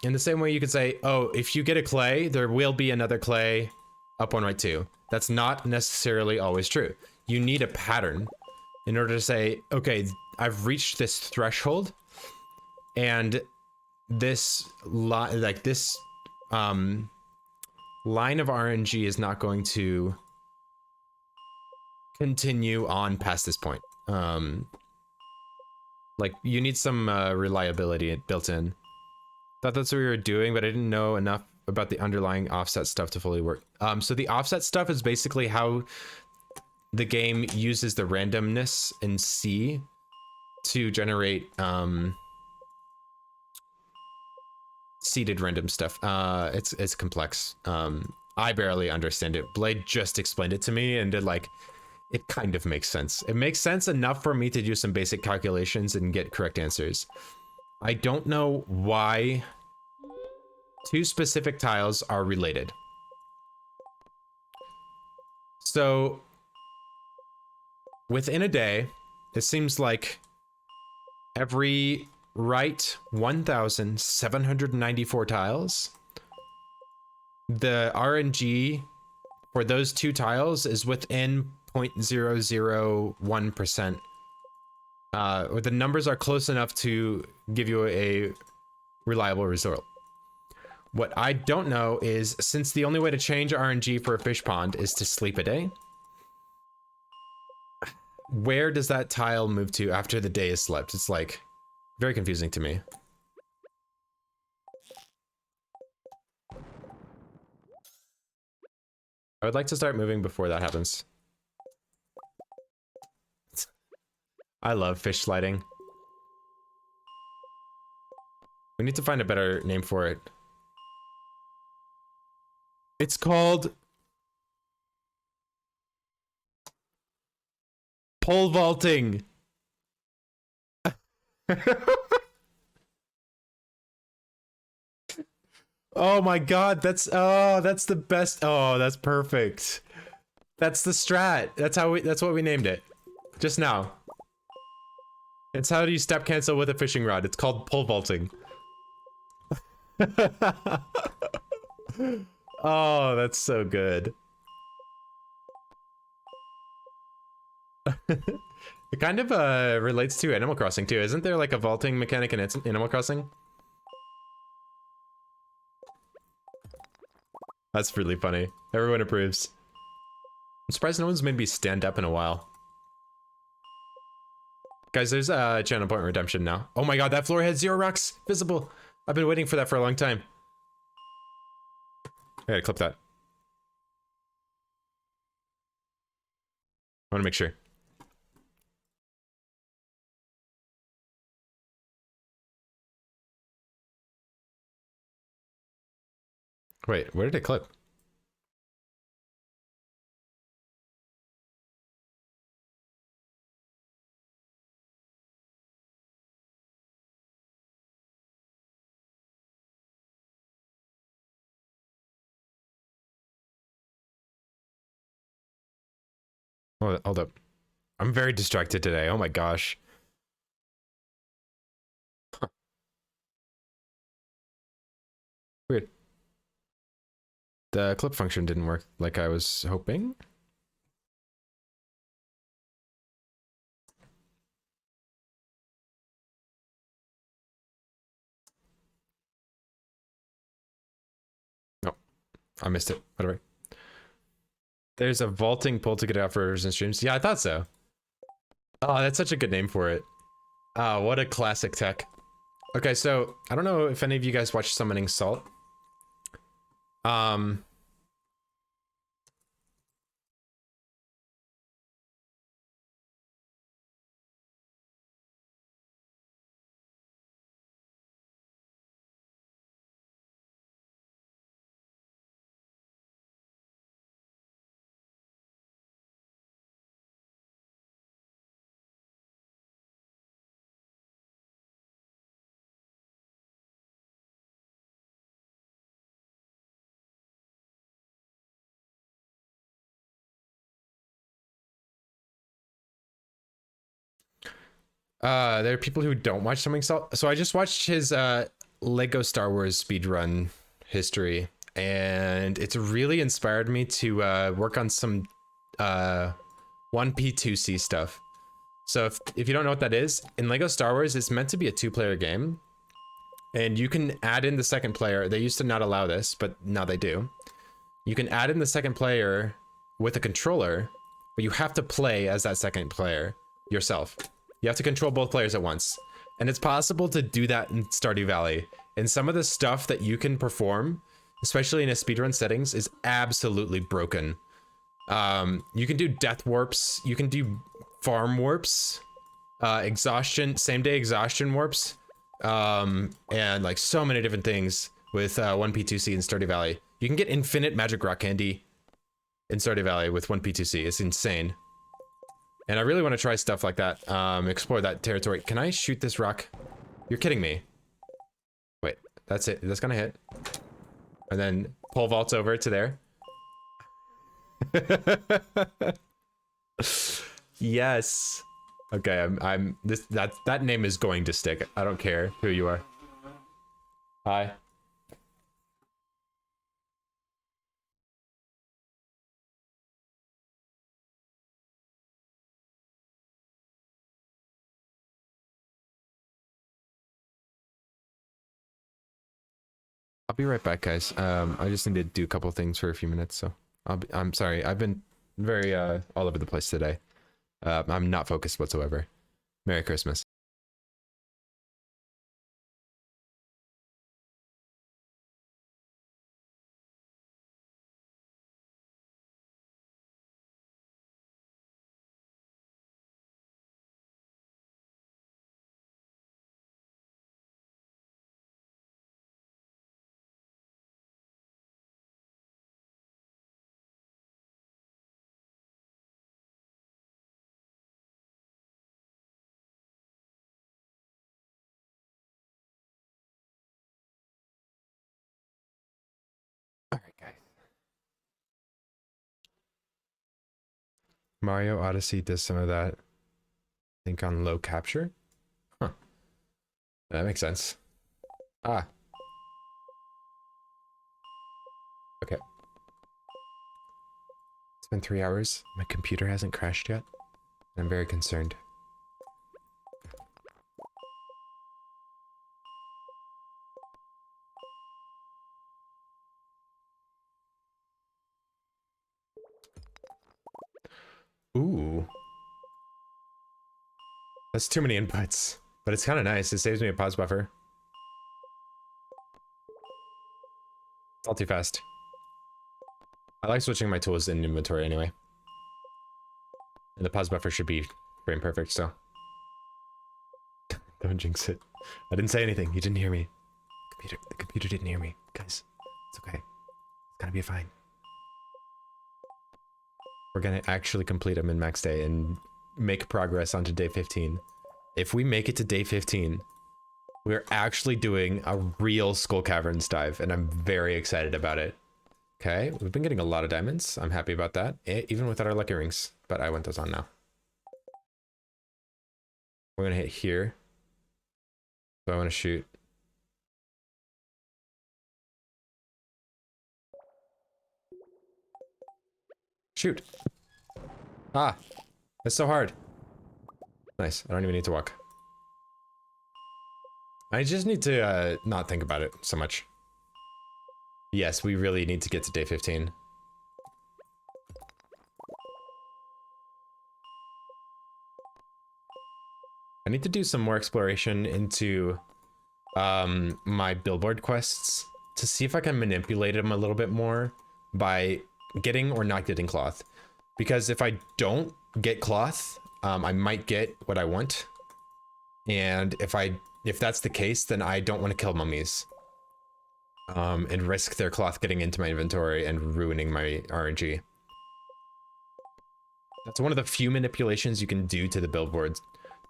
[SPEAKER 1] In the same way you could say, oh, if you get a clay, there will be another clay up one right too. That's not necessarily always true. You need a pattern in order to say, okay, I've reached this threshold and this line of RNG is not going to continue on past this point. Like, you need some reliability built in. Thought that's what we were doing, but I didn't know enough about the underlying offset stuff to fully work. So the offset stuff is basically how the game uses the randomness in C to generate seeded random stuff. It's complex. I barely understand it. Blade just explained it to me and did like, it kind of makes sense. It makes sense enough for me to do some basic calculations and get correct answers. I don't know why two specific tiles are related. So within a day, it seems like every right 1,794 tiles, the RNG for those two tiles is within 0.001%. Or the numbers are close enough to give you a reliable result. What I don't know is, since the only way to change RNG for a fish pond is to sleep a day, where does that tile move to after the day is slept? It's like very confusing to me. I would like to start moving before that happens. I love fish sliding. We need to find a better name for it. It's called pole vaulting. Oh my god, that's the best. Oh, that's perfect. That's the strat. That's what we named it. Just now. It's how do you step cancel with a fishing rod. It's called pole vaulting. Oh, that's so good. It kind of relates to Animal Crossing too. Isn't there like a vaulting mechanic in Animal Crossing? That's really funny. Everyone approves. I'm surprised no one's made me stand up in a while. Guys, there's a channel point redemption now. Oh my god, that floor had 0 rocks visible. I've been waiting for that for a long time. I gotta clip that. I wanna make sure. Wait, where did it clip? Oh, hold up. I'm very distracted today. Oh my gosh. Huh. Weird. The clip function didn't work like I was hoping. I missed it. Whatever. There's a vaulting pull to get out for and streams. Yeah, I thought so. Oh, that's such a good name for it. Oh, what a classic tech. Okay, so I don't know if any of you guys watched Summoning Salt. There are people who don't watch Summoning Salt. So I just watched his Lego Star Wars speedrun history, and it's really inspired me to work on some 1P2C stuff. So if you don't know what that is, in Lego Star Wars, it's meant to be a 2-player game, and you can add in the second player. They used to not allow this, but now they do. You can add in the second player with a controller, but you have to play as that second player yourself. You have to control both players at once. And it's possible to do that in Stardew Valley. And some of the stuff that you can perform, especially in a speedrun settings, is absolutely broken. You can do death warps, you can do farm warps, exhaustion, same day exhaustion warps, and like so many different things with 1P2C in Stardew Valley. You can get infinite magic rock candy in Stardew Valley with 1P2C. It's insane. And I really want to try stuff like that, explore that territory. Can I shoot this rock? You're kidding me. Wait, that's it. That's gonna hit. And then pole vaults over to there. Yes. Okay, that name is going to stick. I don't care who you are. Hi. I'll be right back, guys. I just need to do a couple things for a few minutes, so I'm sorry. I've been very all over the place today. I'm not focused whatsoever. Merry Christmas. All right, guys. Mario Odyssey does some of that. I think on low capture. Huh. That makes sense. Ah. Okay. It's been 3 hours. My computer hasn't crashed yet. I'm very concerned. Ooh. That's too many inputs. But it's kind of nice. It saves me a pause buffer. It's all too fast. I like switching my tools in inventory anyway. And the pause buffer should be frame perfect, so. Don't jinx it. I didn't say anything. You didn't hear me. The computer didn't hear me. Guys, it's okay. It's gonna be fine. We're gonna actually complete a min-max day and make progress onto day 15. If we make it to day 15, we're actually doing a real Skull Caverns dive, and I'm very excited about it. Okay, we've been getting a lot of diamonds. I'm happy about that, even without our lucky rings, but I want those on now. We're gonna hit here. So I want to shoot. Shoot. Ah, it's so hard. Nice, I don't even need to walk. I just need to not think about it so much. Yes, we really need to get to day 15. I need to do some more exploration into my billboard quests to see if I can manipulate them a little bit more by getting or not getting cloth. Because if I don't get cloth, I might get what I want. And if that's the case, then I don't want to kill mummies. And risk their cloth getting into my inventory and ruining my RNG. That's one of the few manipulations you can do to the billboards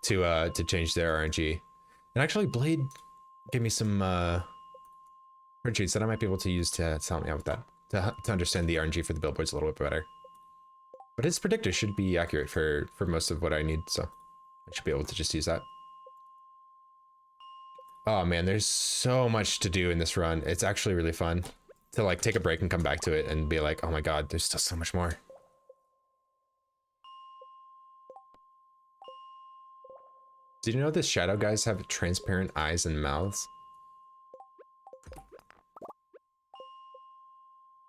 [SPEAKER 1] to change their RNG. And actually, Blade gave me some spreadsheets that I might be able to use to help me out with that, to understand the RNG for the billboards a little bit better. But his predictor should be accurate for most of what I need, so I should be able to just use that. Oh man, there's so much to do in this run. It's actually really fun to like take a break and come back to it and be like, oh my god, there's still so much more. Did you know the shadow guys have transparent eyes and mouths?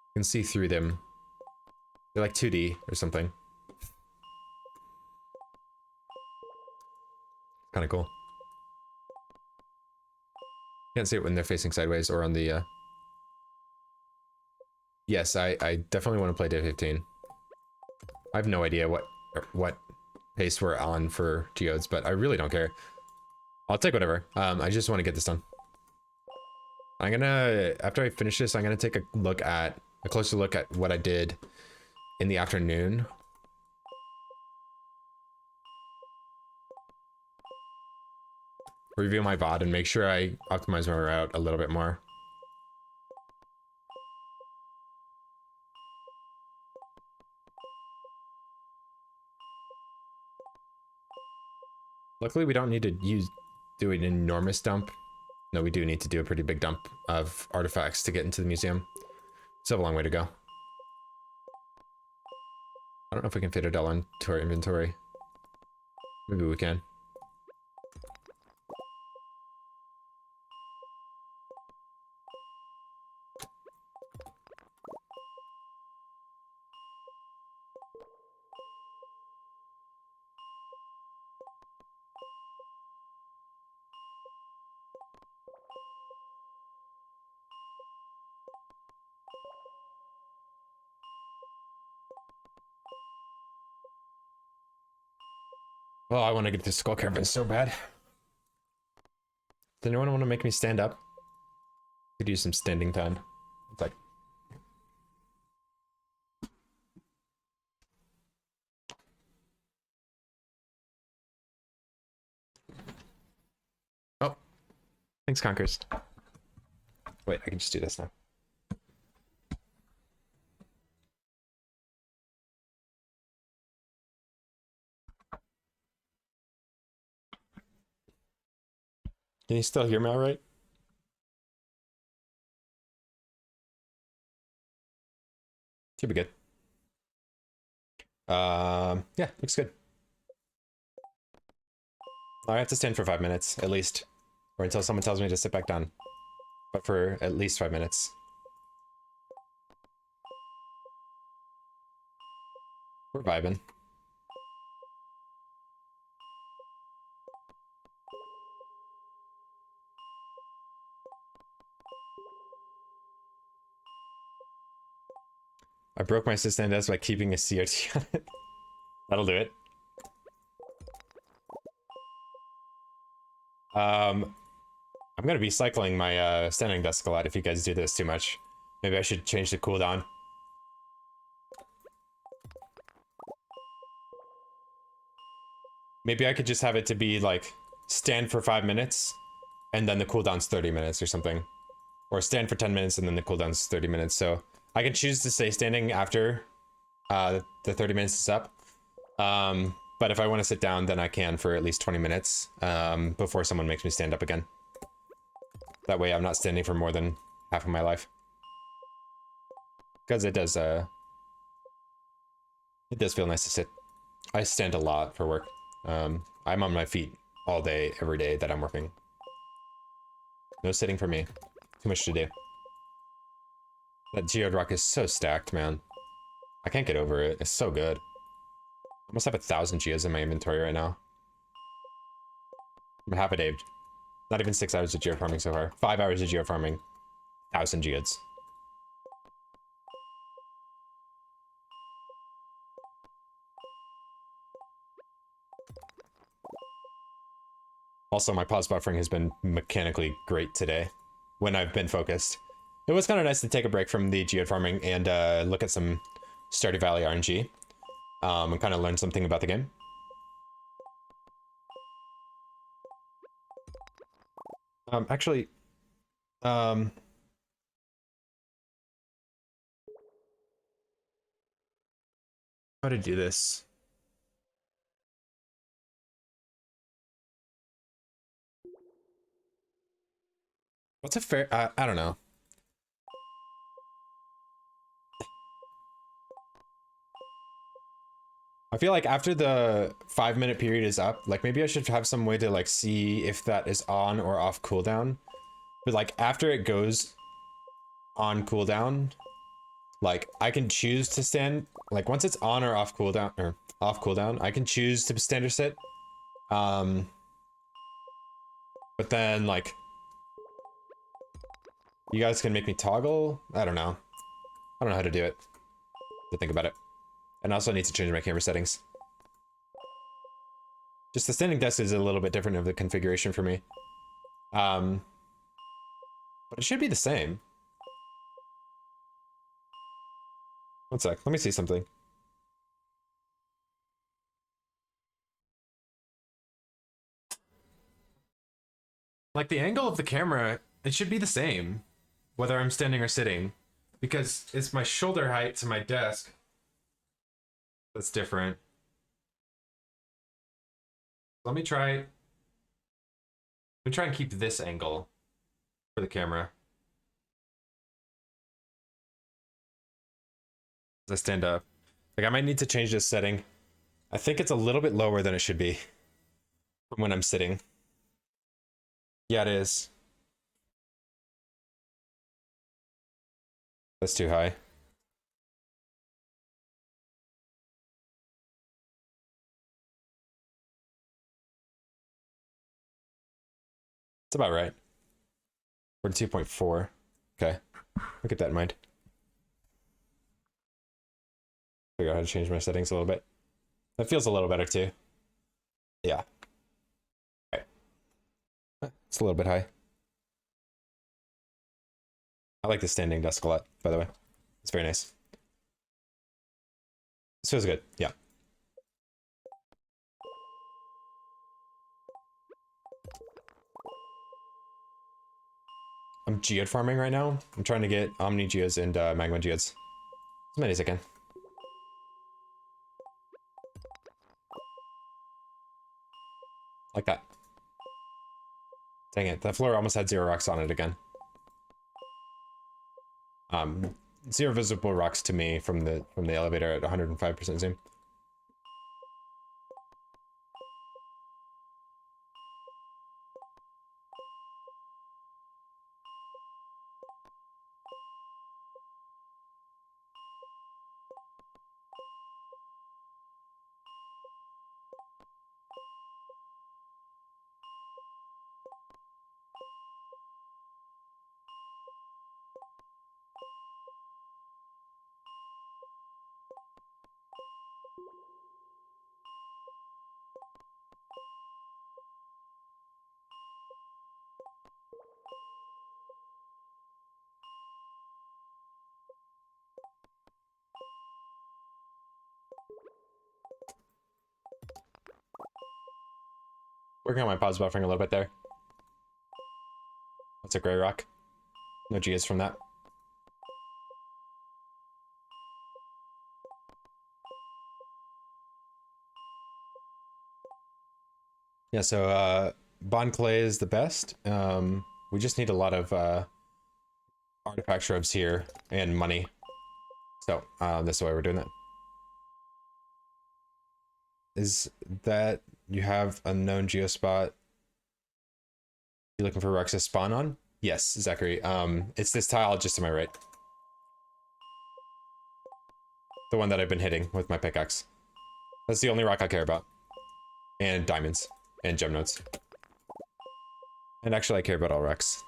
[SPEAKER 1] You can see through them. They're like 2D or something. Kind of cool. Can't see it when they're facing sideways or on the Yes, I definitely want to play day 15. I have no idea what pace we're on for geodes, but I really don't care. I'll take whatever. I just want to get this done. I'm gonna, after I finish this, I'm gonna take a closer look at what I did in the afternoon. Review my VOD and make sure I optimize my route a little bit more. Luckily, we don't need to do an enormous dump. No, we do need to do a pretty big dump of artifacts to get into the museum. Still have a long way to go. I don't know if we can fit it all into our inventory. Maybe we can. Well, I want to get this skull caravan so bad. Does anyone want to make me stand up? Could use some standing time. It's like, oh, thanks, Conkers. Wait, I can just do this now. Can you still hear me all right? Should be good. Yeah, looks good. I have to stand for 5 minutes, at least. Or until someone tells me to sit back down. But for at least 5 minutes. We're vibing. I broke my assistant desk by keeping a CRT on it. That'll do it. I'm gonna be cycling my standing desk a lot if you guys do this too much. Maybe I should change the cooldown. Maybe I could just have it to be like stand for 5 minutes and then the cooldown's 30 minutes or something. Or stand for 10 minutes and then the cooldown's 30 minutes. So I can choose to stay standing after the 30 minutes is up. But if I want to sit down, then I can for at least 20 minutes before someone makes me stand up again. That way I'm not standing for more than half of my life. Because it does feel nice to sit. I stand a lot for work. I'm on my feet all day, every day that I'm working. No sitting for me. Too much to do. That geode rock is so stacked, man. I can't get over it. It's so good. I must have 1,000 geodes in my inventory right now. I'm half a day. Not even 6 hours of geo farming so far. 5 hours of geo farming. 1,000 geodes. Also, my pause buffering has been mechanically great today when I've been focused. It was kind of nice to take a break from the geode farming and look at some Stardew Valley RNG and kind of learn something about the game. Actually, how to do this? What's a fair? I don't know. I feel like after the 5-minute period is up, like maybe I should have some way to like see if that is on or off cooldown. But like after it goes on cooldown, like I can choose to stand, like once it's on or off cooldown, I can choose to stand or sit. But then like you guys can make me toggle. I don't know. I don't know how to do it. To think about it. And I also need to change my camera settings. Just the standing desk is a little bit different of the configuration for me. But it should be the same. One sec, let me see something. Like the angle of the camera, it should be the same, whether I'm standing or sitting, because it's my shoulder height to my desk that's different. Let me try and keep this angle for the camera. As I stand up. Like I might need to change this setting. I think it's a little bit lower than it should be from when I'm sitting. Yeah, it is. That's too high. It's about right. We're at 2.4. Okay. I'll keep that in mind. Figure out how to change my settings a little bit. That feels a little better too. Yeah. Okay. It's a little bit high. I like the standing desk a lot, by the way. It's very nice. This feels good. Yeah. I'm geode farming right now. I'm trying to get Omni geodes and Magma geodes. As many as I can. Like that. Dang it, that floor almost had 0 rocks on it again. 0 visible rocks to me from the elevator at 105% zoom. Working on my pause buffering a little bit there. That's a gray rock. No geodes from that. Yeah, so Bond Clay is the best. We just need a lot of artifact shrubs here and money. So that's why we're doing that. Is that you have a known geospot you're looking for rocks to spawn on? Yes, Zachary. It's this tile just to my right. The one that I've been hitting with my pickaxe. That's the only rock I care about. And diamonds. And gem nodes. And actually, I care about all rocks.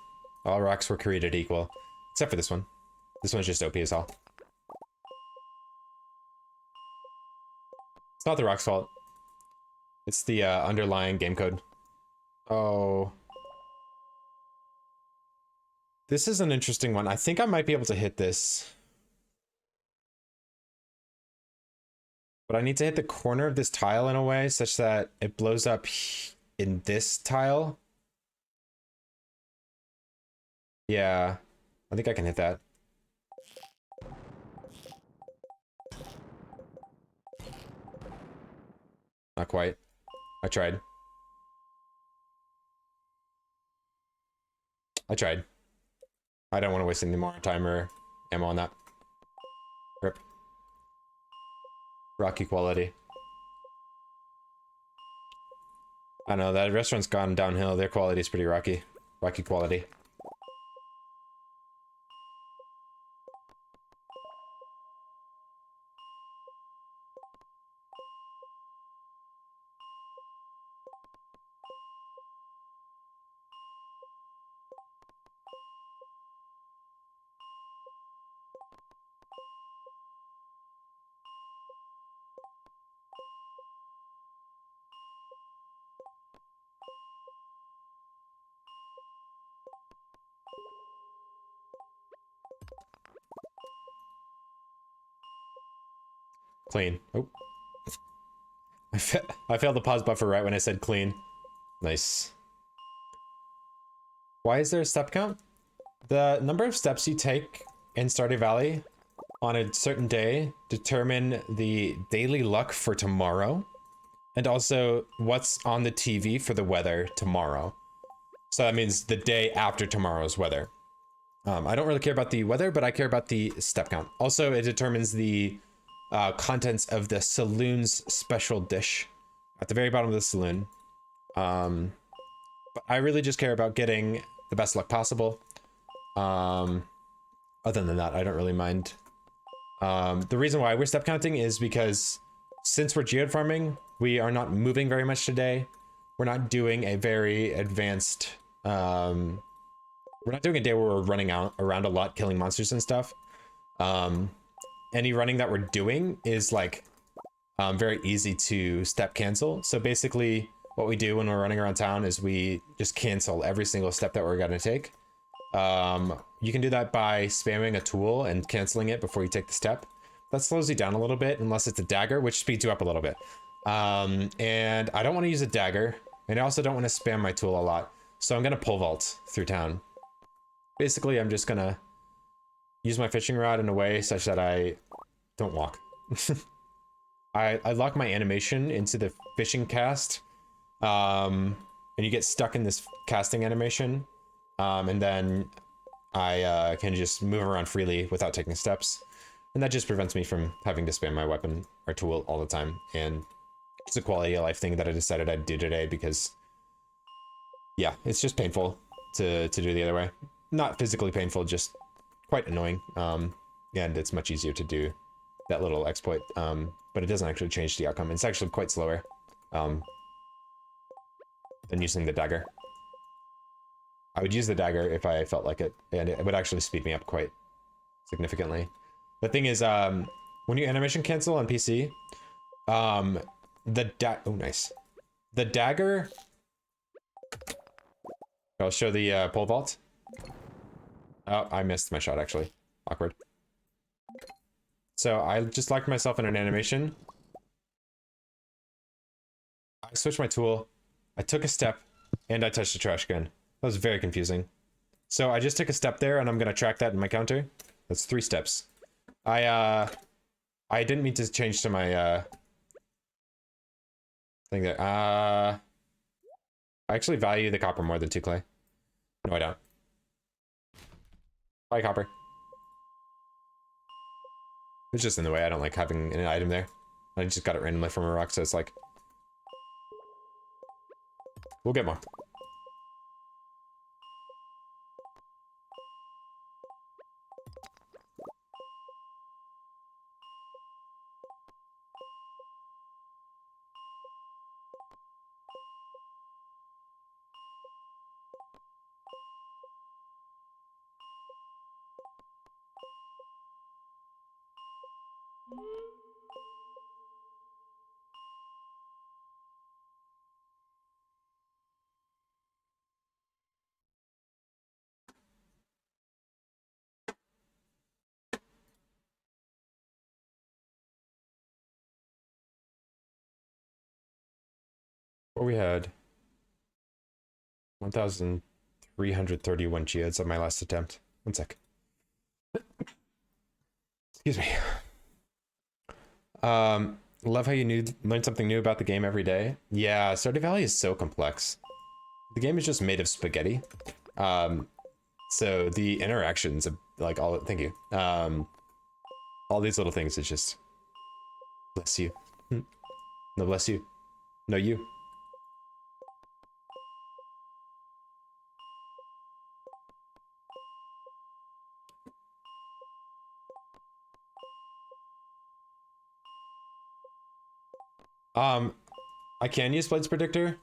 [SPEAKER 1] All rocks were created equal. Except for this one. This one's just OP as hell. It's not the rock's fault. It's the underlying game code. Oh. This is an interesting one. I think I might be able to hit this. But I need to hit the corner of this tile in a way such that it blows up in this tile. Yeah, I think I can hit that. Not quite. I tried. I don't want to waste any more time or ammo on that. Rip. Rocky quality. I know, that restaurant's gone downhill. Their quality is pretty rocky. Rocky quality. Clean. Oh. I failed the pause buffer right when I said clean. Nice. Why is there a step count? The number of steps you take in Stardew Valley on a certain day determine the daily luck for tomorrow, and also what's on the TV for the weather tomorrow. So that means the day after tomorrow's weather. I don't really care about the weather, but I care about the step count. Also, it determines the contents of the saloon's special dish at the very bottom of the saloon. But I really just care about getting the best luck possible. Other than that, I don't really mind. The reason why we're step counting is because since we're geode farming, we are not moving very much today. We're not doing a very advanced, we're not doing a day where we're running around a lot, killing monsters and stuff. Any running that we're doing is like very easy to step cancel. So basically what we do when we're running around town is we just cancel every single step that we're gonna take. You can do that by spamming a tool and canceling it before you take the step. That slows you down a little bit unless it's a dagger, which speeds you up a little bit. And I don't want to use a dagger, and I also don't want to spam my tool a lot. So I'm gonna pole vault through town. Basically, I'm just gonna use my fishing rod in a way such that I don't walk. I lock my animation into the fishing cast, and you get stuck in this casting animation, and then I can just move around freely without taking steps, and that just prevents me from having to spam my weapon or tool all the time. And it's a quality of life thing that I decided I'd do today because, yeah, it's just painful to do the other way. Not physically painful, just quite annoying. And it's much easier to do that little exploit, but it doesn't actually change the outcome. It's actually quite slower than using the dagger. I would use the dagger if I felt like it, and it would actually speed me up quite significantly. The thing is, when you animation cancel on PC, oh nice. The dagger. I'll show the pole vault. Oh, I missed my shot actually. Awkward. So I just locked myself in an animation. I switched my tool. I took a step, and I touched the trash can. That was very confusing. So I just took a step there, and I'm gonna track that in my counter. That's 3 steps. I didn't mean to change to my thing there. I actually value the copper more than 2 clay. No, I don't. Bye, copper. It's just in the way. I don't like having an item there. I just got it randomly from a rock, so it's like, we'll get more. What we had 1,331 geodes on my last attempt. One sec. Excuse me. Love how you learn something new about the game every day. Yeah, Stardew Valley is so complex. The game is just made of spaghetti. So the interactions of like all, thank you. All these little things is just, bless you. No, bless you. No, you. I can use Blades Predictor.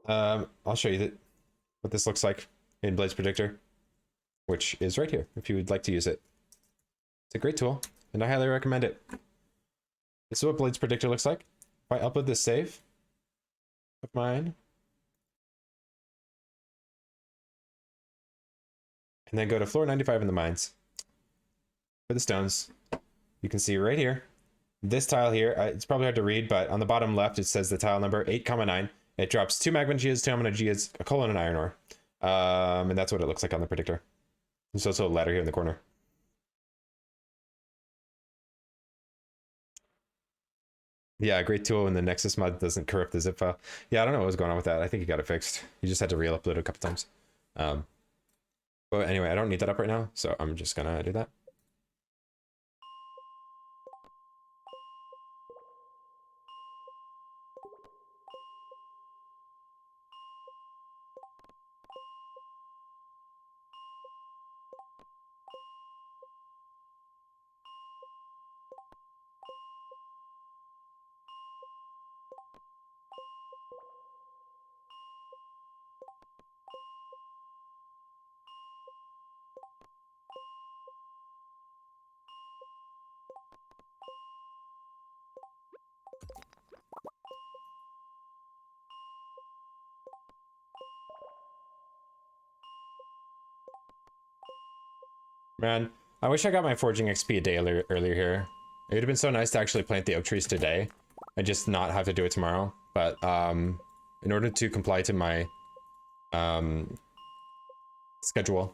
[SPEAKER 1] I'll show you what this looks like in Blades Predictor, which is right here if you would like to use it. It's a great tool, and I highly recommend it. This is what Blades Predictor looks like. If I upload this save of mine, and then go to floor 95 in the mines for the stones, you can see right here, this tile here, it's probably hard to read, but on the bottom left, it says the tile number 8,9. It drops 2 magma geodes, 2 amino geodes, a coal, and an iron ore. And that's what it looks like on the predictor. There's also a ladder here in the corner. Yeah, great tool when the Nexus mod doesn't corrupt the zip file. Yeah, I don't know what was going on with that. I think you got it fixed. You just had to re-upload it a couple times. But anyway, I don't need that up right now, so I'm just gonna do that. Man, I wish I got my forging XP a day earlier here. It would have been so nice to actually plant the oak trees today and just not have to do it tomorrow. But in order to comply to my schedule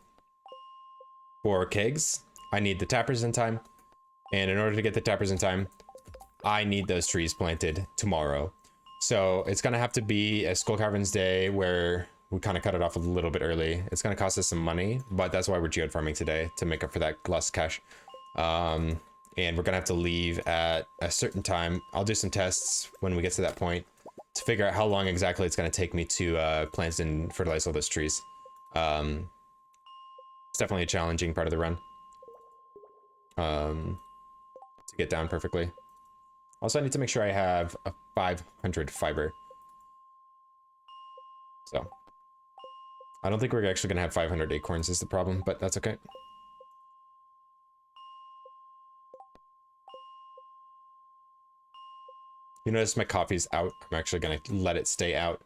[SPEAKER 1] for kegs, I need the tappers in time. And in order to get the tappers in time, I need those trees planted tomorrow. So it's gonna have to be a Skull Caverns day where we kind of cut it off a little bit early. It's gonna cost us some money, but that's why we're geode farming today, to make up for that lost cash. And we're gonna have to leave at a certain time. I'll do some tests when we get to that point to figure out how long exactly it's gonna take me to plant and fertilize all those trees. It's definitely a challenging part of the run. To get down perfectly. Also, I need to make sure I have a 500 fiber. So, I don't think we're actually gonna have 500 acorns is the problem, but that's okay. You notice my coffee's out. I'm actually gonna let it stay out.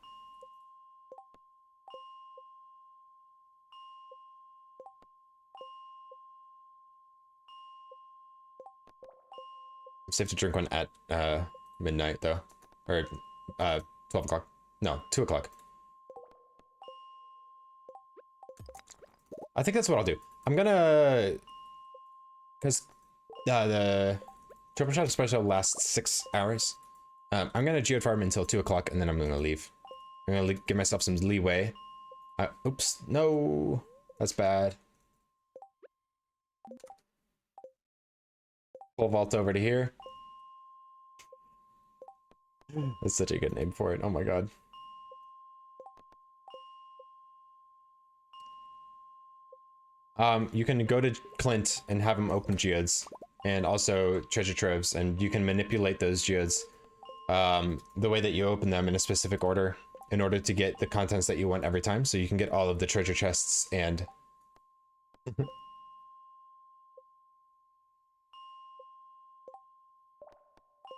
[SPEAKER 1] It's safe to drink one at midnight though, or 12 o'clock. No, 2 o'clock. I think that's what I'll do. I'm gonna, because the triple shot special lasts 6 hours. I'm gonna geode farm until 2 o'clock and then I'm gonna leave. I'm gonna give myself some leeway. Oops, no, that's bad. Full vault over to here. That's such a good name for it. Oh my god. You can go to Clint and have him open geodes and also treasure troves, and you can manipulate those geodes the way that you open them in a specific order in order to get the contents that you want every time. So you can get all of the treasure chests and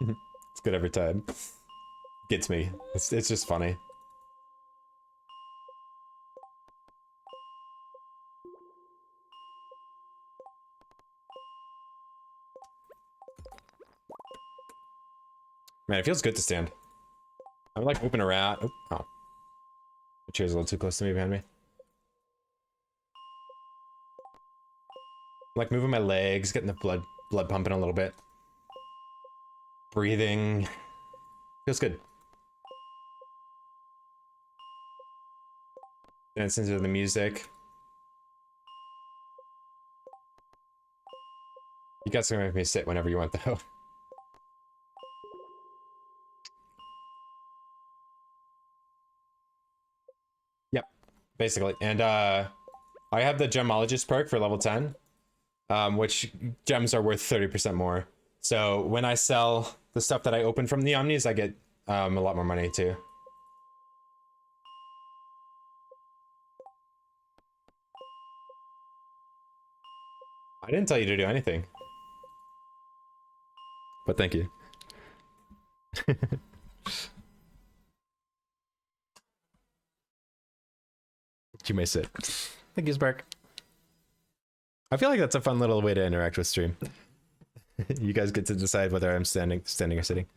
[SPEAKER 1] It's good every time. Gets me. It's just funny. Man, it feels good to stand. I'm like moving around. Oh, the chair's a little too close to me behind me. I'm like moving my legs, getting the blood pumping a little bit. Breathing. Feels good. Dancing to the music. You guys can make me sit whenever you want, though. Yep, basically. And I have the gemologist perk for level 10, which gems are worth 30% more. So when I sell the stuff that I open from the Omnis, I get a lot more money too. I didn't tell you to do anything. But thank you. You may sit. Thank you, Spark. I feel like that's a fun little way to interact with stream. You guys get to decide whether I'm standing or sitting.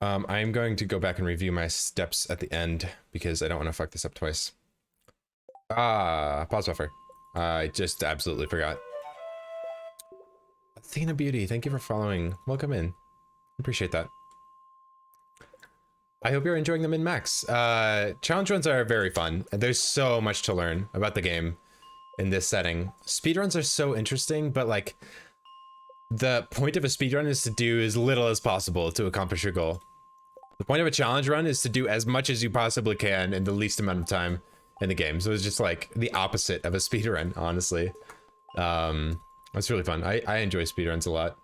[SPEAKER 1] I'm going to go back and review my steps at the end because I don't want to fuck this up twice. Pause buffer. I just absolutely forgot. Athena Beauty, thank you for following. Welcome in. Appreciate that. I hope you're enjoying the min-max. Challenge runs are very fun. There's so much to learn about the game in this setting. Speedruns are so interesting, but like the point of a speedrun is to do as little as possible to accomplish your goal. The point of a challenge run is to do as much as you possibly can in the least amount of time in the game. So it's just like the opposite of a speedrun, honestly. It's really fun. I enjoy speedruns a lot.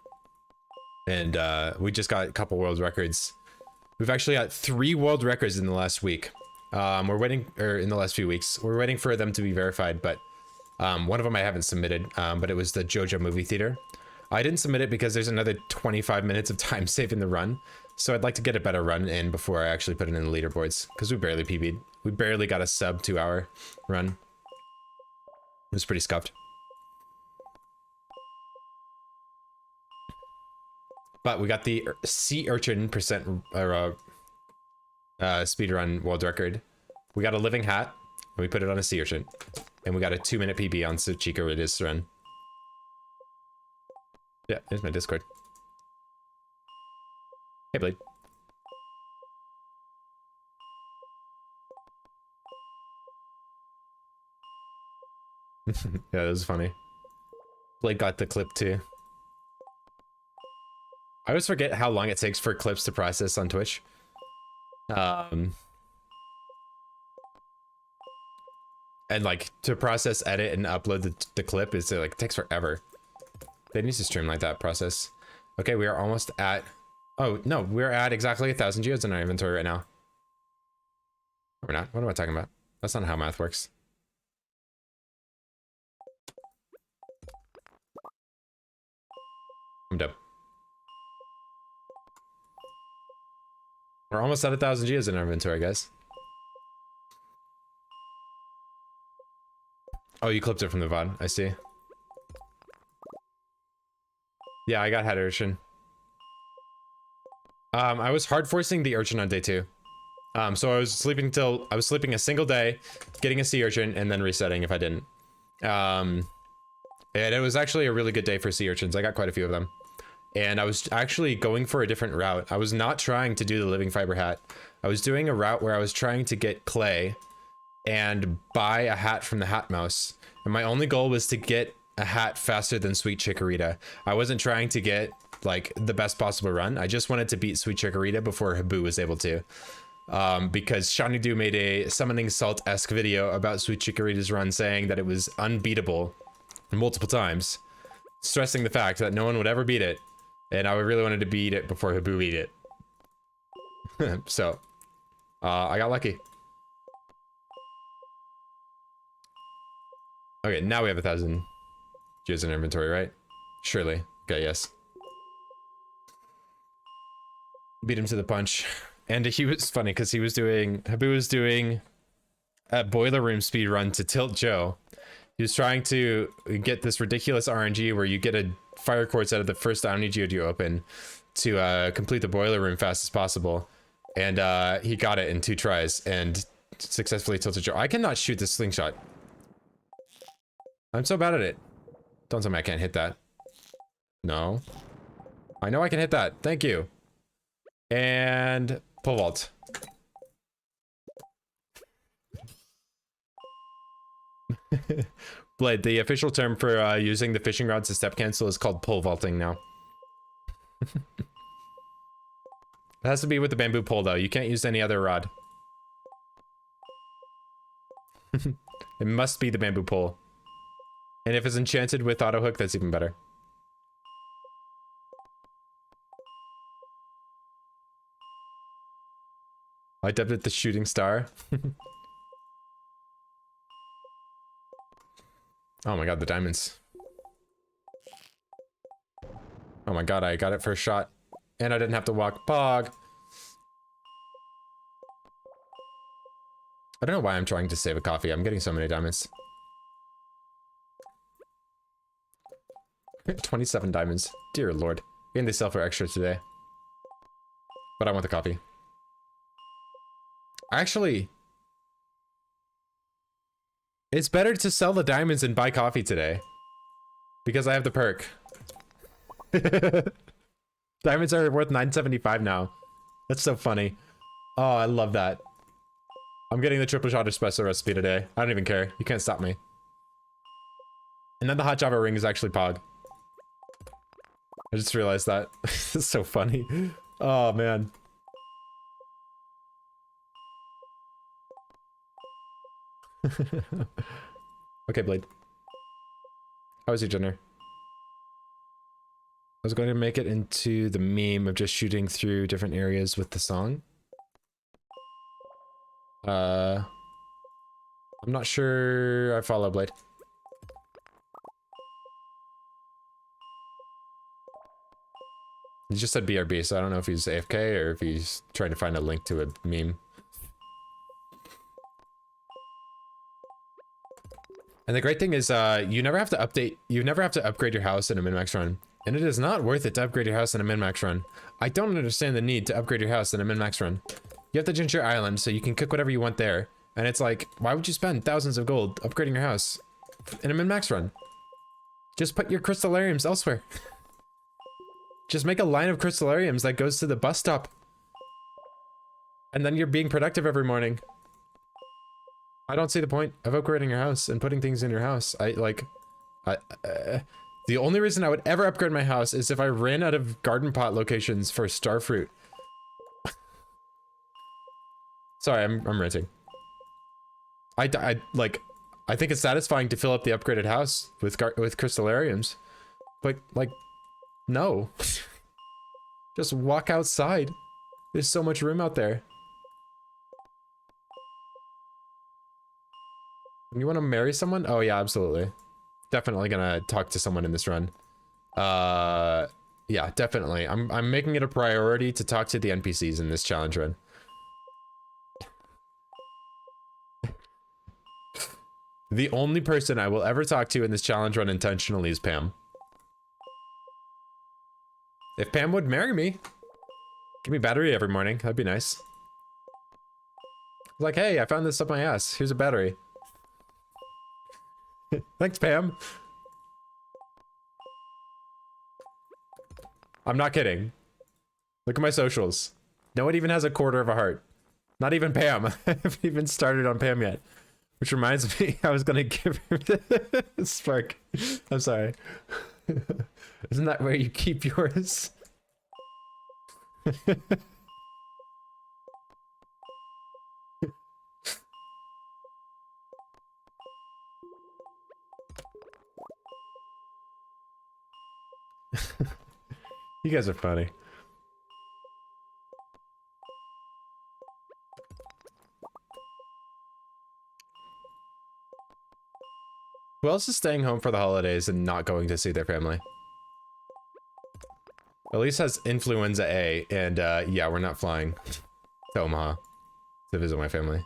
[SPEAKER 1] And we just got a couple world records. We've actually got 3 world records in the last week. We're waiting, or in the last few weeks. We're waiting for them to be verified, but one of them I haven't submitted, but it was the JoJo movie theater. I didn't submit it because there's another 25 minutes of time saving the run. So I'd like to get a better run in before I actually put it in the leaderboards, because we barely PB'd. We barely got a sub 2-hour run. It was pretty scuffed. But we got the sea urchin percent speedrun world record. We got a living hat, and we put it on a sea urchin. And we got a 2-minute PB on Suchika Ritis run. Yeah, here's my Discord. Hey, Blade. Yeah, that was funny. Blade got the clip too. I always forget how long it takes for clips to process on Twitch. And like to process, edit, and upload the clip is like takes forever. They need to streamline that process. Okay, we are almost at. Oh no, we're at exactly 1,000 geodes in our inventory right now. We're not. What am I talking about? That's not how math works. I'm dumb. We're almost at 1,000 geodes in our inventory, guys. Oh, you clipped it from the VOD. I see. Yeah, I got head urchin. I was hard forcing the urchin on day 2. So I was sleeping a single day, getting a sea urchin, and then resetting if I didn't. And it was actually a really good day for sea urchins. I got quite a few of them. And I was actually going for a different route. I was not trying to do the living fiber hat. I was doing a route where I was trying to get clay and buy a hat from the hat mouse. And my only goal was to get a hat faster than Sweet Chikorita. I wasn't trying to get like the best possible run. I just wanted to beat Sweet Chikorita before Habu was able to. Because Shiny Doo made a Summoning Salt-esque video about Sweet Chikorita's run saying that it was unbeatable multiple times, stressing the fact that no one would ever beat it. And I really wanted to beat it before Habu beat it. So, I got lucky. Okay, now we have 1,000 geodes in inventory, right? Surely. Okay, yes. Beat him to the punch. And he was funny because Habu was doing a boiler room speed run to tilt Joe. He was trying to get this ridiculous RNG where you get a fire quartz out of the first Omni Geode you open to complete the boiler room fast as possible. And he got it in 2 tries and successfully tilted Joe. I cannot shoot this slingshot. I'm so bad at it. Don't tell me I can't hit that. No. I know I can hit that. Thank you. And pole vault. Blade, the official term for using the fishing rods to step cancel is called pole vaulting now. It has to be with the bamboo pole though. You can't use any other rod. It must be the bamboo pole. And if it's enchanted with auto hook, that's even better. I dubbed it the shooting star. Oh my god, the diamonds. Oh my god, I got it first shot. And I didn't have to walk pog. I don't know why I'm trying to save a coffee. I'm getting so many diamonds. 27 diamonds. Dear lord. And they sell for extra today. But I want the coffee. Actually, it's better to sell the diamonds and buy coffee today. Because I have the perk. Diamonds are worth $9.75 now. That's so funny. Oh, I love that. I'm getting the triple shot espresso recipe today. I don't even care. You can't stop me. And then the hot java ring is actually Pog. I just realized that. It's so funny. Oh, man. Okay, Blade. How was your dinner? I was going to make it into the meme of just shooting through different areas with the song. I'm not sure I follow Blade. He just said BRB, so I don't know if he's AFK or if he's trying to find a link to a meme. And the great thing is, you never have to upgrade your house in a min-max run. And it is not worth it to upgrade your house in a min-max run. I don't understand the need to upgrade your house in a min-max run. You have the Ginger Island, so you can cook whatever you want there. And it's like, why would you spend thousands of gold upgrading your house in a min-max run? Just put your crystallariums elsewhere. Just make a line of crystallariums that goes to the bus stop. And then you're being productive every morning. I don't see the point of upgrading your house and putting things in your house. The only reason I would ever upgrade my house is if I ran out of garden pot locations for starfruit. Sorry, I'm ranting. I think it's satisfying to fill up the upgraded house with crystallariums, but like, no. Just walk outside. There's so much room out there. You want to marry someone? Oh yeah, absolutely. Definitely gonna talk to someone in this run. Yeah, definitely. I'm making it a priority to talk to the NPCs in this challenge run. The only person I will ever talk to in this challenge run intentionally is Pam. If Pam would marry me, give me battery every morning, that'd be nice. Like, hey, I found this up my ass. Here's a battery. Thanks, Pam. I'm not kidding. Look at my socials. No one even has a quarter of a heart. Not even Pam. I haven't even started on Pam yet. Which reminds me, I was gonna give her Spark. I'm sorry. Isn't that where you keep yours? You guys are funny. Who else is staying home for the holidays and not going to see their family? Elise has influenza A, and yeah, we're not flying to Omaha to visit my family.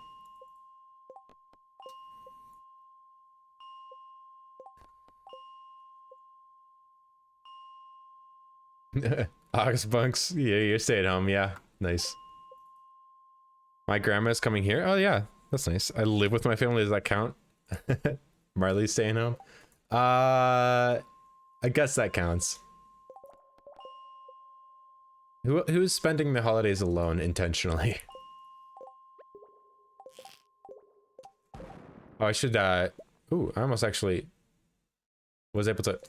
[SPEAKER 1] August bunks, yeah, you're staying home, yeah, nice. My grandma's coming here. Oh yeah, that's nice. I live with my family. Does that count? Marley's staying home. I guess that counts. Who's spending the holidays alone intentionally? Oh, I should, ooh, I almost actually was able to.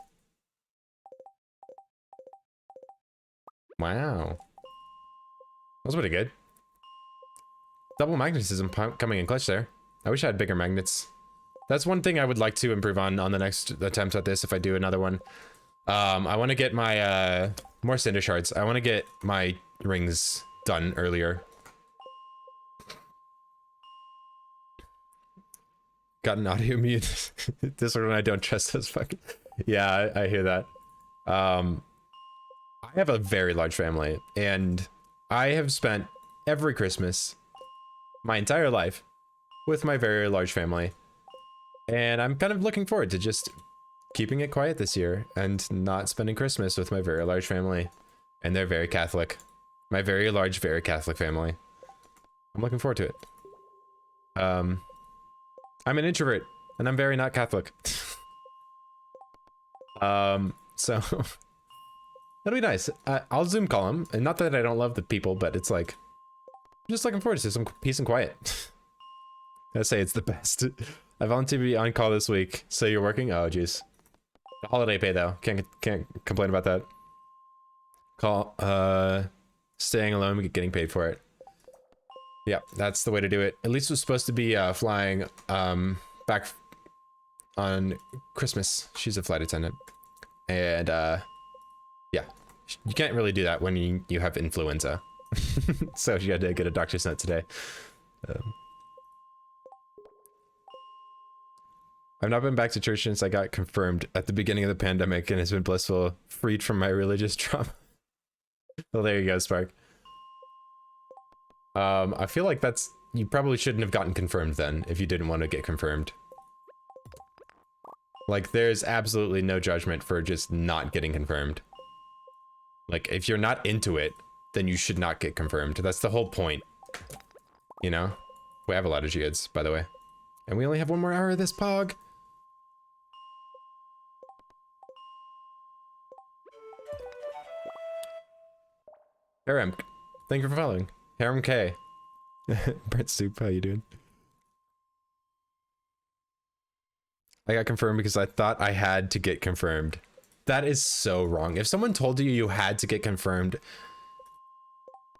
[SPEAKER 1] Wow. That was pretty good. Double magnetism coming in clutch there. I wish I had bigger magnets. That's one thing I would like to improve on the next attempt at this if I do another one. I want to get my, more cinder shards. I want to get my rings done earlier. Got an autoimmune disorder and I don't trust those fucking... Yeah, I hear that. I have a very large family, and I have spent every Christmas, my entire life, with my very large family. And I'm kind of looking forward to just keeping it quiet this year and not spending Christmas with my very large family. And they're very Catholic. My very large, very Catholic family. I'm looking forward to it. I'm an introvert, and I'm very not Catholic. So that'll be nice. I'll Zoom call them, and not that I don't love the people, but it's like, I'm just looking forward to some peace and quiet. I say it's the best. I volunteered to be on call this week, so you're working? Oh, jeez. Holiday pay though. Can't complain about that. Call. Staying alone, getting paid for it. Yeah, that's the way to do it. Elise was supposed to be flying back on Christmas. She's a flight attendant, and yeah, you can't really do that when you have influenza. So she had to get a doctor's note today. I've not been back to church since I got confirmed at the beginning of the pandemic, and it's been blissful, freed from my religious trauma. Well, there you go, Spark. I feel like you probably shouldn't have gotten confirmed then, if you didn't want to get confirmed. Like, there's absolutely no judgment for just not getting confirmed. Like, if you're not into it, then you should not get confirmed. That's the whole point. You know? We have a lot of geodes, by the way. And we only have 1 more hour of this pog. Harem, thank you for following. Harem K. Brent Soup, how you doing? I got confirmed because I thought I had to get confirmed. That is so wrong. If someone told you you had to get confirmed,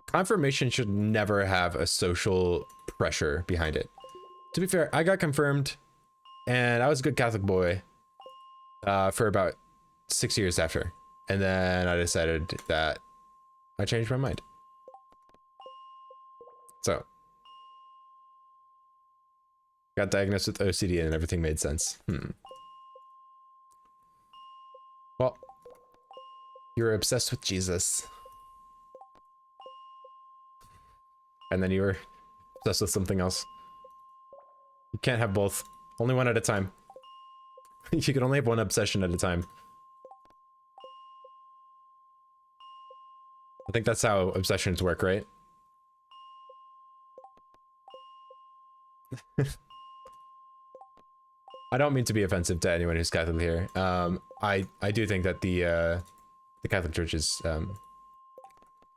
[SPEAKER 1] confirmation should never have a social pressure behind it. To be fair, I got confirmed, and I was a good Catholic boy for about 6 years after. And then I decided that I changed my mind. So, got diagnosed with OCD and everything made sense. Well, you were obsessed with Jesus. And then you were obsessed with something else. You can't have both. Only one at a time. You can only have one obsession at a time. I think that's how obsessions work, right? I don't mean to be offensive to anyone who's Catholic here. I do think that the Catholic Church is a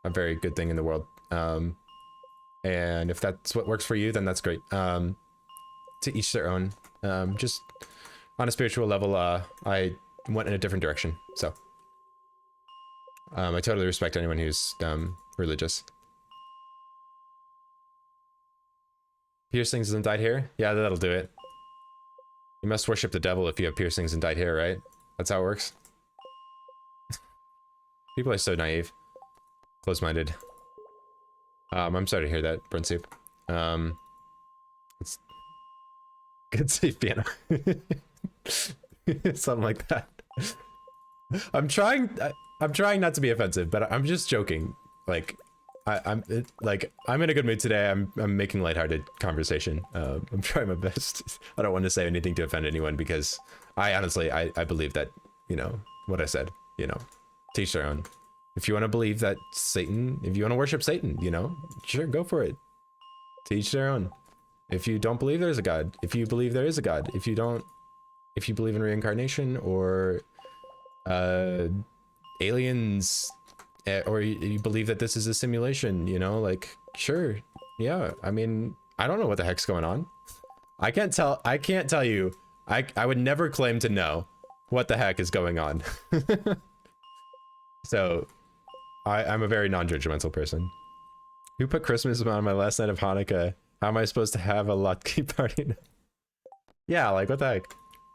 [SPEAKER 1] very good thing in the world. And if that's what works for you, then that's great. To each their own. Just on a spiritual level, I went in a different direction. So I totally respect anyone who's religious. Piercings and dyed hair? Yeah, that'll do it. You must worship the devil if you have piercings and dyed hair, right? That's how it works. People are so naive. Close-minded. I'm sorry to hear that, Brent Soup. It's good safe piano. Something like that. I'm trying not to be offensive, but I'm just joking. Like, I'm in a good mood today. I'm making lighthearted conversation. I'm trying my best. I don't want to say anything to offend anyone because I honestly I believe that, you know, what I said, you know, teach their own. If you want to believe that Satan, if you want to worship Satan, you know, sure, go for it. Teach their own. If you don't believe there's a God, if you believe there is a God, if you believe in reincarnation or aliens, or you believe that this is a simulation, you know, like, sure, yeah. I mean, I don't know what the heck's going on. I can't tell you. I would never claim to know what the heck is going on. So I'm a very non-judgmental person. Who put Christmas on my last night of Hanukkah? How am I supposed to have a lucky party? Yeah, like, what the heck?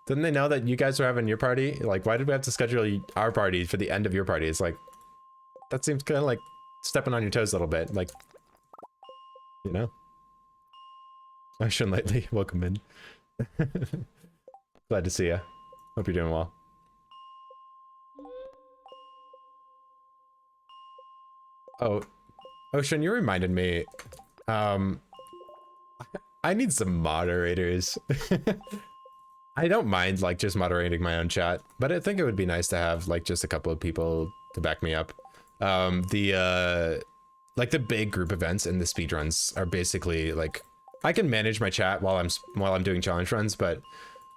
[SPEAKER 1] Didn't they know that you guys were having your party? Like, why did we have to schedule our party for the end of your party? It's like, that seems kind of like stepping on your toes a little bit. Like, you know? Ocean Lightly, welcome in. Glad to see you. Hope you're doing well. Oh, Ocean, you reminded me. I need some moderators. I don't mind like just moderating my own chat, but I think it would be nice to have like just a couple of people to back me up. Like the big group events and the speed runs are basically like I can manage my chat while I'm doing challenge runs, but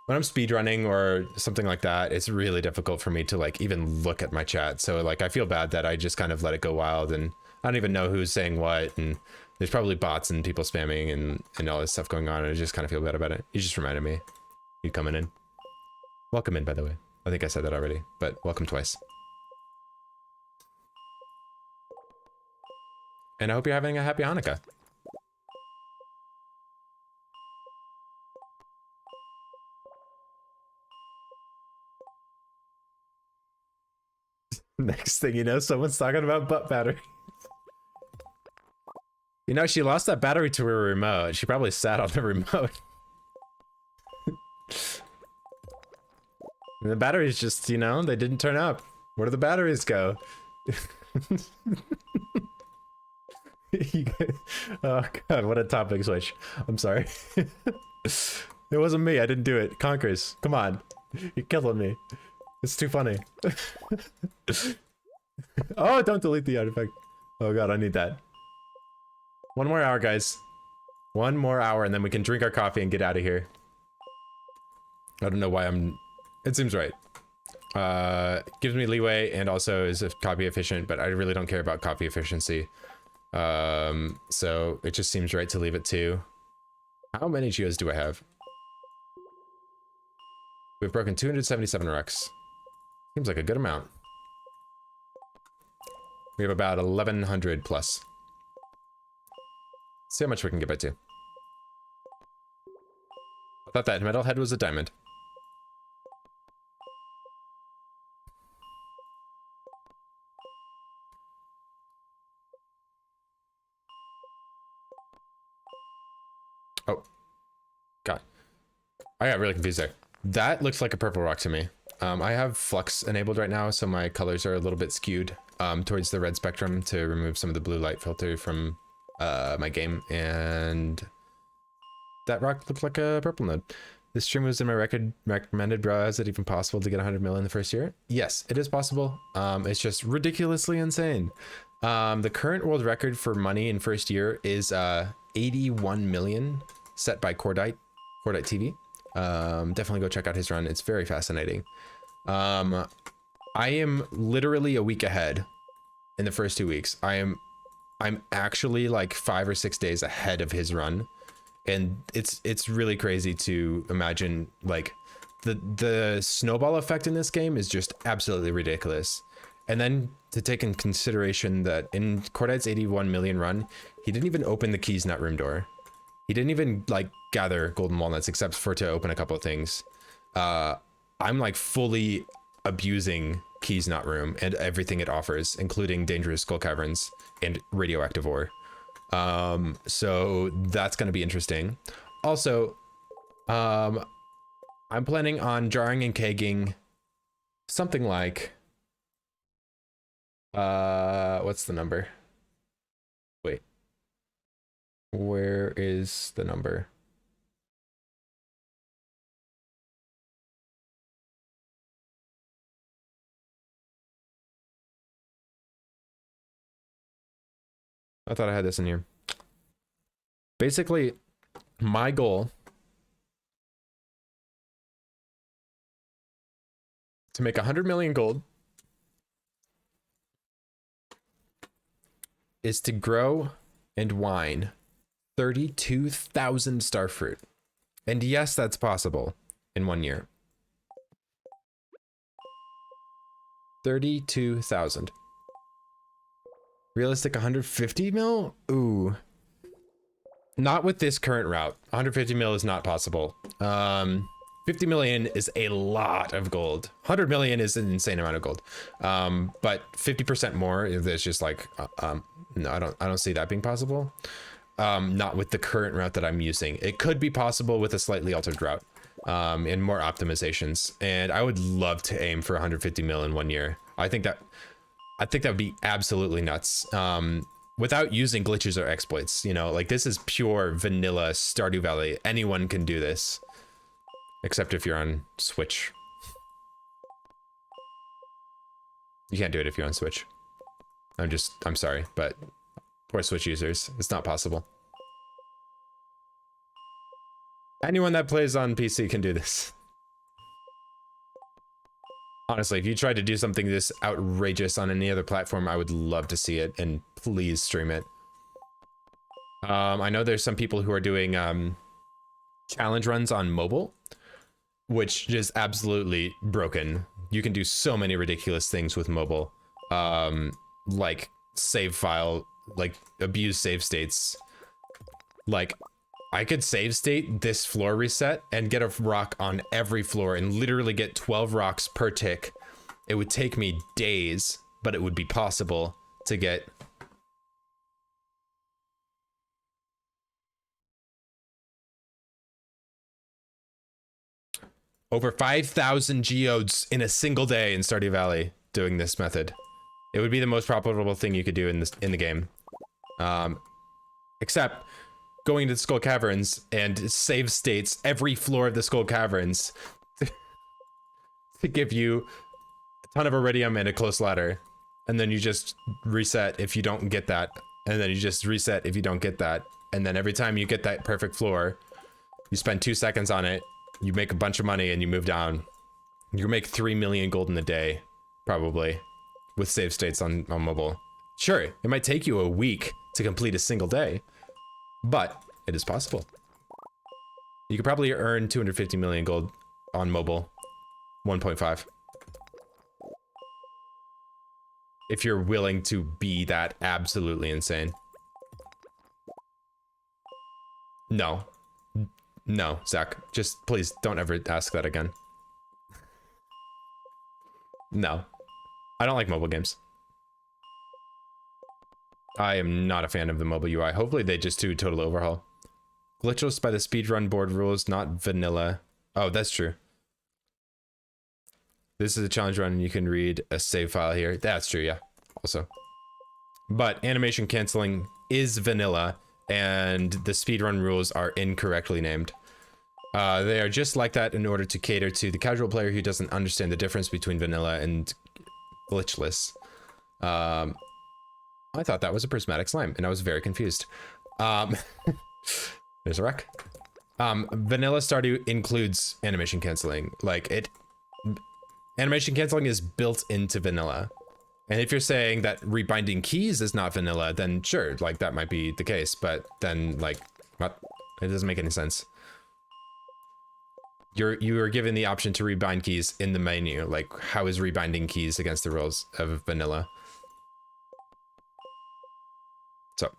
[SPEAKER 1] when I'm speed running or something like that, it's really difficult for me to like even look at my chat. So like I feel bad that I just kind of let it go wild and I don't even know who's saying what, and there's probably bots and people spamming and all this stuff going on, and I just kind of feel bad about it. You just reminded me. You coming in? Welcome in, by the way. I think I said that already, but welcome twice. And I hope you're having a happy Hanukkah. Next thing you know, someone's talking about butt battery. You know, she lost that battery to her remote. She probably sat on the remote. And the batteries just, you know, they didn't turn up. Where do the batteries go? Oh god, what a topic switch. I'm sorry. It wasn't me, I didn't do it. Conkers, come on. You're killing me. It's too funny. Oh, don't delete the artifact. Oh god, I need that. One more hour, guys. One more hour, and then we can drink our coffee and get out of here. I don't know why it seems right. Gives me leeway and also is copy efficient, but I really don't care about copy efficiency. So it just seems right to leave it to. How many geos do I have? We've broken 277 wrecks. Seems like a good amount. We have about 1100 plus. See how much we can get by to. I thought that metalhead was a diamond. Oh. God. I got really confused there. That looks like a purple rock to me. I have flux enabled right now, so my colors are a little bit skewed towards the red spectrum to remove some of the blue light filter from my game, and that rock looked like a purple node. This stream was in my recommended, bro. Is it even possible to get 100 mil in the first year? Yes, it is possible. It's just ridiculously insane. The current world record for money in first year is 81 million set by Cordite TV. Definitely go check out his run. It's very fascinating. I am literally a week ahead in the first 2 weeks. I'm actually like 5 or 6 days ahead of his run, and it's really crazy to imagine. Like the snowball effect in this game is just absolutely ridiculous. And then to take in consideration that in Cordite's 81 million run, he didn't even open the keys nut room door. He didn't even like gather golden walnuts except for to open a couple of things. I'm like fully abusing Keys Not Room and everything it offers, including dangerous skull caverns and radioactive ore. So that's going to be interesting. Also, I'm planning on jarring and kegging something like what's the number? Wait. Where is the number? I thought I had this in here. Basically, my goal to make 100 million gold is to grow and wine 32,000 starfruit. And yes, that's possible in 1 year. 32,000. Realistic 150 mil? Ooh. Not with this current route. 150 mil is not possible. 50 million is a lot of gold. 100 million is an insane amount of gold. But 50% more is just like, no, I don't see that being possible. Not with the current route that I'm using. It could be possible with a slightly altered route, and more optimizations. And I would love to aim for 150 mil in 1 year. I think that would be absolutely nuts. Without using glitches or exploits, you know, like this is pure vanilla Stardew Valley. Anyone can do this, except if you're on Switch. You can't do it if you're on Switch. I'm sorry, but poor Switch users, it's not possible. Anyone that plays on PC can do this. Honestly, if you tried to do something this outrageous on any other platform, I would love to see it, and please stream it. I know there's some people who are doing challenge runs on mobile, which is absolutely broken. You can do so many ridiculous things with mobile, like save file, like abuse save states. Like, I could save state this floor reset and get a rock on every floor and literally get 12 rocks per tick. It would take me days, but it would be possible to get over 5,000 geodes in a single day in Stardew Valley doing this method. It would be the most profitable thing you could do in the game. Except going to the Skull Caverns and save states every floor of the Skull Caverns to give you a ton of iridium and a close ladder. And then you just reset if you don't get that. And then you just reset if you don't get that. And then every time you get that perfect floor, you spend 2 seconds on it, you make a bunch of money, and you move down. You make 3 million gold in a day, probably, with save states on mobile. Sure, it might take you a week to complete a single day, but it is possible. You could probably earn 250 million gold on mobile. 1.5. If you're willing to be that absolutely insane. No. No, Zach. Just please don't ever ask that again. No. I don't like mobile games. I am not a fan of the mobile UI. Hopefully they just do a total overhaul. Glitchless by the speedrun board rules, not vanilla. Oh, that's true. This is a challenge run and you can read a save file here. That's true, yeah. Also. But animation canceling is vanilla and the speedrun rules are incorrectly named. They are just like that in order to cater to the casual player who doesn't understand the difference between vanilla and glitchless. I thought that was a prismatic slime, and I was very confused. There's a wreck. Vanilla Stardew includes animation canceling. Like, animation canceling is built into vanilla. And if you're saying that rebinding keys is not vanilla, then sure, like, that might be the case. But then, like, what? It doesn't make any sense. You are given the option to rebind keys in the menu. Like, how is rebinding keys against the rules of vanilla? So,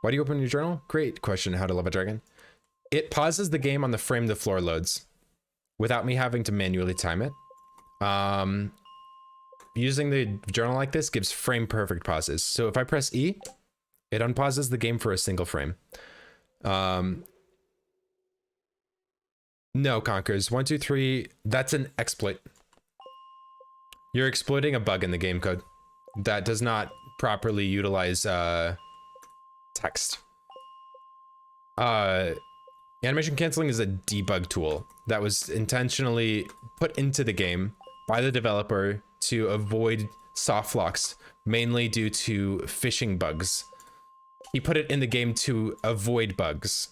[SPEAKER 1] why do you open your journal? Great question, how to love a dragon. It pauses the game on the frame the floor loads without me having to manually time it. Using the journal like this gives frame perfect pauses. So if I press E, it unpauses the game for a single frame. No, Conkers. 1, 2, 3. That's an exploit. You're exploiting a bug in the game code that does not properly utilize text. Animation canceling is a debug tool that was intentionally put into the game by the developer to avoid soft locks, mainly due to phishing bugs. He put it in the game to avoid bugs,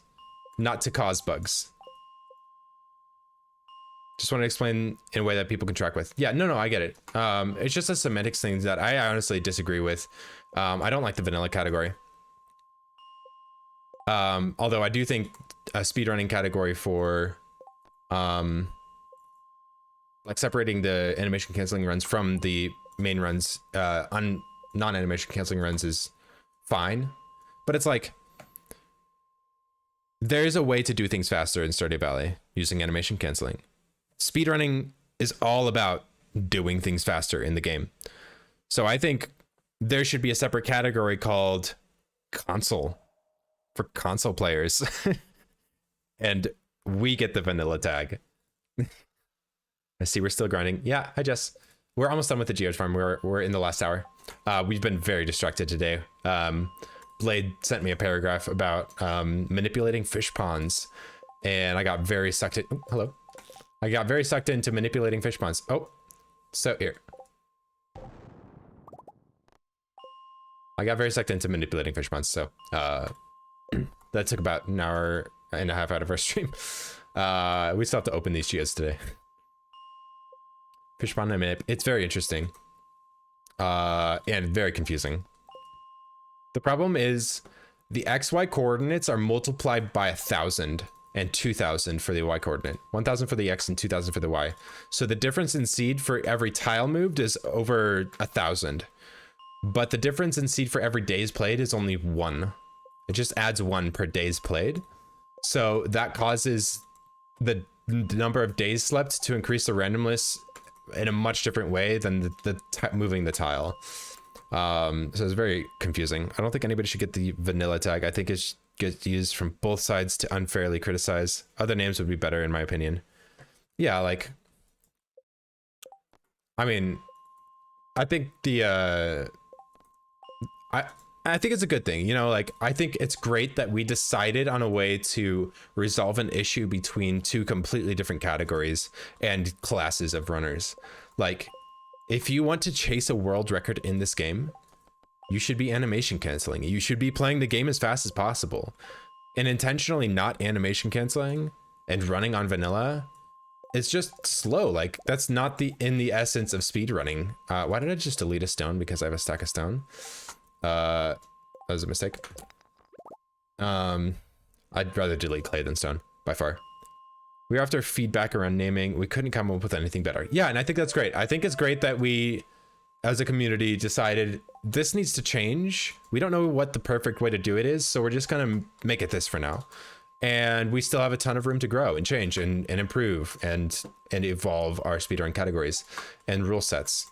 [SPEAKER 1] not to cause bugs. Just want to explain in a way that people can track with. Yeah, no, I get it. It's just a semantics thing that I honestly disagree with. I don't like the vanilla category. Although I do think a speedrunning category for like separating the animation canceling runs from the main runs on non-animation canceling runs is fine. But it's like there's a way to do things faster in Stardew Valley using animation canceling. Speedrunning is all about doing things faster in the game. So I think there should be a separate category called console for console players. And we get the vanilla tag. I see we're still grinding. Yeah, we're almost done with the geode farm. We're in the last hour. We've been very distracted today. Blade sent me a paragraph about manipulating fish ponds, and I got very sucked in. Oh, hello. I got very sucked into manipulating fish ponds. Oh, so here. I got very sucked into manipulating fish ponds, so that took about an hour and a half out of our stream. We still have to open these geodes today. Fish pond manip. It's very interesting. And very confusing. The problem is the XY coordinates are multiplied by 1,000 and 2,000 for the Y coordinate. 1,000 for the X and 2,000 for the Y. So the difference in seed for every tile moved is over 1,000. But the difference in seed for every days played is only 1. It just adds 1 per days played. So that causes the number of days slept to increase the randomness in a much different way than moving the tile. So it's very confusing. I don't think anybody should get the vanilla tag. I think it gets used from both sides to unfairly criticize. Other names would be better in my opinion. Yeah, like, I mean, I think I think it's a good thing, you know, like, I think it's great that we decided on a way to resolve an issue between two completely different categories and classes of runners. Like, if you want to chase a world record in this game, you should be animation canceling. You should be playing the game as fast as possible. And intentionally not animation canceling and running on vanilla, it's just slow. Like, that's not in the essence of speed running. Why did I just delete a stone? Because I have a stack of stone. That was a mistake. I'd rather delete clay than stone, by far. We were after feedback around naming. We couldn't come up with anything better. Yeah, and I think that's great. I think it's great that we, as a community, decided this needs to change. We don't know what the perfect way to do it is, so we're just gonna make it this for now. And we still have a ton of room to grow and change and improve and evolve our speedrun categories and rule sets.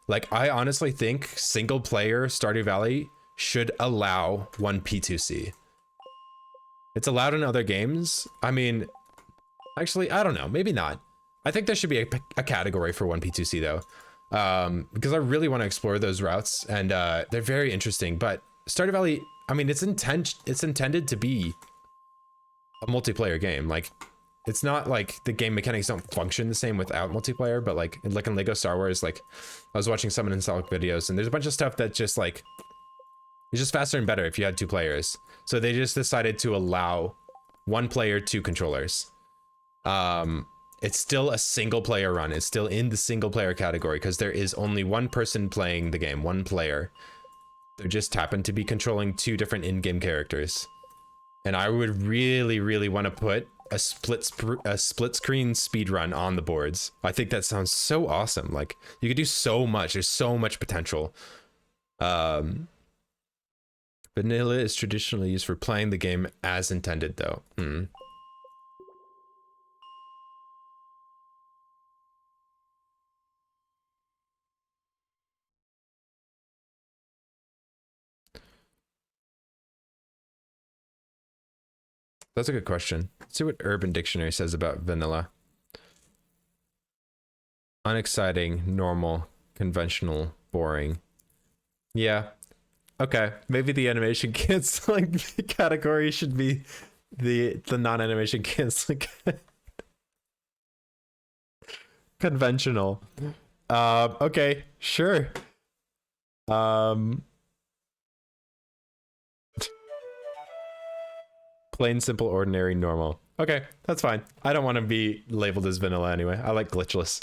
[SPEAKER 1] Like, I honestly think single player Stardew Valley should allow 1 P2C. It's allowed in other games. I mean, actually, I don't know, maybe not. I think there should be a category for 1 P2C though. Because I really want to explore those routes and they're very interesting, but Stardew Valley, I mean, it's intended to be a multiplayer game. Like, it's not like the game mechanics don't function the same without multiplayer, but like in Lego Star Wars, like I was watching some Installic videos and there's a bunch of stuff that just like, it's just faster and better if you had 2 players. So they just decided to allow 1 player, 2 controllers. It's still a single player run. It's still in the single player category because there is only 1 person playing the game, 1 player. They just happen to be controlling 2 different in-game characters. And I would really, really want to put a split screen speed run on the boards. I think that sounds so awesome. Like, you could do so much. There's so much potential. Vanilla is traditionally used for playing the game as intended, though. That's a good question. Let's see what Urban Dictionary says about vanilla. Unexciting, normal, conventional, boring. Yeah. Okay. Maybe the animation canceling category should be the non-animation canceling. Conventional. Okay, sure. Plain, simple, ordinary, normal. Okay, that's fine. I don't want to be labeled as vanilla anyway. I like glitchless.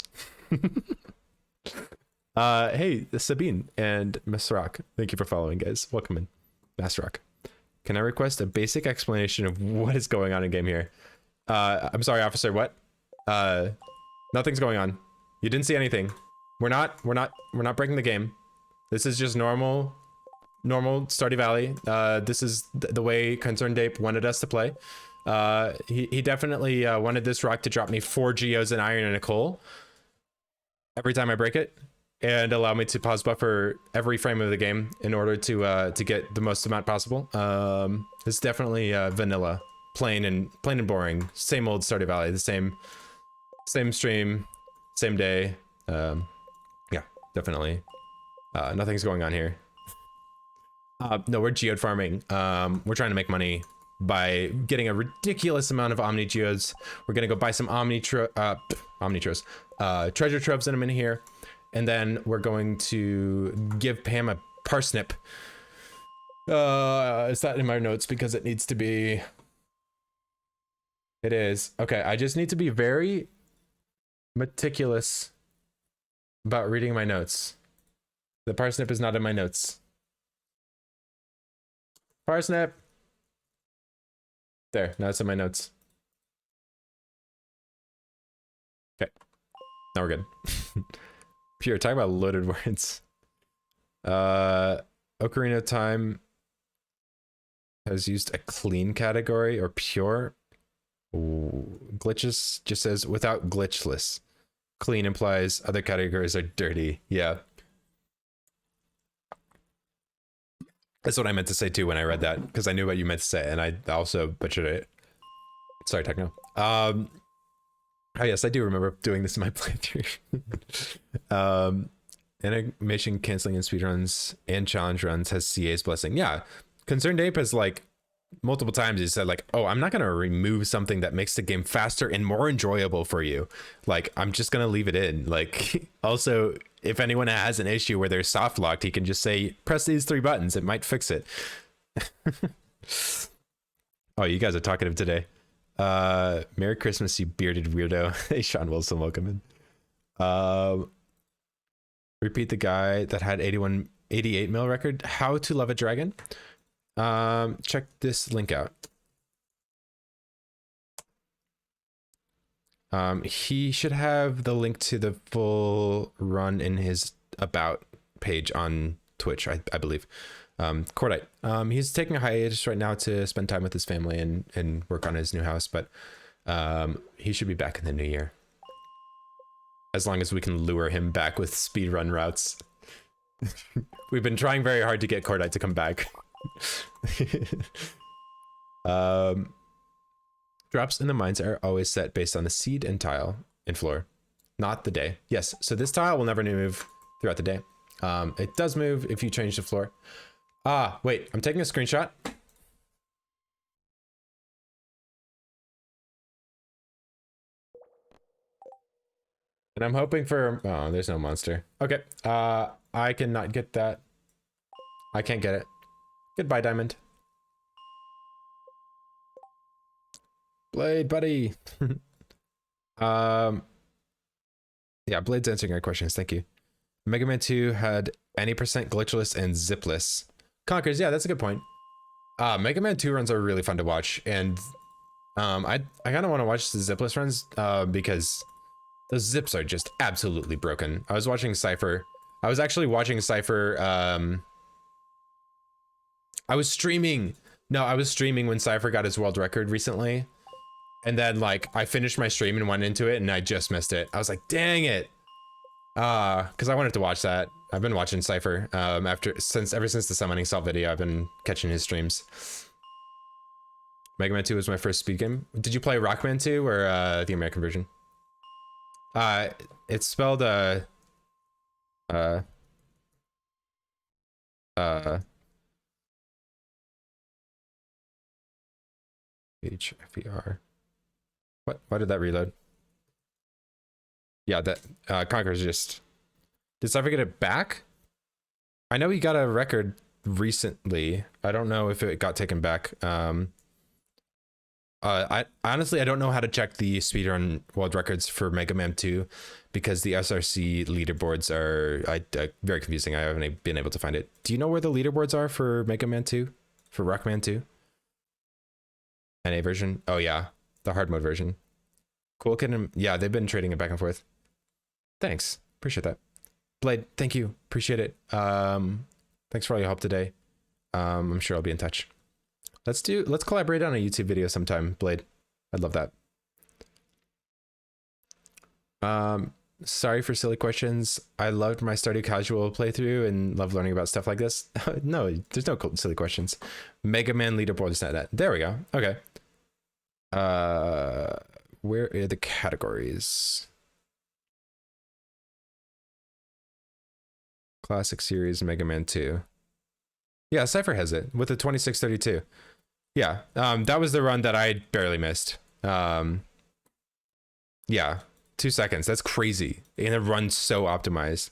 [SPEAKER 1] Hey, Sabine and Masrock. Thank you for following, guys. Welcome in. Masrock. Can I request a basic explanation of what is going on in game here? I'm sorry, officer, what? Nothing's going on. You didn't see anything. We're not breaking the game. This is just normal Stardew Valley. This is the way Concerned Ape wanted us to play. He definitely wanted this rock to drop me 4 geos, an iron, and a coal every time I break it, and allow me to pause buffer every frame of the game in order to get the most amount possible. It's definitely vanilla, plain and boring. Same old Stardew Valley. The same stream, same day. Yeah, definitely. Nothing's going on here. No, we're geode farming. We're trying to make money by getting a ridiculous amount of Omni geodes. We're gonna go buy some treasure troves in a minute here, and then we're going to give Pam a parsnip. Is that in my notes? Because it needs to be. It is. Okay, I just need to be very meticulous about reading my notes. The parsnip is not in my notes. Parsnip. There, now it's in my notes. Okay, now we're good. Pure, talk about loaded words. Ocarina of Time has used a clean category, or pure. Ooh, glitches just says without glitchless. Clean implies other categories are dirty. Yeah. That's what I meant to say too when I read that, because I knew what you meant to say, and I also butchered it. Sorry, Techno. Oh yes, I do remember doing this in my playthrough. Animation canceling in speedruns and challenge runs has CA's blessing. Yeah, Concerned Ape has like multiple times he said like, oh, I'm not gonna remove something that makes the game faster and more enjoyable for you. Like, I'm just gonna leave it in. Like, also, if anyone has an issue where they're soft locked, he can just say, press these 3 buttons. It might fix it. Oh, you guys are talkative today. Merry Christmas, you bearded weirdo. Hey, Sean Wilson, welcome in. Repeat the guy that had 88 mil record. How to Love a Dragon. Check this link out. He should have the link to the full run in his about page on Twitch, I believe. Cordite. He's taking a hiatus right now to spend time with his family and work on his new house, but he should be back in the new year. As long as we can lure him back with speedrun routes. We've been trying very hard to get Cordite to come back. Drops in the mines are always set based on the seed and tile and floor, not the day. Yes, so this tile will never move throughout the day. It does move if you change the floor. Wait, I'm taking a screenshot. And I'm hoping for, oh, there's no monster. Okay, I cannot get that. I can't get it. Goodbye, Diamond. Blade, buddy. Yeah, Blade's answering our questions. Thank you. Mega Man 2 had any percent glitchless and zipless. Conkers, yeah, that's a good point. Mega Man 2 runs are really fun to watch, and I kind of want to watch the zipless runs because the zips are just absolutely broken. I was watching Cypher. I was actually watching Cypher. I was streaming. No, I was streaming when Cypher got his world record recently. And then like I finished my stream and went into it and I just missed it. I was like, dang it. Because I wanted to watch that. I've been watching Cypher ever since the summoning salt video. I've been catching his streams. Mega Man 2 was my first speed game. Did you play Rockman 2 or the American version? It's spelled uh HFER. What? Why did that reload? Yeah, that Conker's just. Did Cypher get it back? I know he got a record recently. I don't know if it got taken back. I honestly I don't know how to check the speedrun world records for Mega Man 2 because the SRC leaderboards are very confusing. I haven't been able to find it. Do you know where the leaderboards are for Mega Man 2? For Rockman 2? NA version? Oh yeah, the hard mode version. Cool Kid and yeah, they've been trading it back and forth. Thanks. Appreciate that. Blade, thank you. Appreciate it. Thanks for all your help today. I'm sure I'll be in touch. Let's collaborate on a YouTube video sometime, Blade. I'd love that. Sorry for silly questions. I loved my Stardew Casual playthrough and love learning about stuff like this. No, there's no silly questions. Mega Man leaderboard.net. There we go. Okay. Where are the categories? Classic Series Mega Man 2. Yeah, Cypher has it with the 2632. Yeah, that was the run that I barely missed. Yeah, 2 seconds. That's crazy. And it runs so optimized.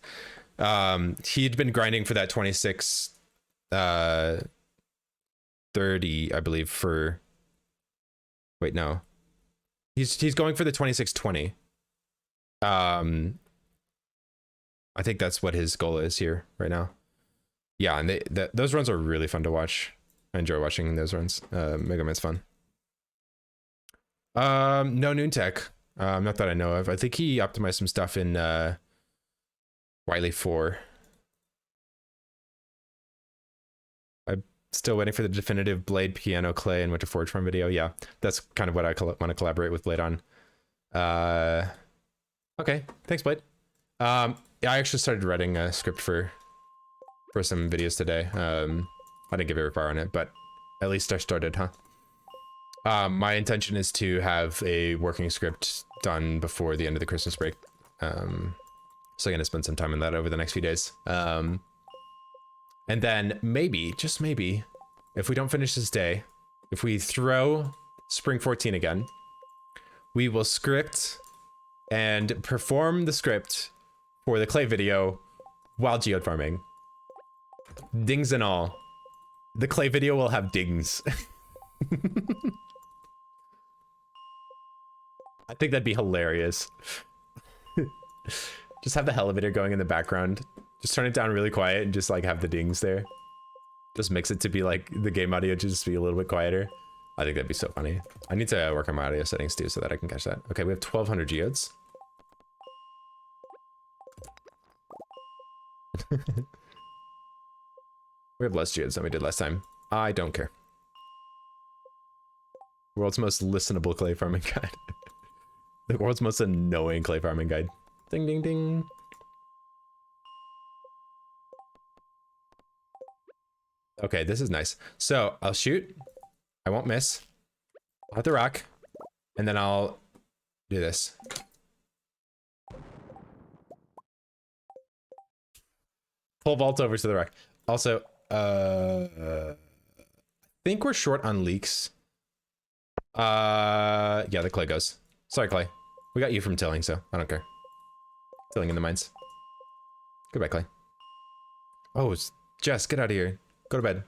[SPEAKER 1] He'd been grinding for that 2630, I believe, for. Wait, no. He's going for the 2620. I think that's what his goal is here right now. Yeah, and those runs are really fun to watch. I enjoy watching those runs. Mega Man's fun. No Noontech. Not that I know of. I think he optimized some stuff in Wily 4. I'm still waiting for the definitive Blade Piano Clay and Winter Forge Farm video. Yeah, that's kind of what I want to collaborate with Blade on. Okay, thanks, Blade. Yeah, I actually started writing a script for some videos today. I didn't give it a far on it, but at least I started, huh? My intention is to have a working script done before the end of the Christmas break. So I'm gonna spend some time on that over the next few days. And then maybe, just maybe, if we don't finish this day, if we throw Spring 14 again, we will script and perform the script for the clay video while geode farming. Dings and all. The clay video will have dings. I think that'd be hilarious. Just have the elevator going in the background. Just turn it down really quiet and just like have the dings there. Just mix it to be like the game audio just be a little bit quieter. I think that'd be so funny. I need to work on my audio settings too so that I can catch that. Okay, we have 1200 geodes. We have less geodes than we did last time. I don't care. World's most listenable clay farming guide. The world's most annoying clay farming guide. Ding, ding, ding. Okay, this is nice. So I'll shoot. I won't miss. I'll hit the rock. And then I'll do this. Pull vault over to the rock. Also, I think we're short on leaks. Yeah, the clay goes. Sorry, Clay. We got you from tilling, so I don't care. Tilling in the mines. Goodbye, Clay. Oh, Jess, get out of here. Go to bed.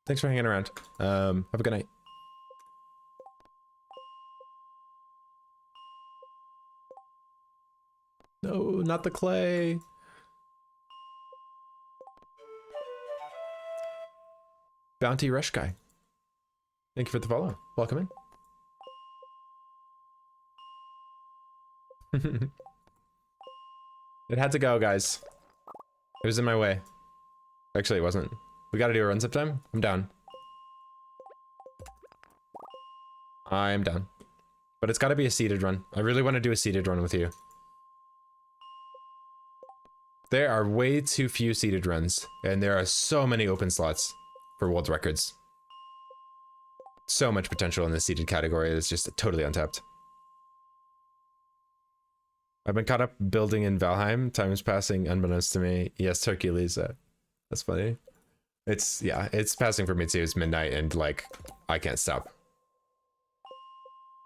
[SPEAKER 1] Thanks for hanging around. Have a good night. No, not the clay. Bounty Rush Guy. Thank you for the follow. Welcome in. It had to go, guys. It was in my way. Actually, it wasn't. We gotta do a run zip time? I'm down. I'm down. But it's gotta be a seeded run. I really want to do a seeded run with you. There are way too few seeded runs, and there are so many open slots for world records. So much potential in the seeded category. It's just totally untapped. I've been caught up building in Valheim. Time is passing unbeknownst to me. Yes, Hercules. That's funny. It's, yeah, it's passing for me too. It's midnight and like, I can't stop.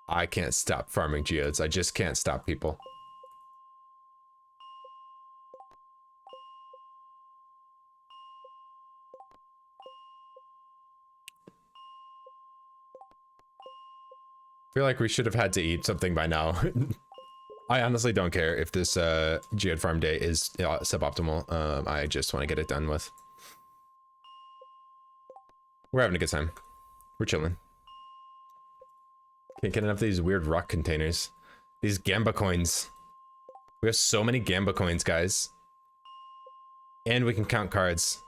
[SPEAKER 1] I can't stop farming geodes. I just can't stop, people. I feel like we should have had to eat something by now. I honestly don't care if this geode farm day is suboptimal. I just want to get it done with. We're having a good time. We're chilling. Can't get enough of these weird rock containers. These Gamba coins. We have so many Gamba coins, guys. And we can count cards.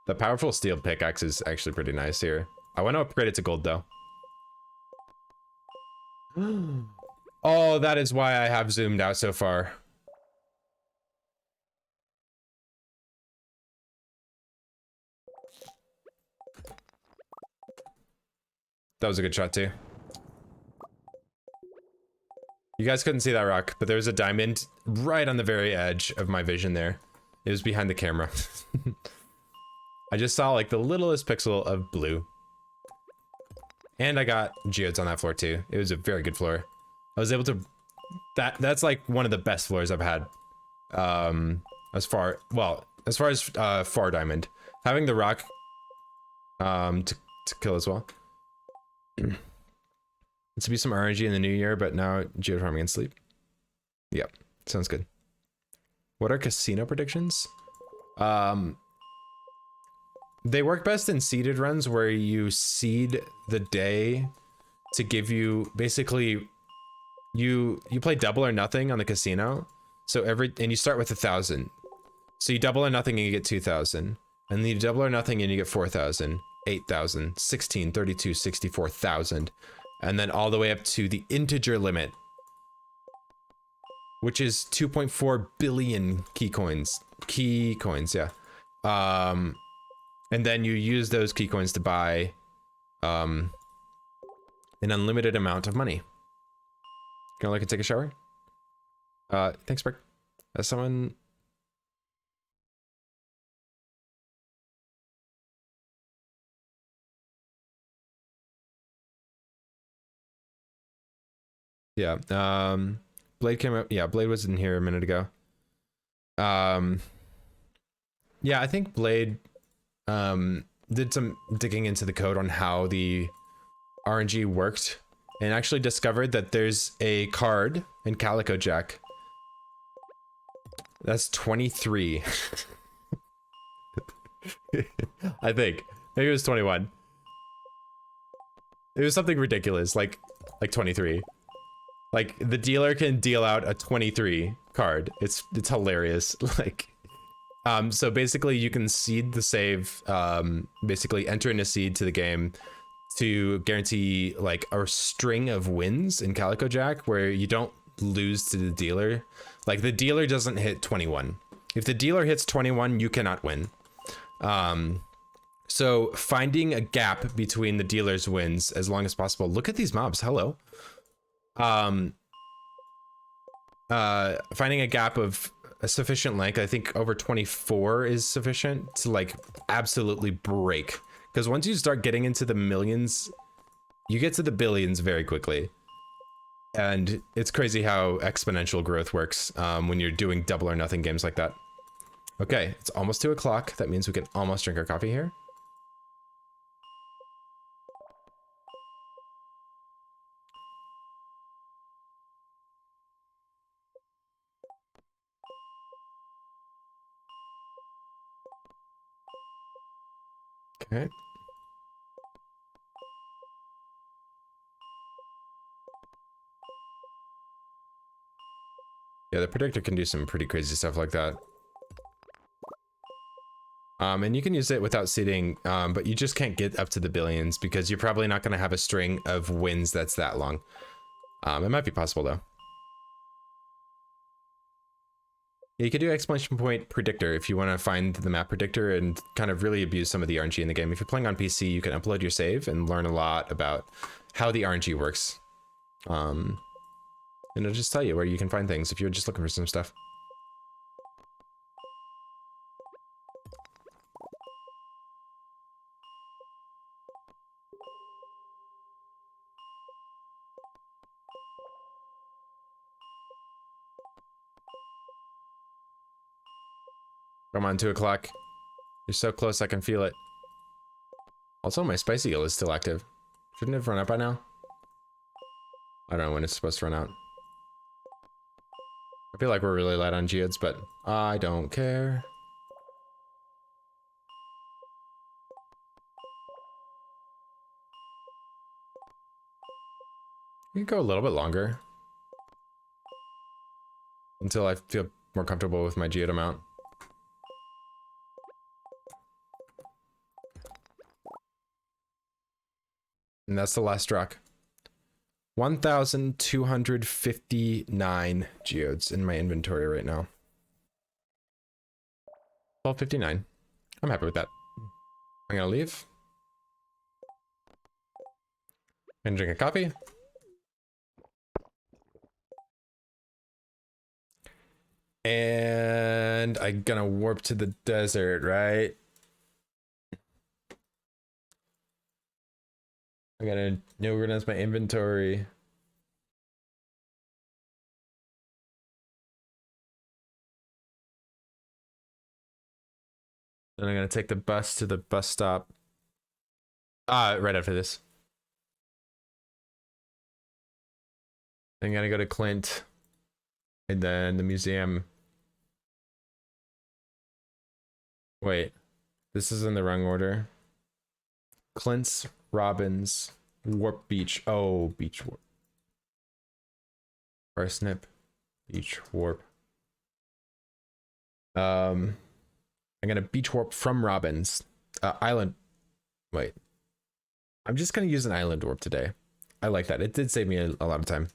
[SPEAKER 1] The powerful steel pickaxe is actually pretty nice here. I want to upgrade it to gold, though. Oh, that is why I have zoomed out so far. That was a good shot, too. You guys couldn't see that rock, but there was a diamond right on the very edge of my vision there. It was behind the camera. I just saw like the littlest pixel of blue. And I got geodes on that floor too. It was a very good floor. I was able to... That's like one of the best floors I've had. As far as far diamond. Having the rock to kill as well. It's to be some RNG in the new year, but now geode farming and sleep. Yep, sounds good. What are casino predictions? They work best in seeded runs where you seed the day to give you basically you play double or nothing on the casino. So and you start with 1,000. So you double or nothing and you get 2,000. And then you double or nothing and you get 4,000, 8,000, 16, 32, 64,000. And then all the way up to the integer limit, which is 2.4 billion key coins. Key coins, yeah. And then you use those key coins to buy an unlimited amount of money. Can I look and take a shower? Thanks, Brick. As someone... Yeah, Blade came up. Yeah, Blade was in here a minute ago. Yeah, I think Blade did some digging into the code on how the RNG worked and actually discovered that there's a card in Calico Jack that's 23. I think maybe it was 21. It was something ridiculous, like 23. Like the dealer can deal out a 23 card. It's hilarious. Like, so basically you can seed the save, basically enter in a seed to the game to guarantee like a string of wins in Calico Jack where you don't lose to the dealer. Like the dealer doesn't hit 21. If the dealer hits 21, you cannot win. So finding a gap between the dealer's wins as long as possible. Look at these mobs. Hello. Finding a gap of a sufficient length, I think over 24 is sufficient to like absolutely break. Because once you start getting into the millions, you get to the billions very quickly. And it's crazy how exponential growth works when you're doing double or nothing games like that. Okay, it's almost 2 o'clock. That means we can almost drink our coffee here. Okay. Yeah, the predictor can do some pretty crazy stuff like that. And you can use it without seeding, but you just can't get up to the billions because you're probably not going to have a string of wins that's that long. It might be possible though. You could do exclamation point predictor if you want to find the map predictor and kind of really abuse some of the RNG in the game. If you're playing on PC, you can upload your save and learn a lot about how the RNG works. And it'll just tell you where you can find things if you're just looking for some stuff. Come on, 2 o'clock. You're so close, I can feel it. Also, my spicy eel is still active. Shouldn't it have run out by now? I don't know when it's supposed to run out. I feel like we're really light on geodes, but I don't care. We can go a little bit longer. Until I feel more comfortable with my geode amount. And that's the last rock. 1,259 geodes in my inventory right now. 1259. I'm happy with that. I'm gonna leave. And drink a coffee. And I'm gonna warp to the desert, right? I gotta organize my inventory. Then I'm gonna take the bus to the bus stop. Right after this. I'm gonna go to Clint. And then the museum. Wait. This is in the wrong order. Clint's, Robbins, Warp Beach. Oh, Beach Warp. Parsnip, Beach Warp. I'm gonna Beach Warp from Robbins. Island. Wait. I'm just gonna use an Island Warp today. I like that. It did save me a lot of time.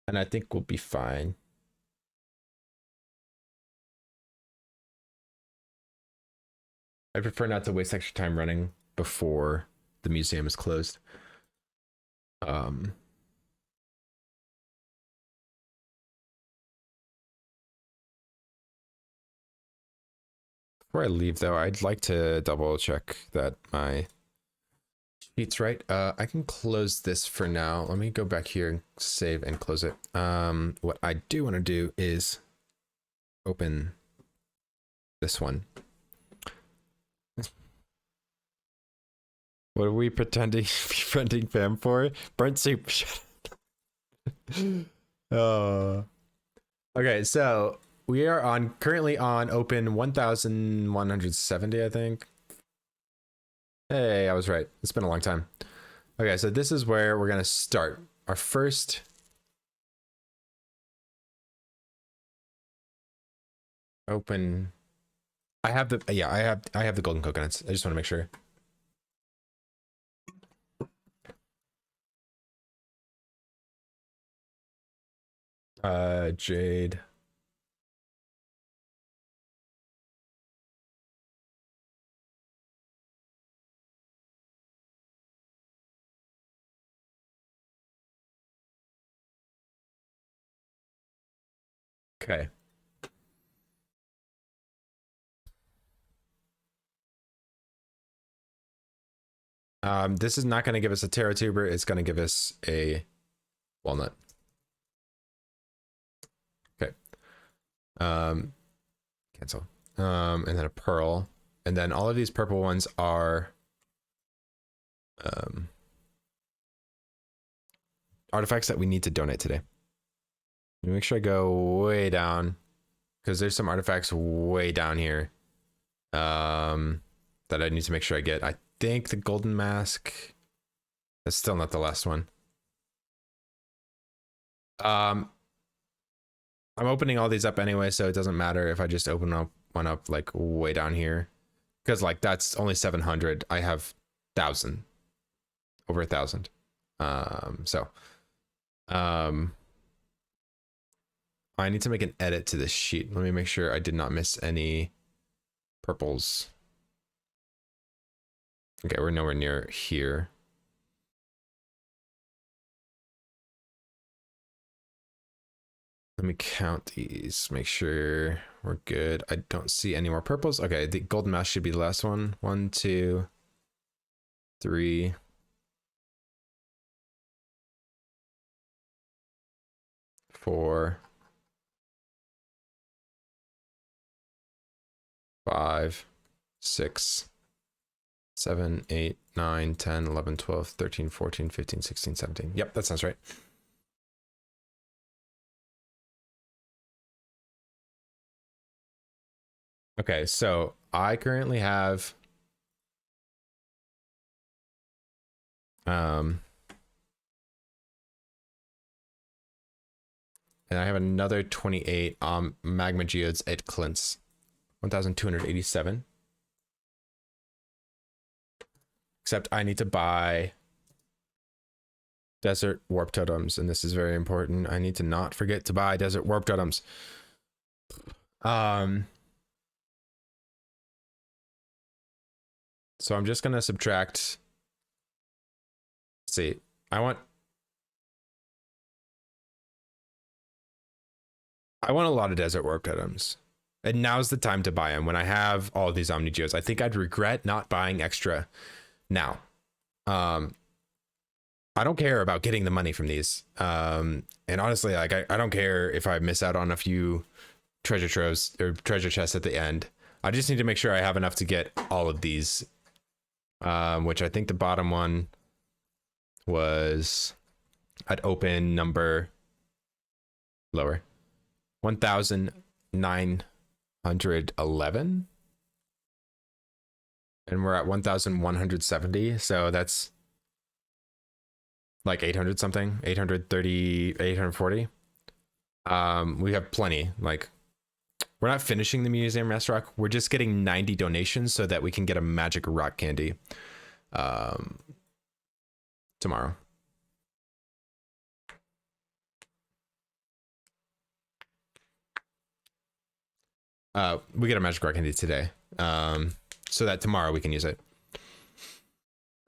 [SPEAKER 1] And I think we'll be fine. I prefer not to waste extra time running before the museum is closed. Before I leave though, I'd like to double check that my sheet's right. I can close this for now. Let me go back here and save and close it. What I do want to do is open this one. What are we pretending befriending fam for? Burnt soup. Oh. Okay, so we are currently on open 1,170, I think. Hey, I was right. It's been a long time. Okay, so this is where we're gonna start our first open. I have the I have the golden coconuts. I just want to make sure. Jade. Okay. This is not going to give us a Terra tuber. It's going to give us a walnut. Okay. Cancel. And then a pearl. And then all of these purple ones are artifacts that we need to donate today. Let me make sure I go way down, because there's some artifacts way down here that I need to make sure I get. I think the golden mask. That's still not the last one. I'm opening all these up anyway, so it doesn't matter if I just open up one up like way down here, because like that's only 700. I have 1,000, over 1,000. I need to make an edit to this sheet. Let me make sure I did not miss any purples. Okay, we're nowhere near here. Let me count these, make sure we're good. I don't see any more purples. Okay, the golden mouse should be the last one. 1, 2, 3. 4, 5, 6, 7, 8, 9, 10, 11, 12, 13, 14, 15, 16, 17. Yep, that sounds right. Okay, so I currently have and I have another 28 magma geodes at Clint's. 1,287. Except I need to buy desert warp totems, and this is very important. I need to not forget to buy desert warp totems. So I'm just gonna subtract. Let's see, I want a lot of desert warp totems, and now's the time to buy them when I have all of these omni geodes. I think I'd regret not buying extra now. I don't care about getting the money from these. And honestly, like I don't care if I miss out on a few treasure troves or treasure chests at the end. I just need to make sure I have enough to get all of these. Which I think the bottom one was at open number lower. 1,911. And we're at 1,170. So that's like 800 something, 830, 840. We have plenty. Like, we're not finishing the museum rest rock. We're just getting 90 donations so that we can get a magic rock candy tomorrow. We get a magic rock candy today, so that tomorrow we can use it.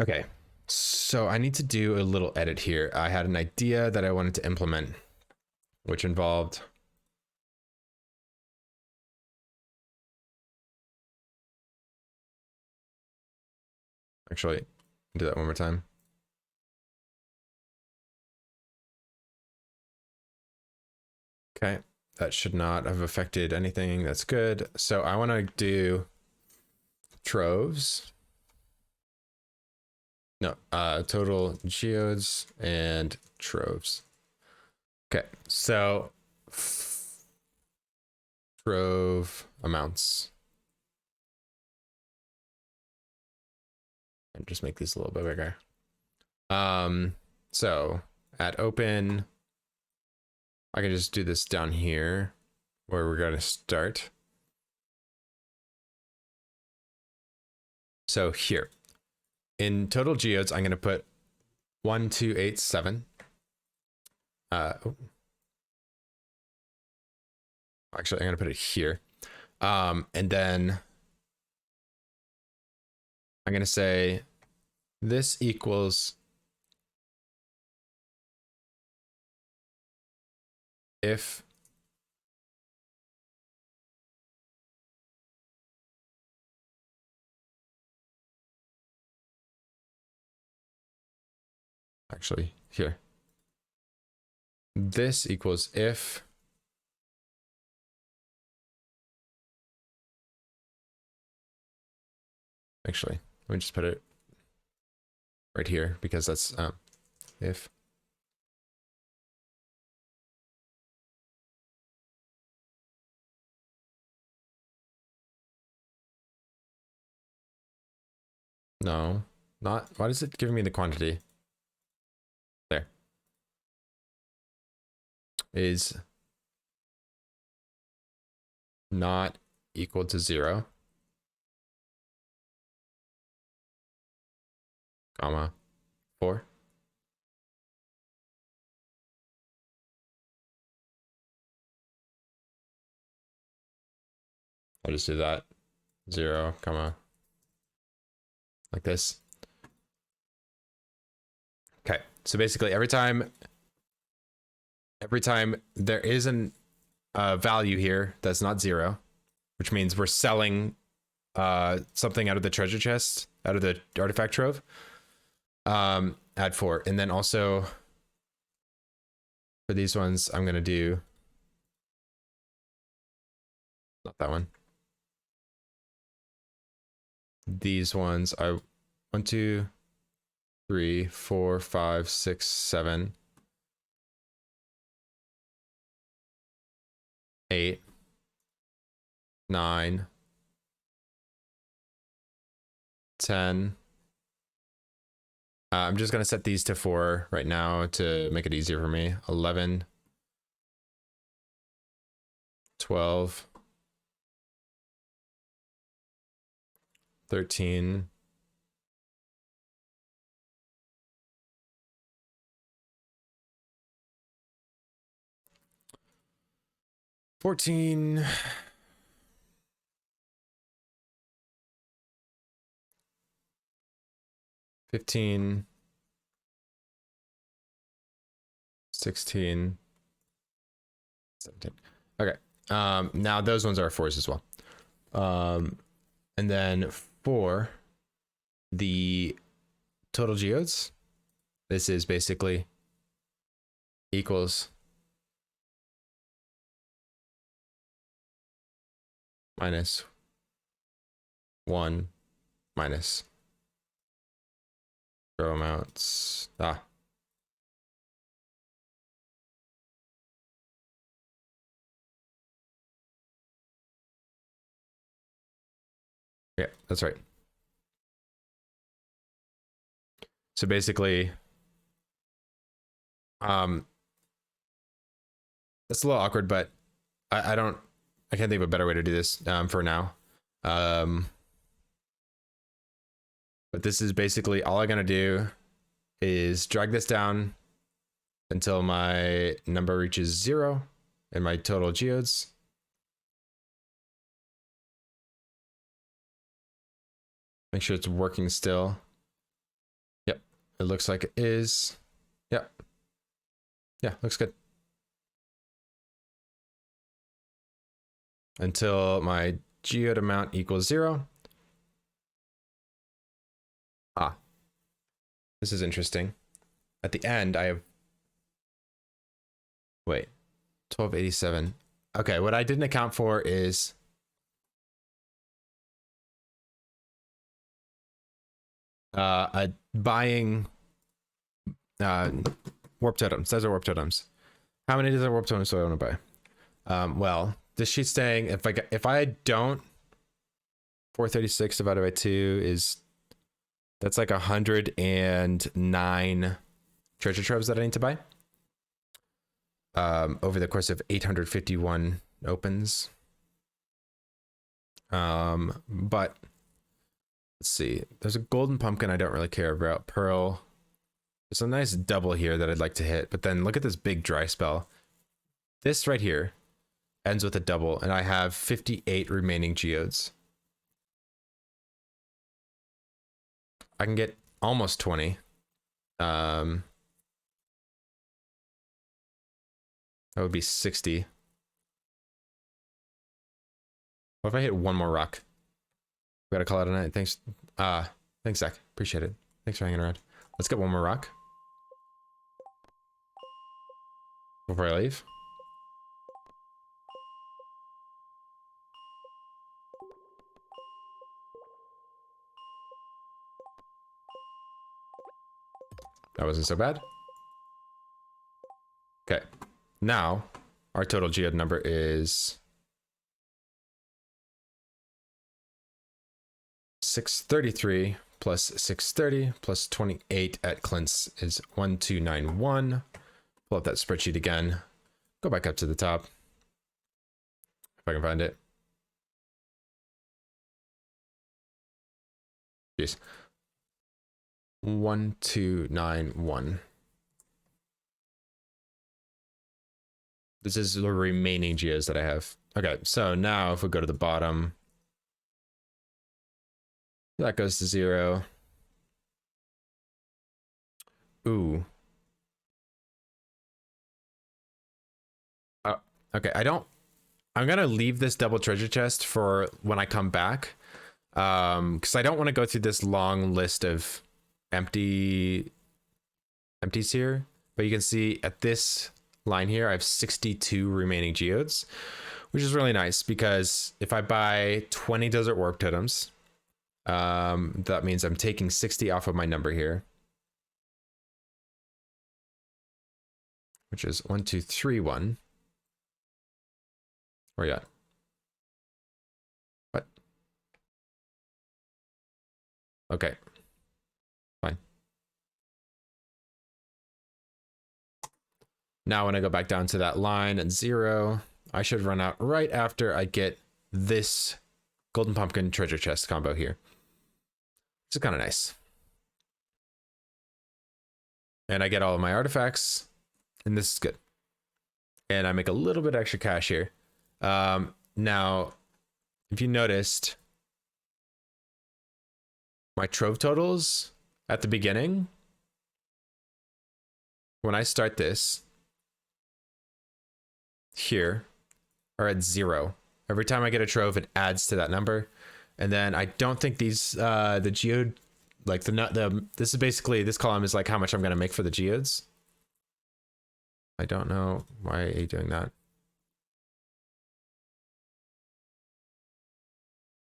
[SPEAKER 1] Okay, so I need to do a little edit here. I had an idea that I wanted to implement, which involved actually do that one more time. Okay, that should not have affected anything. That's good. So I want to do troves. No, total geodes and troves. Okay, so trove amounts. And just make these a little bit bigger. So at open, I can just do this down here where we're going to start. So here in total geodes, I'm going to put 1287. Actually, I'm going to put it here. And then I'm going to say this equals if actually here. This equals if actually, let me just put it right here because that's if no, not, why is it giving me the quantity? There. Is not equal to 0, comma, 4. I'll just do that. 0, comma, like this. Okay, so basically every time there is an value here that's not 0, which means we're selling something out of the treasure chest, out of the artifact trove, add 4. And then also for these ones, I'm gonna do not that one. These ones I 1, 2, 3, 4, 5, 6, 7, 8, 9, 10. I'm just gonna set these to 4 right now to make it easier for me. 11, 12, 13, 14, 15, 16, 17. Okay. Now those ones are 4s as well. And then for the total geodes, this is basically equals minus 1 minus row amounts. Yeah, that's right. So basically, that's a little awkward, but I can't think of a better way to do this for now. But this is basically all I'm gonna do is drag this down until my number reaches 0 in my total geodes. Make sure it's working still. Yep, it looks like it is. Yep. Yeah, looks good. Until my geode amount equals 0. This is interesting. At the end, I have... Wait. 1287. Okay, what I didn't account for is... buying warp totems. Those are warp totems. How many does a warp totems do I want to buy? Well, this sheet's saying if I don't, 436 divided by 2 is, that's like 109 treasure troves that I need to buy over the course of 851 opens. But let's see. There's a golden pumpkin I don't really care about. Pearl. There's a nice double here that I'd like to hit, but then look at this big dry spell. This right here ends with a double, and I have 58 remaining geodes. I can get almost 20. That would be 60. What if I hit one more rock? We gotta call it a night. Thanks. Thanks, Zach. Appreciate it. Thanks for hanging around. Let's get one more rock before I leave. That wasn't so bad. Okay. Now, our total geode number is 633 plus 630 plus 28 at Clint's is 1291. Pull up that spreadsheet again. Go back up to the top. If I can find it. Jeez. 1291. This is the remaining geos that I have. Okay, so now if we go to the bottom, That goes to 0. Ooh. Okay, I'm gonna leave this double treasure chest for when I come back. Because I don't want to go through this long list of empties here. But you can see at this line here, I have 62 remaining geodes, which is really nice because if I buy 20 desert warp totems, that means I'm taking 60 off of my number here, which is 1, 2, 3, 1. Where you at? What? Okay. Fine. Now when I go back down to that line at 0, I should run out right after I get this golden pumpkin treasure chest combo here. Which is kind of nice. And I get all of my artifacts, and this is good. And I make a little bit extra cash here. Now, if you noticed, my trove totals at the beginning, when I start this here, are at 0. Every time I get a trove, it adds to that number. And then I don't think these, the geode, like this is basically, this column is like how much I'm going to make for the geodes. I don't know. Why are you doing that?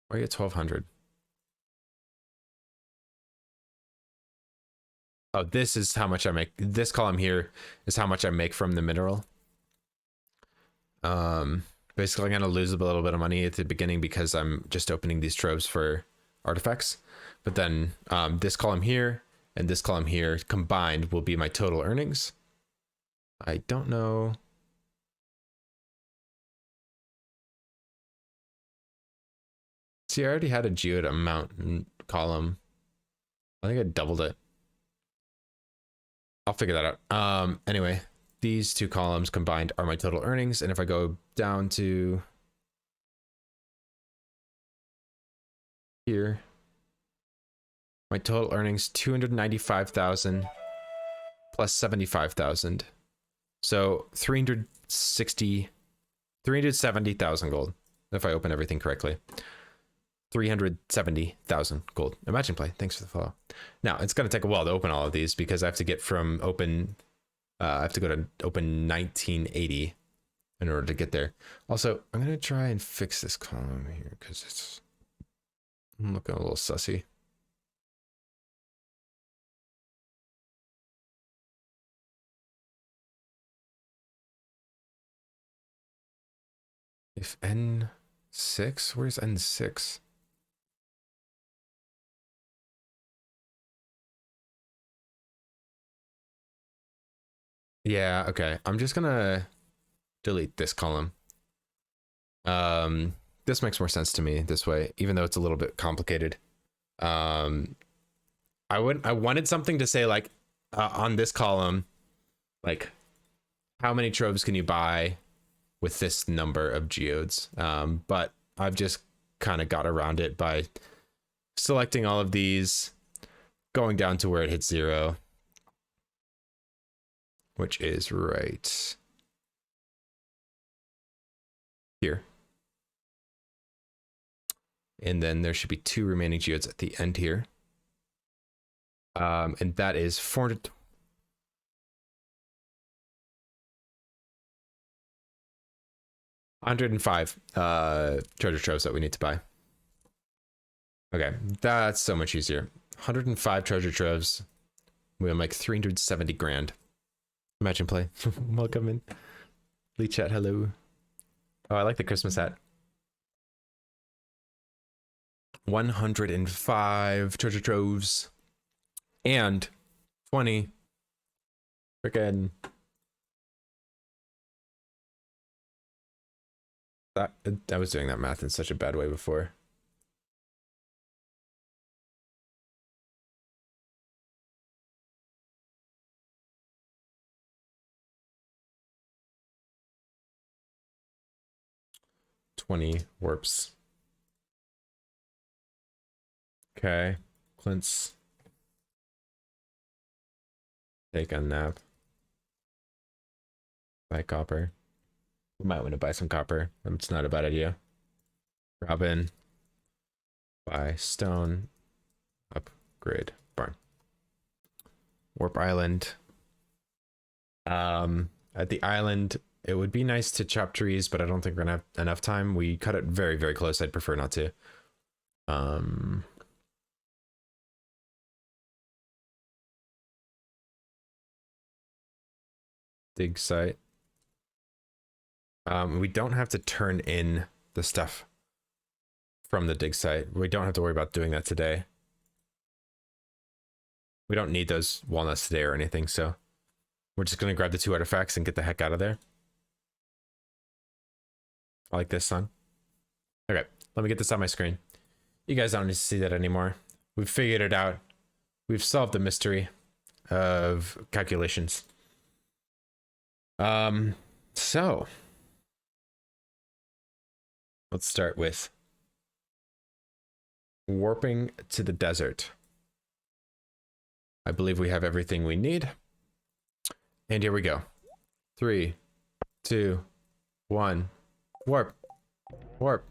[SPEAKER 1] Why are you at 1200? Oh, this is how much I make. This column here is how much I make from the mineral. Basically, I'm going to lose a little bit of money at the beginning because I'm just opening these troves for artifacts. But then this column here and this column here combined will be my total earnings. I don't know. See, I already had a geode amount column. I think I doubled it. I'll figure that out. Anyway, these two columns combined are my total earnings. And if I go down to here, my total earnings, 295,000 plus 75,000. So 370,000 gold if I open everything correctly. 370,000 gold. Imagine play. Thanks for the follow. Now it's going to take a while to open all of these because I have to get from open. I have to go to open 1980 in order to get there. Also, I'm going to try and fix this column here because it's looking a little sussy. If N6, where's N6? Yeah, okay. I'm just gonna delete this column. This makes more sense to me this way, even though it's a little bit complicated. I wanted something to say like on this column, like how many troves can you buy with this number of geodes? But I've just kind of got around it by selecting all of these, going down to where it hits 0. Which is right here. And then there should be 2 remaining geodes at the end here. And that is 400. 105 treasure troves that we need to buy. Okay, that's so much easier. 105 treasure troves. We'll make 370 grand. Imagine play. Welcome in. Lee chat, hello. Oh, I like the Christmas hat. 105 treasure troves. And 20. Freaking. I was doing that math in such a bad way before. $20 warps. Okay. Clint's take a nap. Buy copper. We might want to buy some copper. It's not a bad idea. Robin. Buy stone. Upgrade barn. Warp Island. At the island, it would be nice to chop trees, but I don't think we're gonna have enough time. We cut it very, very close. I'd prefer not to. Dig site. We don't have to turn in the stuff from the dig site. We don't have to worry about doing that today. We don't need those walnuts today or anything, so we're just gonna grab the 2 artifacts and get the heck out of there. I like this song. Okay, let me get this on my screen. You guys don't need to see that anymore. We've figured it out. We've solved the mystery of calculations. So let's start with warping to the desert. I believe we have everything we need. And here we go. 3, 2, 1. Warp. Warp.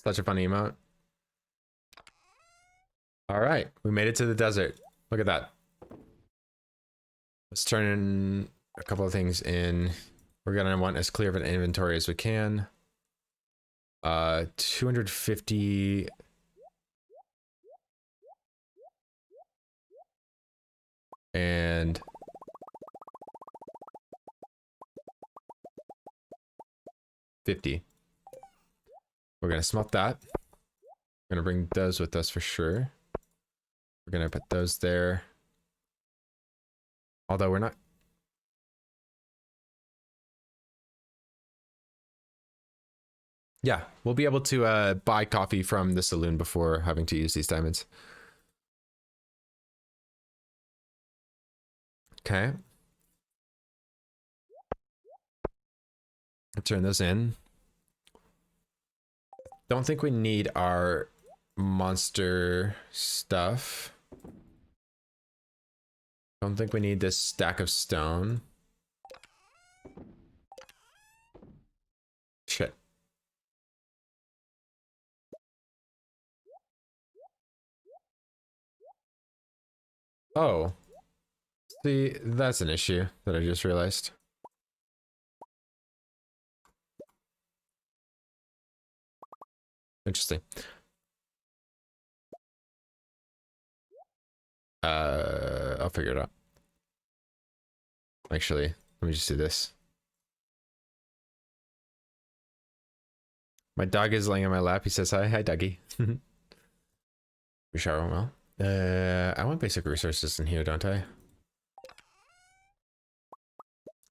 [SPEAKER 1] Such a funny emote. All right, we made it to the desert. Look at that. Let's turn in a couple of things in. We're gonna want as clear of an inventory as we can. 250. And $50. We're gonna smelt that. We're gonna bring those with us for sure. We're gonna put those there. Although we're not. Yeah, we'll be able to buy coffee from the saloon before having to use these diamonds. Okay. I'll turn those in. Don't think we need our monster stuff. Don't think we need this stack of stone. Shit. Oh. See, that's an issue that I just realized. Interesting. I'll figure it out. Actually, let me just do this. My dog is laying on my lap. He says hi. Hi, doggy. We shower well. I want basic resources in here, don't I?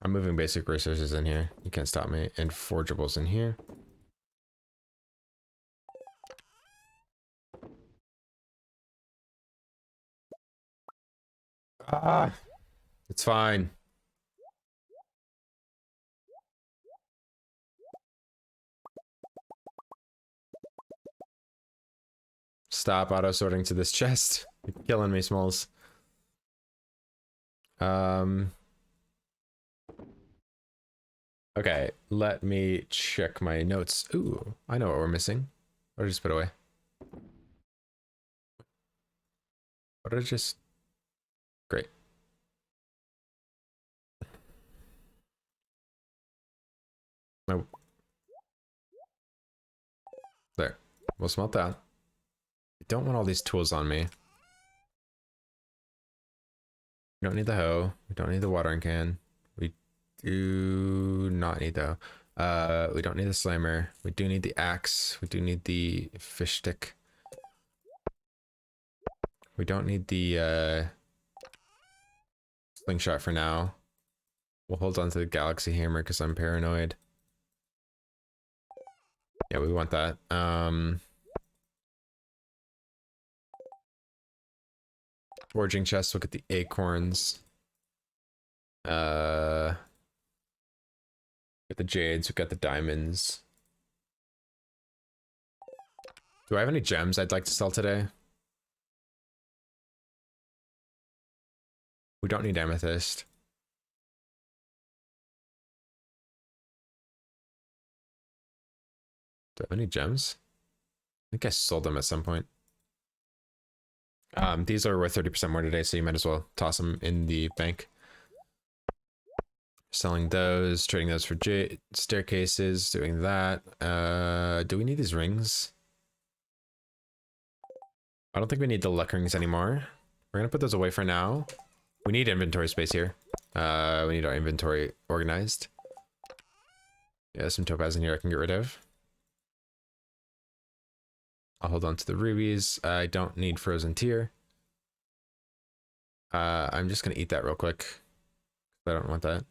[SPEAKER 1] I'm moving basic resources in here. You can't stop me. And forgeables in here. Ah, it's fine. Stop auto sorting to this chest. You're killing me, Smalls. Okay, let me check my notes. Ooh, I know what we're missing. What did I just put away? What did I just... Great. My... There. We'll smelt that. I don't want all these tools on me. We don't need the hoe. We don't need the watering can. We do not need the... we don't need the slammer. We do need the axe. We do need the fish stick. We don't need the slingshot for now. We'll hold on to the galaxy hammer because I'm paranoid. Yeah, we want that. Forging chest, look at the acorns. Got the jades, we got the diamonds. Do I have any gems I'd like to sell today? We don't need amethyst. Do I have any gems? I think I sold them at some point. These are worth 30% more today, so you might as well toss them in the bank. Selling those, trading those for staircases, doing that. Do we need these rings? I don't think we need the luck rings anymore. We're gonna put those away for now. We need inventory space here. We need our inventory organized. Yeah, some topaz in here I can get rid of. I'll hold on to the rubies. I don't need frozen tear. I'm just gonna eat that real quick. I don't want that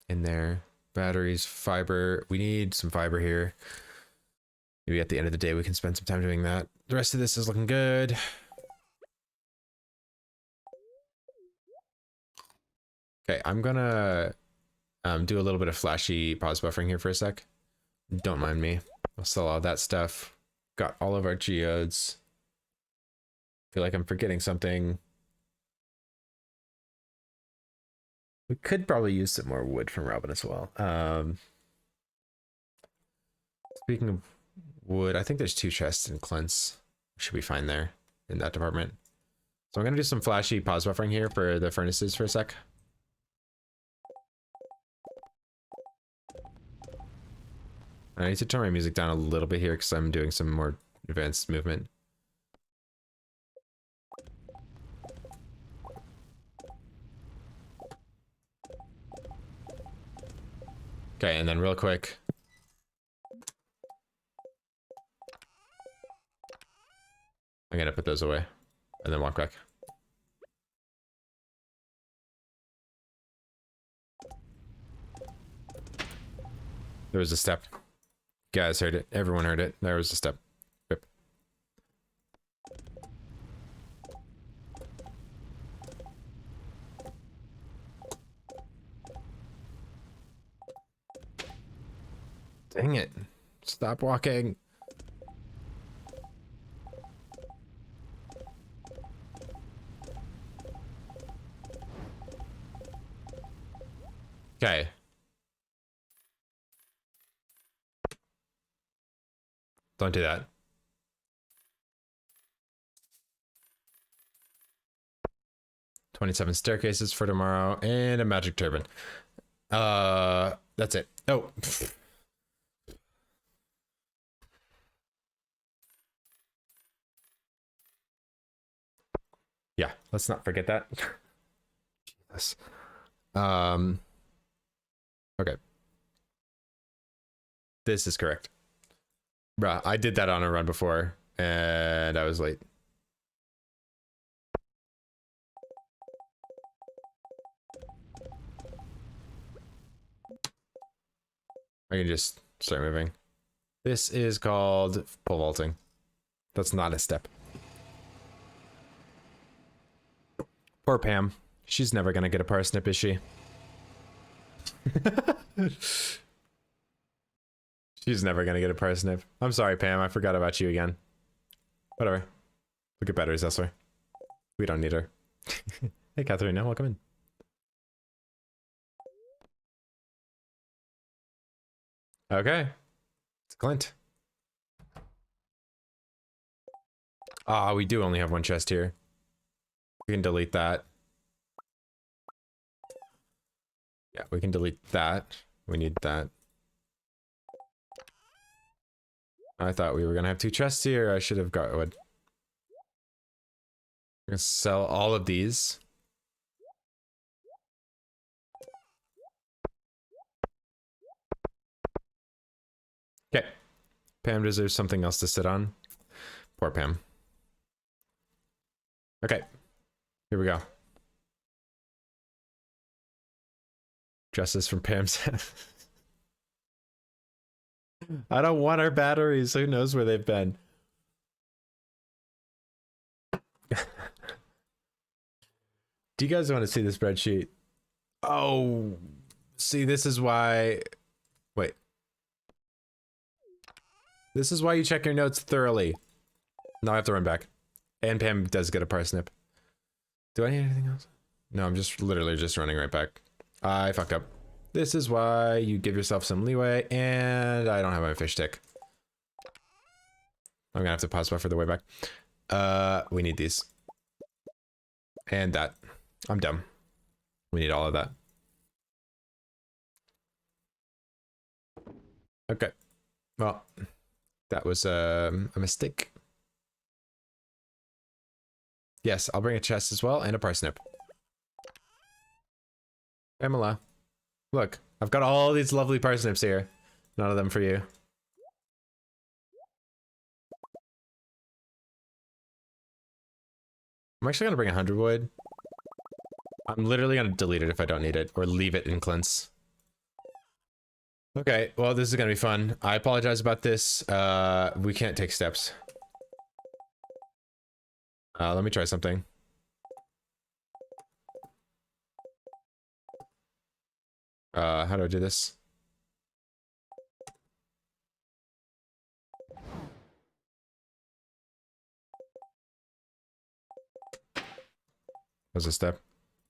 [SPEAKER 1] in there. Batteries, fiber. We need some fiber here. Maybe at the end of the day we can spend some time doing that. The rest of this is looking good. Okay, I'm gonna do a little bit of flashy pause buffering here for a sec. Don't mind me. I'll sell all that stuff. Got all of our geodes. Feel like I'm forgetting something. We could probably use some more wood from Robin as well. Speaking of wood, I think there's 2 chests in Clint's. Should be fine there in that department. So I'm gonna do some flashy pause buffering here for the furnaces for a sec. I need to turn my music down a little bit here because I'm doing some more advanced movement. Okay, and then real quick. I'm gonna put those away and then walk back. There was a step. You guys heard it. Everyone heard it. There was a step. Rip. Dang it. Stop walking. Okay. Don't do that. "27 staircases for tomorrow and a magic turban." That's it. Oh. Yeah, let's not forget that. Jesus. Okay. This is correct. Bruh, I did that on a run before, and I was late. I can just start moving. This is called pole vaulting. That's not a step. Poor Pam. She's never gonna get a parsnip, is she? She's never gonna get a parsnip. I'm sorry, Pam. I forgot about you again. Whatever. Look at batteries elsewhere. We don't need her. Hey, Katharina, welcome in. Okay. It's Clint. Ah, we do only have 1 chest here. We can delete that. Yeah, we can delete that. We need that. I thought we were gonna have 2 chests here. I should have got wood. We're gonna sell all of these. Okay. Pam deserves something else to sit on. Poor Pam. Okay. Here we go. Justice from Pam's. I don't want our batteries. Who knows where they've been? Do you guys want to see the spreadsheet? Oh, see, this is why. Wait. This is why you check your notes thoroughly. Now I have to run back. And Pam does get a parsnip. Do I need anything else? No, I'm just literally just running right back. I fucked up. This is why you give yourself some leeway, and I don't have my fish stick. I'm gonna have to pause buffer the way back. We need these. And that. I'm dumb. We need all of that. Okay. Well, that was a mistake. Yes, I'll bring a chest as well and a parsnip. Pamela, look, I've got all these lovely parsnips here. None of them for you. I'm actually gonna bring 100 wood. I'm literally gonna delete it if I don't need it, or leave it in Clint's. Okay, well, this is gonna be fun. I apologize about this. We can't take steps. Let me try something. How do I do this? What's a step?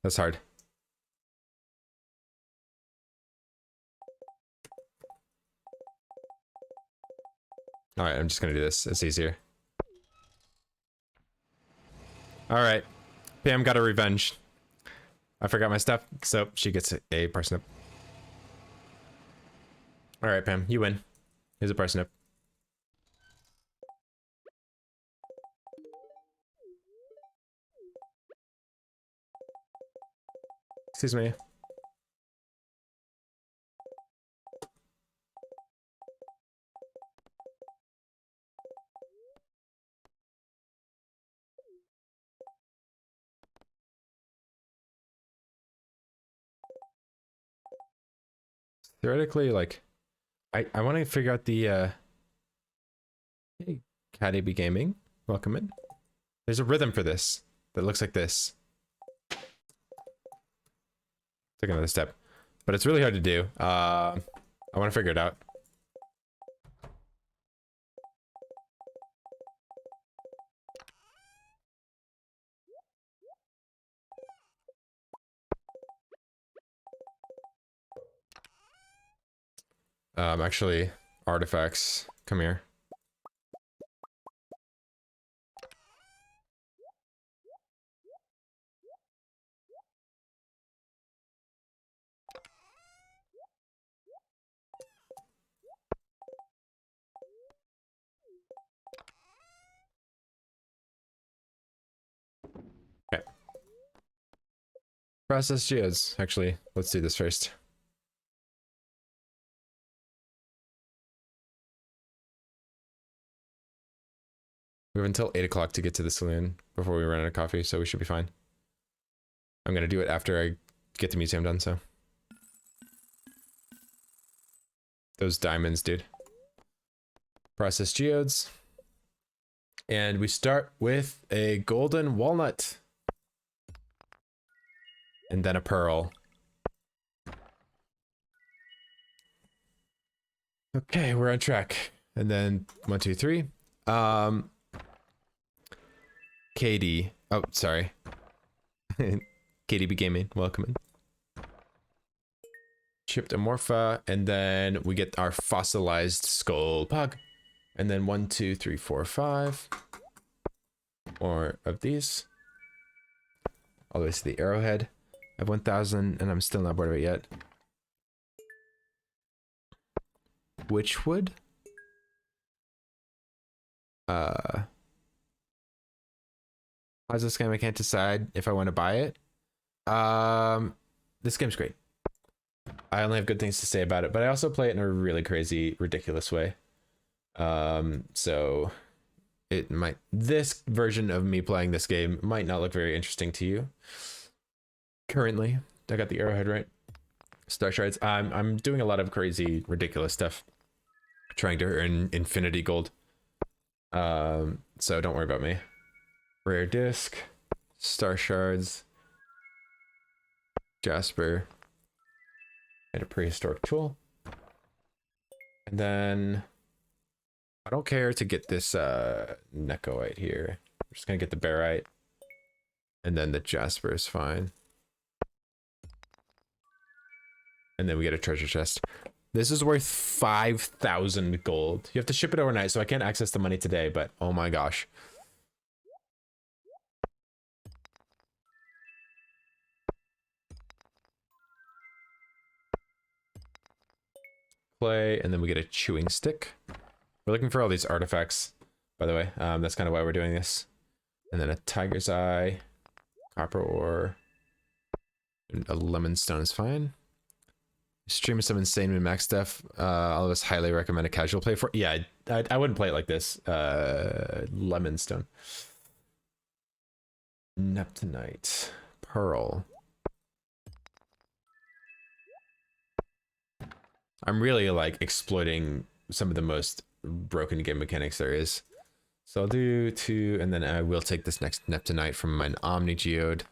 [SPEAKER 1] That's hard. Alright, I'm just gonna do this. It's easier. Alright. Pam got a revenge. I forgot my stuff, so she gets a parsnip. Alright, Pam, you win. Here's a parsnip. Excuse me. Theoretically, like, I want to figure out the, hey, Caddy Be Gaming. Welcome in. There's a rhythm for this that looks like this. Took another step. But it's really hard to do. I want to figure it out. Actually, artifacts. Come here. Okay. Process geodes. Actually, let's do this first. We have until 8 o'clock to get to the saloon before we run out of coffee, so we should be fine. I'm gonna do it after I get the museum done, so. Those diamonds, dude. Process geodes. And we start with a golden walnut. And then a pearl. Okay, we're on track. And then 1, 2, 3. Katie. Oh, sorry. Katie Be Gaming, welcome in. Chipped Amorpha, and then we get our fossilized skull pug. And then 1, 2, 3, 4, 5. More of these. All the way to the arrowhead. I have 1,000, and I'm still not bored of it yet. Witch wood? How's this game? I can't decide if I want to buy it. This game's great. I only have good things to say about it, but I also play it in a really crazy, ridiculous way. So it might, this version of me playing this game might not look very interesting to you. Currently, I got the arrowhead right. Star shards. I'm doing a lot of crazy, ridiculous stuff, trying to earn infinity gold. So don't worry about me. Rare disc, star shards, jasper, and a prehistoric tool. And then I don't care to get this Nekoite here. I'm just gonna get the Barite. And then the Jasper is fine. And then we get a treasure chest. This is worth 5,000 gold. You have to ship it overnight, so I can't access the money today, but oh my gosh. Play, and then we get a chewing stick. We're looking for all these artifacts, by the way. That's kind of why we're doing this. And then a tiger's eye, copper ore, and a lemon stone is fine. Stream some insane min-max stuff. All of us highly recommend a casual play for. Yeah, I wouldn't play it like this. Lemon stone, Neptunite, pearl. I'm really like exploiting some of the most broken game mechanics there is. So I'll do 2, and then I will take this next Neptunite from my Omni Geode.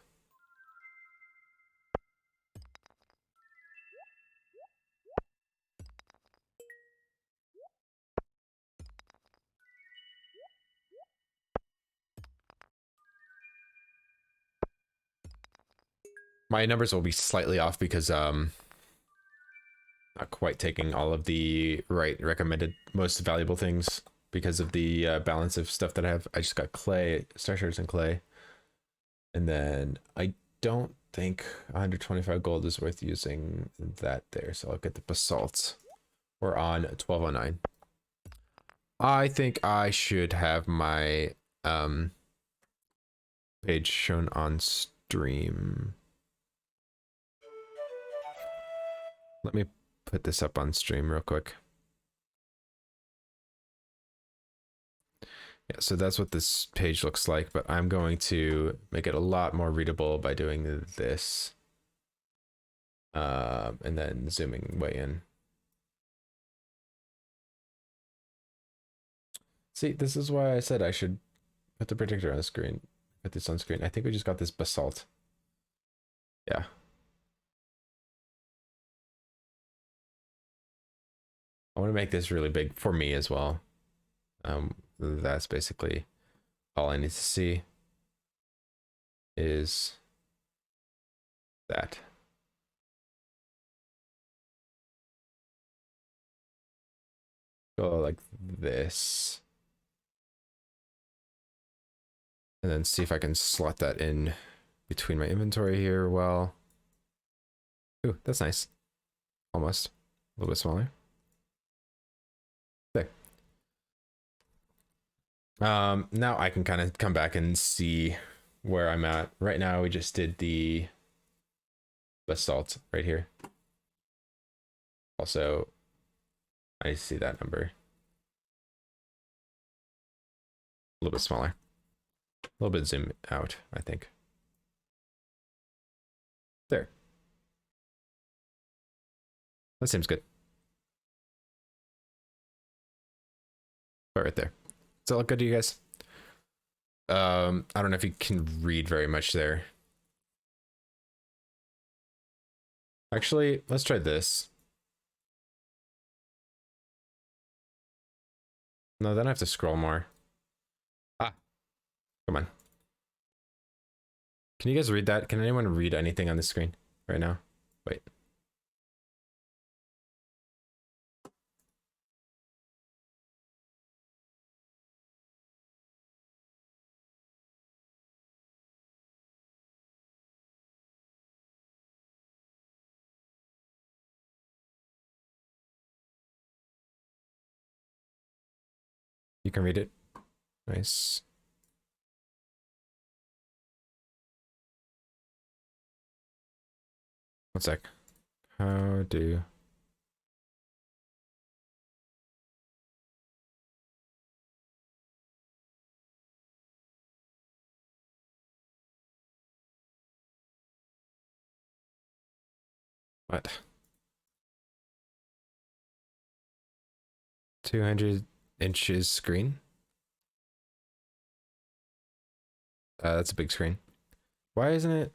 [SPEAKER 1] My numbers will be slightly off because not quite taking all of the right recommended most valuable things because of the balance of stuff that I have. I just got clay, star shards and clay. And then I don't think 125 gold is worth using that there. So I'll get the basalt. We're on 1209. I think I should have my page shown on stream. Let me put this up on stream real quick. Yeah, so that's what this page looks like, but I'm going to make it a lot more readable by doing this. And then zooming way in. See, this is why I said I should put the predictor on the screen. Put this on screen. I think we just got this basalt. Yeah. I want to make this really big for me as well. That's basically all I need to see is that. Go like this. And then see if I can slot that in between my inventory here. Well, ooh, that's nice. Almost. A little bit smaller. There. Now I can kind of come back and see where I'm at. Right now we just did the basalt right here. Also, I see that number. A little bit smaller. A little bit zoom out, I think. There. That seems good. Right there. Does that look good to you guys? I don't know if you can read very much there. Actually, let's try this. No, then I have to scroll more. Ah, come on. Can you guys read that? Can anyone read anything on the screen right now? Wait. You can read it. Nice. One sec. How do... What? 200 inches screen? That's a big screen. Why isn't it?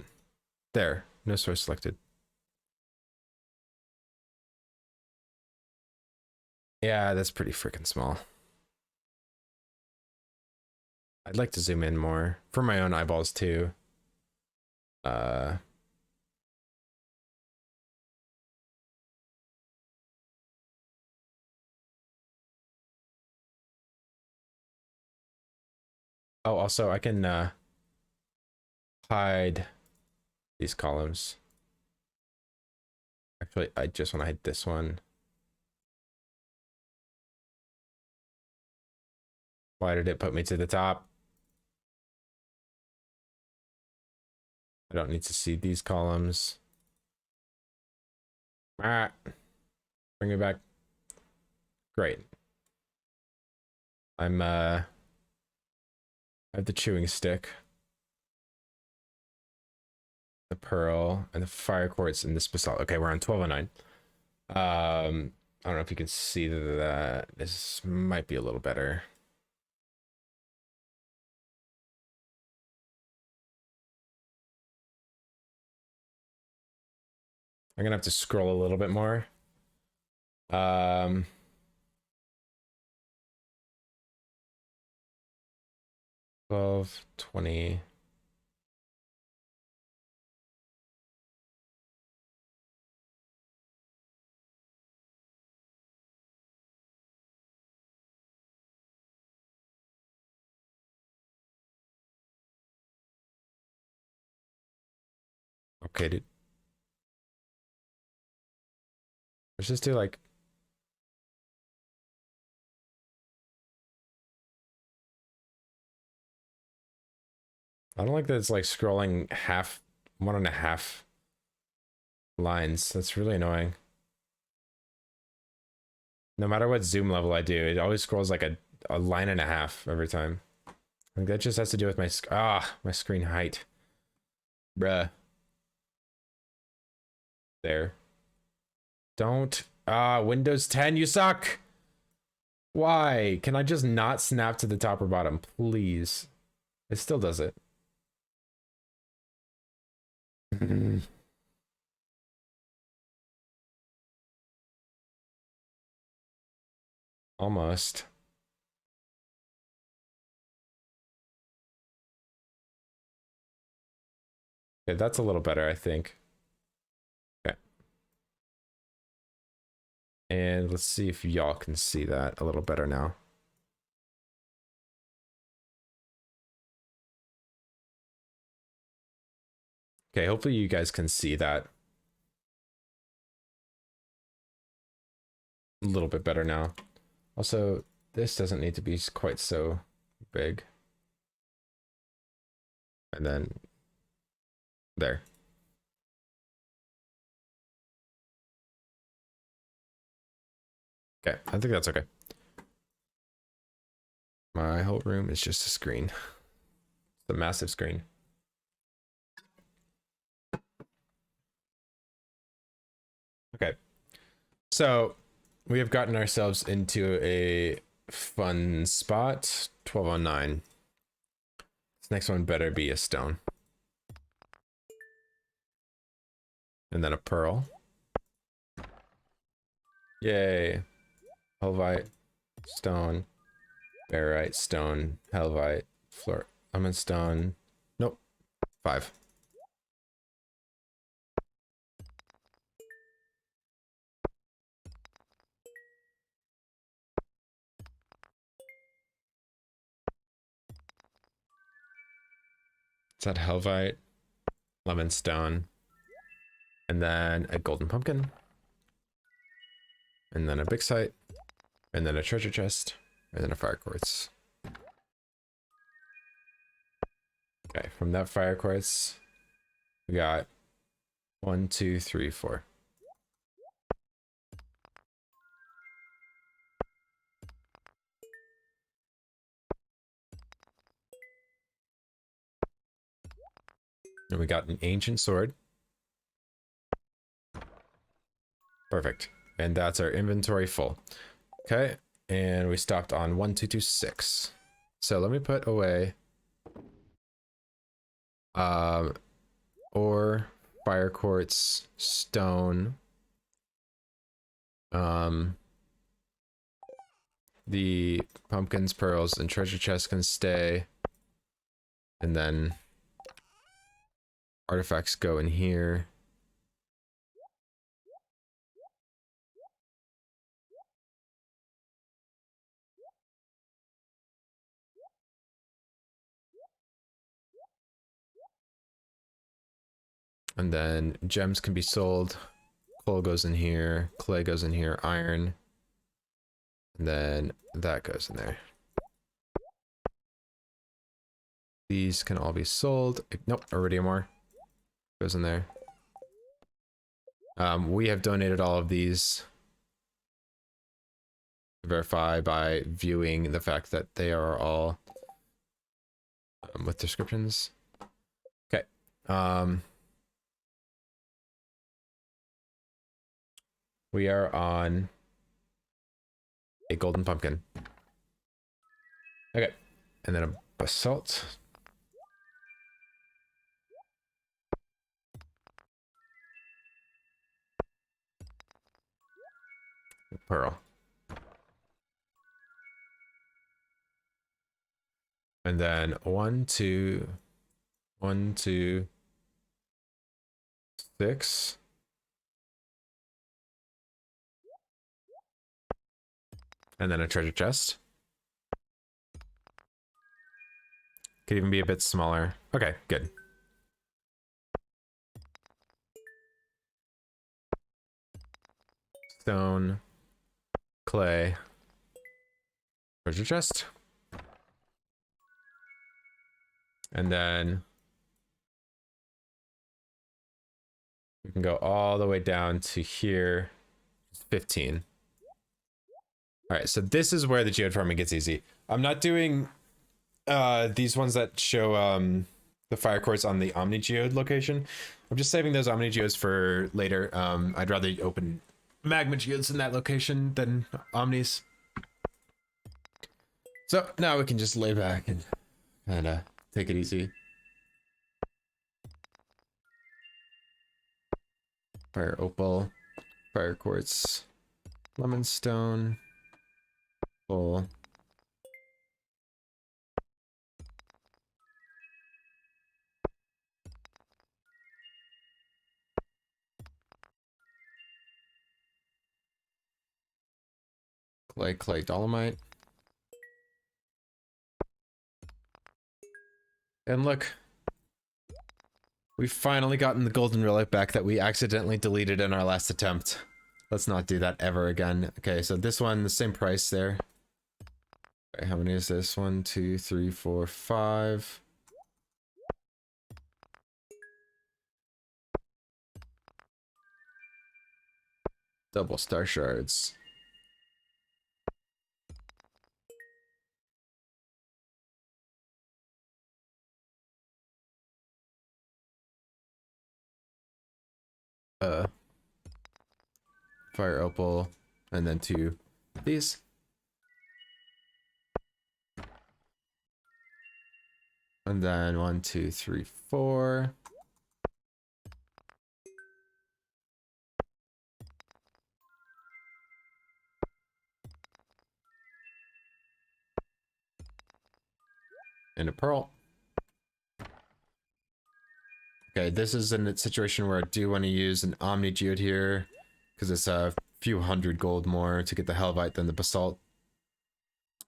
[SPEAKER 1] There. No source selected. Yeah, that's pretty freaking small. I'd like to zoom in more for my own eyeballs too. Oh, also I can hide these columns. Actually, I just want to hide this one. Why did it put me to the top? I don't need to see these columns. Ah, bring me back. Great. I have the chewing stick, the pearl, and the fire quartz and this basalt. Okay, we're on 1209. I don't know if you can see that. This might be a little better. I'm gonna have to scroll a little bit more. 12, 20. Okay, dude. Let's just do like I don't like that it's like scrolling half, 1.5 lines. That's really annoying. No matter what zoom level I do, it always scrolls like a line and a half every time. I think that just has to do with my screen height. Bruh. There. Don't. Windows 10, you suck! Why? Can I just not snap to the top or bottom, please? It still does it. Almost. Okay, that's a little better, I think. Okay. And let's see if y'all can see that a little better now. Okay, hopefully you guys can see that a little bit better now. Also, this doesn't need to be quite so big. And then there. Okay, I think that's okay. My whole room is just a screen. It's a massive screen. Okay. So we have gotten ourselves into a fun spot. 1209. This next one better be a stone. And then a pearl. Yay. Helvite, stone, barite, stone, helvite, floor, lemon stone. Nope. 5. Is that helvite, lemon stone, and then a golden pumpkin, and then a big site, and then a treasure chest, and then a fire quartz. Okay, from that fire quartz, we got 1, 2, 3, 4. And we got an ancient sword. Perfect. And that's our inventory full. Okay, and we stopped on 1, 2, 2, 6. So let me put away ore, fire quartz, stone, the pumpkins, pearls, and treasure chests can stay. And then artifacts go in here. And then gems can be sold. Coal goes in here, clay goes in here, iron. And then that goes in there. These can all be sold. Nope, iridium ore goes in there. We have donated all of these. Verify by viewing the fact that they are all with descriptions. Okay. We are on a golden pumpkin. Okay. And then a basalt. A pearl. And then 1, 2, 1, 2, 6. And then a treasure chest. Could even be a bit smaller. Okay, good. Stone, clay, treasure chest. And then we can go all the way down to here. 15. All right, so this is where the geode farming gets easy. I'm not doing these ones that show the fire quartz on the Omni Geode location. I'm just saving those Omni Geodes for later. I'd rather open magma geodes in that location than Omnis. So now we can just lay back and kind of take it easy. Fire opal, fire quartz, lemon stone, full. Clay, dolomite. And look, we've finally gotten the golden relic back that we accidentally deleted in our last attempt. Let's not do that ever again. Okay, so this one, the same price there. Okay, how many is this? 1, 2, 3, 4, 5. Double star shards. Fire opal, and then 2 these. And then 1, 2, 3, 4. And a pearl. Okay, this is a situation where I do want to use an Omni Geode here, because it's a few hundred gold more to get the Helvite than the Basalt.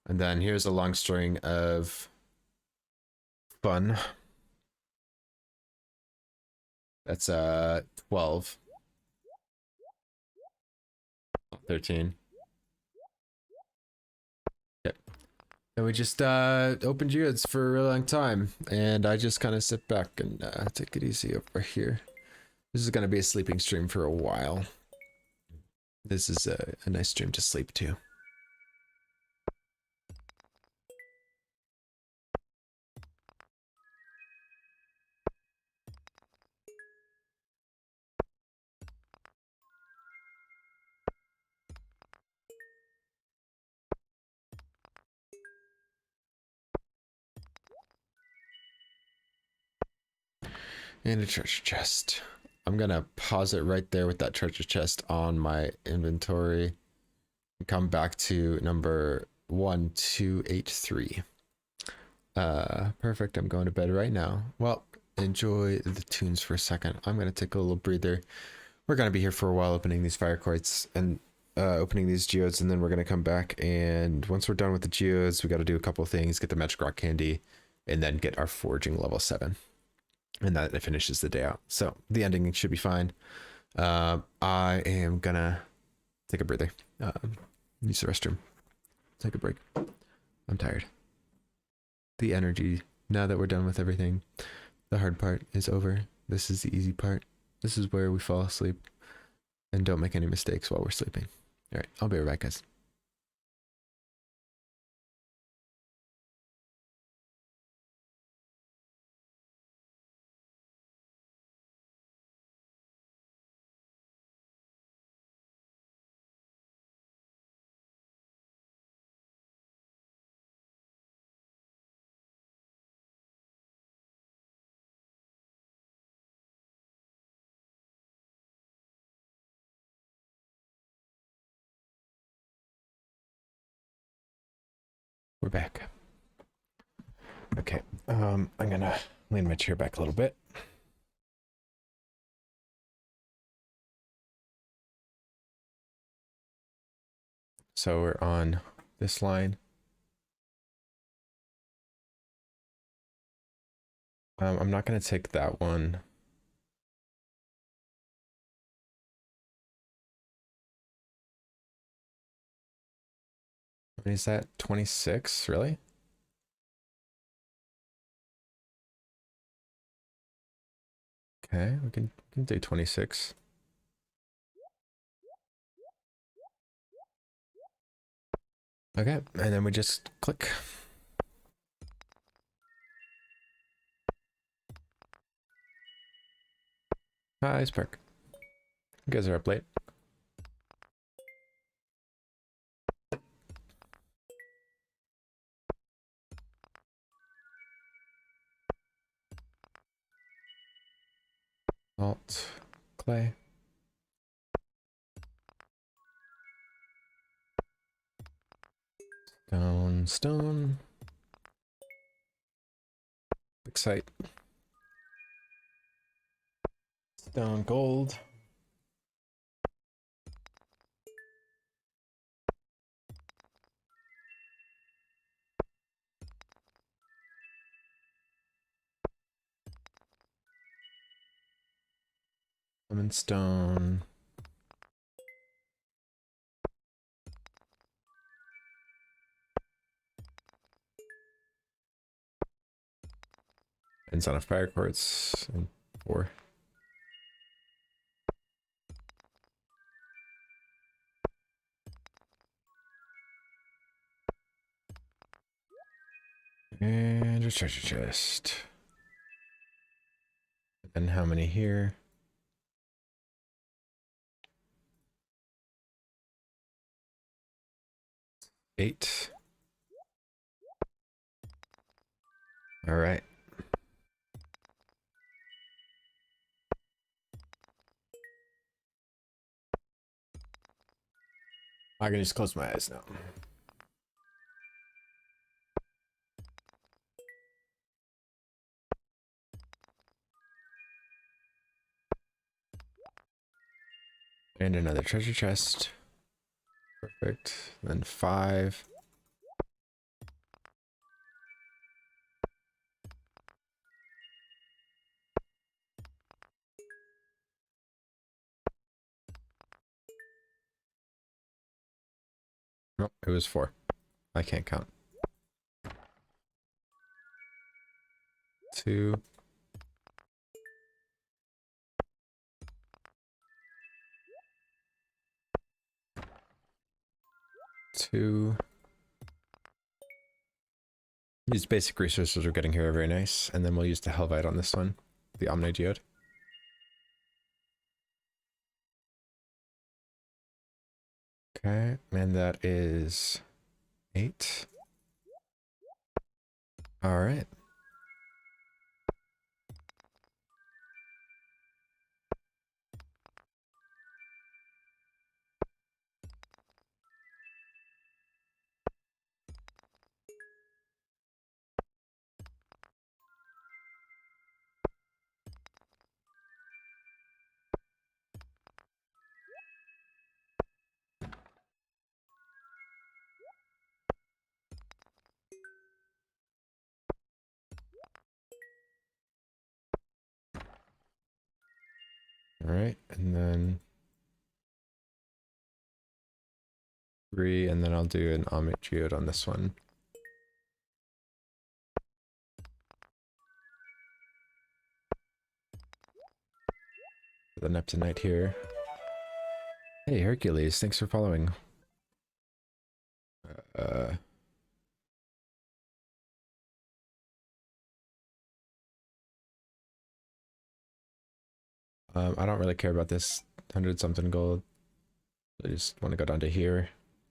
[SPEAKER 1] And then here's a long string of fun. That's 12. 13. Okay. And we just opened geodes for a really long time, and I just kind of sit back and take it easy over here. This is going to be a sleeping stream for a while. This is a nice stream to sleep to. And a treasure chest. I'm gonna pause it right there with that treasure chest on my inventory. And come back to number 1283. Perfect. I'm going to bed right now. Well, enjoy the tunes for a second. I'm gonna take a little breather. We're gonna be here for a while opening these fire quartz and opening these geodes, and then we're gonna come back, and once we're done with the geodes, we got to do a couple of things, get the magic rock candy, and then get our forging level 7, and that finishes the day out. So the ending should be fine. I am gonna take a breather, use the restroom, take a break. I'm tired. The energy, now that we're done with everything, the hard part is over. This is the easy part. This is where we fall asleep and don't make any mistakes while we're sleeping. All right, I'll be right back, guys. We're back. Okay, I'm gonna lean my chair back a little bit. So we're on this line. I'm not gonna take that one. What is that? 26, really? Okay, we can do 26. Okay, and then we just click. Hi, Spark. You guys are up late. Alt, clay. Stone. Excite. Stone, gold. Lemon stone. Ends on a fire quartz. And 4. And a treasure chest. And how many here? 8. All right. I can just close my eyes now. And another treasure chest. Perfect. Then 5. Nope, it was 4. I can't count. 2. 2. These basic resources we're getting here are very nice. And then we'll use the Helvite on this one. The Omni Geode. Okay, and that is 8. All right. All right, and then 3, and then I'll do an Amit Geode on this one. The Neptunite here. Hey, Hercules, thanks for following. Uh, I don't really care about this 100 something gold. I just want to go down to here.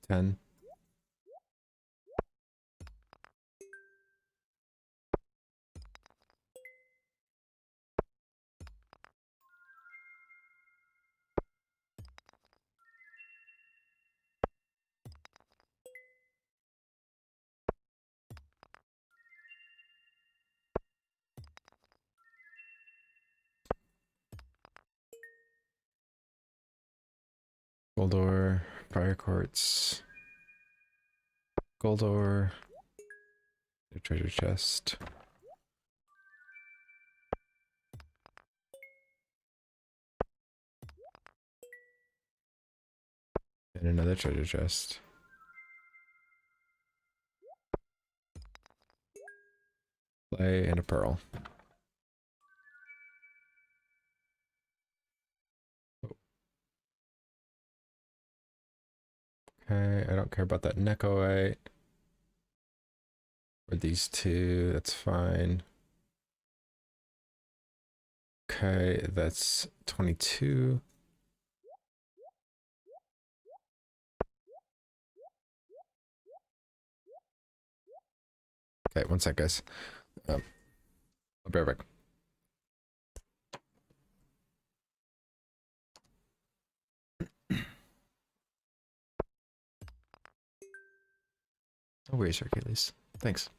[SPEAKER 1] 10. Gold ore, fire quartz, gold ore, a treasure chest. And another treasure chest. Clay and a pearl. Okay, I don't care about that Nekoite. Or these two, that's fine. Okay, that's 22. Okay, one sec, guys. I'll be right back. No worries, Hercules. Thanks.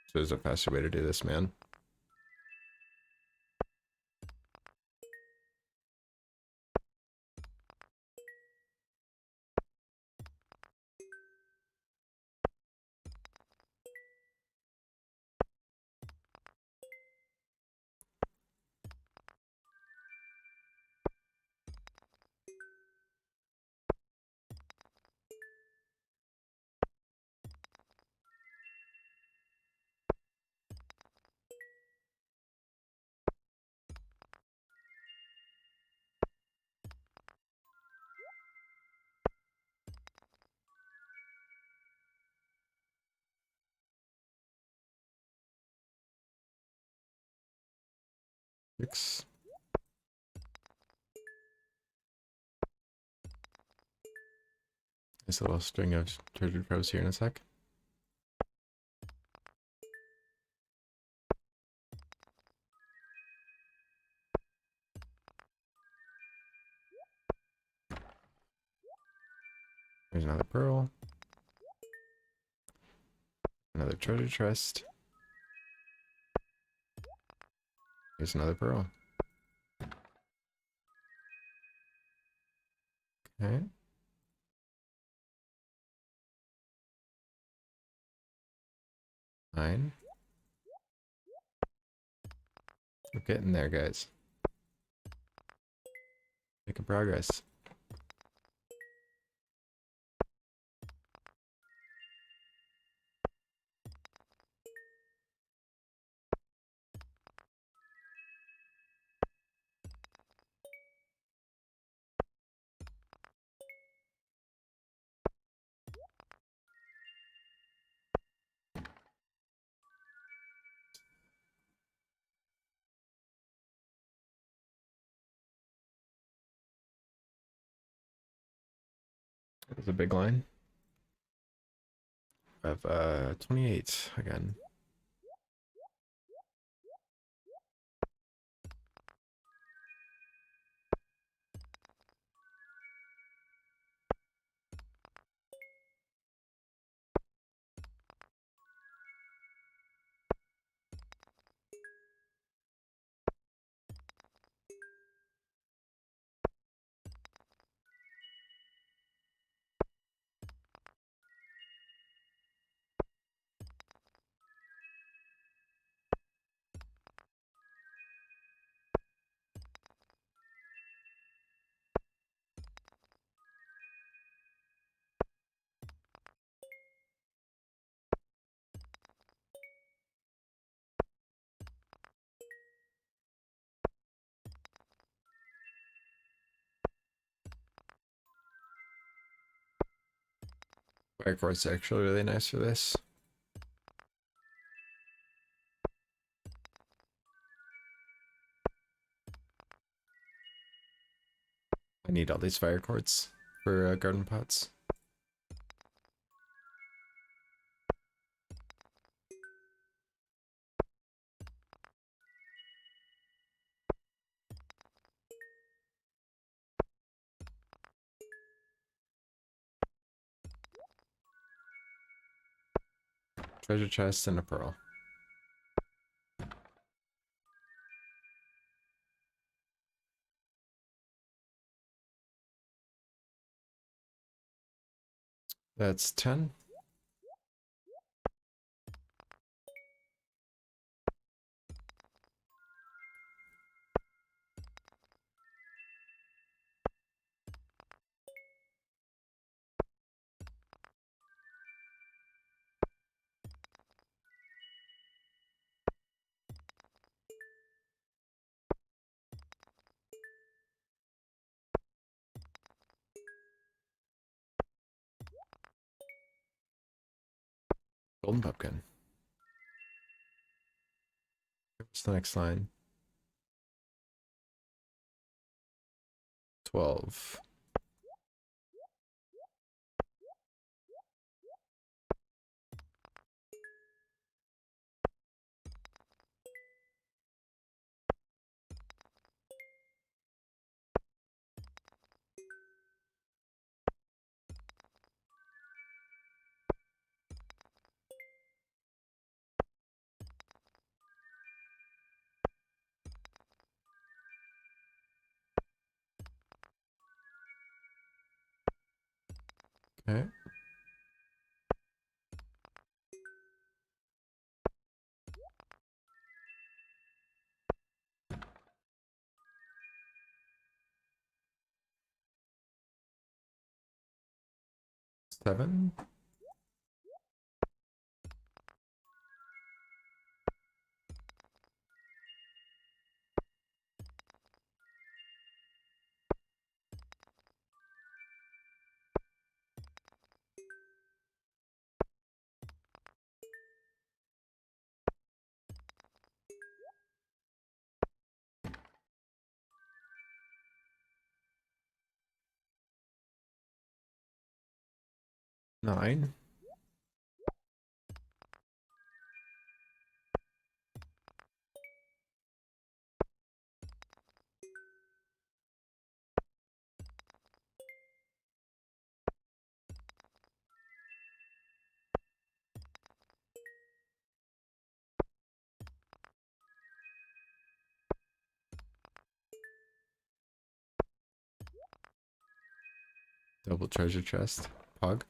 [SPEAKER 1] So there's a faster way to do this, man. Six. Nice little string of treasure troves here in a sec. There's another pearl. Another treasure chest. Here's another pearl. Okay. Nine. We're getting there, guys. Making progress. There's a big line. I have 28 again. Fire quartz are actually really nice for this. I need all these fire quartz for garden pots. Treasure chest and a pearl. That's 10. Golden pumpkin. What's the next line? 12. Okay. Seven. Nine. Double treasure chest. Pug.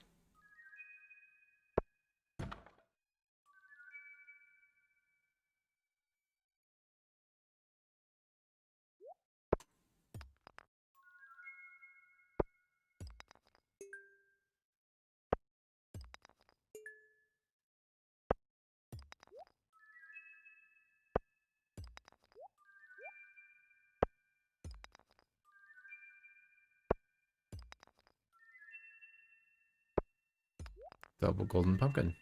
[SPEAKER 1] Double golden pumpkin.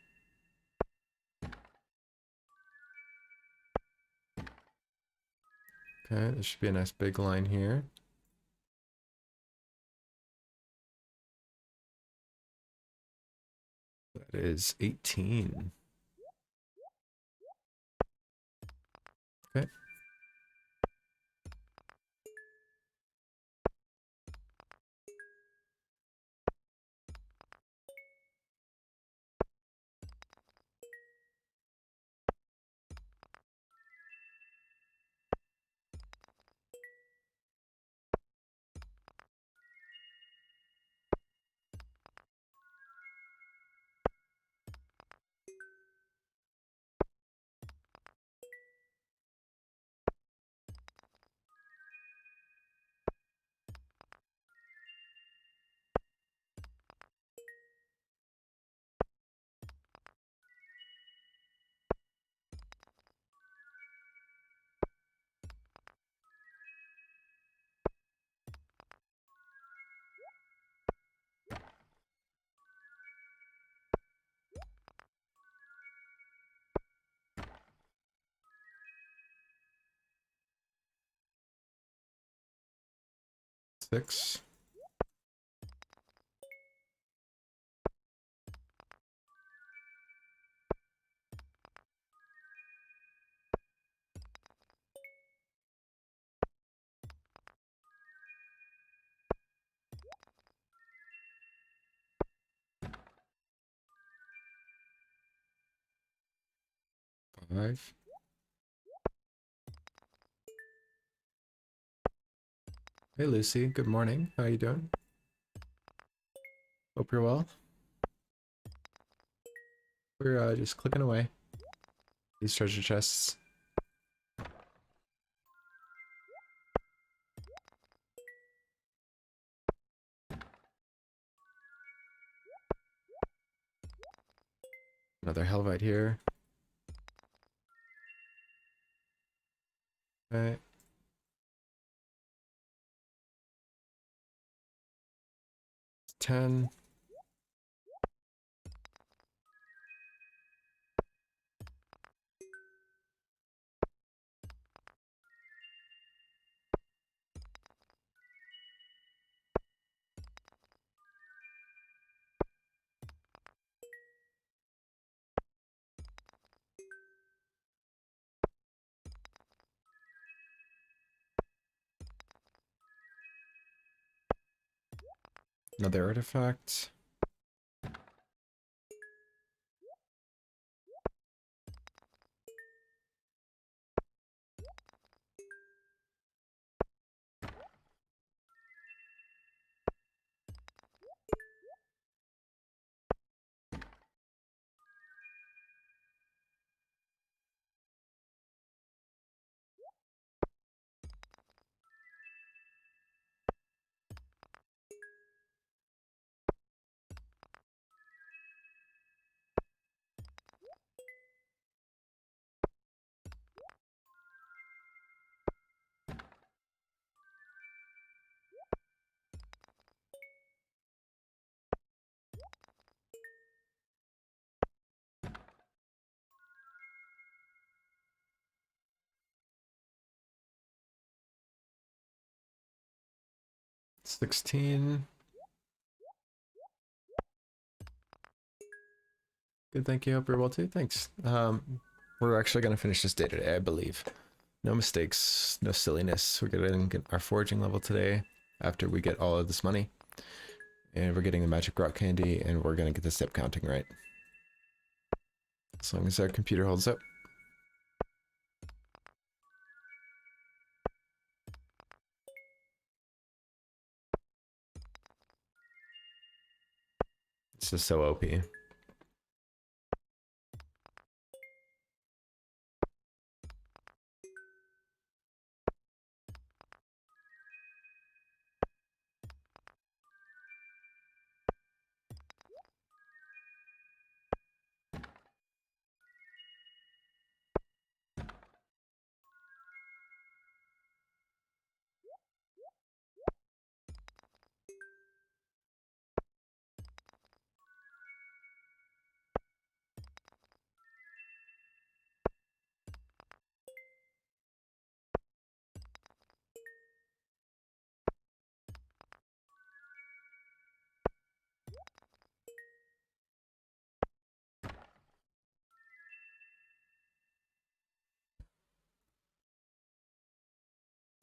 [SPEAKER 1] Okay, there should be a nice big line here. That is 18. Okay. 6. Five. Hey Lucy, good morning. How you doing? Hope you're well. We're just clicking away. These treasure chests. Another Helvite here. Okay. 10. Another artifact. $16. Good, thank you. Hope you're well too. Thanks. We're actually gonna finish this day today, I believe. No mistakes, no silliness. We're gonna get our foraging level today after we get all of this money. And we're getting the magic rock candy, and we're gonna get the step counting right. As long as our computer holds up. This is so OP.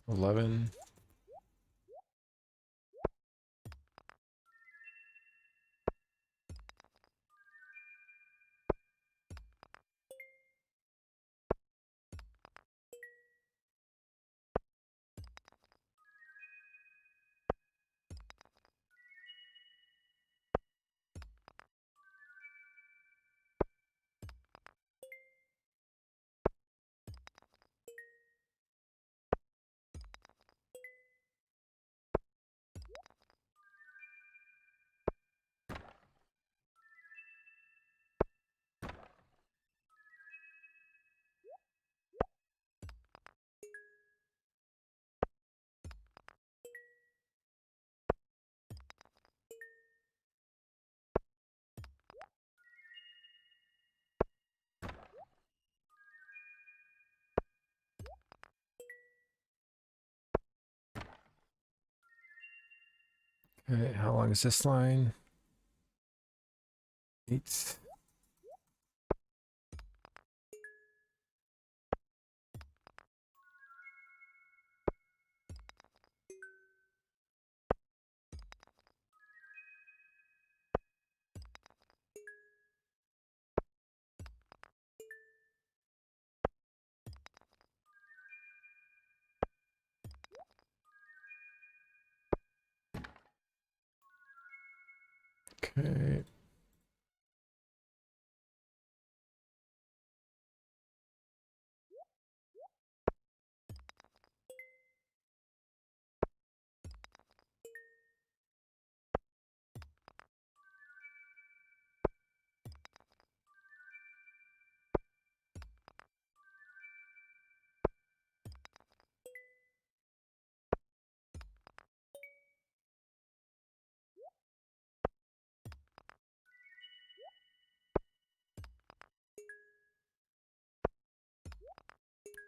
[SPEAKER 1] $11. Okay, how long is this line? 8. Okay.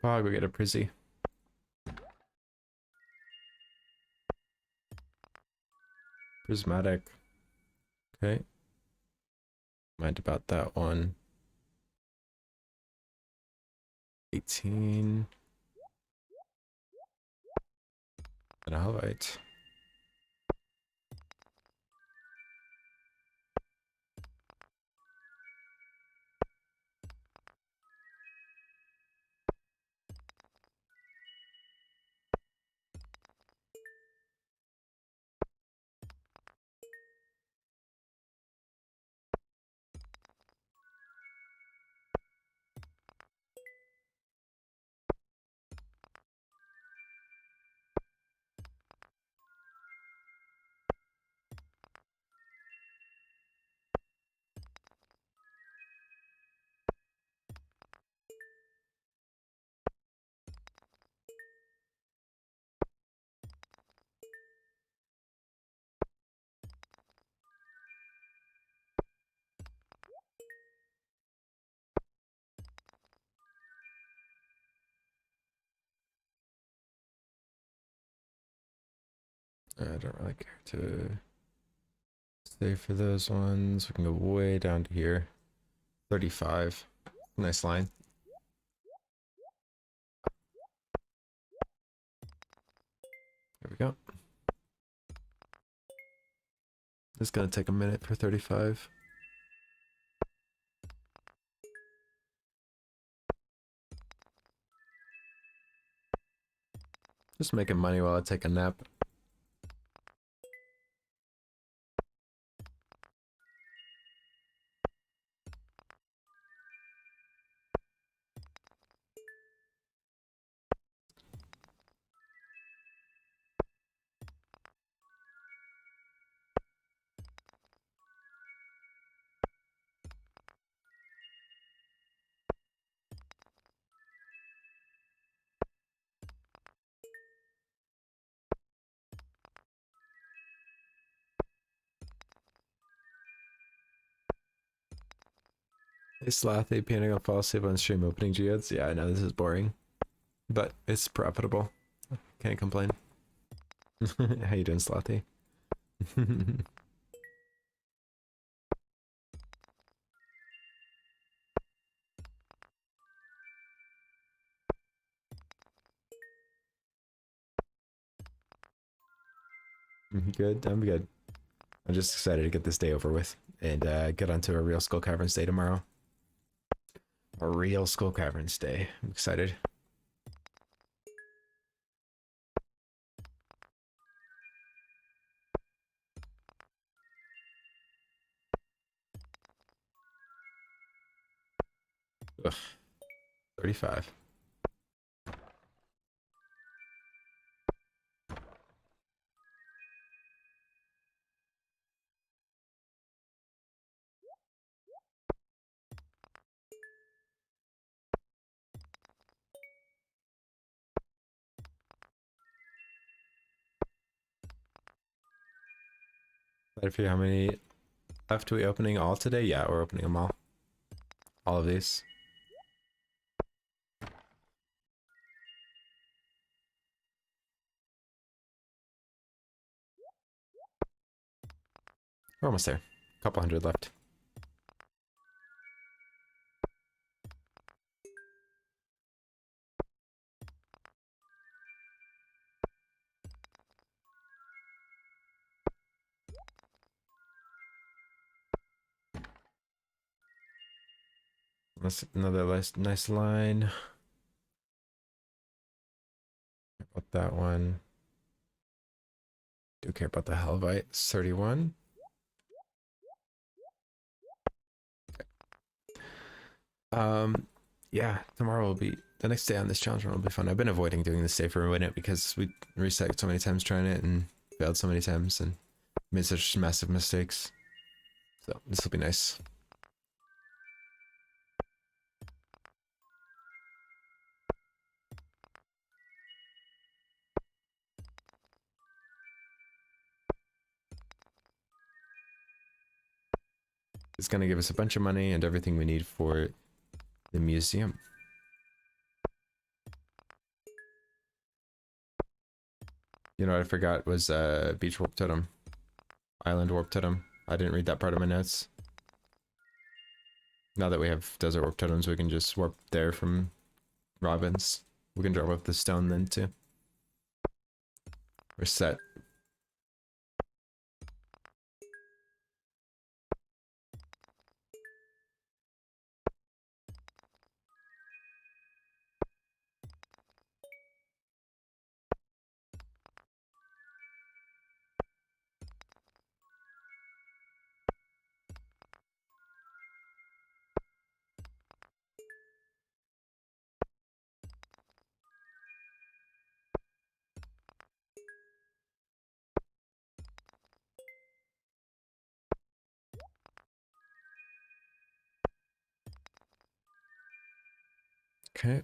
[SPEAKER 1] Oh, we get a Prizzy. Prismatic. Okay. Mind about that one. 18. And a Helvite. I don't really care to stay for those ones. We can go way down to here. 35. Nice line. There we go. It's gonna take a minute for 35. Just making money while I take a nap. Hey Slathy, planning on fall asleep on stream opening geodes. Yeah, I know this is boring, but it's profitable. Can't complain. How you doing, Slathy? Good. I'm good. I'm just excited to get this day over with and get onto a real Skull Caverns day tomorrow. A real Skull Caverns day. I'm excited. Ugh. 35. I figure how many left are we opening all today? Yeah, we're opening them all. All of these. We're almost there. A couple hundred left. That's another nice line. About that one. Do care about the Helvite. It's 31. Yeah, tomorrow will be the next day on this challenge run will be fun. I've been avoiding doing this day for a minute because we reset so many times trying it and failed so many times and made such massive mistakes. So this will be nice. It's gonna give us a bunch of money and everything we need for the museum. You know what I forgot was beach warp totem. Island warp totem. I didn't read that part of my notes. Now that we have desert warp totems, we can just warp there from Robin's. We can drop off the stone then too. We're set. Okay.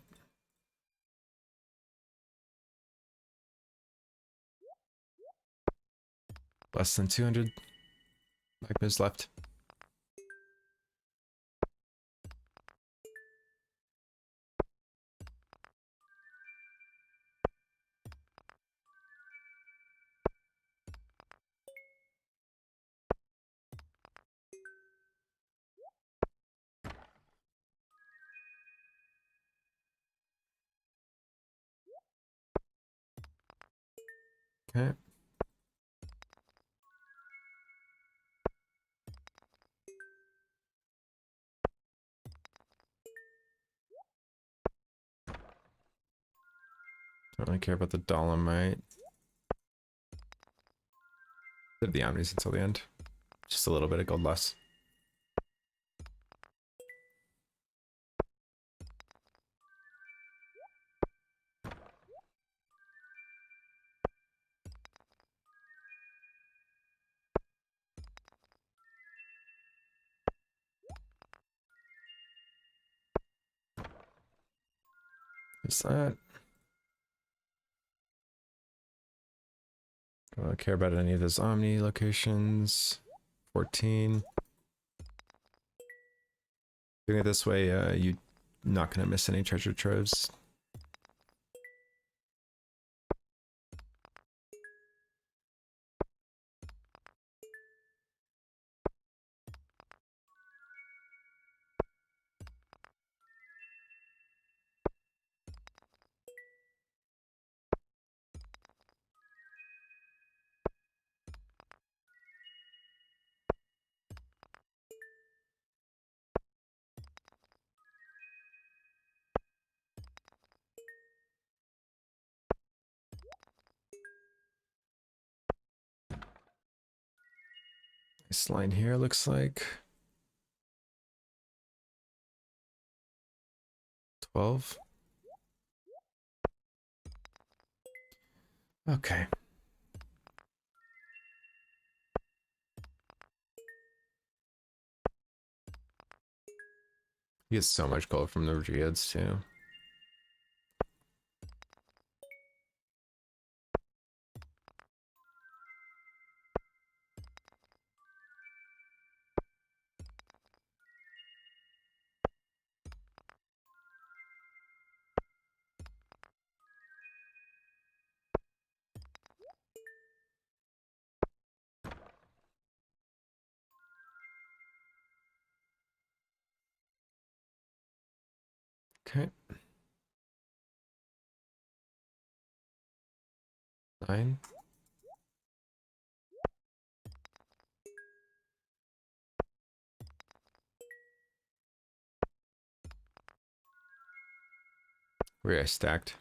[SPEAKER 1] Less than 200 magmas left. Okay. Don't really care about the dolomite. Did the omnis until the end. Just a little bit of gold less. Is that? Don't care about any of those omni locations. 14. Doing it this way, you're not gonna miss any treasure troves. This line here looks like 12. Okay. You get so much gold from the geodes too. Okay. 9. Where I stacked.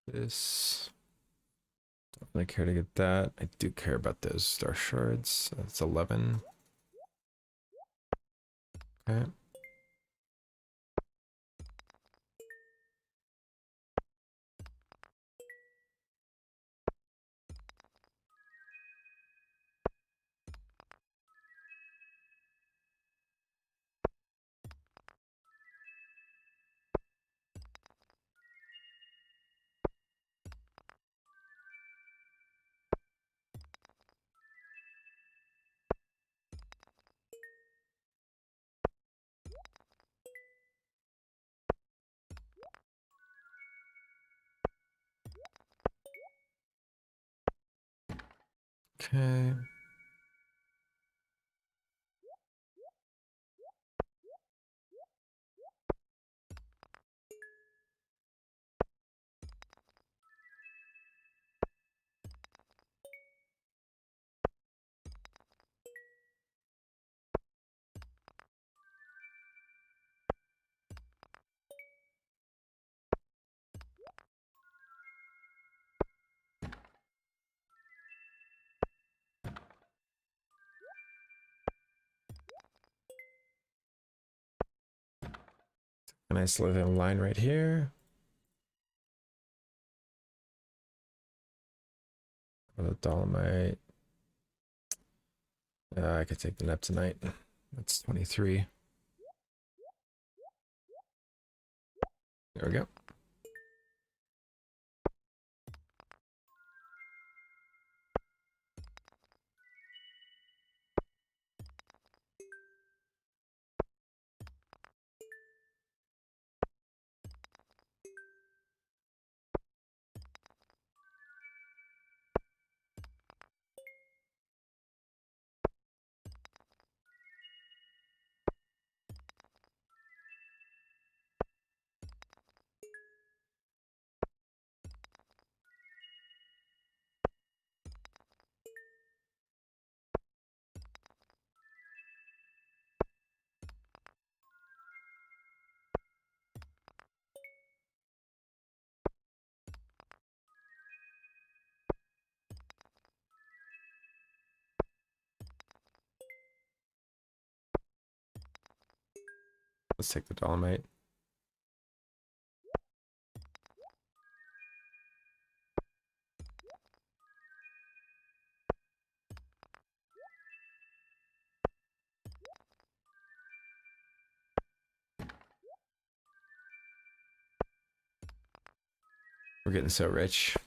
[SPEAKER 1] This. Don't really care to get that. I do care about those star shards. That's 11. Okay. Okay. A nice little line right here. The dolomite. I could take the neptunite. That's 23. There we go. Let's take the dolomite. We're getting so rich.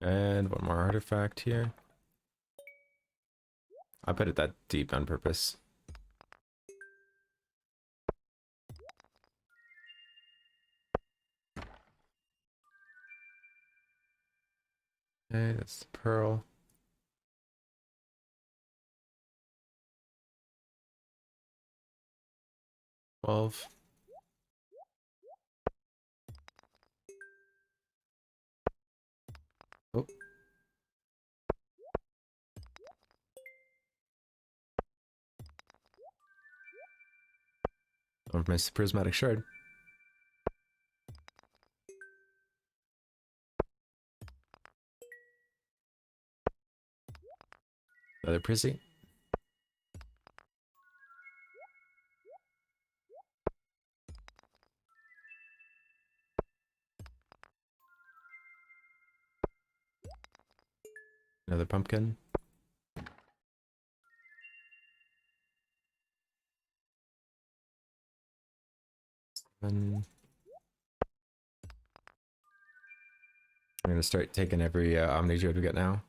[SPEAKER 1] And one more artifact here. I put it that deep on purpose. Okay, that's the pearl. 12. Oh. I've missed the prismatic shard. Another prissy. Another pumpkin. I'm gonna start taking every Omni Geode we get now.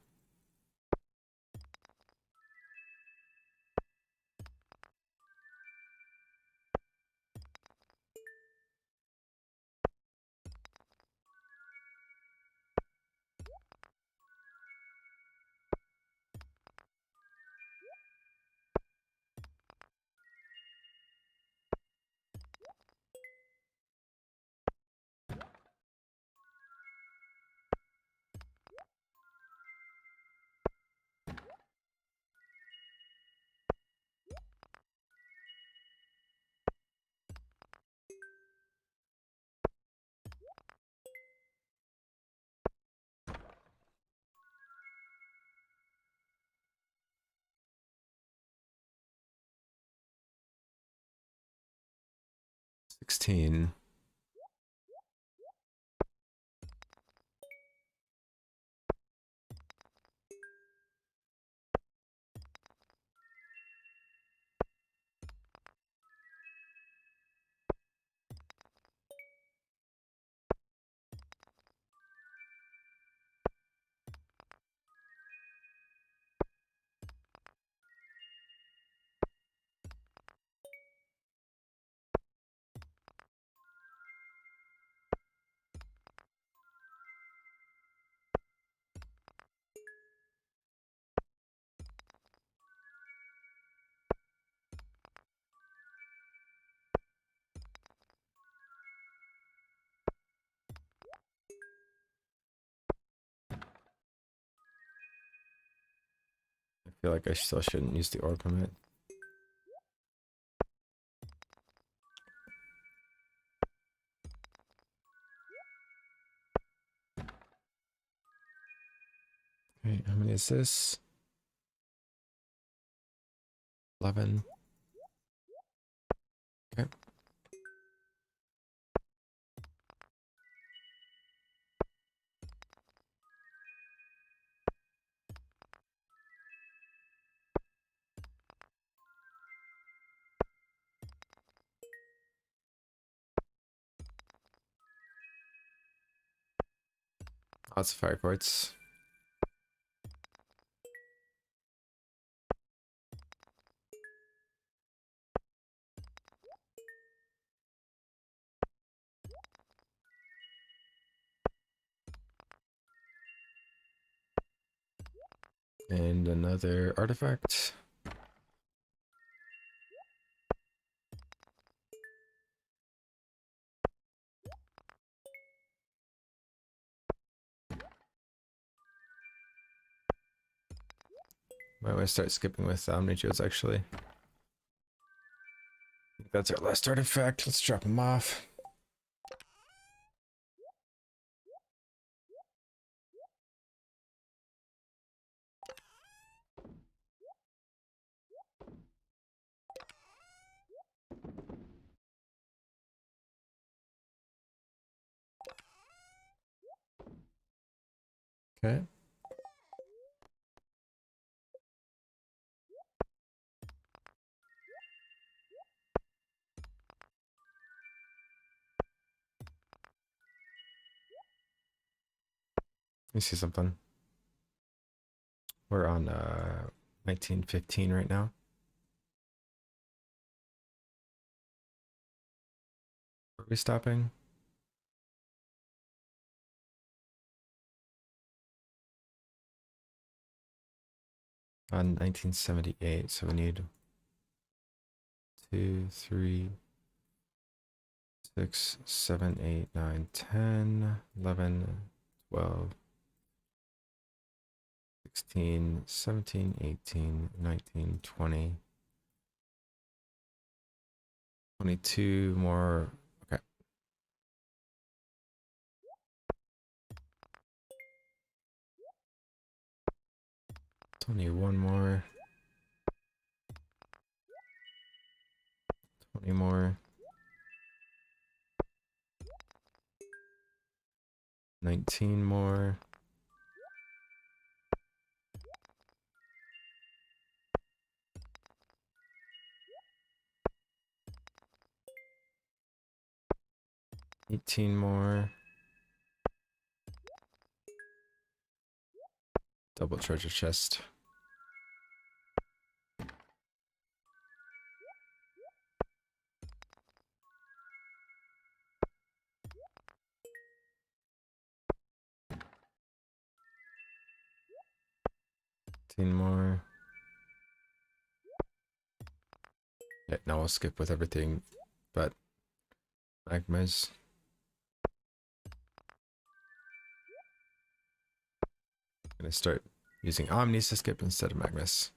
[SPEAKER 1] $16. I feel like I still shouldn't use the orb limit. Okay, how many is this? 11. Okay. Lots of fire quartz. And another artifact. Might want to start skipping with Omni Geodes actually. I think that's our last artifact. Let's drop them off. Okay. Let me see something. We're on 1915 right now. Are we stopping? On 1978, so we need 2, 3, 6, 7, 8, 9, 10, 11, 12, 16, 17, 18, 19, 20, 22 more. Okay. 21 more. 20 more. 19 more. 18 more. Double treasure chest. More. Yeah, now I'll skip with everything but magmas. I'm gonna start using omnis to skip instead of magmas.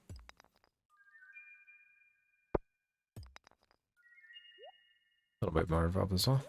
[SPEAKER 1] A little bit more involved as well.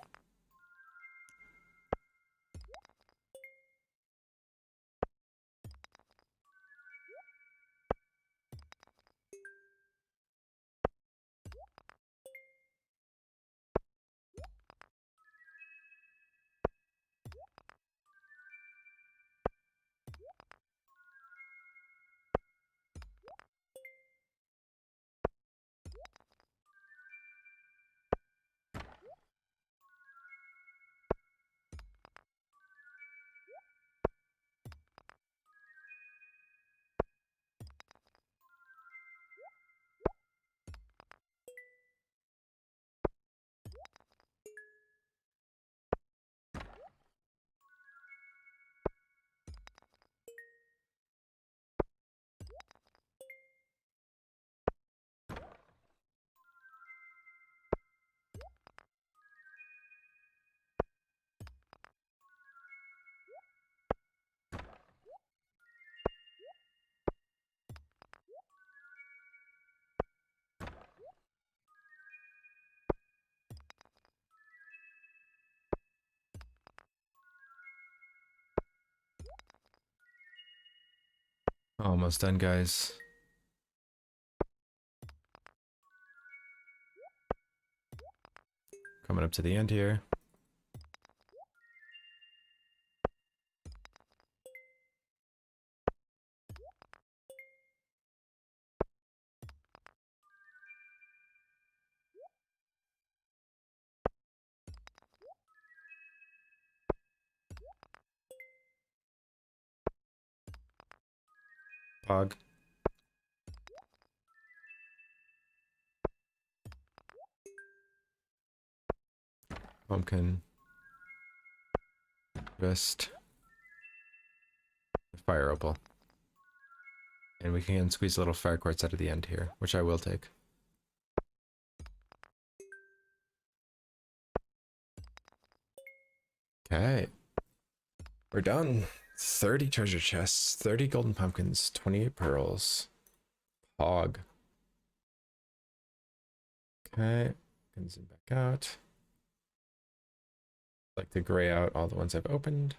[SPEAKER 1] Almost done, guys. Coming up to the end here. Pog. Pumpkin. Vest. Fire opal. And we can squeeze a little fire quartz out of the end here, which I will take. Okay. We're done. 30 treasure chests, 30 golden pumpkins, 28 pearls. Pog. Okay. Can zoom back out. Like to gray out all the ones I've opened.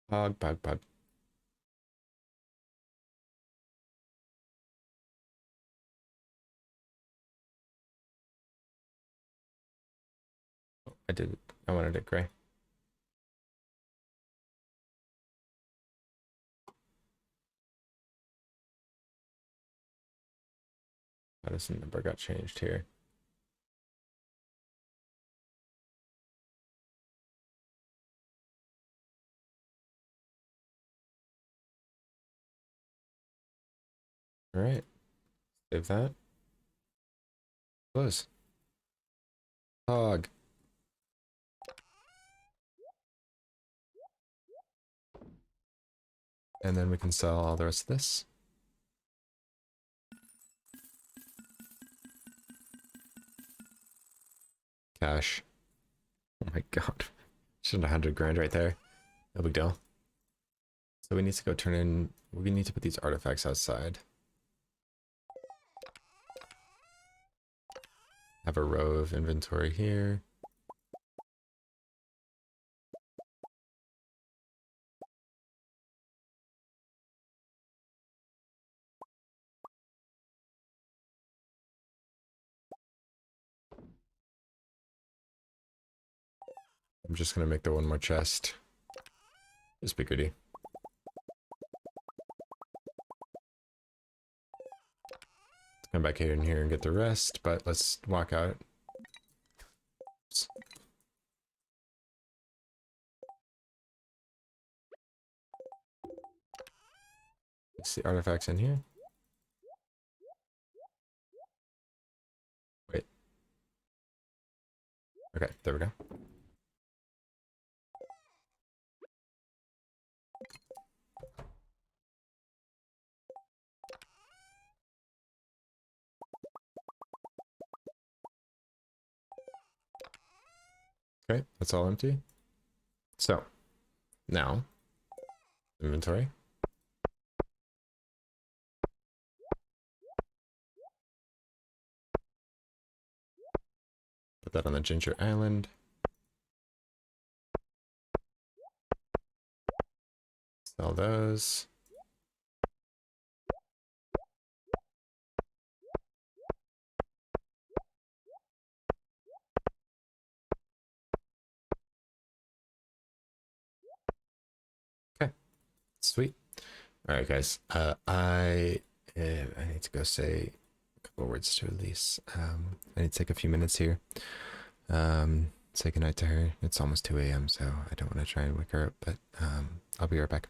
[SPEAKER 1] Pog, pog, pog. Oh, I did it. I wanted it gray. How does the number got changed here? All right. Save that. Close. Pog. And then we can sell all the rest of this. Cash. Oh my god. Just 100 grand right there. No big deal. So we need to go turn in, we need to put these artifacts outside. Have a row of inventory here. I'm just gonna make the one more chest. Just be goody. Come back here and get the rest, but let's walk out. Oops. Let's see artifacts in here. Wait. Okay, there we go. Okay, that's all empty. So now inventory. Put that on the Ginger Island. Sell those. Okay, sweet. All right, guys. I need to go say a couple words to Elise. I need to take a few minutes here. Say goodnight to her. It's almost 2 a.m., so I don't want to try and wake her up, but I'll be right back.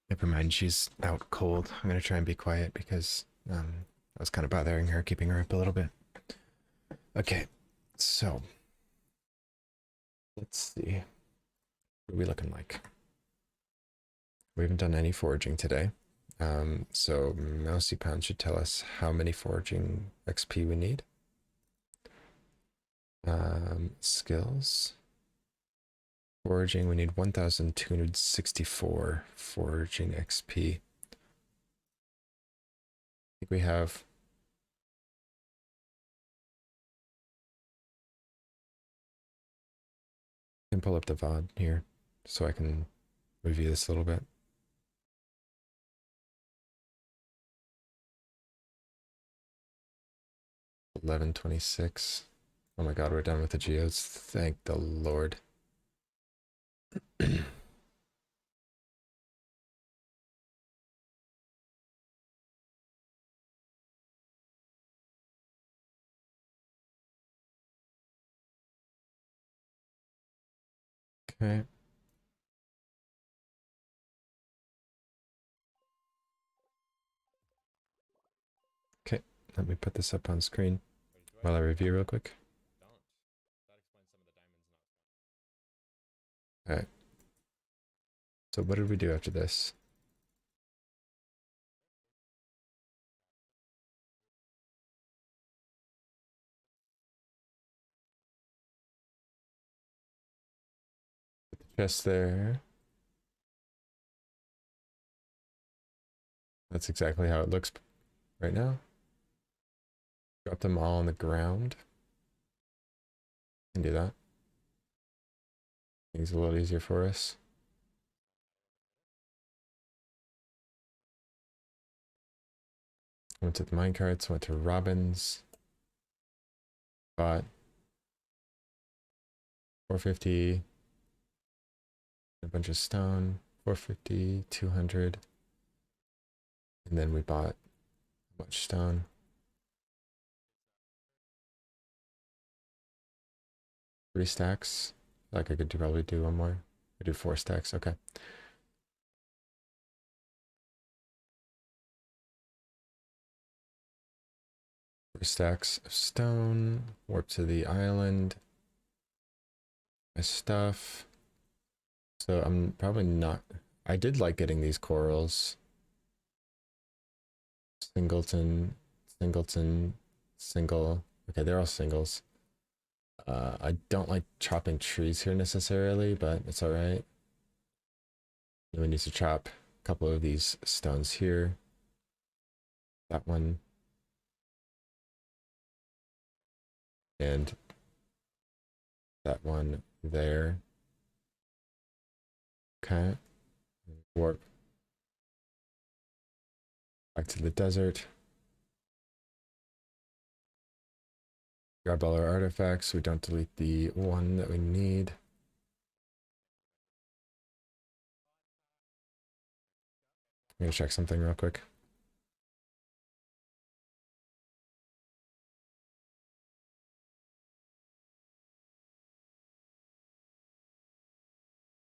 [SPEAKER 1] Never mind, she's out cold. I'm gonna try and be quiet because I was kind of bothering her, keeping her up a little bit. Okay, so let's see. What are we looking like? We haven't done any foraging today. So Mousy Pound should tell us how many foraging XP we need. Skills. Foraging, we need 1,264 foraging XP. I think we have... I can pull up the VOD here so I can review this a little bit. $11.26. Oh my god, we're done with the geodes. Thank the Lord. Okay. Okay, let me put this up on screen
[SPEAKER 2] Wait,
[SPEAKER 1] while I review real quick.
[SPEAKER 2] don't. That explains some of the diamonds not.
[SPEAKER 1] Alright. So what did we do after this? Put the chest there. That's exactly how it looks right now. Drop them all on the ground. Can do that. Things a little easier for us. Went to the minecarts, went to Robin's. Bought 450. A bunch of stone. 450, 200. And then we bought a bunch of stone. Three stacks. Like I could probably do one more. I do 4 stacks. Okay. Three stacks of stone. Warp to the island. My stuff. So I'm probably not. I did like getting these corals. Singleton, singleton, single. Okay, they're all singles. I don't like chopping trees here necessarily, but it's all right. We need to chop a couple of these stones here. That one. And that one there. Okay. Warp back to the desert. Grab all our artifacts. We don't delete the one that we need. I'm gonna check something real quick.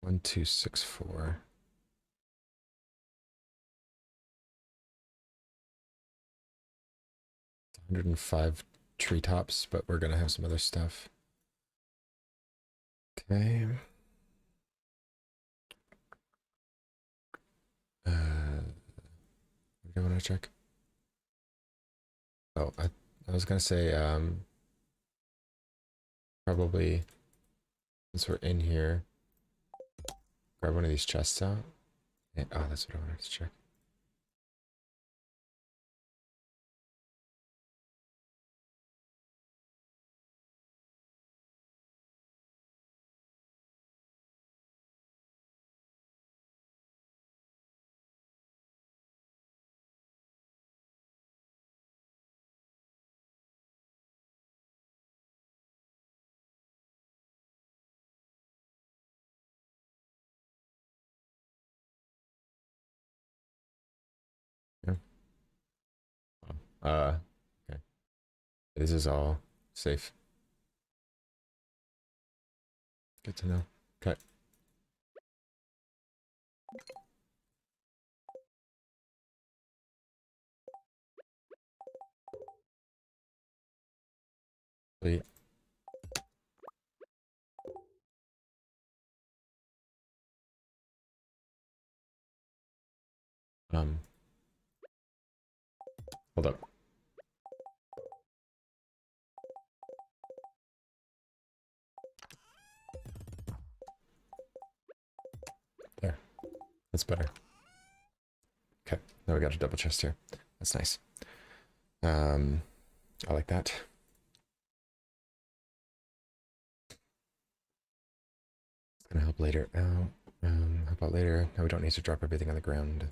[SPEAKER 1] One, 2, 6, 4. 105 treetops, but we're gonna have some other stuff. Okay. What do I want to check? Oh, I was gonna say, probably since we're in here, grab one of these chests out. Yeah, oh, that's what I wanted to check. Yeah. Okay. This is all safe. Good to know. Okay. Sweet. Um, Hold up. There. That's better. Okay. Now we got a double chest here. That's nice. I like that. It's gonna help later. Now, how about later? No, we don't need to drop everything on the ground.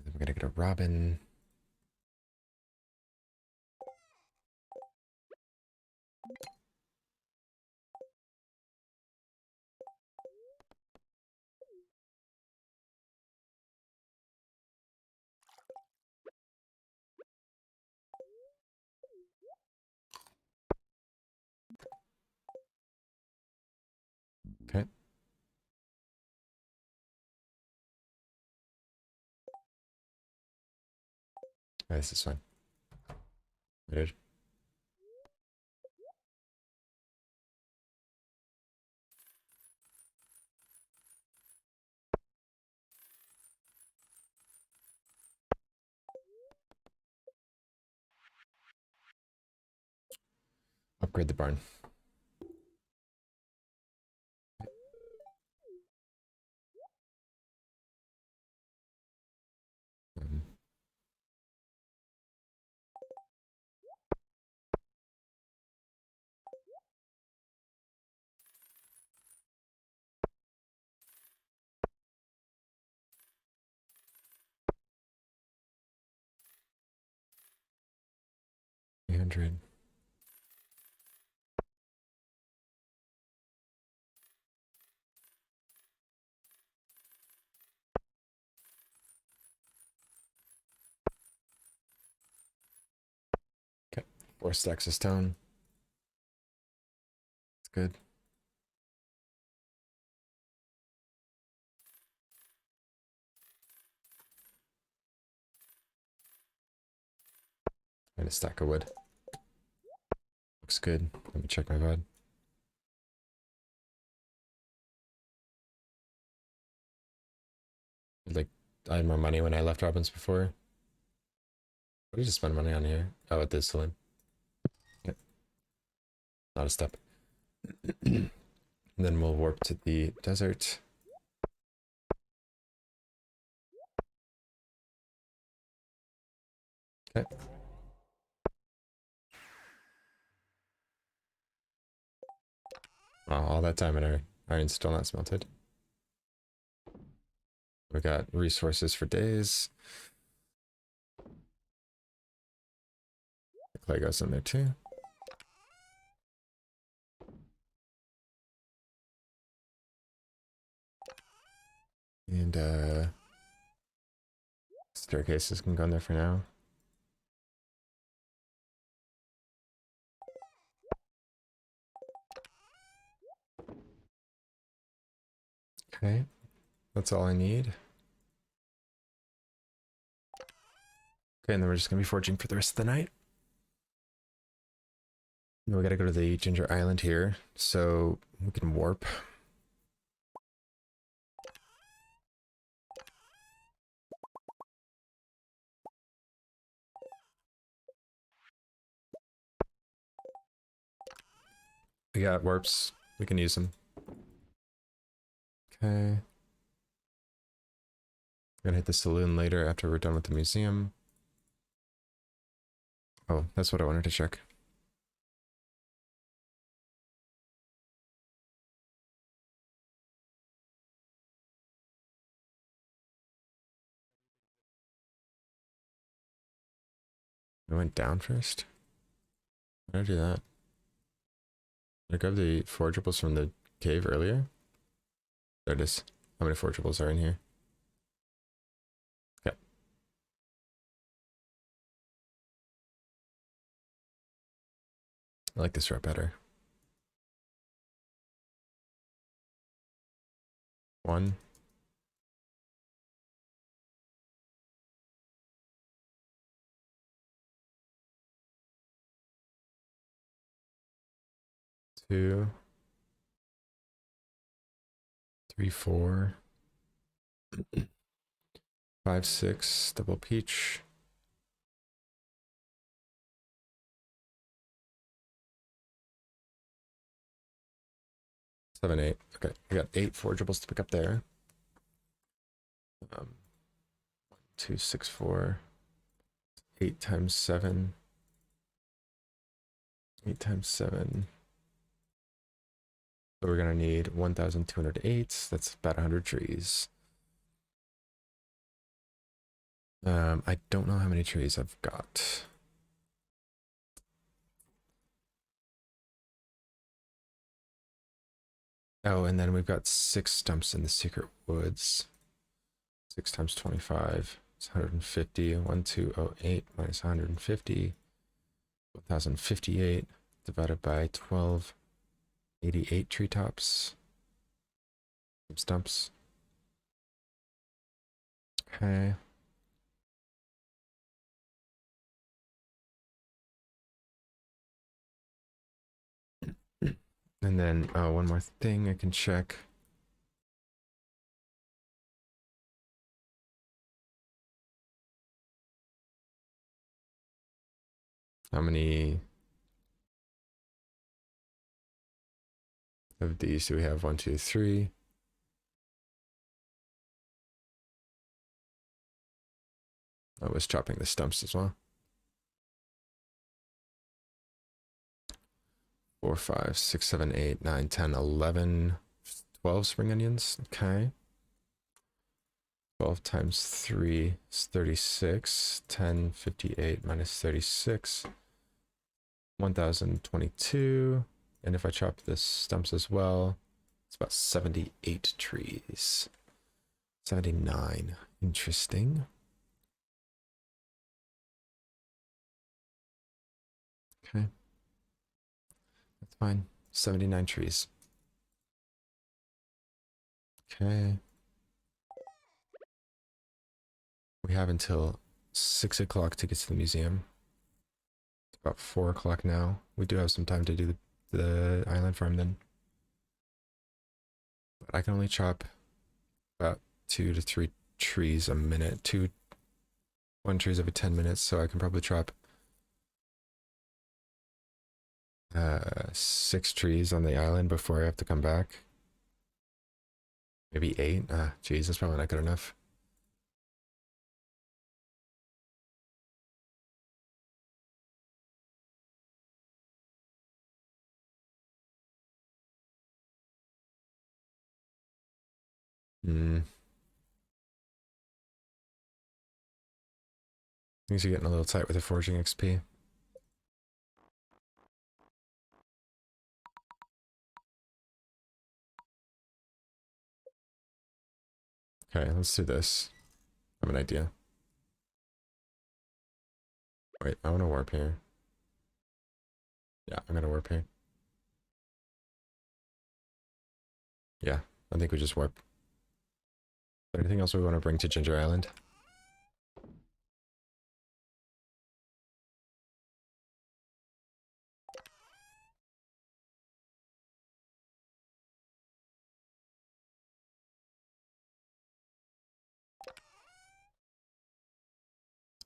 [SPEAKER 1] Then we're gonna get a robin. Okay. Yeah, this is fine. Good. Upgrade the barn. 300. Okay. 4 stacks of stone. It's good. And a stack of wood. Looks good. Let me check my VOD. Like, I had more money when I left Robin's before. What did I spend money on here? Oh, at this saloon. Yep. Not a step. And then we'll warp to the desert. Okay. Wow, all that time in Iron's still not smelted. We got resources for days. The clay goes in there too. And staircases can go in there for now. Okay, that's all I need. Okay, and then we're just gonna be foraging for the rest of the night. And we gotta go to the Ginger Island here, so we can warp. We got warps, we can use them. Okay. We're gonna hit the saloon later after we're done with the museum. Oh, that's what I wanted to check. I went down first. How did I do that? Did I grab the forageables from the cave earlier? There it is. How many forageables are in here? Okay. I like this route better. 1. 2. 3, 4. 5, 6. Double peach. 7, 8. Okay, we got 8 forageables to pick up there. 1, 2, 6, 4. 8 times 7. 8 times 7. So we're gonna need 1,208. That's about 100 trees. I don't know how many trees I've got. Oh, and then we've got 6 stumps in the secret woods. 6 times 25 is 150. 1208 minus 150. 1,058 divided by 1288 treetops. Stumps. Okay. And then one more thing I can check. How many of these do we have? 1, 2, 3. I was chopping the stumps as well. 4, 5, 6, 7, 8, 9, 10, 11, 12 spring onions. Okay. 12 times 3 is 36. 10, 58 minus 36. 1,022. And if I chop the stumps as well, it's about 78 trees. 79. Interesting. Okay. That's fine. 79 trees. Okay. We have until 6 o'clock to get to the museum. It's about 4 o'clock now. We do have some time to do the island farm then. But I can only chop about 2 to 3 trees a minute. 1 trees every 10 minutes, so I can probably chop 6 trees on the island before I have to come back. Maybe 8. Geez, that's probably not good enough. Hmm. Things are getting a little tight with the forging XP. Okay, let's do this. I have an idea. Wait, I want to warp here. Yeah, I'm gonna warp here. Yeah, I think we just warp. Is there anything else we want to bring to Ginger Island?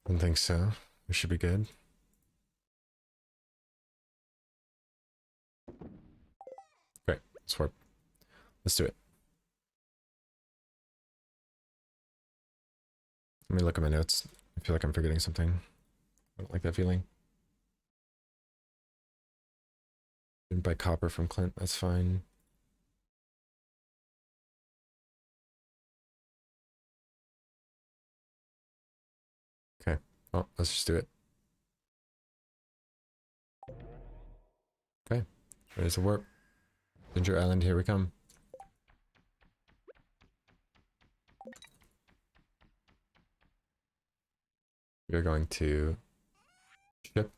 [SPEAKER 1] I don't think so. We should be good. Great, let's warp. Let's do it. Let me look at my notes. I feel like I'm forgetting something. I don't like that feeling. Didn't buy copper from Clint, that's fine. Okay, well, let's just do it. Okay, there's a warp. Ginger Island, here we come. We are going to ship.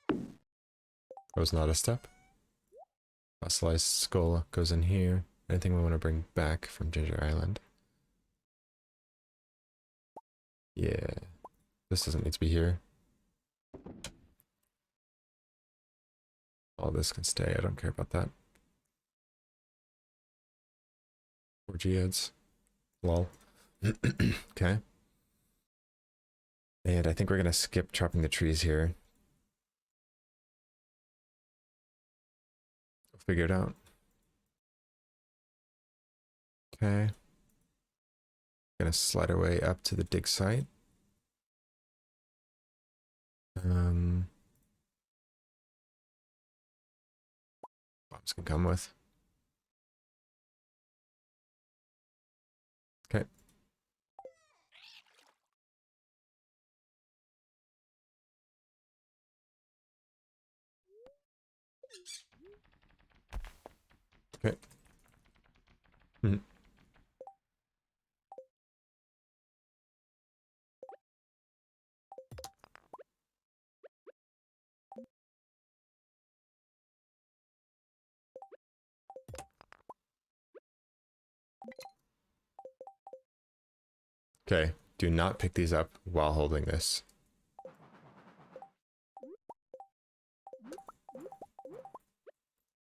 [SPEAKER 1] That was not a step. Fossilized skull goes in here. Anything we want to bring back from Ginger Island? Yeah. This doesn't need to be here. All this can stay. I don't care about that. 4 geodes. Lol. Okay. And I think we're gonna skip chopping the trees here. We'll figure it out. Okay. Gonna slide our way up to the dig site. Bombs can come with. Okay. Okay. Mhm. Okay. Do not pick these up while holding this.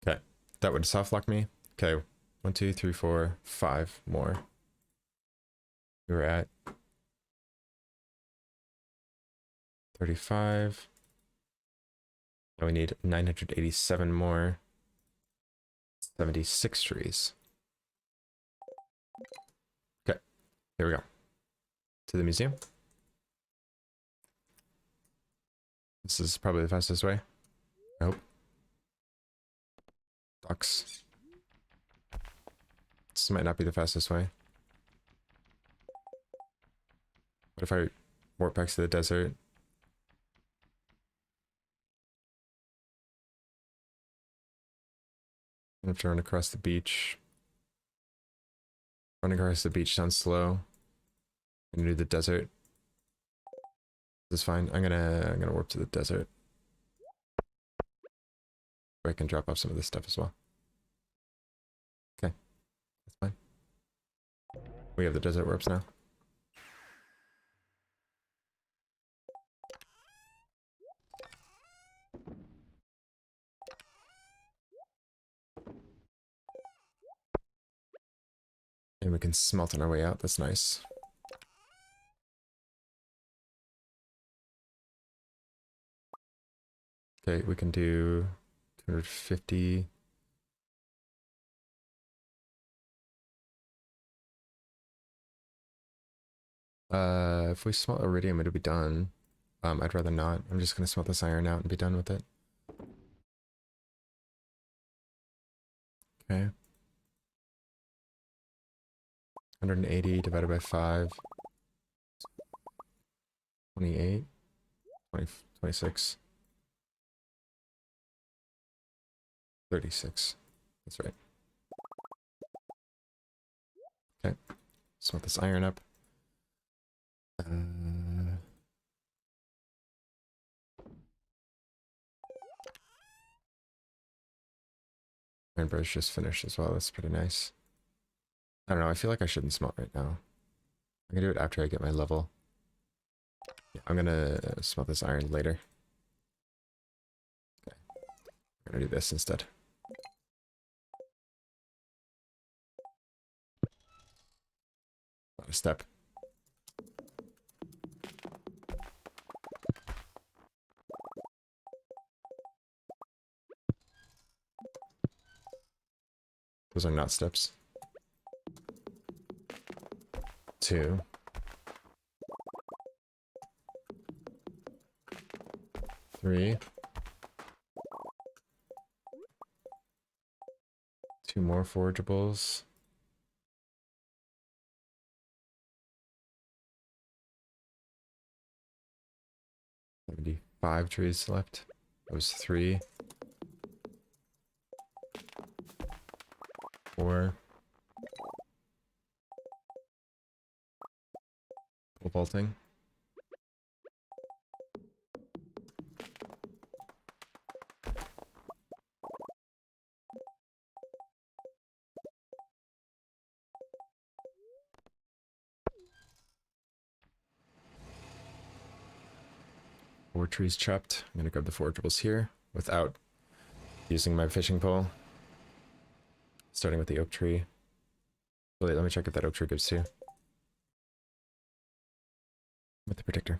[SPEAKER 1] Okay. That would soft lock me. Okay. 1, 2, 3, 4, 5 more. We were at 35. Now we need 987 more. 76 trees. Okay. Here we go. To the museum. This is probably the fastest way. Nope. Ducks. This might not be the fastest way. What if I warp back to the desert? I have to run across the beach. Running across the beach sounds slow. I'm gonna do the desert. This is fine. I'm gonna warp to the desert. I can drop off some of this stuff as well. Okay. That's fine. We have the desert warps now. And we can smelt on our way out. That's nice. Okay, we can do 250. If we smelt iridium, it'll be done. I'd rather not. I'm just gonna smelt this iron out and be done with it. Okay. 180 divided by 5. 28. 20, 26. 36. That's right. Okay. Smelt this iron up. Iron bar's just finished as well. That's pretty nice. I don't know. I feel like I shouldn't smelt right now. I'm gonna do it after I get my level. Yeah, I'm gonna smelt this iron later. Okay. I'm gonna do this instead. Not a step. Those are not steps. 2. 3. 2 more forageables. 75 trees left. That was 3. 4. Pole vaulting. Four trees chopped. I'm gonna grab the forageables here without using my fishing pole. Starting with the oak tree. Wait, let me check if that oak tree gives 2. With the predictor.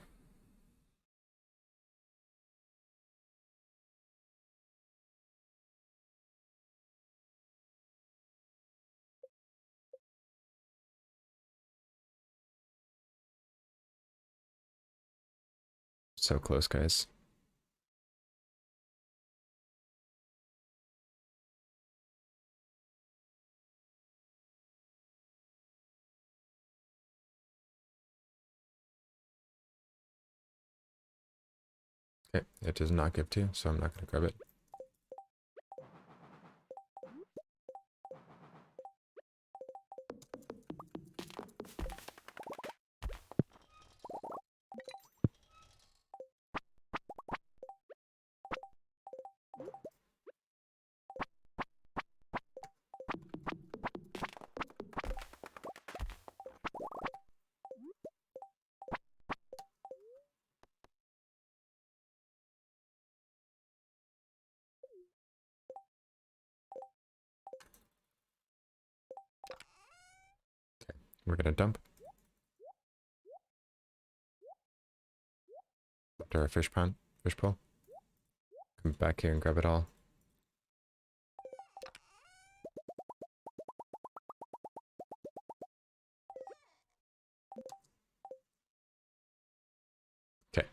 [SPEAKER 1] So close, guys. Okay, it does not give 2, so I'm not gonna grab it. We're gonna dump. Up to our fish pond, fish pool. Come back here and grab it all. Okay.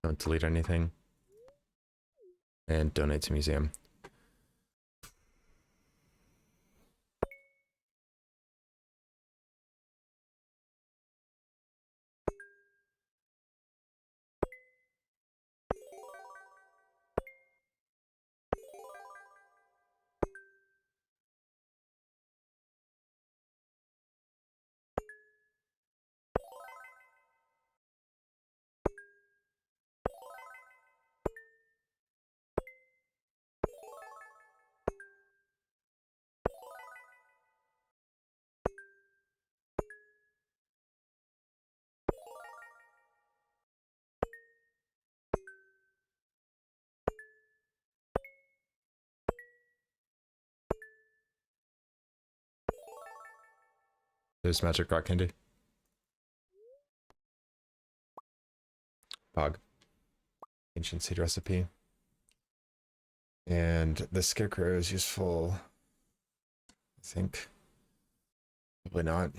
[SPEAKER 1] Don't delete anything. And donate to museum. There's magic rock candy. Pog. Ancient seed recipe. And the scarecrow is useful. I think. Probably not.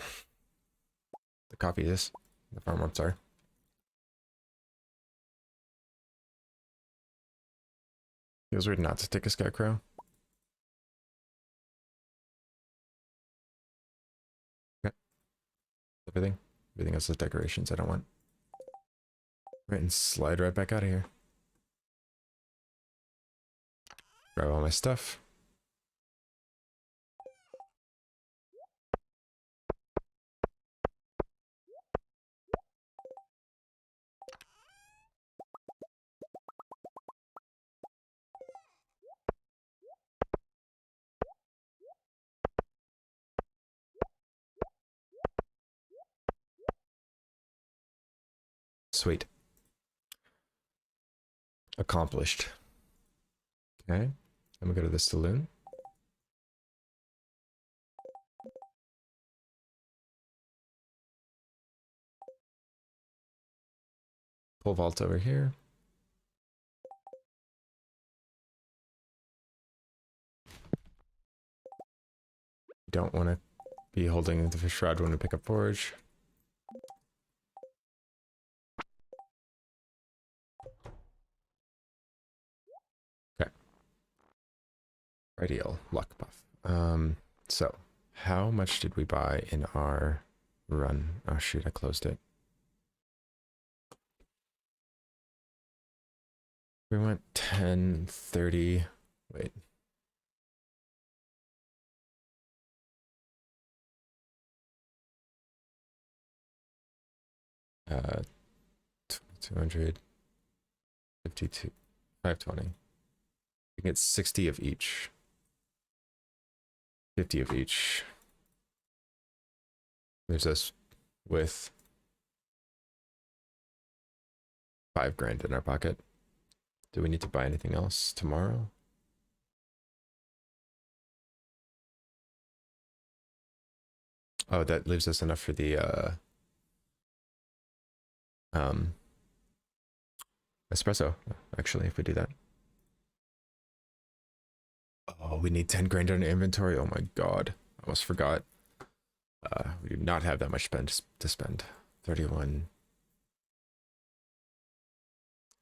[SPEAKER 1] The coffee is. The farm orbs are. Feels weird not to take a scarecrow. everything. Everything else is decorations I don't want. Right, and slide right back out of here. Grab all my stuff. Sweet. Accomplished. Okay. Then we go to the saloon. Pole vault over here. Don't want to be holding the fish rod when we pick up forage. Okay. Ideal luck buff. So how much did we buy in our run? Oh shoot, I closed it. We went 10, 30. Wait. Uh, 200, 52, 520. We get 60 of each. 50 of each. Leaves us with 5 grand in our pocket. Do we need to buy anything else tomorrow? Oh, that leaves us enough for the espresso, actually, if we do that. Oh, we need 10 grand in inventory. Oh my god. I almost forgot. We do not have that much to spend. 31,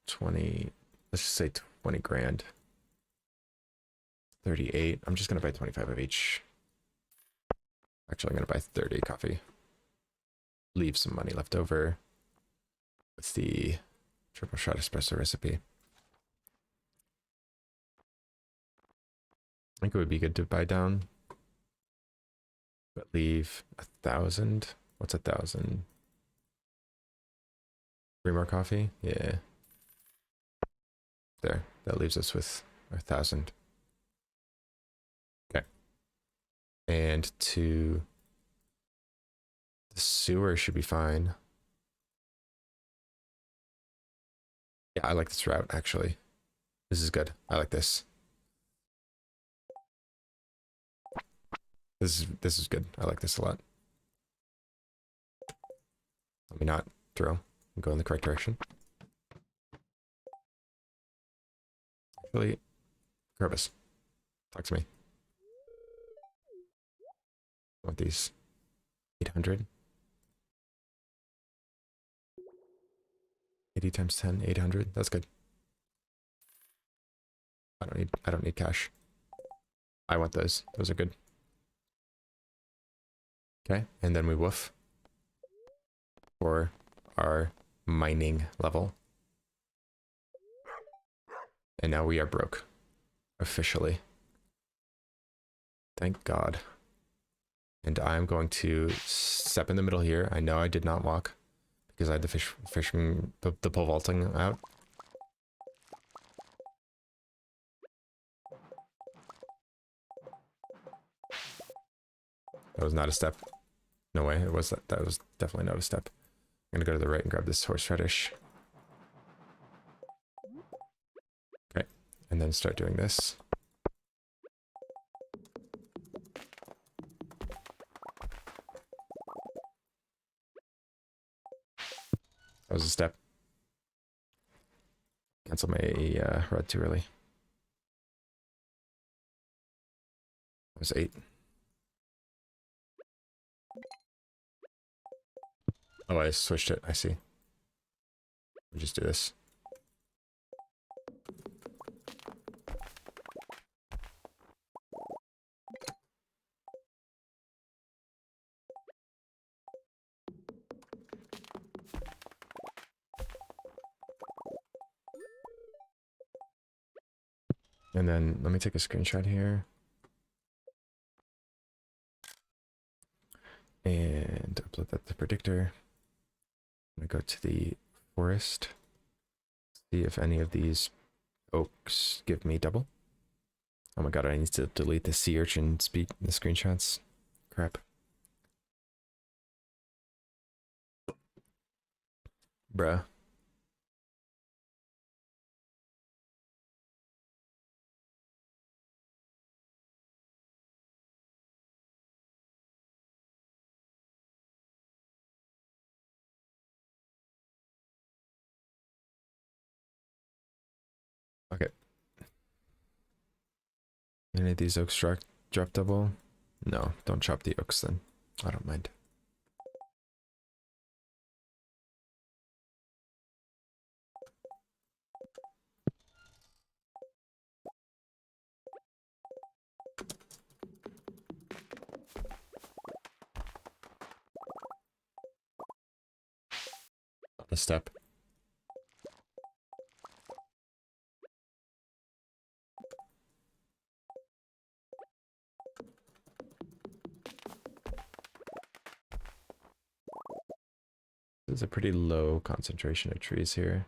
[SPEAKER 1] 20, let's just say 20 grand. 38. I'm just gonna buy 25 of each. Actually, I'm gonna buy 30 coffee. Leave some money left over with the triple shot espresso recipe. I think it would be good to buy down, but leave 1,000. What's 1,000? 3 more coffee? Yeah. There. That leaves us with 1,000. Okay. And to the sewer should be fine. Yeah, I like this route, actually. This is good. I like this. This is good. I like this a lot. Let me not throw and go in the correct direction. Actually, Corvus, talk to me. I want these 800. 80 times 10, 800. That's good. I don't need cash. I want those. Those are good. Okay, and then we woof for our mining level. And now we are broke. Officially. Thank God. And I'm going to step in the middle here. I know I did not walk because I had the pole vaulting out. That was not a step. No way. It was that was definitely not a step. I'm gonna go to the right and grab this horseradish. Okay, and then start doing this. That was a step. Cancel my rod too early. That was 8. Oh, I switched it. I see. We'll just do this. And then let me take a screenshot here. And upload that to the predictor. I'm gonna go to the forest. See if any of these oaks give me double. Oh my god, I need to delete the sea urchin the screenshots. Crap. Bruh. Okay. Any of these oaks drop double? No, don't chop the oaks then. I don't mind. A step. There's a pretty low concentration of trees here.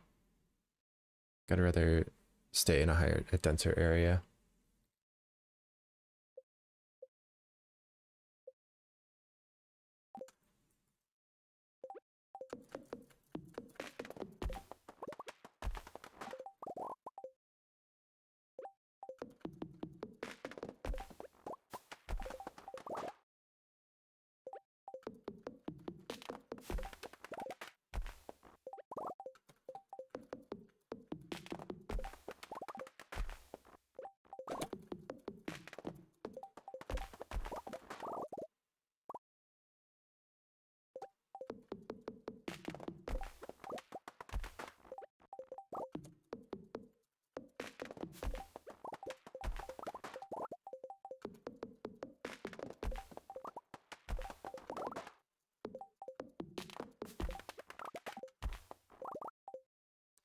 [SPEAKER 1] Gotta rather stay in a denser area.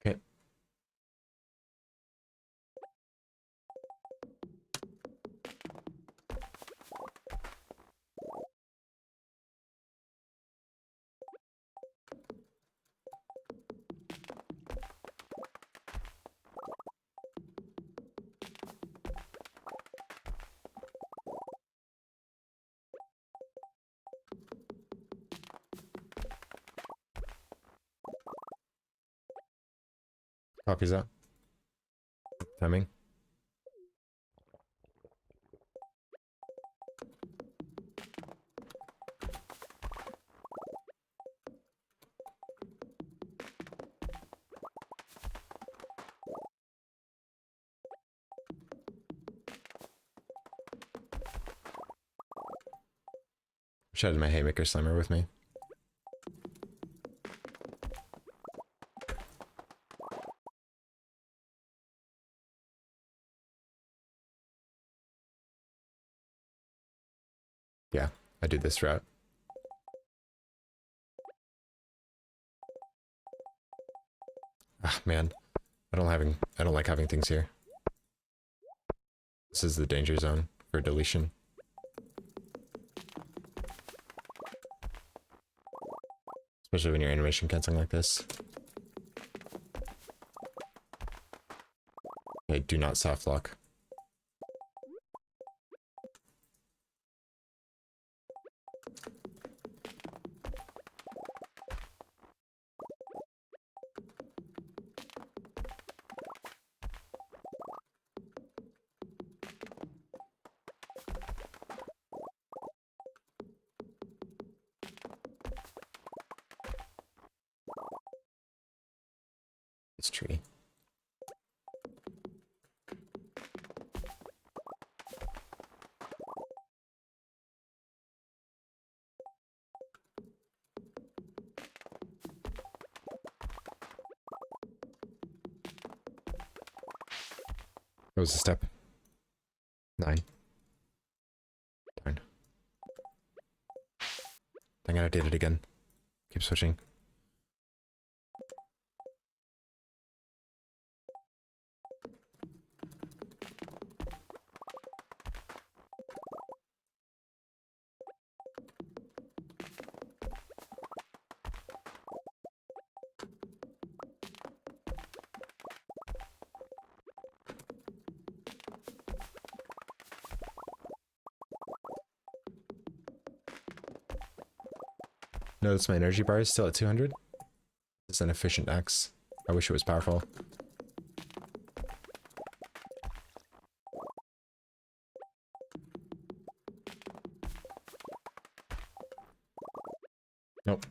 [SPEAKER 1] Okay. Copies that. Timing. Should have my haymaker slimmer with me. Yeah, I do this route. Ah, man. I don't like having things here. This is the danger zone for deletion. Especially when you're animation canceling like this. Okay, do not soft lock. This tree. What was the step? 9. Darn. Dang it, I did it again. Keep switching. Notice my energy bar is still at 200. It's an efficient axe. I wish it was powerful. Nope.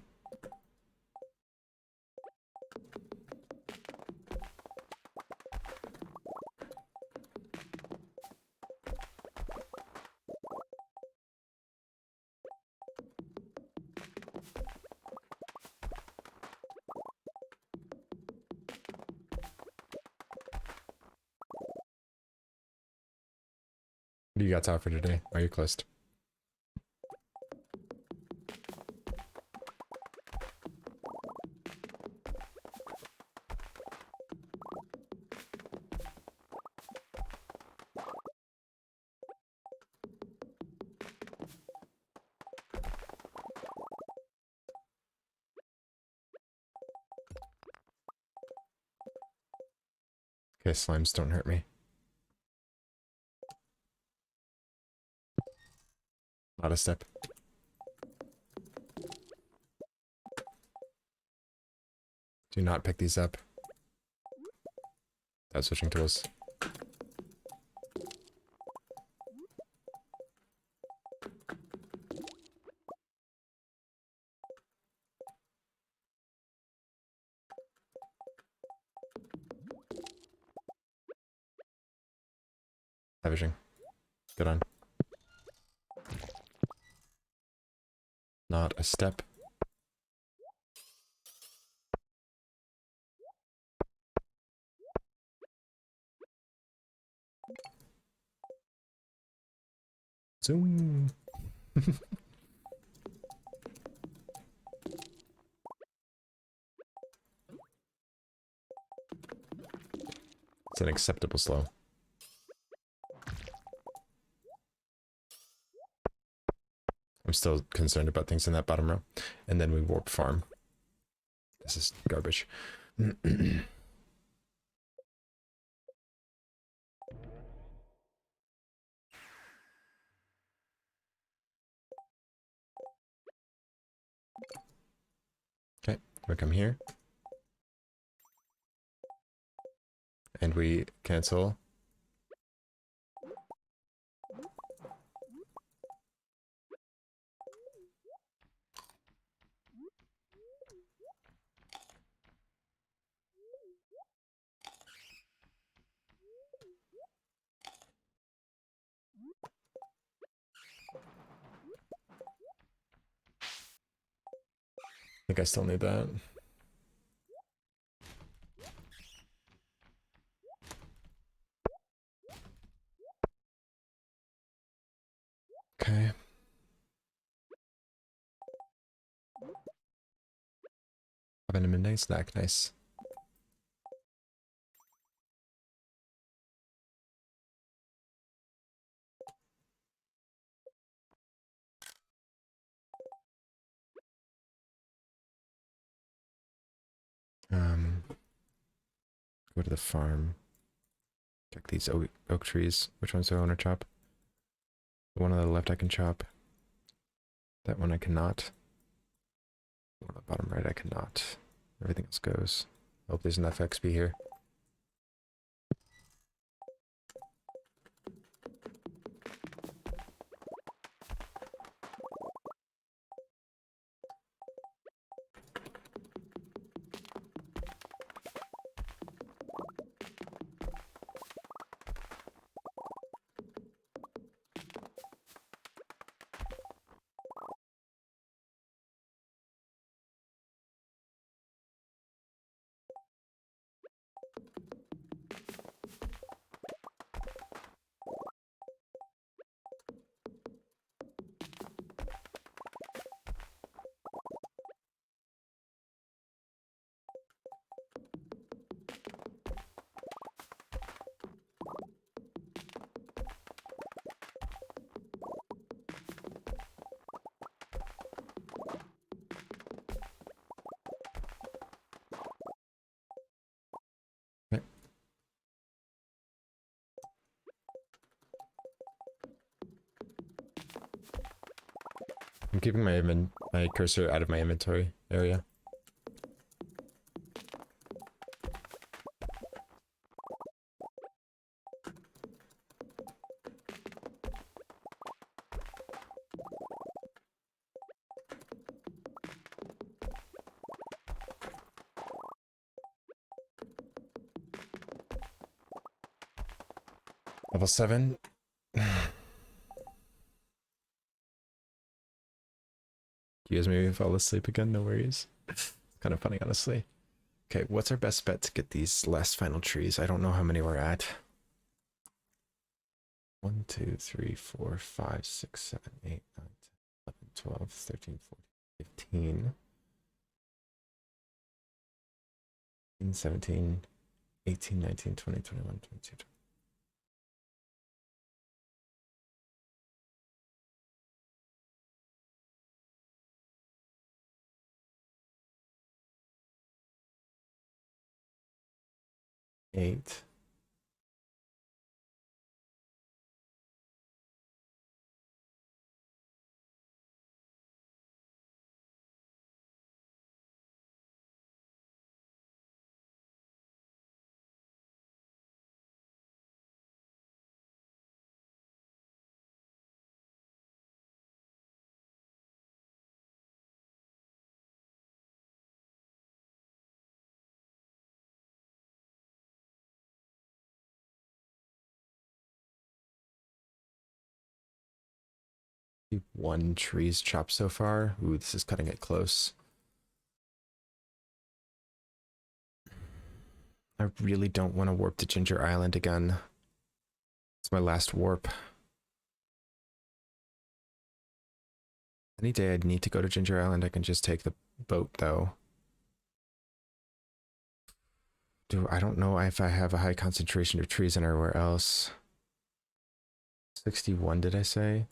[SPEAKER 1] What do you got to offer today? Are you closed? Okay, slimes don't hurt me. Not a step. Do not pick these up. Without switching tools. Savaging. Good on. Not a step. Zoom. It's an acceptable slow. I'm still concerned about things in that bottom row. And then we warp farm. This is garbage. Okay, we come here. And we cancel. I think I still need that. Okay. Having a midnight snack, nice. Go to the farm. Check these oak trees. Which ones do I want to chop? The one on the left I can chop. That one I cannot. The one on the bottom right I cannot. Everything else goes. Hope there's enough XP here. I'm keeping my cursor out of my inventory area. Level 7. You guys maybe fall asleep again, no worries. It's kind of funny, honestly. Okay, what's our best bet to get these last final trees? I don't know how many we're at. 1, 2, 3, 4, 5, 6, 7, 8, 9, 10, 11, 12, 13, 14, 15, 17, 18, 19, 20, 21, 22, 8. One tree's chopped so far. Ooh, this is cutting it close. I really don't want to warp to Ginger Island again. It's my last warp. Any day I'd need to go to Ginger Island, I can just take the boat, though. I don't know if I have a high concentration of trees anywhere else. 61, did I say?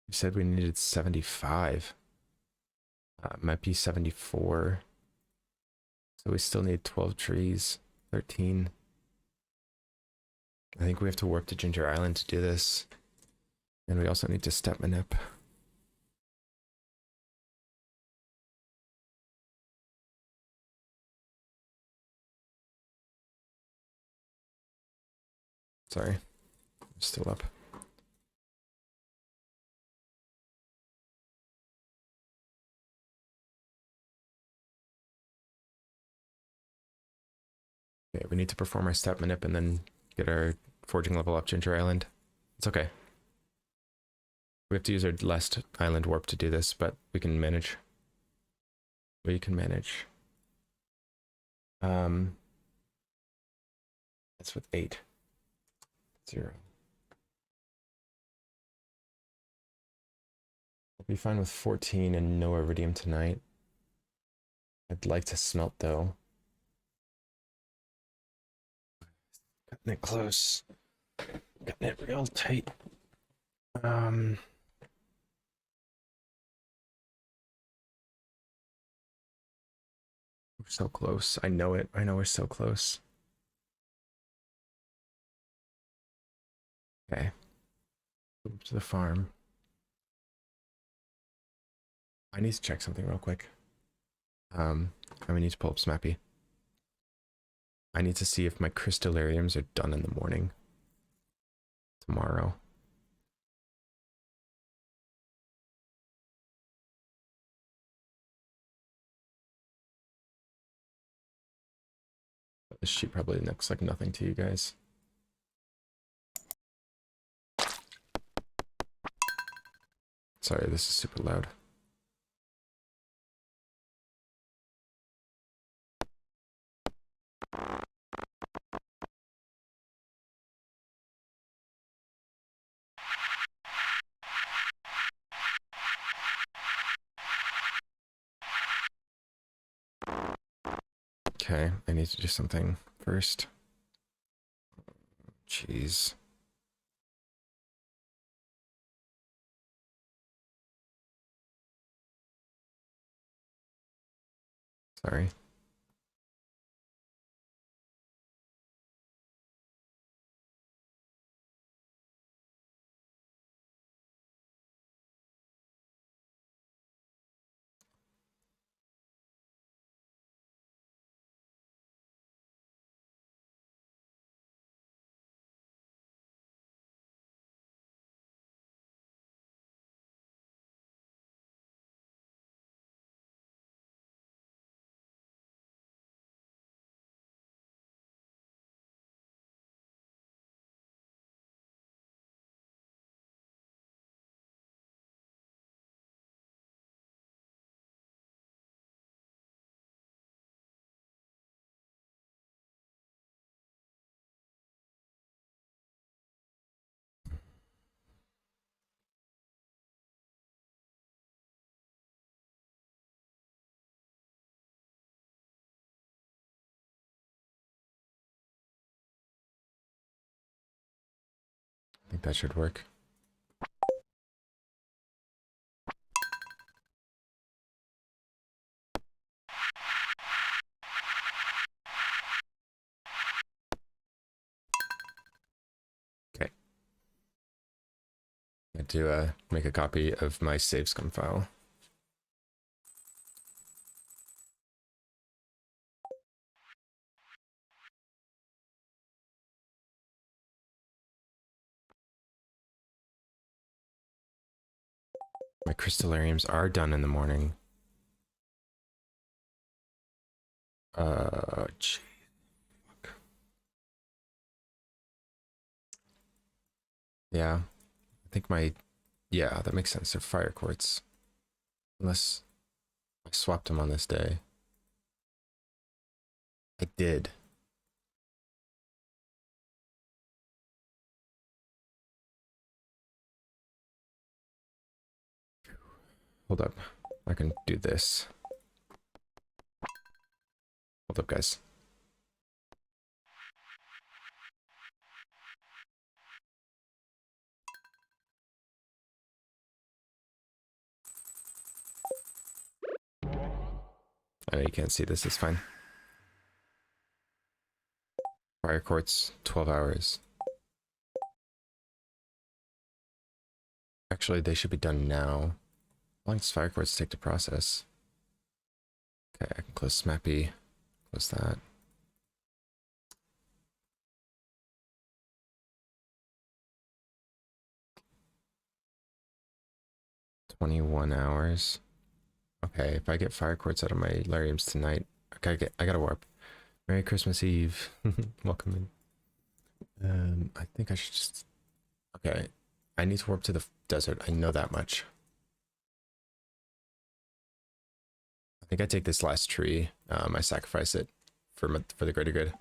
[SPEAKER 1] You said we needed 75. Might be 74. So we still need 12 trees. 13. I think we have to warp to Ginger Island to do this. And we also need to step manip. Sorry. I'm still up. Okay, we need to perform our step manip and then get our forging level up Ginger Island. It's okay. We have to use our last island warp to do this, but we can manage. We can manage. That's with 8. 0. We'll be fine with 14 and no iridium tonight. I'd like to smelt though. Cutting it close. Cutting it real tight. We're so close. I know it. I know we're so close. Okay. Go up to the farm. I need to check something real quick. I need to pull up Smappy. I need to see if my crystallariums are done in the morning. Tomorrow. This sheet probably looks like nothing to you guys. Sorry, this is super loud. Okay, I need to do something first. Jeez. Sorry. think that should work. Okay. I had to make a copy of my save scum file. My crystallariums are done in the morning. Gee. Yeah, I think yeah, that makes sense. They're fire quartz. Unless I swapped them on this day. I did. Hold up. I can do this. Hold up, guys. I know you can't see this. It's fine. Fire quartz, 12 hours. Actually, they should be done now. How long does fire quartz take to process? Okay, I can close Smappy. Close that. $21. Okay, if I get fire quartz out of my Lariums tonight, I gotta warp. Merry Christmas Eve. Welcome in. I think I should just... Okay, I need to warp to the desert. I know that much. I think I take this last tree. I sacrifice it for the greater good.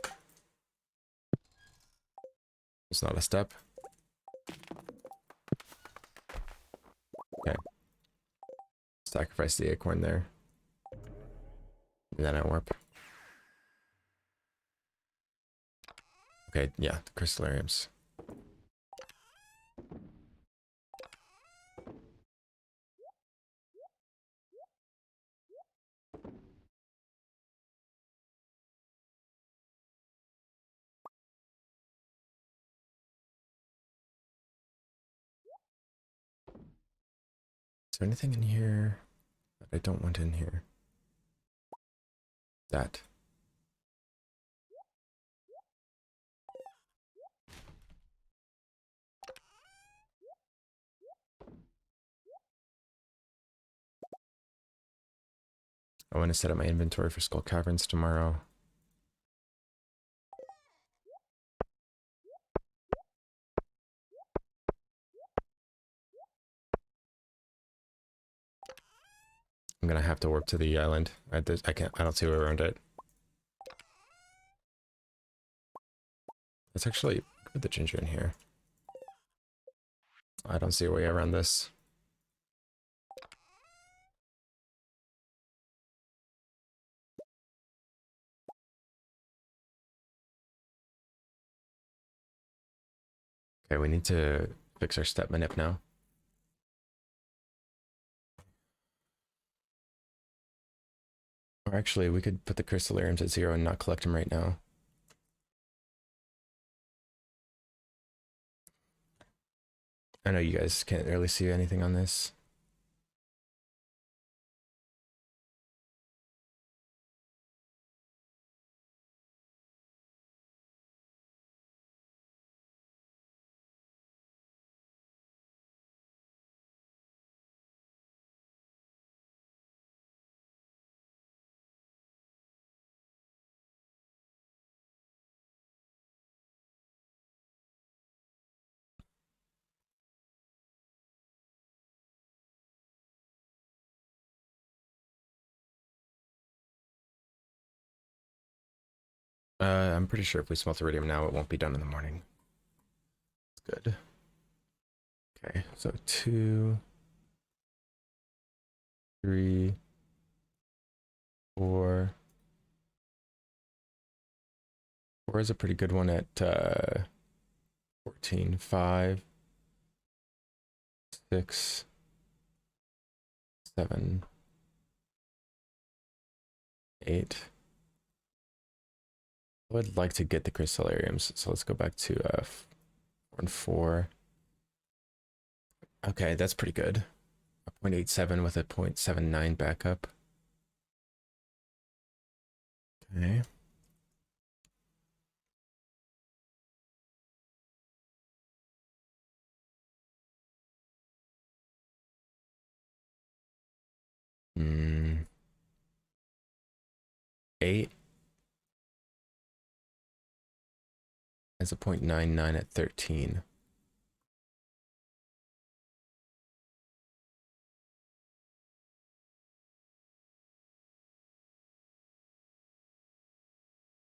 [SPEAKER 1] It's not a step. Okay. Sacrifice the acorn there. And then I warp. Okay, yeah, the crystallariums. Is there anything in here that I don't want in here? That. I want to set up my inventory for Skull Caverns tomorrow. I'm gonna have to warp to the island. I don't see a way around it. Let's actually put the ginger in here. I don't see a way around this. Okay, we need to fix our step manip now. Or actually, we could put the crystallariums at 0 and not collect them right now. I know you guys can't really see anything on this. I'm pretty sure if we smelt iridium now, it won't be done in the morning. That's good. Okay, so 2, 3, 4. 4 is a pretty good one at 14, 5, 6, 7, 8. I would like to get the crystallariums, so let's go back to 4 and 4. Okay, that's pretty good. A 0.87 with a 0.79 backup. Okay. Hmm. 8 as a 0.99 at 13.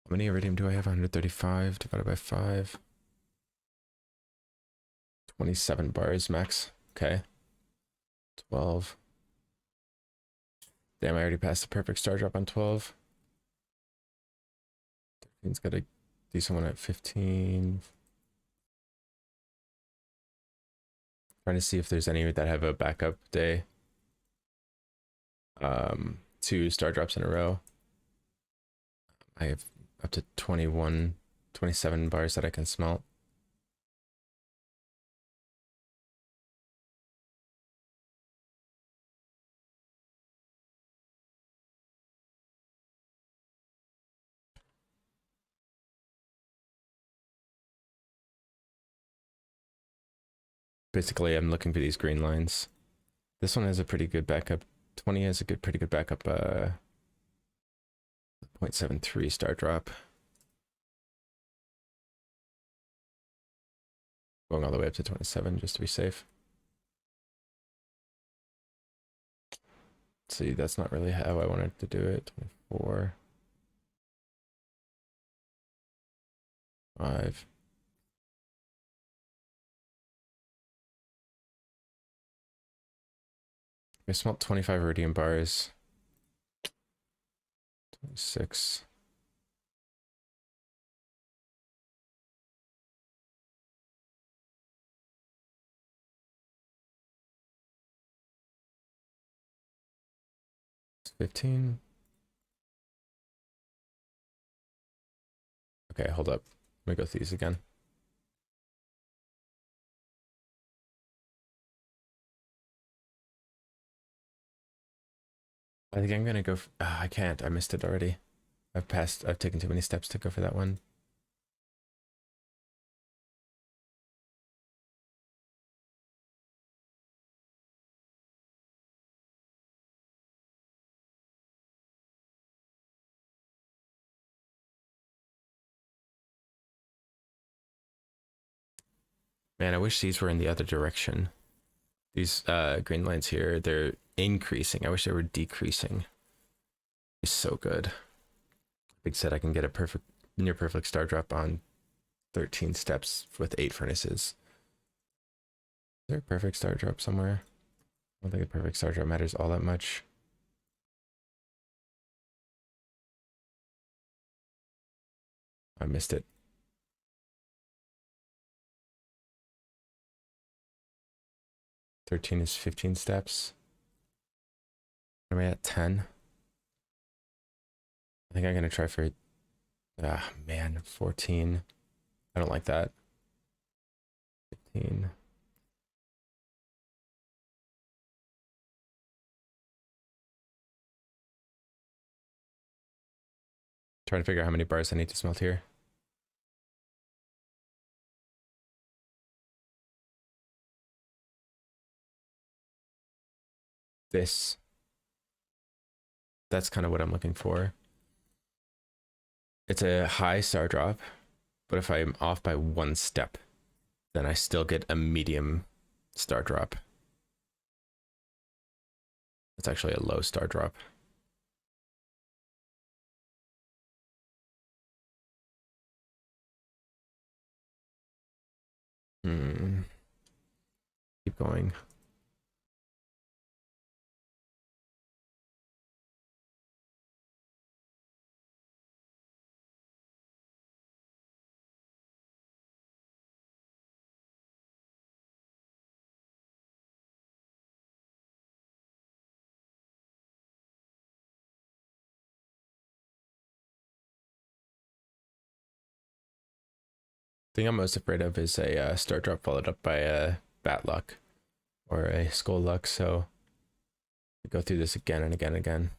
[SPEAKER 1] How many iridium do I have? 135 divided by 5. 27 bars max. Okay. 12. Damn, I already passed the perfect star drop on 12. 13's got a decent one at 15. Trying to see if there's any that have a backup day. 2 star drops in a row. I have up to 21, 27 bars that I can smelt. Basically, I'm looking for these green lines. This one has a pretty good backup. 20 has a pretty good backup. 0.73 star drop. Going all the way up to 27 just to be safe. See, that's not really how I wanted to do it. 24. 5. I smelt 25 iridium bars. 26. It's 15. Okay, hold up. Let me go through these again. I think I'm gonna go. I can't. I missed it already. I've taken too many steps to go for that one. Man, I wish these were in the other direction. These green lines here, they're increasing. I wish they were decreasing. It's so good. Big said I can get a perfect, near perfect star drop on 13 steps with 8 furnaces. Is there a perfect star drop somewhere? I don't think a perfect star drop matters all that much. I missed it. 13 is 15 steps. Am I at 10? I think I'm gonna try for, man, 14. I don't like that. 15. Trying to figure out how many bars I need to smelt here. This. That's kind of what I'm looking for. It's a high star drop, but if I'm off by 1 step, then I still get a medium star drop. It's actually a low star drop. Keep going. Thing I'm most afraid of is a start drop followed up by a bat luck or a skull luck. So we go through this again and again and again.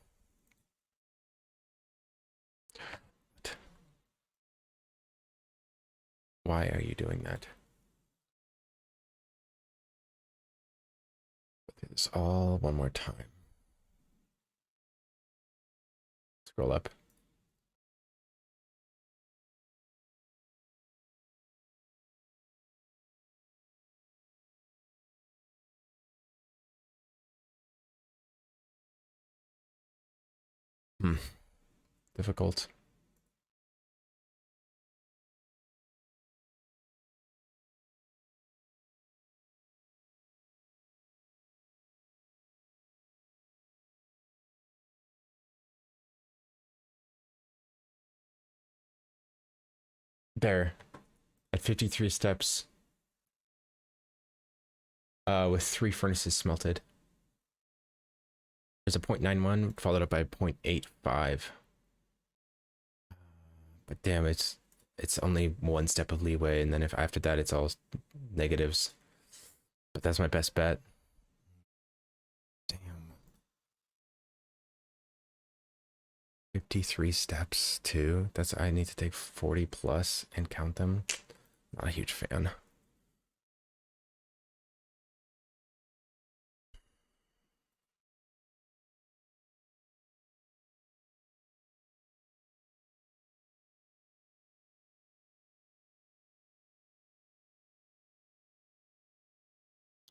[SPEAKER 1] Why are you doing that? Go through this all one more time. Scroll up. Difficult. There. At 53 steps. With 3 furnaces smelted. There's a 0.91 followed up by 0.85. But damn, it's only 1 step of leeway, and then if after that it's all negatives. But that's my best bet. Damn. 53 steps too. That's I need to take 40 plus and count them. Not a huge fan.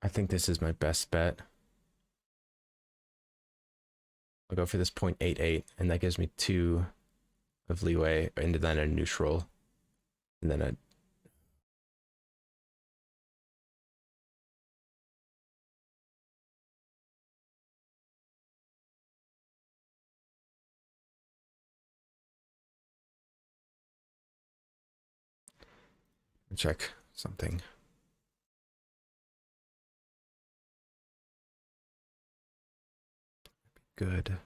[SPEAKER 1] I think this is my best bet. I'll go for this 0.88, and that gives me 2 of leeway, and then a neutral, and then a check something. Good.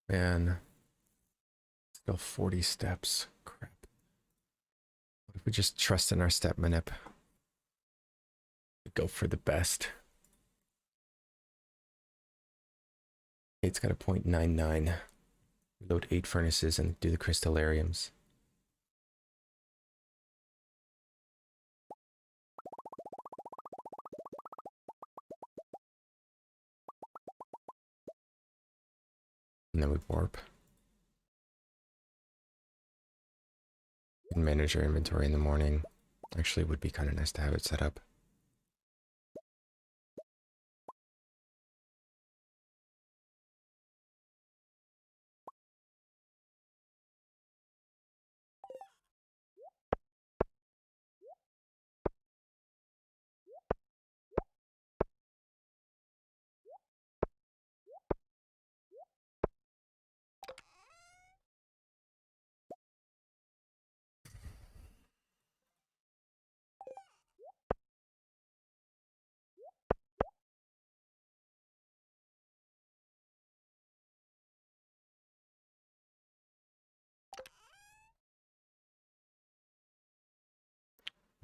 [SPEAKER 1] Man, still 40 steps. Crap. What if we just trust in our step manip? Go for the best. It's got a 0.99. Load 8 furnaces and do the crystallariums. And then we warp. And manage our inventory in the morning. Actually, it would be kind of nice to have it set up.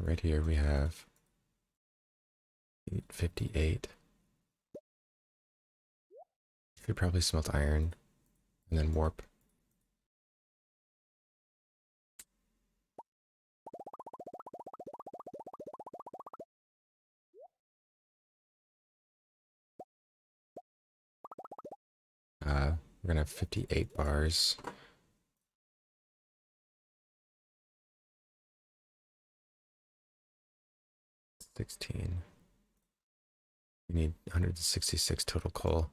[SPEAKER 1] Right here we have 858. Could probably smelt iron and then warp. We're gonna have 58 bars. $16. We need 166 total coal.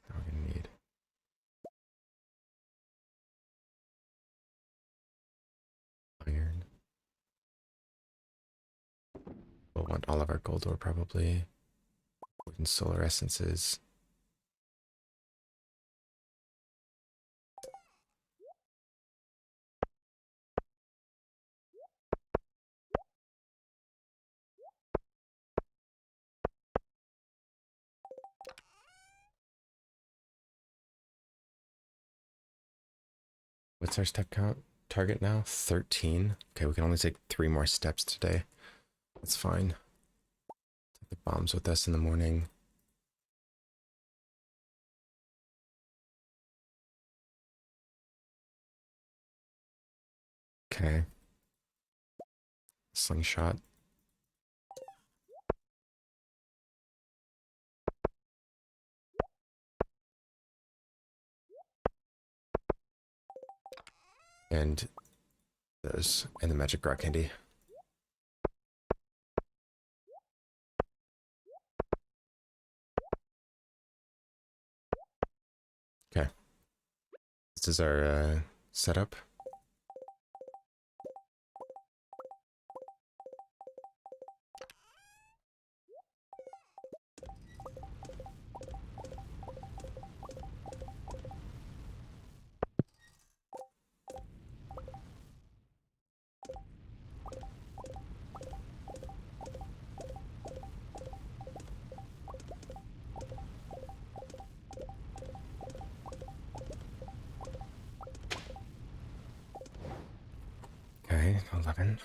[SPEAKER 1] We're gonna need We'll want all of our gold ore probably. And solar essences. What's our step count target now? 13. Okay, we can only take 3 more steps today. That's fine. Take the bombs with us in the morning. Okay. Slingshot. And those, and the magic rock candy. Okay. This is our setup. Okay, 11.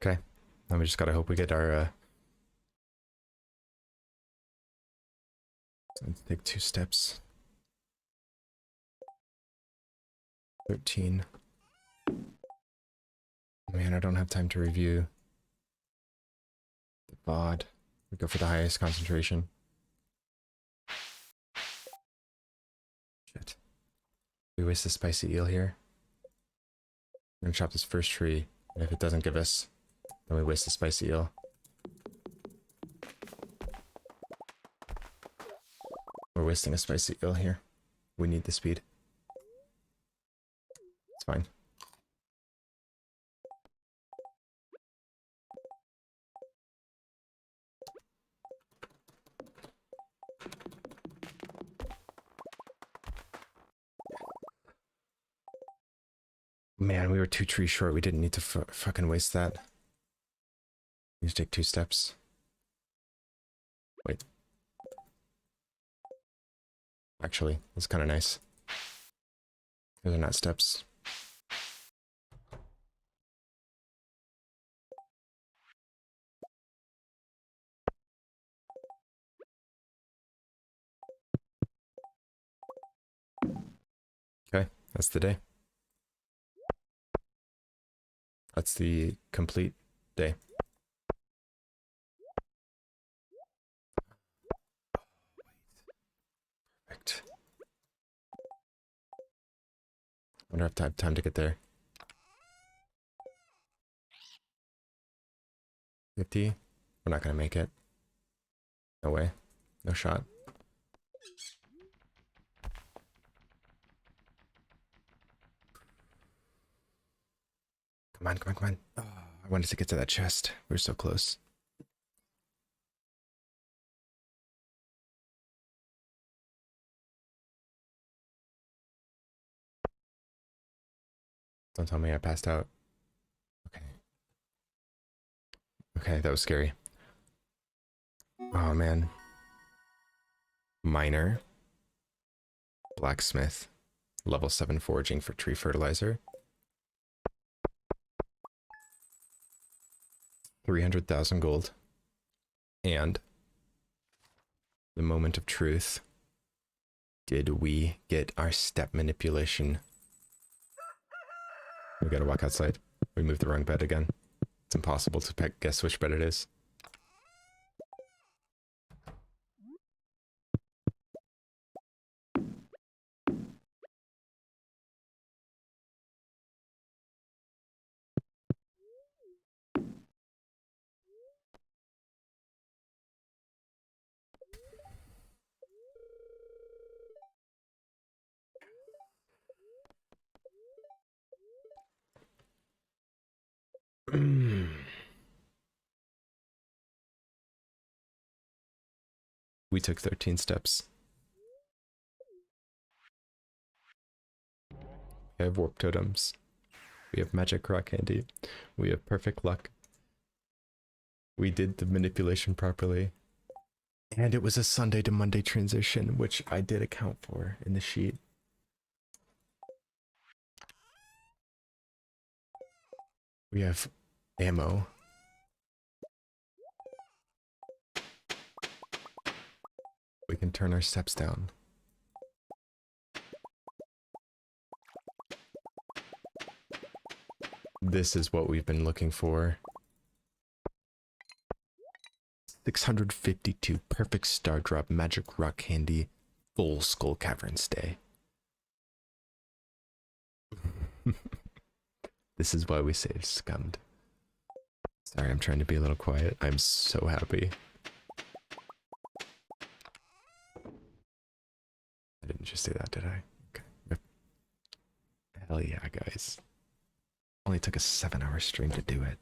[SPEAKER 1] Okay. Now we just gotta hope we get our let's take 2 steps. 13. Man, I don't have time to review the VOD. We go for the highest concentration. Shit. We waste the spicy eel here. We're gonna chop this first tree, and if it doesn't give us, then we waste the spicy eel. We're wasting a spicy eel here. We need the speed. It's fine. Man, we were 2 trees short. We didn't need to fucking waste that. We need to take 2 steps. Wait. Actually, that's kind of nice. Those are not steps. Okay, that's the day. That's the complete day. Perfect. Wonder if I have time to get there. 50? We're not gonna make it. No way. No shot. Come on, come on, come on. Oh, I wanted to get to that chest. We were so close. Don't tell me I passed out. Okay. Okay, that was scary. Oh, man. Miner. Blacksmith. Level 7 foraging for tree fertilizer. 300,000 gold. And the moment of truth. Did we get our step manipulation? We gotta walk outside. We moved the wrong bed again. It's impossible to guess which bed it is. We took 13 steps. We have warp totems. We have magic rock candy. We have perfect luck. We did the manipulation properly. And it was a Sunday to Monday transition, which I did account for in the sheet. We have ammo. We can turn our steps down. This is what we've been looking for. 652 perfect star drop magic rock candy full skull cavern stay. This is why we saved scummed. Sorry, I'm trying to be a little quiet. I'm so happy. I didn't just say that, did I? Okay. Hell yeah, guys. Only took a 7-hour stream to do it.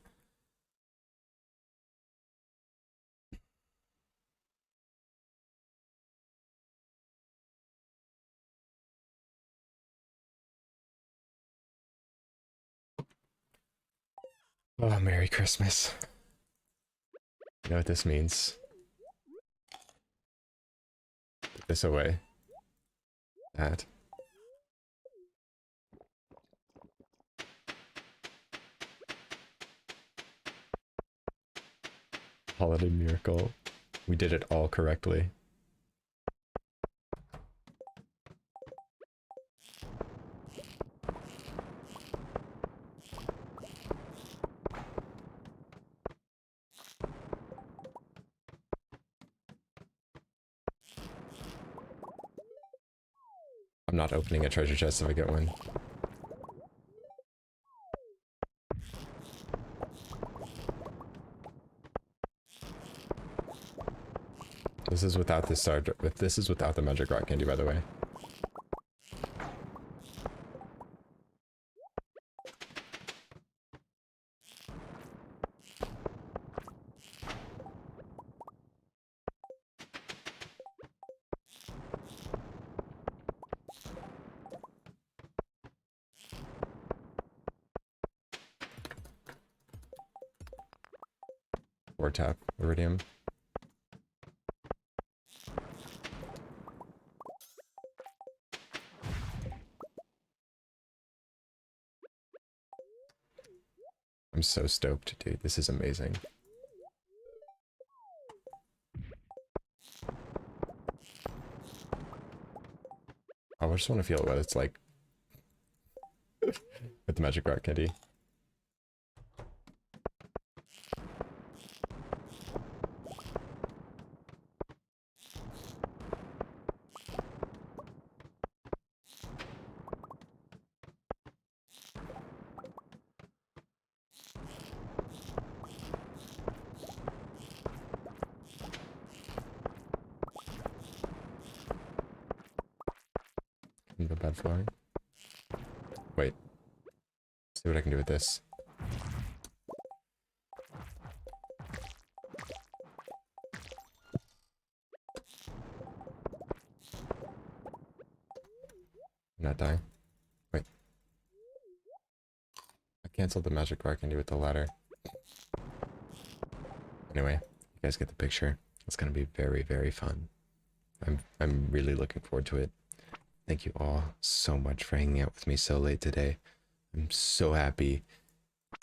[SPEAKER 1] Oh, Merry Christmas. You know what this means? Put this away. That. Holiday miracle. We did it all correctly. I'm not opening a treasure chest if I get one. This is without the star. This is without the magic rock candy, by the way. Or tap iridium. I'm so stoked, dude. This is amazing. I just want to feel what it's like with the magic rock candy. The bed flooring. Wait. See what I can do with this. I'm not dying. Wait. I canceled the magic rock candy with the ladder. Anyway, you guys get the picture. It's gonna be very, very fun. I'm really looking forward to it. Thank you all so much for hanging out with me so late today. I'm so happy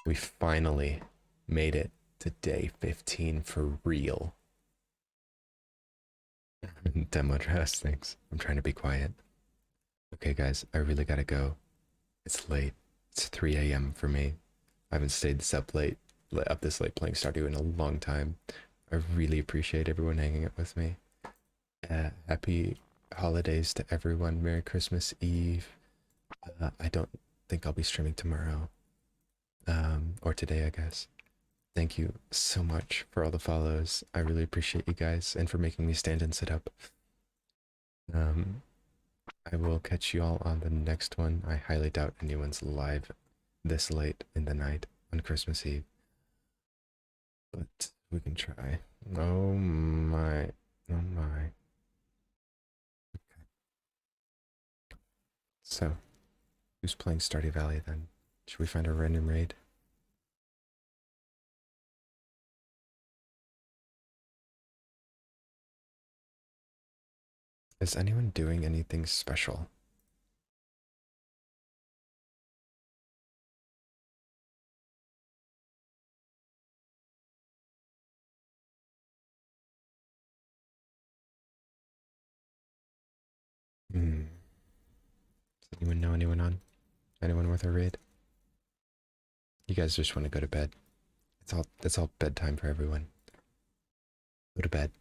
[SPEAKER 1] we finally made it to day 15 for real. Demo dress, thanks. I'm trying to be quiet. Okay, guys, I really gotta go. It's late. It's 3 a.m. for me. I haven't stayed up this late playing Stardew in a long time. I really appreciate everyone hanging out with me. Happy holidays to everyone. Merry Christmas Eve. I don't think I'll be streaming tomorrow. Or today, I guess. Thank you so much for all the follows. I really appreciate you guys and for making me stand and sit up. I will catch you all on the next one. I highly doubt anyone's live this late in the night on Christmas Eve. But we can try. Oh my. Oh my. Okay. So, who's playing Stardew Valley then? Should we find a random raid? Is anyone doing anything special? Hmm. Does anyone know anyone on? Anyone worth a raid? You guys just want to go to bed. It's all bedtime for everyone. Go to bed.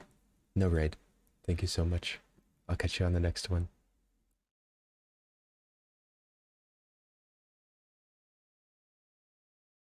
[SPEAKER 1] No raid. Thank you so much. I'll catch you on the next one.